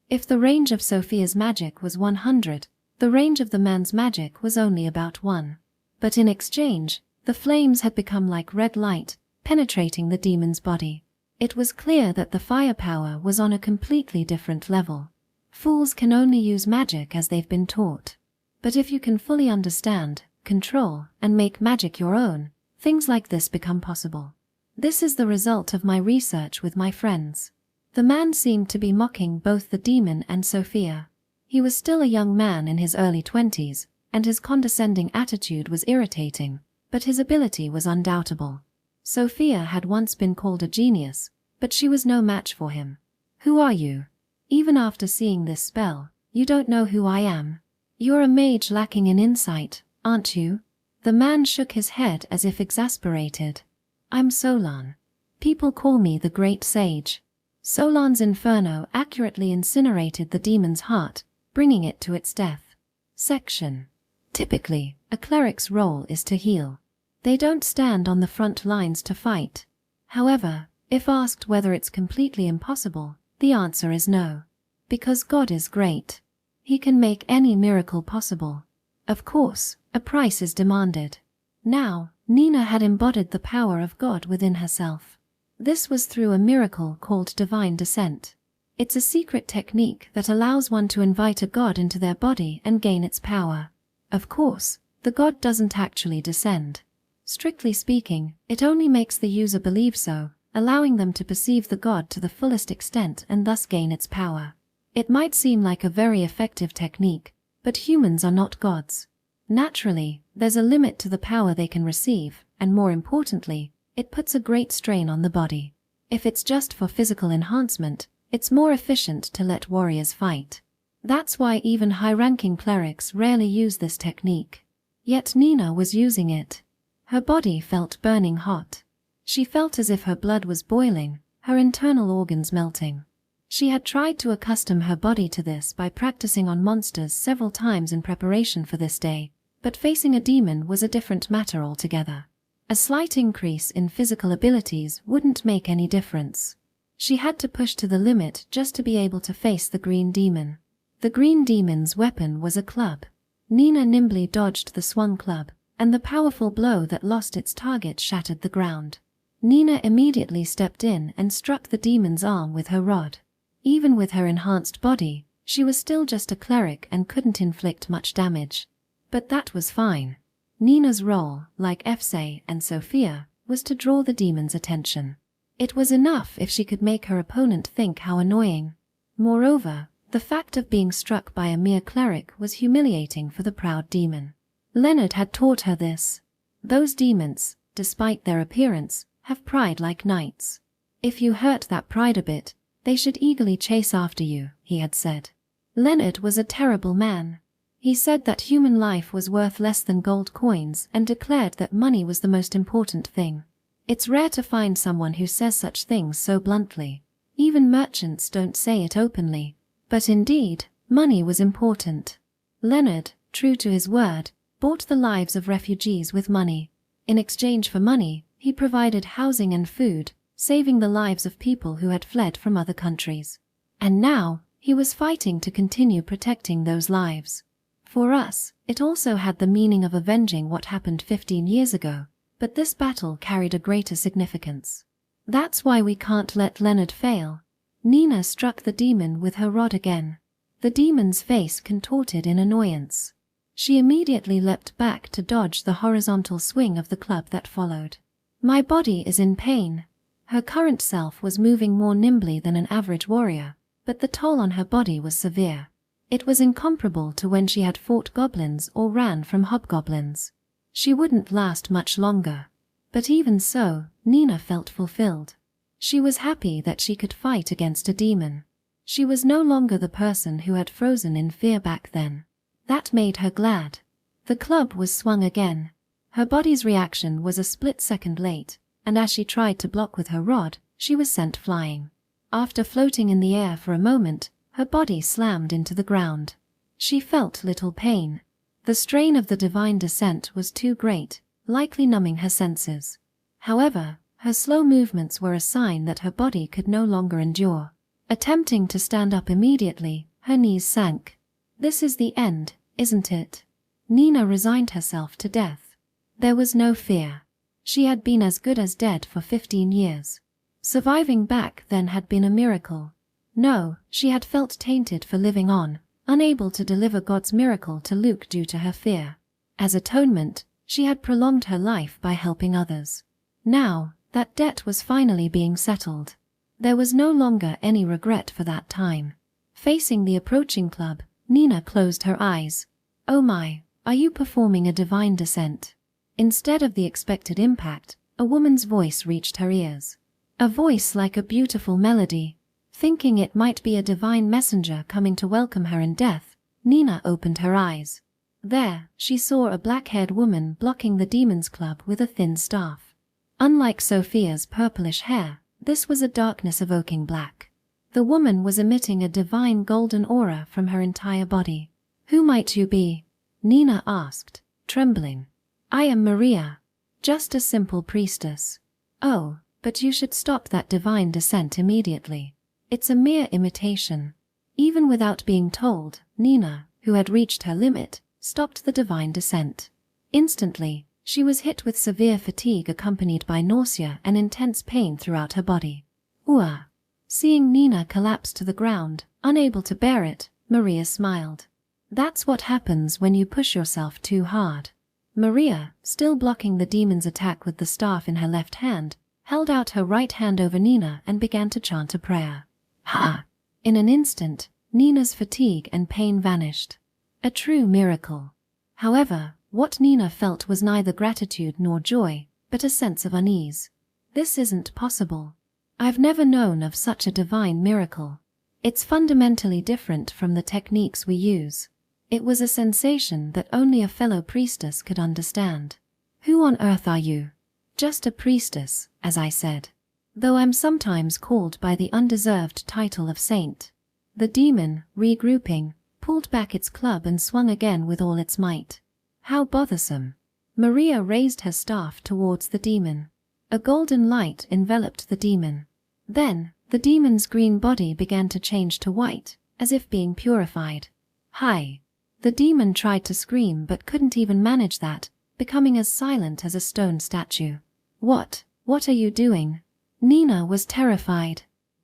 if the range of Sophia's magic was 100, the range of the man's magic was only about 1. But in exchange, the flames had become like red light, penetrating the demon's body. It was clear that the firepower was on a completely different level. Fools can only use magic as they've been taught. But if you can fully understand, control, and make magic your own, things like this become possible. This is the result of my research with my friends. The man seemed to be mocking both the demon and Sophia. He was still a young man in his early 20s, and his condescending attitude was irritating, but his ability was undoubtable. Sophia had once been called a genius, but she was no match for him. Who are you? Even after seeing this spell, you don't know who I am. You're a mage lacking in insight, aren't you? The man shook his head as if exasperated. I'm Solan. People call me the Great Sage. Solan's inferno accurately incinerated the demon's heart, bringing it to its death. Section. Typically, a cleric's role is to heal. They don't stand on the front lines to fight. However, if asked whether it's completely impossible, the answer is no. Because God is great. He can make any miracle possible. Of course, a price is demanded. Now, Nina had embodied the power of God within herself. This was through a miracle called divine descent. It's a secret technique that allows one to invite a god into their body and gain its power. Of course, the god doesn't actually descend. Strictly speaking, it only makes the user believe so, allowing them to perceive the god to the fullest extent and thus gain its power. It might seem like a very effective technique, but humans are not gods. Naturally, there's a limit to the power they can receive, and more importantly, it puts a great strain on the body. If it's just for physical enhancement, it's more efficient to let warriors fight. That's why even high-ranking clerics rarely use this technique. Yet Nina was using it. Her body felt burning hot. She felt as if her blood was boiling, her internal organs melting. She had tried to accustom her body to this by practicing on monsters several times in preparation for this day, but facing a demon was a different matter altogether. A slight increase in physical abilities wouldn't make any difference. She had to push to the limit just to be able to face the green demon. The green demon's weapon was a club. Nina nimbly dodged the swung club, and the powerful blow that lost its target shattered the ground. Nina immediately stepped in and struck the demon's arm with her rod. Even with her enhanced body, she was still just a cleric and couldn't inflict much damage. But that was fine. Nina's role, like Efse and Sophia, was to draw the demon's attention. It was enough if she could make her opponent think how annoying. Moreover, the fact of being struck by a mere cleric was humiliating for the proud demon. Leonard had taught her this. Those demons, despite their appearance, have pride like knights. If you hurt that pride a bit, they should eagerly chase after you, he had said. Leonard was a terrible man. He said that human life was worth less than gold coins and declared that money was the most important thing. It's rare to find someone who says such things so bluntly. Even merchants don't say it openly. But indeed, money was important. Leonard, true to his word, bought the lives of refugees with money. In exchange for money, he provided housing and food, saving the lives of people who had fled from other countries. And now, he was fighting to continue protecting those lives. For us, it also had the meaning of avenging what happened 15 years ago, but this battle carried a greater significance. That's why we can't let Leonard fail. Nina struck the demon with her rod again. The demon's face contorted in annoyance. She immediately leapt back to dodge the horizontal swing of the club that followed. My body is in pain. Her current self was moving more nimbly than an average warrior, but the toll on her body was severe. It was incomparable to when she had fought goblins or ran from hobgoblins. She wouldn't last much longer. But even so, Nina felt fulfilled. She was happy that she could fight against a demon. She was no longer the person who had frozen in fear back then. That made her glad. The club was swung again. Her body's reaction was a split second late, and as she tried to block with her rod, she was sent flying. After floating in the air for a moment, her body slammed into the ground. She felt little pain. The strain of the divine descent was too great, likely numbing her senses. However, her slow movements were a sign that her body could no longer endure. Attempting to stand up immediately, her knees sank. This is the end, isn't it? Nina resigned herself to death. There was no fear. She had been as good as dead for 15 years. Surviving back then had been a miracle. No, she had felt tainted for living on, unable to deliver God's miracle to Luke due to her fear. As atonement, she had prolonged her life by helping others. Now, that debt was finally being settled. There was no longer any regret for that time. Facing the approaching club, Nina closed her eyes. Oh my, are you performing a divine descent? Instead of the expected impact, a woman's voice reached her ears. A voice like a beautiful melody. Thinking it might be a divine messenger coming to welcome her in death, Nina opened her eyes. There, she saw a black-haired woman blocking the demon's club with a thin staff. Unlike Sophia's purplish hair, this was a darkness-evoking black. The woman was emitting a divine golden aura from her entire body. Who might you be? Nina asked, trembling. I am Maria. Just a simple priestess. Oh, but you should stop that divine descent immediately. It's a mere imitation. Even without being told, Nina, who had reached her limit, stopped the divine descent. Instantly, she was hit with severe fatigue accompanied by nausea and intense pain throughout her body. Ooh! Seeing Nina collapse to the ground, unable to bear it, Maria smiled. That's what happens when you push yourself too hard. Maria, still blocking the demon's attack with the staff in her left hand, held out her right hand over Nina and began to chant a prayer. Ha! In an instant, Nina's fatigue and pain vanished. A true miracle. However, what Nina felt was neither gratitude nor joy, but a sense of unease. This isn't possible. I've never known of such a divine miracle. It's fundamentally different from the techniques we use. It was a sensation that only a fellow priestess could understand. Who on earth are you? Just a priestess, as I said. Though I'm sometimes called by the undeserved title of saint. The demon, regrouping, pulled back its club and swung again with all its might. How bothersome. Maria raised her staff towards the demon. A golden light enveloped the demon. Then, the demon's green body began to change to white, as if being purified. Hi! The demon tried to scream but couldn't even manage that, becoming as silent as a stone statue. What are you doing? Nina was terrified.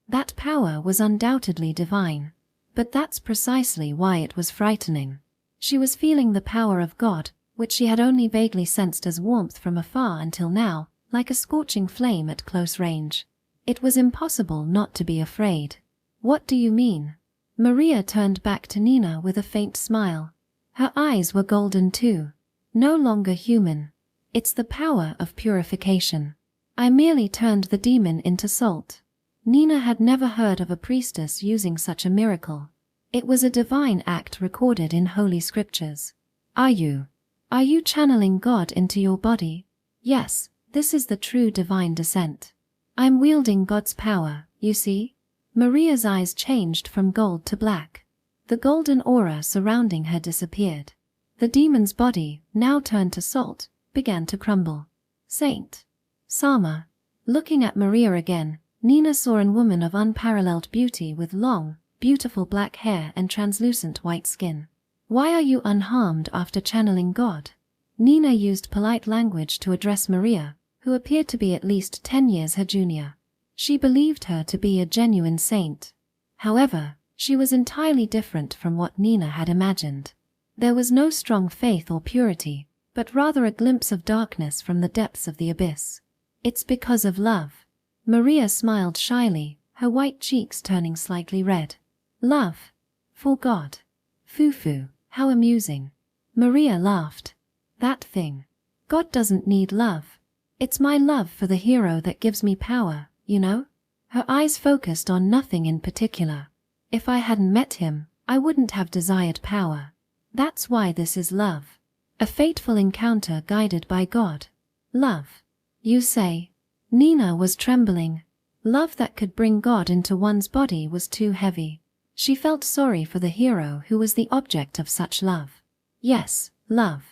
That power was undoubtedly divine. But that's precisely why it was frightening. She was feeling the power of God, which she had only vaguely sensed as warmth from afar until now, like a scorching flame at close range. It was impossible not to be afraid. What do you mean? Maria turned back to Nina with a faint smile. Her eyes were golden too. No longer human. It's the power of purification. I merely turned the demon into salt. Nina had never heard of a priestess using such a miracle. It was a divine act recorded in holy scriptures. Are you channeling God into your body? Yes, this is the true divine descent. I'm wielding God's power, you see? Maria's eyes changed from gold to black. The golden aura surrounding her disappeared. The demon's body, now turned to salt, began to crumble. Saint Sama. Looking at Maria again, Nina saw a woman of unparalleled beauty with long, beautiful black hair and translucent white skin. Why are you unharmed after channeling God? Nina used polite language to address Maria, who appeared to be at least 10 years her junior. She believed her to be a genuine saint. However, she was entirely different from what Nina had imagined. There was no strong faith or purity, but rather a glimpse of darkness from the depths of the abyss. It's because of love. Maria smiled shyly, her white cheeks turning slightly red. Love. For God. Foo-foo, how amusing. Maria laughed. That thing. God doesn't need love. It's my love for the hero that gives me power, you know? Her eyes focused on nothing in particular. If I hadn't met him, I wouldn't have desired power. That's why this is love. A fateful encounter guided by God. Love, you say? Nina was trembling. Love that could bring God into one's body was too heavy. She felt sorry for the hero who was the object of such love. Yes, love.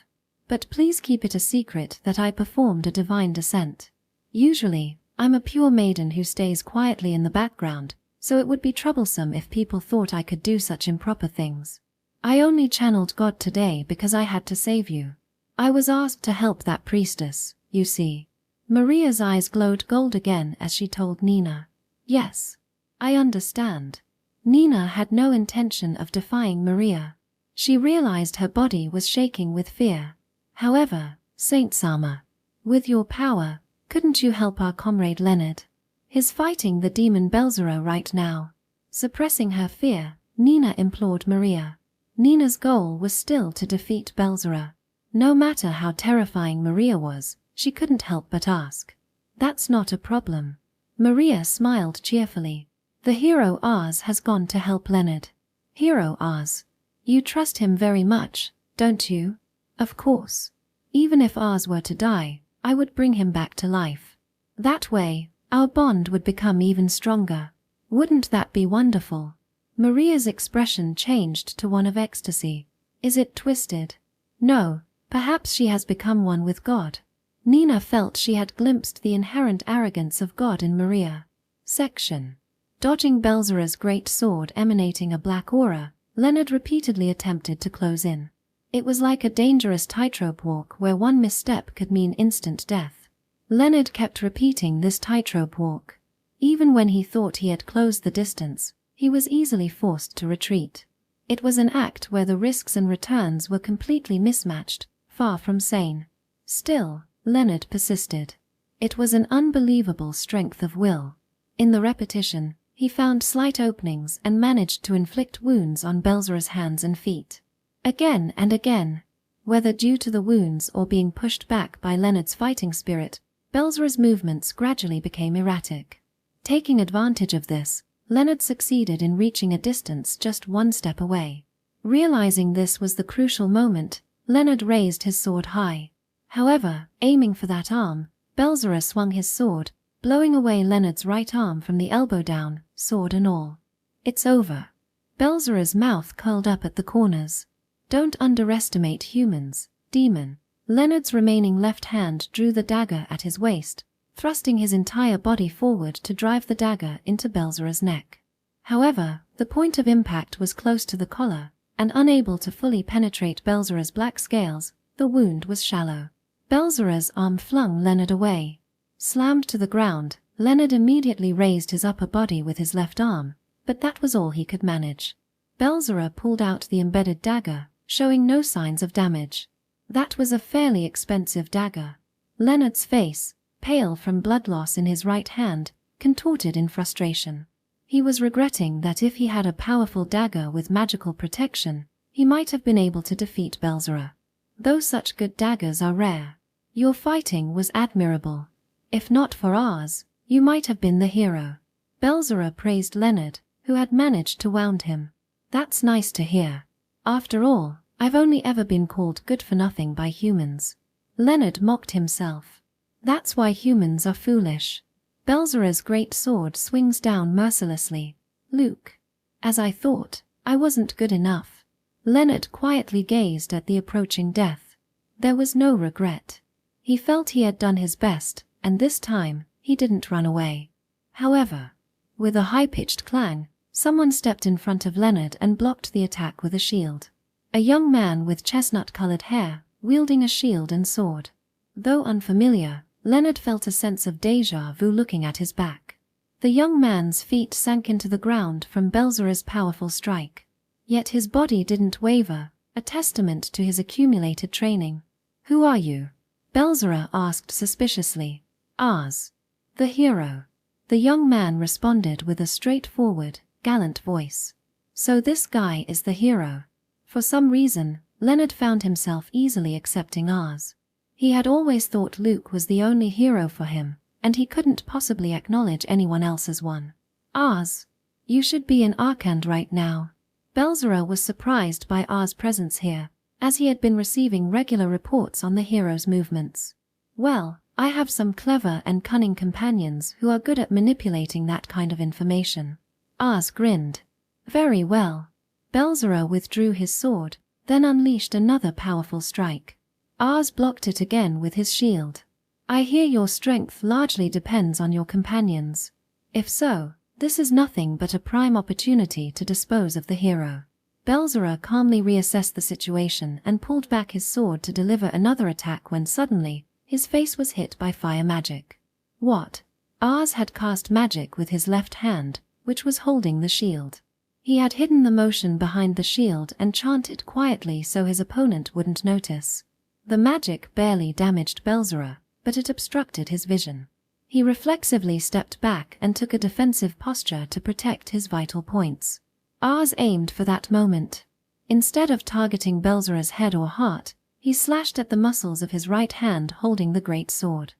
But please keep it a secret that I performed a divine descent. Usually, I'm a pure maiden who stays quietly in the background, so it would be troublesome if people thought I could do such improper things. I only channeled God today because I had to save you. I was asked to help that priestess, you see. Maria's eyes glowed gold again as she told Nina. Yes, I understand. Nina had no intention of defying Maria. She realized her body was shaking with fear. However, Saint Sama, with your power, couldn't you help our comrade Leonard? He's fighting the demon Belzera right now. Suppressing her fear, Nina implored Maria. Nina's goal was still to defeat Belzera. No matter how terrifying Maria was, she couldn't help but ask. That's not a problem. Maria smiled cheerfully. The hero Oz has gone to help Leonard. Hero Oz. You trust him very much, don't you? Of course. Even if Oz were to die, I would bring him back to life. That way, our bond would become even stronger. Wouldn't that be wonderful? Maria's expression changed to one of ecstasy. Is it twisted? No, perhaps she has become one with God. Nina felt she had glimpsed the inherent arrogance of God in Maria. Section. Dodging Belzera's great sword emanating a black aura, Leonard repeatedly attempted to close in. It was like a dangerous tightrope walk where one misstep could mean instant death. Leonard kept repeating this tightrope walk. Even when he thought he had closed the distance, he was easily forced to retreat. It was an act where the risks and returns were completely mismatched, far from sane. Still, Leonard persisted. It was an unbelievable strength of will. In the repetition, he found slight openings and managed to inflict wounds on Belzera's hands and feet. Again and again, whether due to the wounds or being pushed back by Leonard's fighting spirit, Belzera's movements gradually became erratic. Taking advantage of this, Leonard succeeded in reaching a distance just one step away. Realizing this was the crucial moment, Leonard raised his sword high. However, aiming for that arm, Belzera swung his sword, blowing away Leonard's right arm from the elbow down, sword and all. It's over. Belzera's mouth curled up at the corners. Don't underestimate humans, demon. Leonard's remaining left hand drew the dagger at his waist, thrusting his entire body forward to drive the dagger into Belzera's neck. However, the point of impact was close to the collar, and unable to fully penetrate Belzera's black scales, the wound was shallow. Belzera's arm flung Leonard away. Slammed to the ground, Leonard immediately raised his upper body with his left arm, but that was all he could manage. Belzera pulled out the embedded dagger, showing no signs of damage. That was a fairly expensive dagger. Leonard's face, pale from blood loss in his right hand, contorted in frustration. He was regretting that if he had a powerful dagger with magical protection, he might have been able to defeat Belzera. Though such good daggers are rare. Your fighting was admirable. If not for ours, you might have been the hero. Belzera praised Leonard, who had managed to wound him. That's nice to hear. After all, I've only ever been called good for nothing by humans. Leonard mocked himself. That's why humans are foolish. Belzera's great sword swings down mercilessly. Luke. As I thought, I wasn't good enough. Leonard quietly gazed at the approaching death. There was no regret. He felt he had done his best, and this time, he didn't run away. However, with a high-pitched clang, someone stepped in front of Leonard and blocked the attack with a shield. A young man with chestnut-colored hair, wielding a shield and sword. Though unfamiliar, Leonard felt a sense of déjà vu looking at his back. The young man's feet sank into the ground from Belzera's powerful strike. Yet his body didn't waver, a testament to his accumulated training. Who are you? Belzera asked suspiciously. Ours. The hero. The young man responded with a straightforward, gallant voice. So this guy is the hero. For some reason, Leonard found himself easily accepting ours. He had always thought Luke was the only hero for him, and he couldn't possibly acknowledge anyone else as one. Ars, you should be in Arand right now. Belzera was surprised by Ars' presence here, as he had been receiving regular reports on the hero's movements. Well, I have some clever and cunning companions who are good at manipulating that kind of information. Ars grinned. Very well. Belzera withdrew his sword, then unleashed another powerful strike. Ars blocked it again with his shield. I hear your strength largely depends on your companions. If so, this is nothing but a prime opportunity to dispose of the hero. Belzera calmly reassessed the situation and pulled back his sword to deliver another attack when suddenly, his face was hit by fire magic. What? Ars had cast magic with his left hand, which was holding the shield. He had hidden the motion behind the shield and chanted quietly so his opponent wouldn't notice. The magic barely damaged Belzera, but it obstructed his vision. He reflexively stepped back and took a defensive posture to protect his vital points. Ars aimed for that moment. Instead of targeting Belzera's head or heart, he slashed at the muscles of his right hand holding the great sword.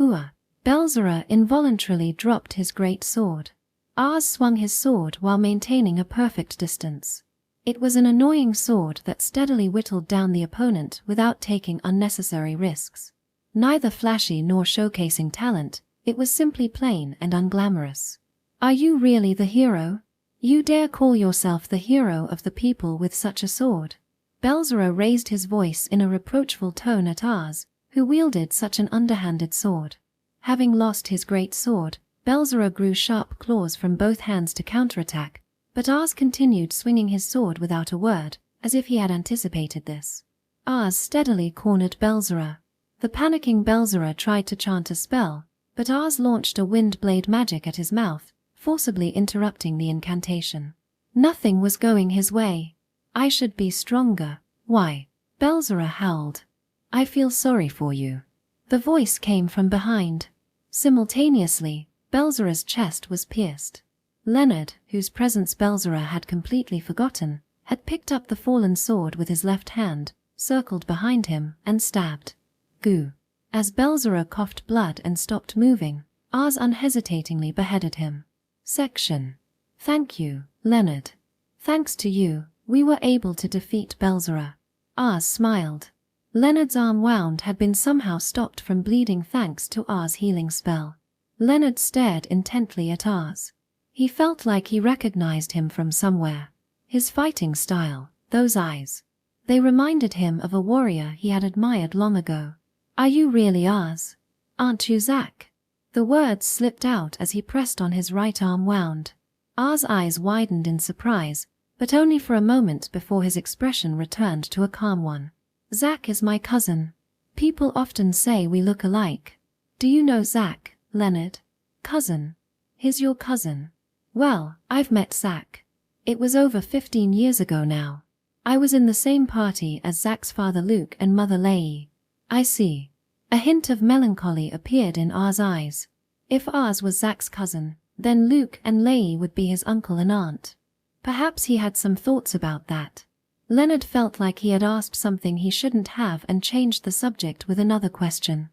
Ooah! Belzera involuntarily dropped his great sword. Ars swung his sword while maintaining a perfect distance. It was an annoying sword that steadily whittled down the opponent without taking unnecessary risks. Neither flashy nor showcasing talent, it was simply plain and unglamorous. Are you really the hero? You dare call yourself the hero of the people with such a sword? Belzera raised his voice in a reproachful tone at Ars, who wielded such an underhanded sword. Having lost his great sword, Belzera grew sharp claws from both hands to counterattack, but Ars continued swinging his sword without a word, as if he had anticipated this. Ars steadily cornered Belzera. The panicking Belzera tried to chant a spell, but Ars launched a wind blade magic at his mouth, forcibly interrupting the incantation. Nothing was going his way. I should be stronger. Why? Belzera howled. I feel sorry for you. The voice came from behind. Simultaneously, Belzera's chest was pierced. Leonard, whose presence Belzera had completely forgotten, had picked up the fallen sword with his left hand, circled behind him, and stabbed. Goo. As Belzera coughed blood and stopped moving, Ars unhesitatingly beheaded him. Section. Thank you, Leonard. Thanks to you, we were able to defeat Belzera. Ars smiled. Leonard's arm wound had been somehow stopped from bleeding thanks to Ars' healing spell. Leonard stared intently at Ars. He felt like he recognized him from somewhere. His fighting style, those eyes. They reminded him of a warrior he had admired long ago. Are you really Ars? Aren't you Zack? The words slipped out as he pressed on his right arm wound. Ars' eyes widened in surprise, but only for a moment before his expression returned to a calm one. Zack is my cousin. People often say we look alike. Do you know Zack, Leonard? Cousin. He's your cousin. Well, I've met Zack. It was over 15 years ago now. I was in the same party as Zack's father Luke and mother Leigh. I see. A hint of melancholy appeared in Ars' eyes. If Ars was Zack's cousin, then Luke and Leigh would be his uncle and aunt. Perhaps he had some thoughts about that. Leonard felt like he had asked something he shouldn't have and changed the subject with another question.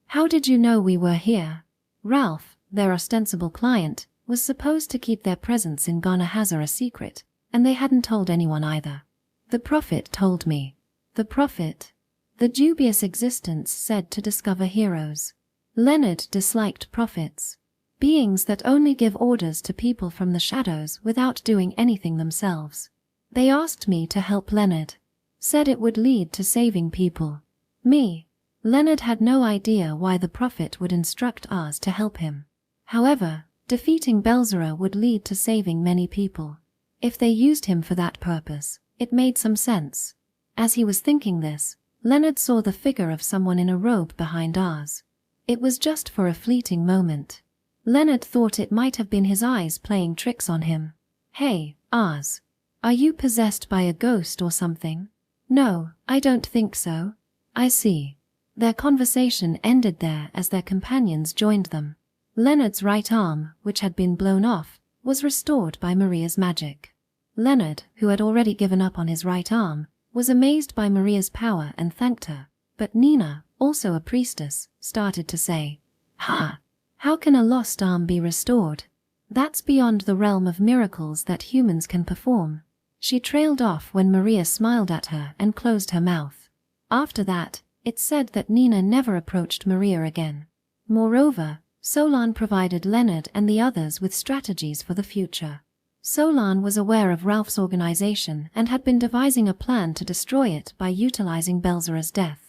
How did you know we were here? Ralph, their ostensible client, was supposed to keep their presence in ghaza a secret, and they hadn't told anyone either. The Prophet told me. The Prophet? The dubious existence said to discover heroes. Leonard disliked prophets. Beings that only give orders to people from the shadows without doing anything themselves. They asked me to help Leonard. Said it would lead to saving people. Me. Leonard had no idea why the Prophet would instruct Ars to help him. However, defeating Belzera would lead to saving many people. If they used him for that purpose, it made some sense. As he was thinking this, Leonard saw the figure of someone in a robe behind Ars. It was just for a fleeting moment. Leonard thought it might have been his eyes playing tricks on him. Hey, Ars. Are you possessed by a ghost or something? No, I don't think so. I see. Their conversation ended there as their companions joined them. Leonard's right arm, which had been blown off, was restored by Maria's magic. Leonard, who had already given up on his right arm, was amazed by Maria's power and thanked her, But Nina, also a priestess, started to say, "Ha! How can a lost arm be restored? That's beyond the realm of miracles that humans can perform." She trailed off when Maria smiled at her and closed her mouth. After that, it's said that Nina never approached Maria again. Moreover, Solon provided Leonard and the others with strategies for the future. Solon was aware of Ralph's organization and had been devising a plan to destroy it by utilizing Belzera's death.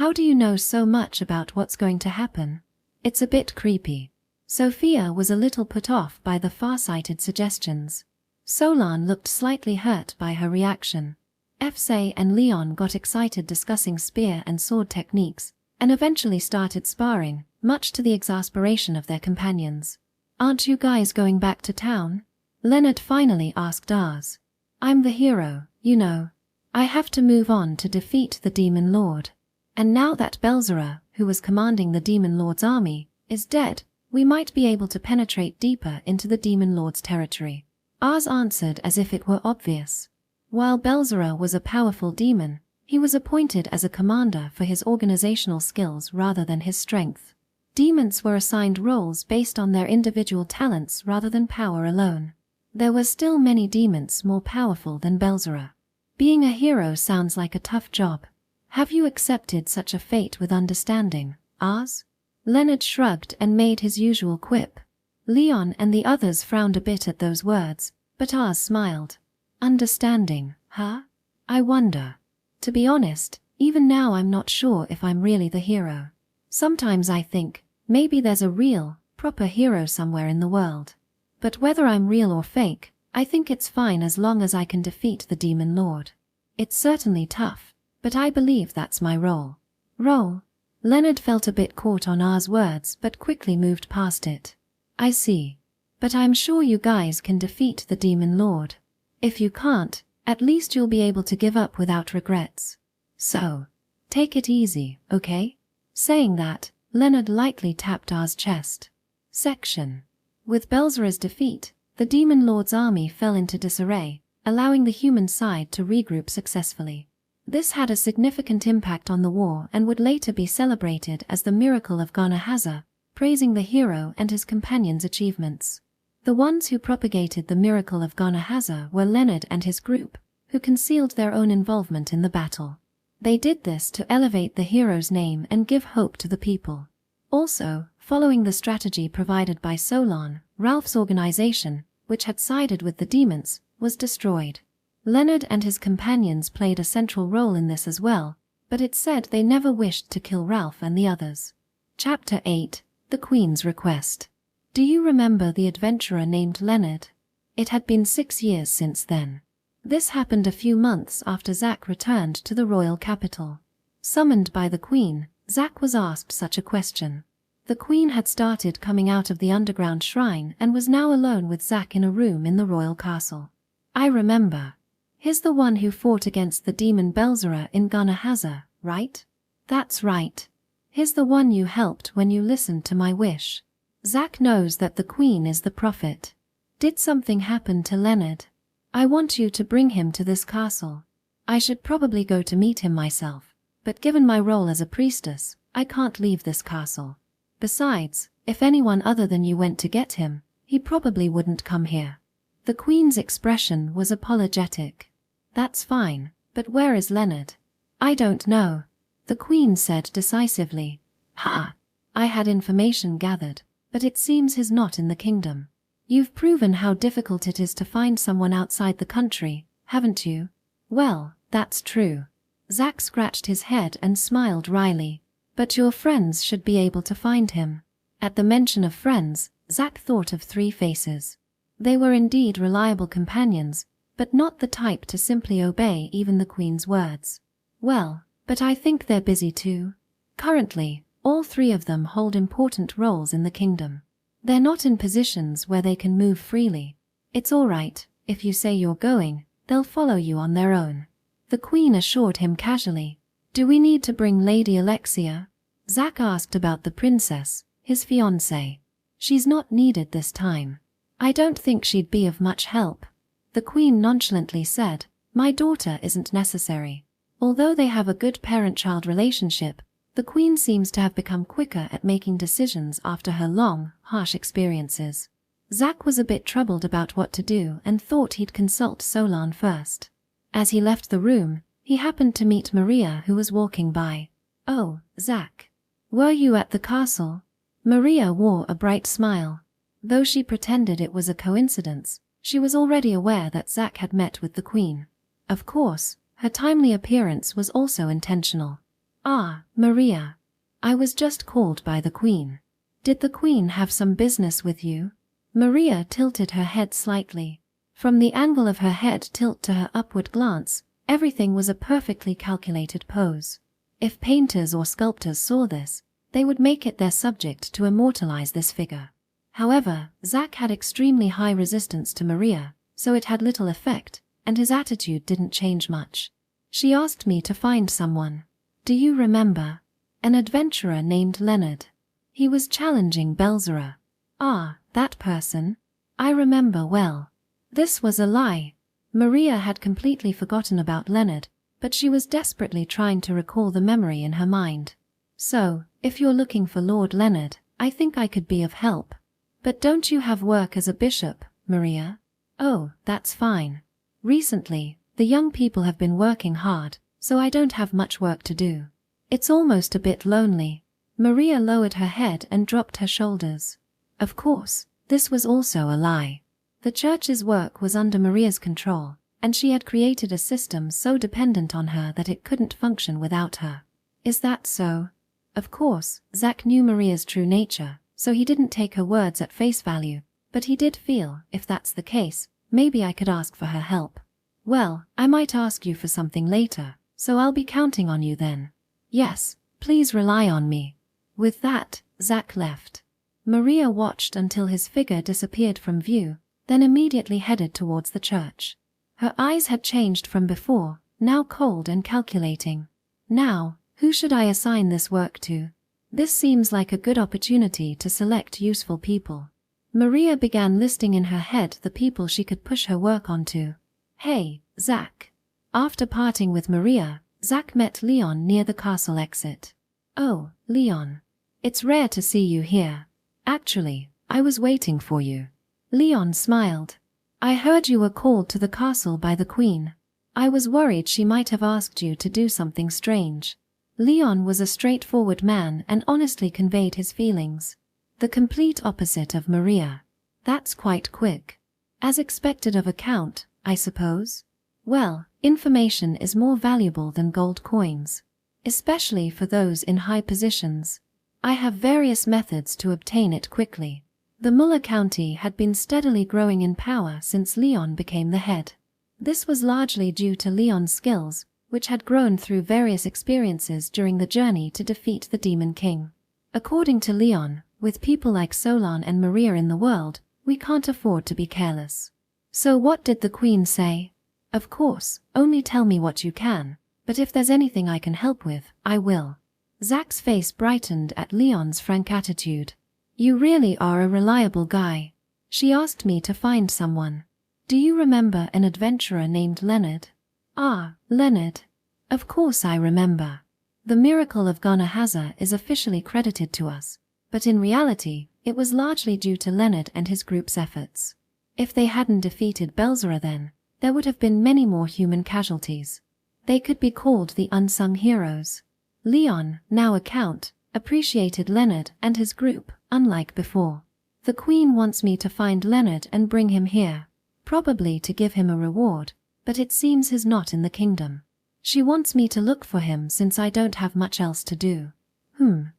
"How do you know so much about what's going to happen? It's a bit creepy." Sophia was a little put off by the far-sighted suggestions. Solon looked slightly hurt by her reaction. Fse and Leon got excited discussing spear and sword techniques, and eventually started sparring, much to the exasperation of their companions. "Aren't you guys going back to town?" Leonard finally asked Ars. "I'm the hero, you know. I have to move on to defeat the Demon Lord. And now that Belzera, who was commanding the Demon Lord's army, is dead, we might be able to penetrate deeper into the Demon Lord's territory." Ars answered as if it were obvious. While Belzera was a powerful demon, he was appointed as a commander for his organizational skills rather than his strength. Demons were assigned roles based on their individual talents rather than power alone. There were still many demons more powerful than Belzera. Being a hero sounds like a tough job. Have you accepted such a fate with understanding, Ars? Leonard shrugged and made his usual quip. Leon and the others frowned a bit at those words, but Ars smiled. Understanding, huh? I wonder. To be honest, even now I'm not sure if I'm really the hero. Sometimes I think, maybe there's a real, proper hero somewhere in the world. But whether I'm real or fake, I think it's fine as long as I can defeat the Demon Lord. It's certainly tough, but I believe that's my role. Role? Leonard felt a bit caught on Ars' words but quickly moved past it. I see. But I'm sure you guys can defeat the Demon Lord. If you can't, at least you'll be able to give up without regrets. So, take it easy, okay? Saying that, Leonard lightly tapped Ars' chest. Section. With Belzera's defeat, the Demon Lord's army fell into disarray, allowing the human side to regroup successfully. This had a significant impact on the war and would later be celebrated as the miracle of ghaza, praising the hero and his companions' achievements. The ones who propagated the miracle of ghaza were Leonard and his group, who concealed their own involvement in the battle. They did this to elevate the hero's name and give hope to the people. Also, following the strategy provided by Solon, Ralph's organization, which had sided with the demons, was destroyed. Leonard and his companions played a central role in this as well, but it's said they never wished to kill Ralph and the others. Chapter 8. The Queen's Request. Do you remember the adventurer named Leonard? It had been 6 years since then. This happened a few months after Zack returned to the royal capital. Summoned by the Queen, Zack was asked such a question. The Queen had started coming out of the underground shrine and was now alone with Zack in a room in the royal castle. I remember. He's the one who fought against the demon Belzera in ghaza, right? That's right. He's the one you helped when you listened to my wish. Zack knows that the Queen is the prophet. Did something happen to Leonard? I want you to bring him to this castle. I should probably go to meet him myself, but given my role as a priestess, I can't leave this castle. Besides, if anyone other than you went to get him, he probably wouldn't come here. The Queen's expression was apologetic. That's fine, but where is Leonard? I don't know, the Queen said decisively. Ha! I had information gathered, but it seems he's not in the kingdom. You've proven how difficult it is to find someone outside the country, haven't you? Well, that's true. Zack scratched his head and smiled wryly. But your friends should be able to find him. At the mention of friends, Zack thought of 3 faces. They were indeed reliable companions, but not the type to simply obey even the Queen's words. Well, but I think they're busy too. Currently, all 3 of them hold important roles in the kingdom. They're not in positions where they can move freely. It's all right, if you say you're going, they'll follow you on their own. The Queen assured him casually. Do we need to bring Lady Alexia? Zack asked about the princess, his fiancée. She's not needed this time. I don't think she'd be of much help. The Queen nonchalantly said, my daughter isn't necessary. Although they have a good parent-child relationship, the Queen seems to have become quicker at making decisions after her long, harsh experiences. Zack was a bit troubled about what to do and thought he'd consult Solan first. As he left the room, he happened to meet Maria, who was walking by. "Oh, Zack. Were you at the castle?" Maria wore a bright smile. Though she pretended it was a coincidence, she was already aware that Zack had met with the Queen. Of course, her timely appearance was also intentional. "Ah, Maria. I was just called by the Queen. Did the Queen have some business with you?" Maria tilted her head slightly. From the angle of her head tilt to her upward glance, everything was a perfectly calculated pose. If painters or sculptors saw this, they would make it their subject to immortalize this figure. However, Zack had extremely high resistance to Maria, so it had little effect, and his attitude didn't change much. "She asked me to find someone. Do you remember? An adventurer named Leonard. He was challenging Belzera." "Ah, that person. I remember well." This was a lie. Maria had completely forgotten about Leonard, but she was desperately trying to recall the memory in her mind. "So, if you're looking for Lord Leonard, I think I could be of help. But don't you have work as a bishop, Maria?" "Oh, that's fine. Recently, the young people have been working hard, so I don't have much work to do. It's almost a bit lonely." Maria lowered her head and dropped her shoulders. Of course, this was also a lie. The church's work was under Maria's control, and she had created a system so dependent on her that it couldn't function without her. "Is that so?" Of course, Zack knew Maria's true nature, so he didn't take her words at face value, but he did feel, if that's the case, maybe I could ask for her help. "Well, I might ask you for something later, so I'll be counting on you then." "Yes, please rely on me." With that, Zack left. Maria watched until his figure disappeared from view, then immediately headed towards the church. Her eyes had changed from before, now cold and calculating. "Now, who should I assign this work to? This seems like a good opportunity to select useful people." Maria began listing in her head the people she could push her work onto. "Hey, Zack." After parting with Maria, Zack met Leon near the castle exit. "Oh, Leon. It's rare to see you here. Actually, I was waiting for you." Leon smiled. "I heard you were called to the castle by the Queen. I was worried she might have asked you to do something strange." Leon was a straightforward man and honestly conveyed his feelings. The complete opposite of Maria. "That's quite quick. As expected of a count, I suppose?" "Well, information is more valuable than gold coins, especially for those in high positions. I have various methods to obtain it quickly." The Muller County had been steadily growing in power since Leon became the head. This was largely due to Leon's skills, which had grown through various experiences during the journey to defeat the Demon King. According to Leon, with people like Solan and Maria in the world, we can't afford to be careless. "So what did the Queen say?" "Of course, only tell me what you can, but if there's anything I can help with, I will." Zack's face brightened at Leon's frank attitude. "You really are a reliable guy. She asked me to find someone. Do you remember an adventurer named Leonard?" "Ah, Leonard. Of course I remember. The miracle of ghaza is officially credited to us, but in reality, it was largely due to Leonard and his group's efforts. If they hadn't defeated Belzera then, there would have been many more human casualties. They could be called the unsung heroes." Leon, now a count, appreciated Leonard and his group, unlike before. "The Queen wants me to find Leonard and bring him here, probably to give him a reward, but it seems he's not in the kingdom. She wants me to look for him since I don't have much else to do.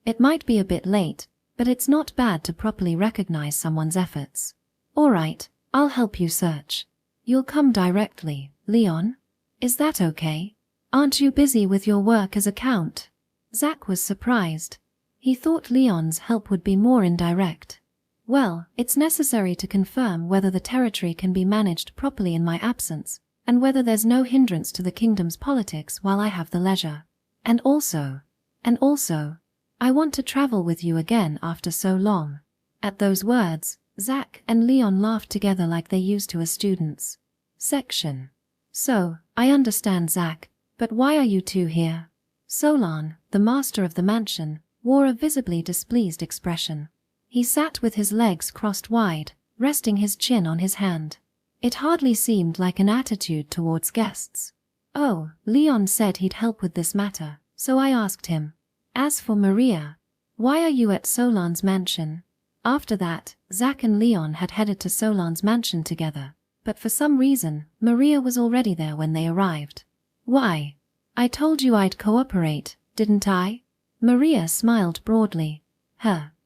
It might be a bit late, but it's not bad to properly recognize someone's efforts." "All right, I'll help you search. You'll come directly, Leon? Is that okay? Aren't you busy with your work as a count?" Zack was surprised. He thought Leon's help would be more indirect. "Well, it's necessary to confirm whether the territory can be managed properly in my absence, and whether there's no hindrance to the kingdom's politics while I have the leisure. And also, I want to travel with you again after so long." At those words, Zack and Leon laughed together like they used to as students. Section. "So, I understand, Zack, But why are you two here? Solon, the master of the mansion, wore a visibly displeased expression. He sat with his legs crossed wide, resting his chin on his hand. It hardly seemed like an attitude towards guests. Oh, Leon said he'd help with this matter, so I asked him. As for Maria, why are you at Solon's mansion? After that, Zach and Leon had headed to Solon's mansion together, but for some reason, Maria was already there when they arrived. Why? I told you I'd cooperate, didn't I? Maria smiled broadly.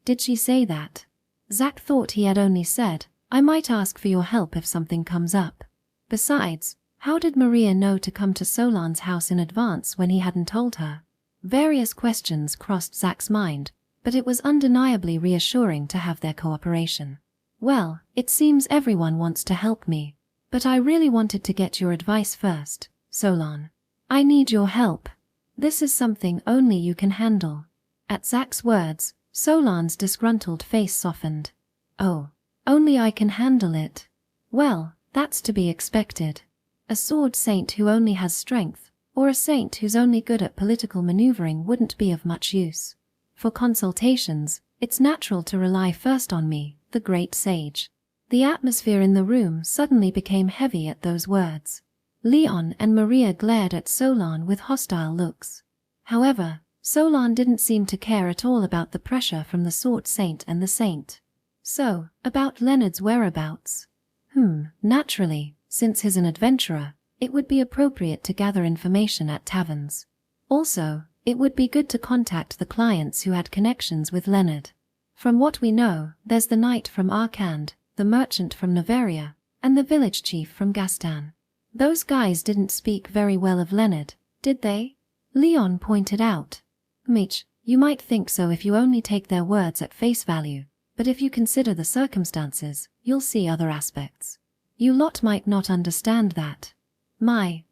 Did she say that? Zach thought he had only said, I might ask for your help if something comes up. Besides, how did Maria know to come to Solon's house in advance when he hadn't told her? Various questions crossed Zach's mind, but it was undeniably reassuring to have their cooperation. Well, it seems everyone wants to help me, but I really wanted to get your advice first, Solon. I need your help. This is something only you can handle. At Zach's words, Solon's disgruntled face softened. Oh, only I can handle it. Well, that's to be expected. A sword saint who only has strength, or a saint who's only good at political maneuvering wouldn't be of much use. For consultations, it's natural to rely first on me, the great sage. The atmosphere in the room suddenly became heavy at those words. Leon and Maria glared at Solon with hostile looks. However, Solon didn't seem to care at all about the pressure from the sword saint and the saint. So, about Leonard's whereabouts? Naturally, since he's an adventurer, it would be appropriate to gather information at taverns. Also, it would be good to contact the clients who had connections with Leonard. From what we know, there's the knight from Arand, the merchant from Novaria, and the village chief from Gastan. Those guys didn't speak very well of Leonard, did they? Leon pointed out. Mitch, you might think so if you only take their words at face value, but if you consider the circumstances, you'll see other aspects. You lot might not understand that.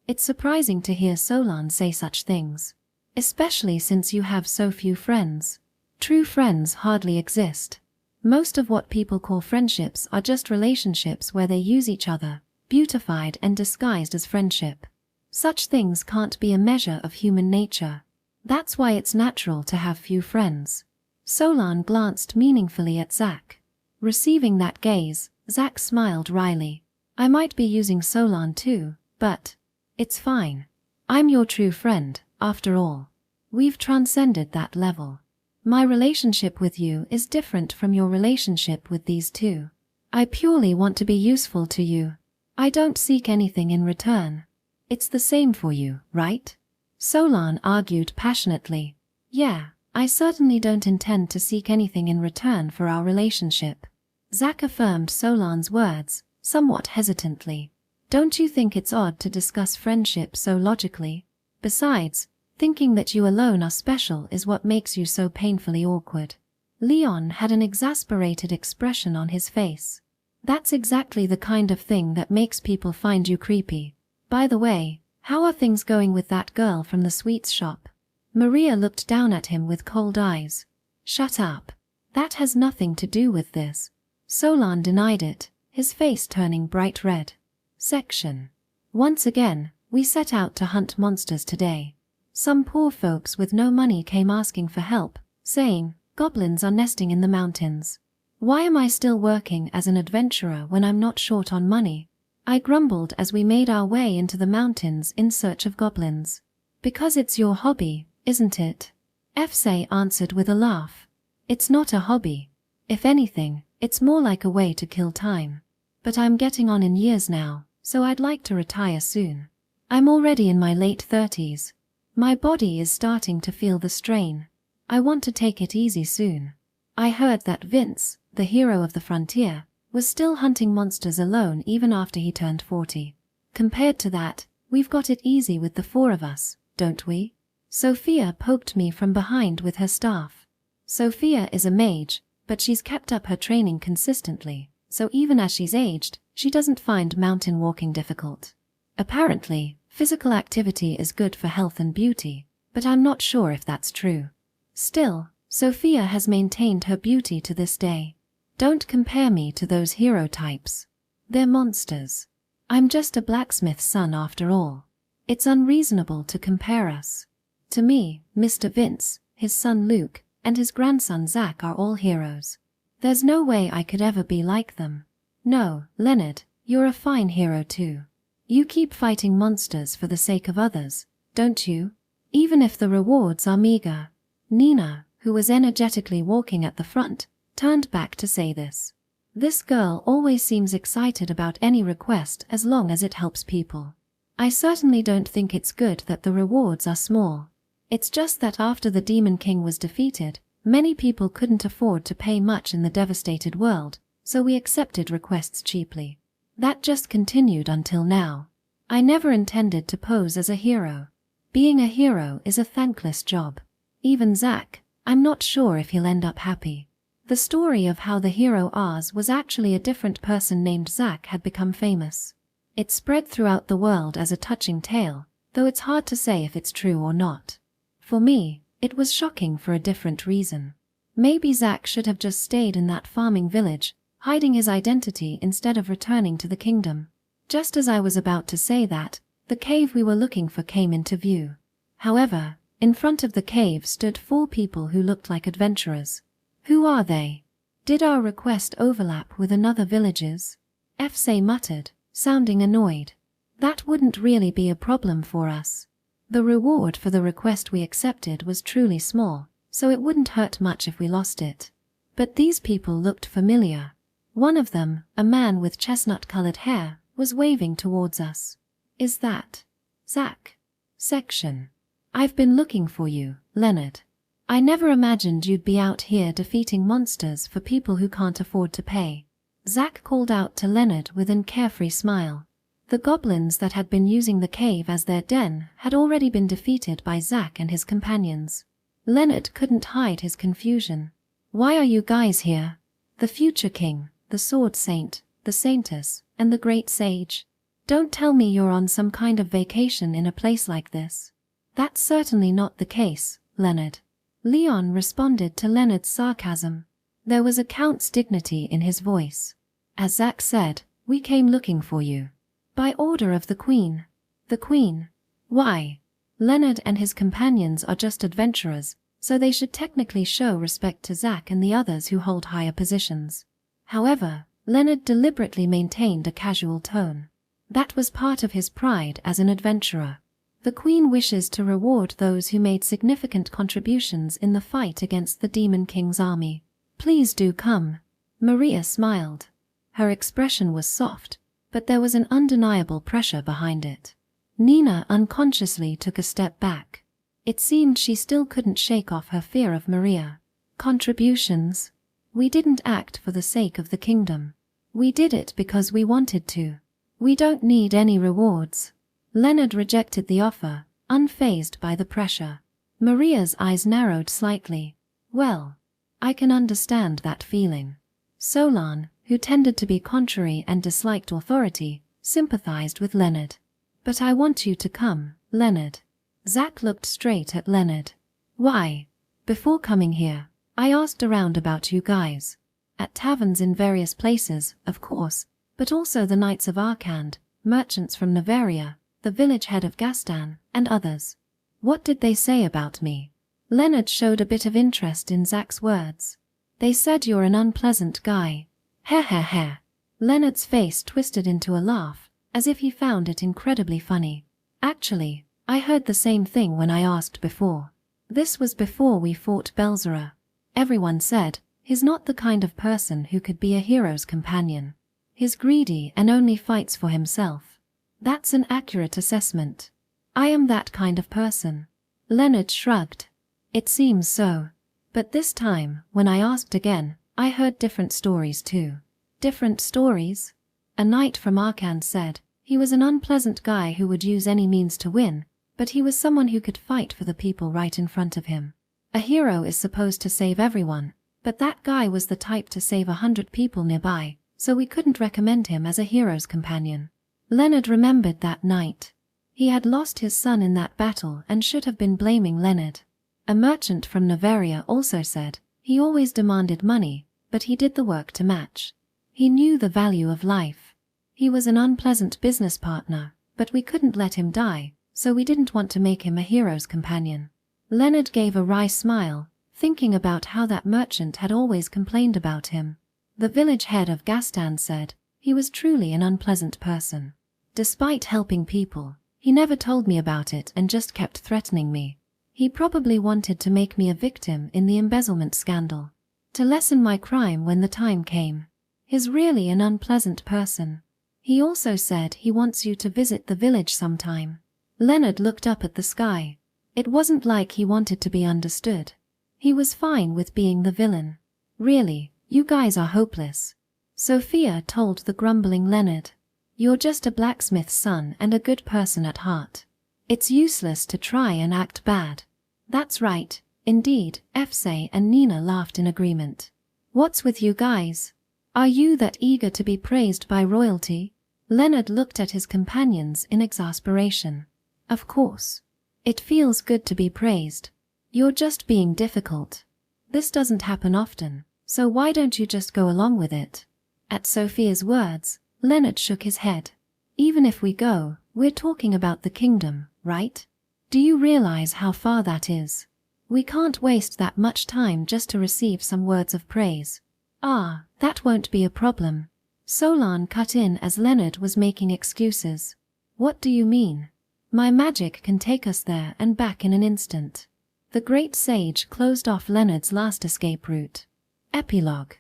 It's surprising to hear Solon say such things. Especially since you have so few friends. True friends hardly exist. Most of what people call friendships are just relationships where they use each other, beautified and disguised as friendship. Such things can't be a measure of human nature. That's why it's natural to have few friends. Solon glanced meaningfully at Zach. Receiving that gaze, Zach smiled wryly. I might be using Solon too, but it's fine. I'm your true friend, after all. We've transcended that level. My relationship with you is different from your relationship with these two. I purely want to be useful to you. I don't seek anything in return. It's the same for you, right? Solon argued passionately. Yeah, I certainly don't intend to seek anything in return for our relationship. Zach affirmed Solon's words, somewhat hesitantly. Don't you think it's odd to discuss friendship so logically? Besides, thinking that you alone are special is what makes you so painfully awkward. Leon had an exasperated expression on his face. That's exactly the kind of thing that makes people find you creepy. By the way, how are things going with that girl from the sweets shop? Maria looked down at him with cold eyes. Shut up. That has nothing to do with this. Solon denied it, his face turning bright red. Section. Once again, we set out to hunt monsters today. Some poor folks with no money came asking for help, saying, goblins are nesting in the mountains. Why am I still working as an adventurer when I'm not short on money? I grumbled as we made our way into the mountains in search of goblins. Because it's your hobby, isn't it? Fsay answered with a laugh. It's not a hobby. If anything, it's more like a way to kill time. But I'm getting on in years now, so I'd like to retire soon. I'm already in my late 30s. My body is starting to feel the strain. I want to take it easy soon. I heard that Vince, the hero of the frontier, was still hunting monsters alone even after he turned 40. Compared to that, we've got it easy with the four of us, don't we? Sophia poked me from behind with her staff. Sophia is a mage, but she's kept up her training consistently, so even as she's aged, she doesn't find mountain walking difficult. Apparently, physical activity is good for health and beauty, but I'm not sure if that's true. Still, Sophia has maintained her beauty to this day. Don't compare me to those hero types. They're monsters. I'm just a blacksmith's son after all. It's unreasonable to compare us. To me, Mr. Vince, his son Luke, and his grandson Zach are all heroes. There's no way I could ever be like them. No, Leonard, you're a fine hero too. You keep fighting monsters for the sake of others, don't you? Even if the rewards are meager. Nina, who was energetically walking at the front, turned back to say this. This girl always seems excited about any request as long as it helps people. I certainly don't think it's good that the rewards are small. It's just that after the Demon King was defeated, many people couldn't afford to pay much in the devastated world, so we accepted requests cheaply. That just continued until now. I never intended to pose as a hero. Being a hero is a thankless job. Even Zach, I'm not sure if he'll end up happy. The story of how the hero Oz was actually a different person named Zach had become famous. It spread throughout the world as a touching tale, though it's hard to say if it's true or not. For me, it was shocking for a different reason. Maybe Zach should have just stayed in that farming village, hiding his identity instead of returning to the kingdom. Just as I was about to say that, the cave we were looking for came into view. However, in front of the cave stood 4 people who looked like adventurers. Who are they? Did our request overlap with another village's? Fsay muttered, sounding annoyed. That wouldn't really be a problem for us. The reward for the request we accepted was truly small, so it wouldn't hurt much if we lost it. But these people looked familiar. One of them, a man with chestnut-colored hair, was waving towards us. Is that Zach? Section. I've been looking for you, Leonard. I never imagined you'd be out here defeating monsters for people who can't afford to pay. Zach called out to Leonard with a carefree smile. The goblins that had been using the cave as their den had already been defeated by Zach and his companions. Leonard couldn't hide his confusion. Why are you guys here? The future king, the sword saint, the saintess, and the great sage. Don't tell me you're on some kind of vacation in a place like this. That's certainly not the case, Leonard. Leon responded to Leonard's sarcasm. There was a count's dignity in his voice. As Zach said, we came looking for you. By order of the Queen. The Queen? Why? Leonard and his companions are just adventurers, so they should technically show respect to Zach and the others who hold higher positions. However, Leonard deliberately maintained a casual tone. That was part of his pride as an adventurer. The Queen wishes to reward those who made significant contributions in the fight against the Demon King's army. Please do come. Maria smiled. Her expression was soft, but there was an undeniable pressure behind it. Nina unconsciously took a step back. It seemed she still couldn't shake off her fear of Maria. Contributions? We didn't act for the sake of the kingdom. We did it because we wanted to. We don't need any rewards. Leonard rejected the offer, unfazed by the pressure. Maria's eyes narrowed slightly. Well, I can understand that feeling. Solan, who tended to be contrary and disliked authority, sympathized with Leonard. But I want you to come, Leonard. Zach looked straight at Leonard. Why? Before coming here, I asked around about you guys. At taverns in various places, of course, but also the Knights of Arand, merchants from Navaria, the village head of Gastan, and others. What did they say about me? Leonard showed a bit of interest in Zach's words. They said you're an unpleasant guy. Heh heh heh. Leonard's face twisted into a laugh, as if he found it incredibly funny. Actually, I heard the same thing when I asked before. This was before we fought Belzera. Everyone said, he's not the kind of person who could be a hero's companion. He's greedy and only fights for himself. That's an accurate assessment. I am that kind of person. Leonard shrugged. It seems so. But this time, when I asked again, I heard different stories too. Different stories? A knight from Arand said, he was an unpleasant guy who would use any means to win, but he was someone who could fight for the people right in front of him. A hero is supposed to save everyone, but that guy was the type to save 100 people nearby, so we couldn't recommend him as a hero's companion. Leonard remembered that night. He had lost his son in that battle and should have been blaming Leonard. A merchant from Navaria also said, he always demanded money, but he did the work to match. He knew the value of life. He was an unpleasant business partner, but we couldn't let him die, so we didn't want to make him a hero's companion. Leonard gave a wry smile, thinking about how that merchant had always complained about him. The village head of Gastan said he was truly an unpleasant person. Despite helping people, he never told me about it and just kept threatening me. He probably wanted to make me a victim in the embezzlement scandal, to lessen my crime when the time came. He's really an unpleasant person. He also said he wants you to visit the village sometime. Leonard looked up at the sky. It wasn't like he wanted to be understood. He was fine with being the villain. Really, you guys are hopeless. Sophia told the grumbling Leonard. You're just a blacksmith's son and a good person at heart. It's useless to try and act bad. That's right, indeed, Efse and Nina laughed in agreement. What's with you guys? Are you that eager to be praised by royalty? Leonard looked at his companions in exasperation. Of course. It feels good to be praised. You're just being difficult. This doesn't happen often, so why don't you just go along with it? At Sophia's words, Leonard shook his head. Even if we go, we're talking about the kingdom, right? Do you realize how far that is? We can't waste that much time just to receive some words of praise. Ah, that won't be a problem. Solan cut in as Leonard was making excuses. What do you mean? My magic can take us there and back in an instant. The great sage closed off Leonard's last escape route. Epilogue.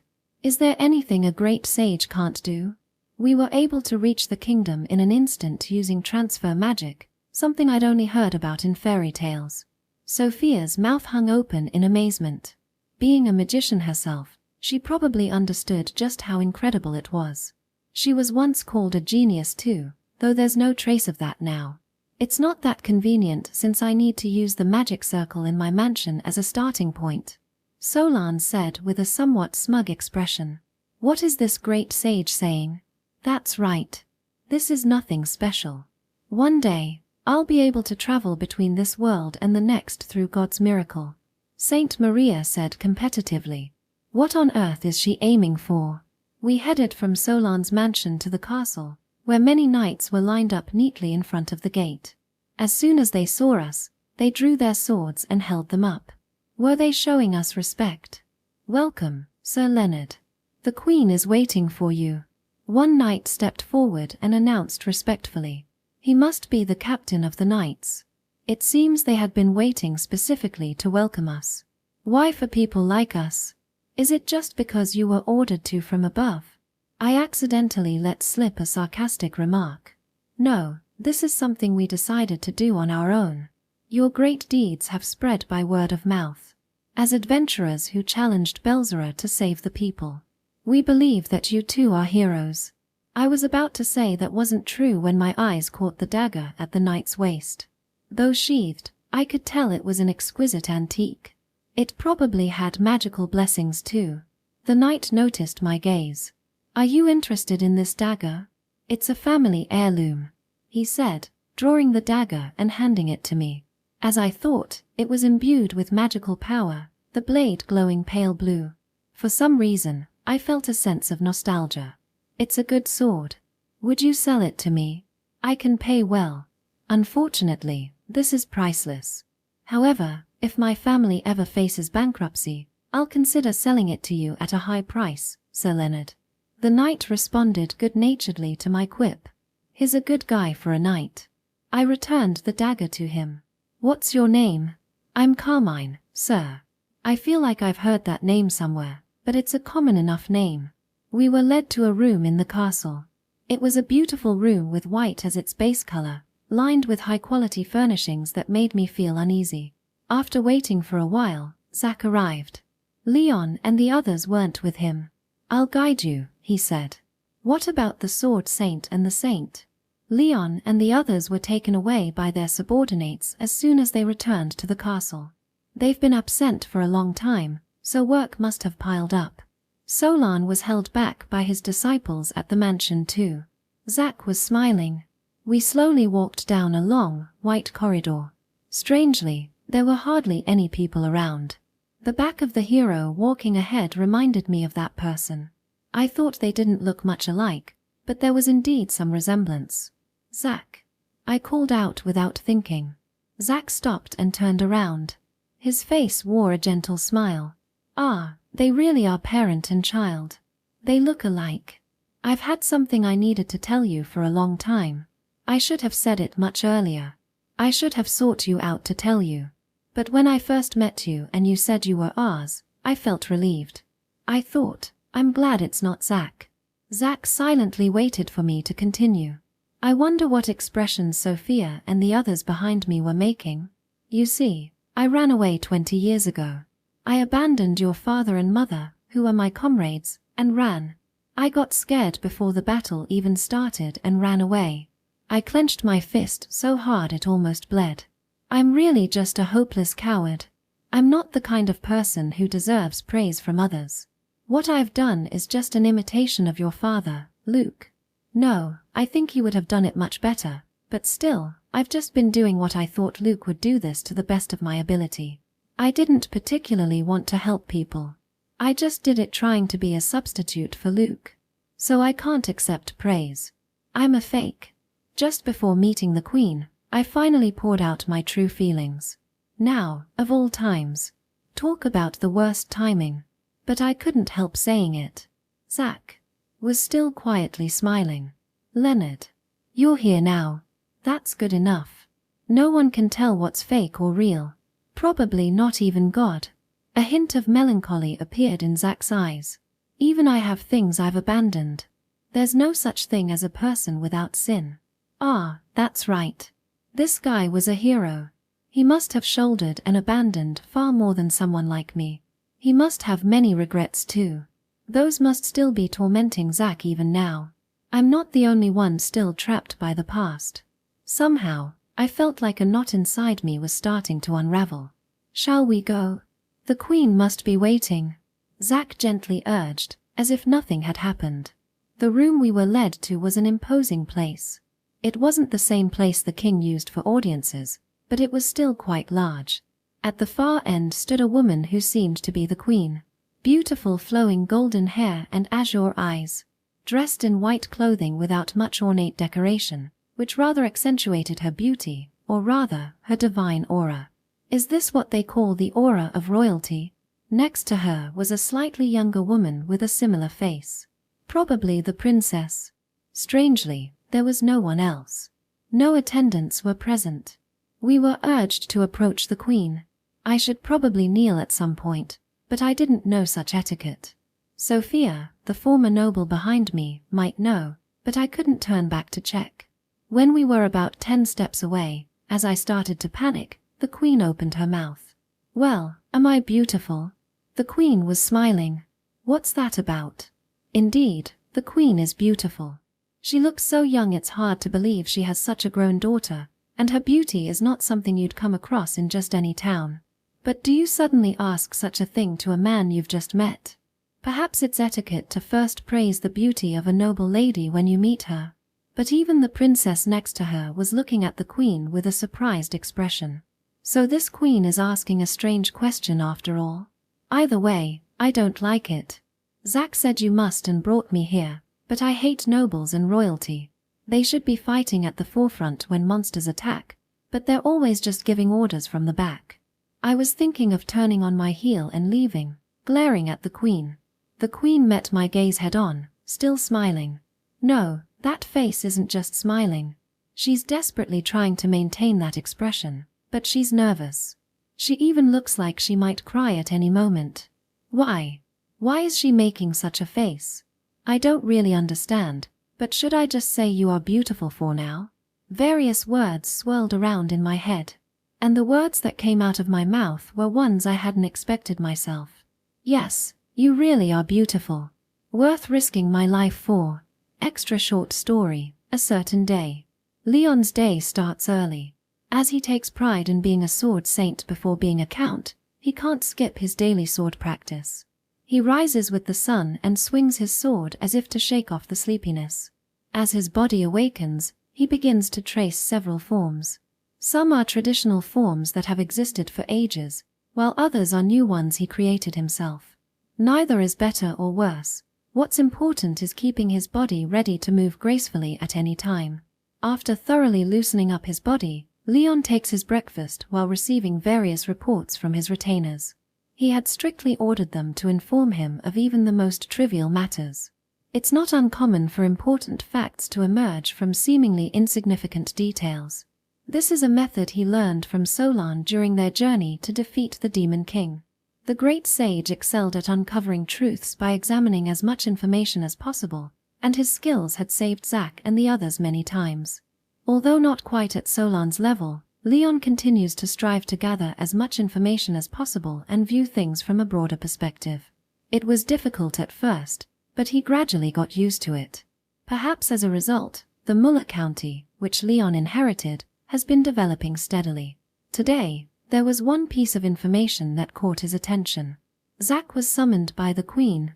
Is there anything a great sage can't do? We were able to reach the kingdom in an instant using transfer magic, something I'd only heard about in fairy tales. Sophia's mouth hung open in amazement. Being a magician herself, she probably understood just how incredible it was. She was once called a genius too, though there's no trace of that now. It's not that convenient since I need to use the magic circle in my mansion as a starting point. Solan said with a somewhat smug expression. What is this great sage saying? That's right. This is nothing special. One day, I'll be able to travel between this world and the next through God's miracle. Saint Maria said competitively. What on earth is she aiming for? We headed from Solan's mansion to the castle, where many knights were lined up neatly in front of the gate. As soon as they saw us, they drew their swords and held them up. Were they showing us respect? Welcome, Sir Leonard. The Queen is waiting for you. One knight stepped forward and announced respectfully. He must be the captain of the knights. It seems they had been waiting specifically to welcome us. Why for people like us? Is it just because you were ordered to from above? I accidentally let slip a sarcastic remark. No, this is something we decided to do on our own. Your great deeds have spread by word of mouth. As adventurers who challenged Belzera to save the people. We believe that you too are heroes. I was about to say that wasn't true when my eyes caught the dagger at the knight's waist. Though sheathed, I could tell it was an exquisite antique. It probably had magical blessings too. The knight noticed my gaze. Are you interested in this dagger? It's a family heirloom, he said, drawing the dagger and handing it to me. As I thought, it was imbued with magical power, the blade glowing pale blue. For some reason, I felt a sense of nostalgia. It's a good sword. Would you sell it to me? I can pay well. Unfortunately, this is priceless. However, if my family ever faces bankruptcy, I'll consider selling it to you at a high price, Sir Leonard. The knight responded good-naturedly to my quip. He's a good guy for a knight. I returned the dagger to him. What's your name? I'm Carmine, sir. I feel like I've heard that name somewhere, but it's a common enough name. We were led to a room in the castle. It was a beautiful room with white as its base color, lined with high-quality furnishings that made me feel uneasy. After waiting for a while, Zach arrived. Leon and the others weren't with him. I'll guide you, he said. What about the sword saint and the saint? Leon and the others were taken away by their subordinates as soon as they returned to the castle. They've been absent for a long time, so work must have piled up. Solan was held back by his disciples at the mansion too. Zach was smiling. We slowly walked down a long, white corridor. Strangely, there were hardly any people around. The back of the hero walking ahead reminded me of that person. I thought they didn't look much alike, but there was indeed some resemblance. Zach. I called out without thinking. Zach stopped and turned around. His face wore a gentle smile. Ah, they really are parent and child. They look alike. I've had something I needed to tell you for a long time. I should have said it much earlier. I should have sought you out to tell you. But when I first met you and you said you were ours, I felt relieved. I thought, I'm glad it's not Zach. Zach silently waited for me to continue. I wonder what expressions Sophia and the others behind me were making. You see, I ran away 20 years ago. I abandoned your father and mother, who were my comrades, and ran. I got scared before the battle even started and ran away. I clenched my fist so hard it almost bled. I'm really just a hopeless coward. I'm not the kind of person who deserves praise from others. What I've done is just an imitation of your father, Luke. No, I think he would have done it much better, but still, I've just been doing what I thought Luke would do, this to the best of my ability. I didn't particularly want to help people. I just did it trying to be a substitute for Luke. So I can't accept praise. I'm a fake. Just before meeting the Queen, I finally poured out my true feelings. Now, of all times. Talk about the worst timing. But I couldn't help saying it. Zach was still quietly smiling. Leonard, you're here now. That's good enough. No one can tell what's fake or real. Probably not even God. A hint of melancholy appeared in Zach's eyes. Even I have things I've abandoned. There's no such thing as a person without sin. Ah, that's right. This guy was a hero. He must have shouldered and abandoned far more than someone like me. He must have many regrets too. Those must still be tormenting Zach even now. I'm not the only one still trapped by the past. Somehow, I felt like a knot inside me was starting to unravel. Shall we go? The Queen must be waiting, Zach gently urged, as if nothing had happened. The room we were led to was an imposing place. It wasn't the same place the king used for audiences, but it was still quite large. At the far end stood a woman who seemed to be the Queen. Beautiful flowing golden hair and azure eyes. Dressed in white clothing without much ornate decoration, which rather accentuated her beauty, or rather, her divine aura. Is this what they call the aura of royalty? Next to her was a slightly younger woman with a similar face. Probably the princess. Strangely, there was no one else. No attendants were present. We were urged to approach the Queen. I should probably kneel at some point, but I didn't know such etiquette. Sophia, the former noble behind me, might know, but I couldn't turn back to check. When we were about 10 steps away, as I started to panic, the Queen opened her mouth. Well, am I beautiful? The Queen was smiling. What's that about? Indeed, the Queen is beautiful. She looks so young it's hard to believe she has such a grown daughter, and her beauty is not something you'd come across in just any town. But do you suddenly ask such a thing to a man you've just met? Perhaps it's etiquette to first praise the beauty of a noble lady when you meet her. But even the princess next to her was looking at the Queen with a surprised expression. So this Queen is asking a strange question after all. Either way, I don't like it. Zach said you must and brought me here, but I hate nobles and royalty. They should be fighting at the forefront when monsters attack, but they're always just giving orders from the back. I was thinking of turning on my heel and leaving, glaring at the Queen. The Queen met my gaze head on, still smiling. No, that face isn't just smiling. She's desperately trying to maintain that expression, but she's nervous. She even looks like she might cry at any moment. Why? Why is she making such a face? I don't really understand, but should I just say you are beautiful for now? Various words swirled around in my head, and the words that came out of my mouth were ones I hadn't expected myself. Yes, you really are beautiful. Worth risking my life for. Extra short story, a certain day. Leon's day starts early. As he takes pride in being a sword saint before being a count, he can't skip his daily sword practice. He rises with the sun and swings his sword as if to shake off the sleepiness. As his body awakens, he begins to trace several forms. Some are traditional forms that have existed for ages, while others are new ones he created himself. Neither is better or worse. What's important is keeping his body ready to move gracefully at any time. After thoroughly loosening up his body, Leon takes his breakfast while receiving various reports from his retainers. He had strictly ordered them to inform him of even the most trivial matters. It's not uncommon for important facts to emerge from seemingly insignificant details. This is a method he learned from Solon during their journey to defeat the Demon King. The great sage excelled at uncovering truths by examining as much information as possible, and his skills had saved Zack and the others many times. Although not quite at Solon's level, Leon continues to strive to gather as much information as possible and view things from a broader perspective. It was difficult at first, but he gradually got used to it. Perhaps as a result, the Muller County, which Leon inherited, has been developing steadily. Today, there was one piece of information that caught his attention. Zack was summoned by the Queen,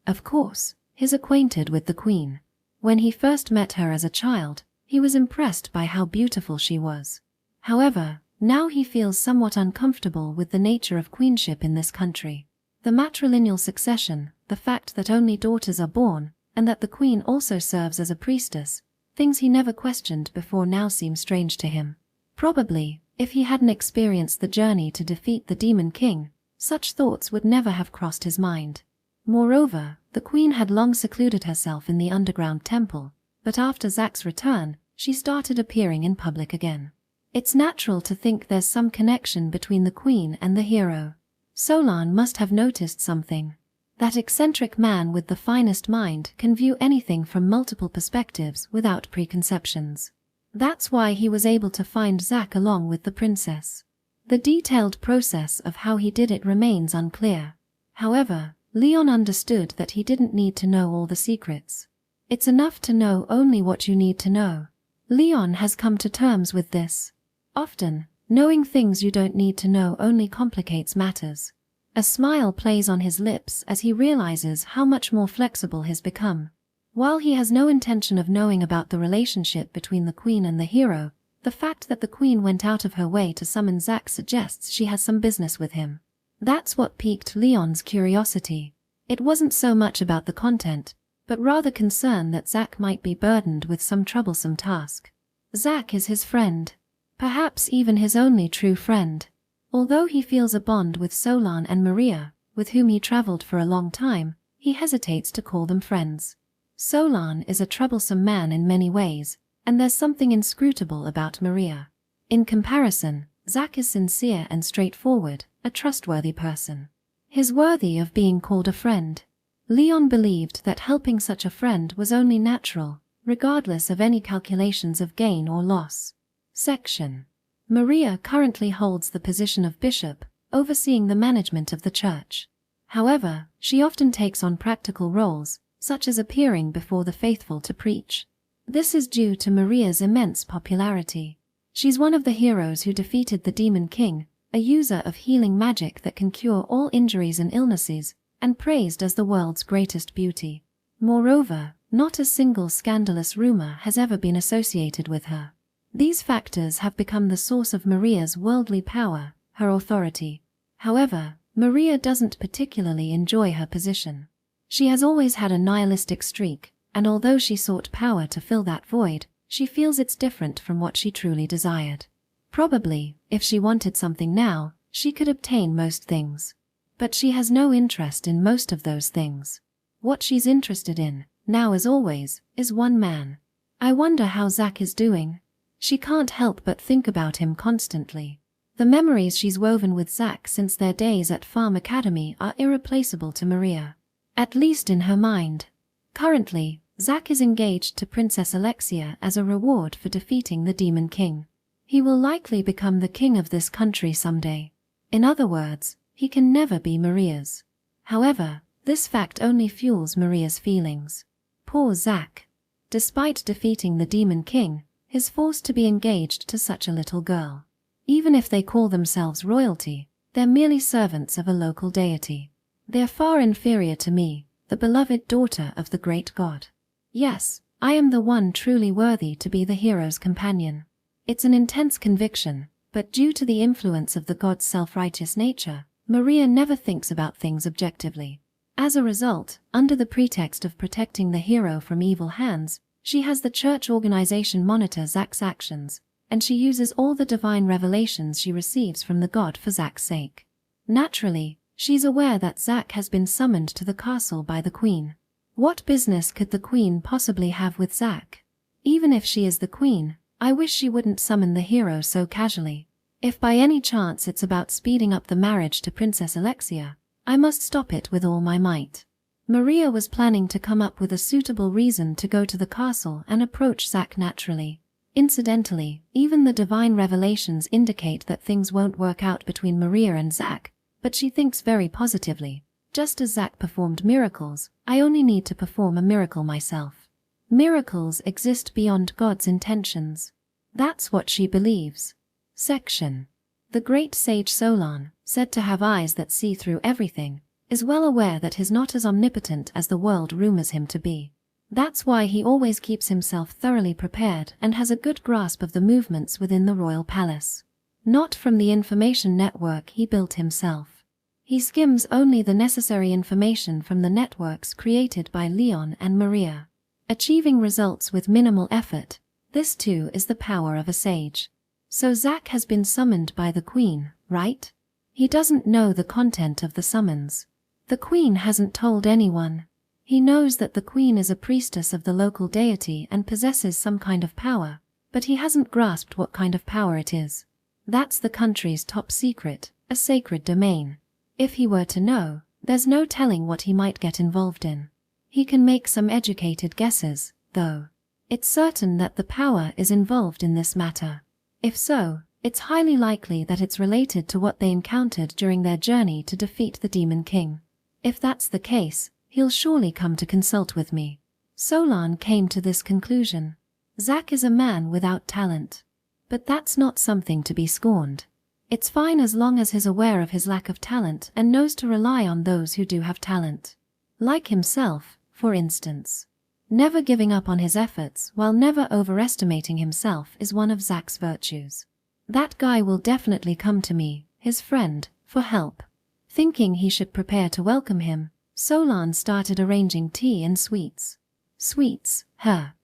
of course, he's acquainted with the Queen. When he first met her as a child, he was impressed by how beautiful she was. However, now he feels somewhat uncomfortable with the nature of queenship in this country. The matrilineal succession, the fact that only daughters are born, and that the Queen also serves as a priestess, things he never questioned before now seem strange to him. Probably, if he hadn't experienced the journey to defeat the Demon King, such thoughts would never have crossed his mind. Moreover, the Queen had long secluded herself in the underground temple, but after Zack's return, she started appearing in public again. It's natural to think there's some connection between the Queen and the hero. Solon must have noticed something. That eccentric man with the finest mind can view anything from multiple perspectives without preconceptions. That's why he was able to find Zack along with the princess. The detailed process of how he did it remains unclear. However, Leon understood that he didn't need to know all the secrets. It's enough to know only what you need to know. Leon has come to terms with this. Often, knowing things you don't need to know only complicates matters. A smile plays on his lips as he realizes how much more flexible he's become. While he has no intention of knowing about the relationship between the Queen and the hero, the fact that the Queen went out of her way to summon Zack suggests she has some business with him. That's what piqued Leon's curiosity. It wasn't so much about the content, but rather concern that Zack might be burdened with some troublesome task. Zack is his friend. Perhaps even his only true friend. Although he feels a bond with Solon and Maria, with whom he traveled for a long time, he hesitates to call them friends. Solon is a troublesome man in many ways, and there's something inscrutable about Maria. In comparison, Zack is sincere and straightforward, a trustworthy person. He's worthy of being called a friend. Leon believed that helping such a friend was only natural, regardless of any calculations of gain or loss. Section. Maria currently holds the position of bishop, overseeing the management of the church. However, she often takes on practical roles, such as appearing before the faithful to preach. This is due to Maria's immense popularity. She's one of the heroes who defeated the Demon King, a user of healing magic that can cure all injuries and illnesses, and praised as the world's greatest beauty. Moreover, not a single scandalous rumor has ever been associated with her. These factors have become the source of Maria's worldly power, her authority. However, Maria doesn't particularly enjoy her position. She has always had a nihilistic streak, and although she sought power to fill that void, she feels it's different from what she truly desired. Probably, if she wanted something now, she could obtain most things. But she has no interest in most of those things. What she's interested in, now as always, is one man. I wonder how Zack is doing. She can't help but think about him constantly. The memories she's woven with Zack since their days at Farm Academy are irreplaceable to Maria. At least in her mind. Currently, Zack is engaged to Princess Alexia as a reward for defeating the Demon King. He will likely become the king of this country someday. In other words, he can never be Maria's. However, this fact only fuels Maria's feelings. Poor Zack. Despite defeating the Demon King, he's forced to be engaged to such a little girl. Even if they call themselves royalty, they're merely servants of a local deity. They're far inferior to me, the beloved daughter of the great god. Yes, I am the one truly worthy to be the hero's companion. It's an intense conviction, but due to the influence of the god's self-righteous nature, Maria never thinks about things objectively. As a result, under the pretext of protecting the hero from evil hands, She has the church organization monitor Zach's actions, and she uses all the divine revelations she receives from the god for Zach's sake. Naturally, she's aware that Zach has been summoned to the castle by the queen. What business could the queen possibly have with Zach? Even if she is the queen, I wish she wouldn't summon the hero so casually. If by any chance it's about speeding up the marriage to Princess Alexia, I must stop it with all my might. Maria was planning to come up with a suitable reason to go to the castle and approach Zach naturally. Incidentally, even the divine revelations indicate that things won't work out between Maria and Zach, but she thinks very positively. Just as Zach performed miracles, I only need to perform a miracle myself. Miracles exist beyond God's intentions. That's what she believes. Section. The great sage Solon, said to have eyes that see through everything, is well aware that he's not as omnipotent as the world rumors him to be. That's why he always keeps himself thoroughly prepared and has a good grasp of the movements within the royal palace. Not from the information network he built himself. He skims only the necessary information from the networks created by Leon and Maria. Achieving results with minimal effort, this too is the power of a sage. So Zach has been summoned by the queen, right? He doesn't know the content of the summons. The queen hasn't told anyone. He knows that the queen is a priestess of the local deity and possesses some kind of power, but he hasn't grasped what kind of power it is. That's the country's top secret, a sacred domain. If he were to know, there's no telling what he might get involved in. He can make some educated guesses, though. It's certain that the power is involved in this matter. If so, it's highly likely that it's related to what they encountered during their journey to defeat the Demon King. If that's the case, he'll surely come to consult with me. Solon came to this conclusion. Zach is a man without talent. But that's not something to be scorned. It's fine as long as he's aware of his lack of talent and knows to rely on those who do have talent. Like himself, for instance. Never giving up on his efforts while never overestimating himself is one of Zach's virtues. That guy will definitely come to me, his friend, for help. Thinking he should prepare to welcome him, Solon started arranging tea and sweets. Sweets, her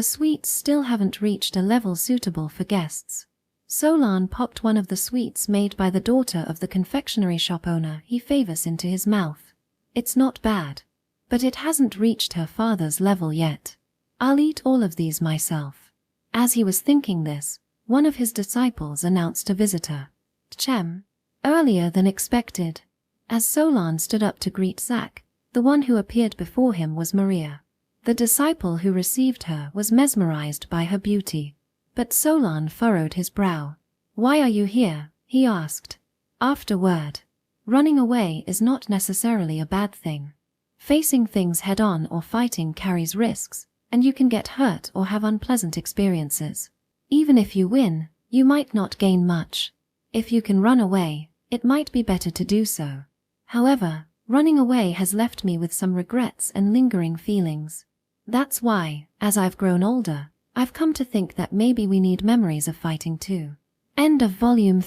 sweets still haven't reached a level suitable for guests. Solon popped one of the sweets made by the daughter of the confectionery shop owner he favors into his mouth. It's not bad. But it hasn't reached her father's level yet. I'll eat all of these myself. As he was thinking this, one of his disciples announced a visitor. Chem. Earlier than expected. As Solon stood up to greet Zach, the one who appeared before him was Maria. The disciple who received her was mesmerized by her beauty. But Solon furrowed his brow. Why are you here? He asked. Afterward. Running away is not necessarily a bad thing. Facing things head-on or fighting carries risks, and you can get hurt or have unpleasant experiences. Even if you win, you might not gain much. If you can run away, it might be better to do so. However, running away has left me with some regrets and lingering feelings. That's why, as I've grown older, I've come to think that maybe we need memories of fighting too. End of Volume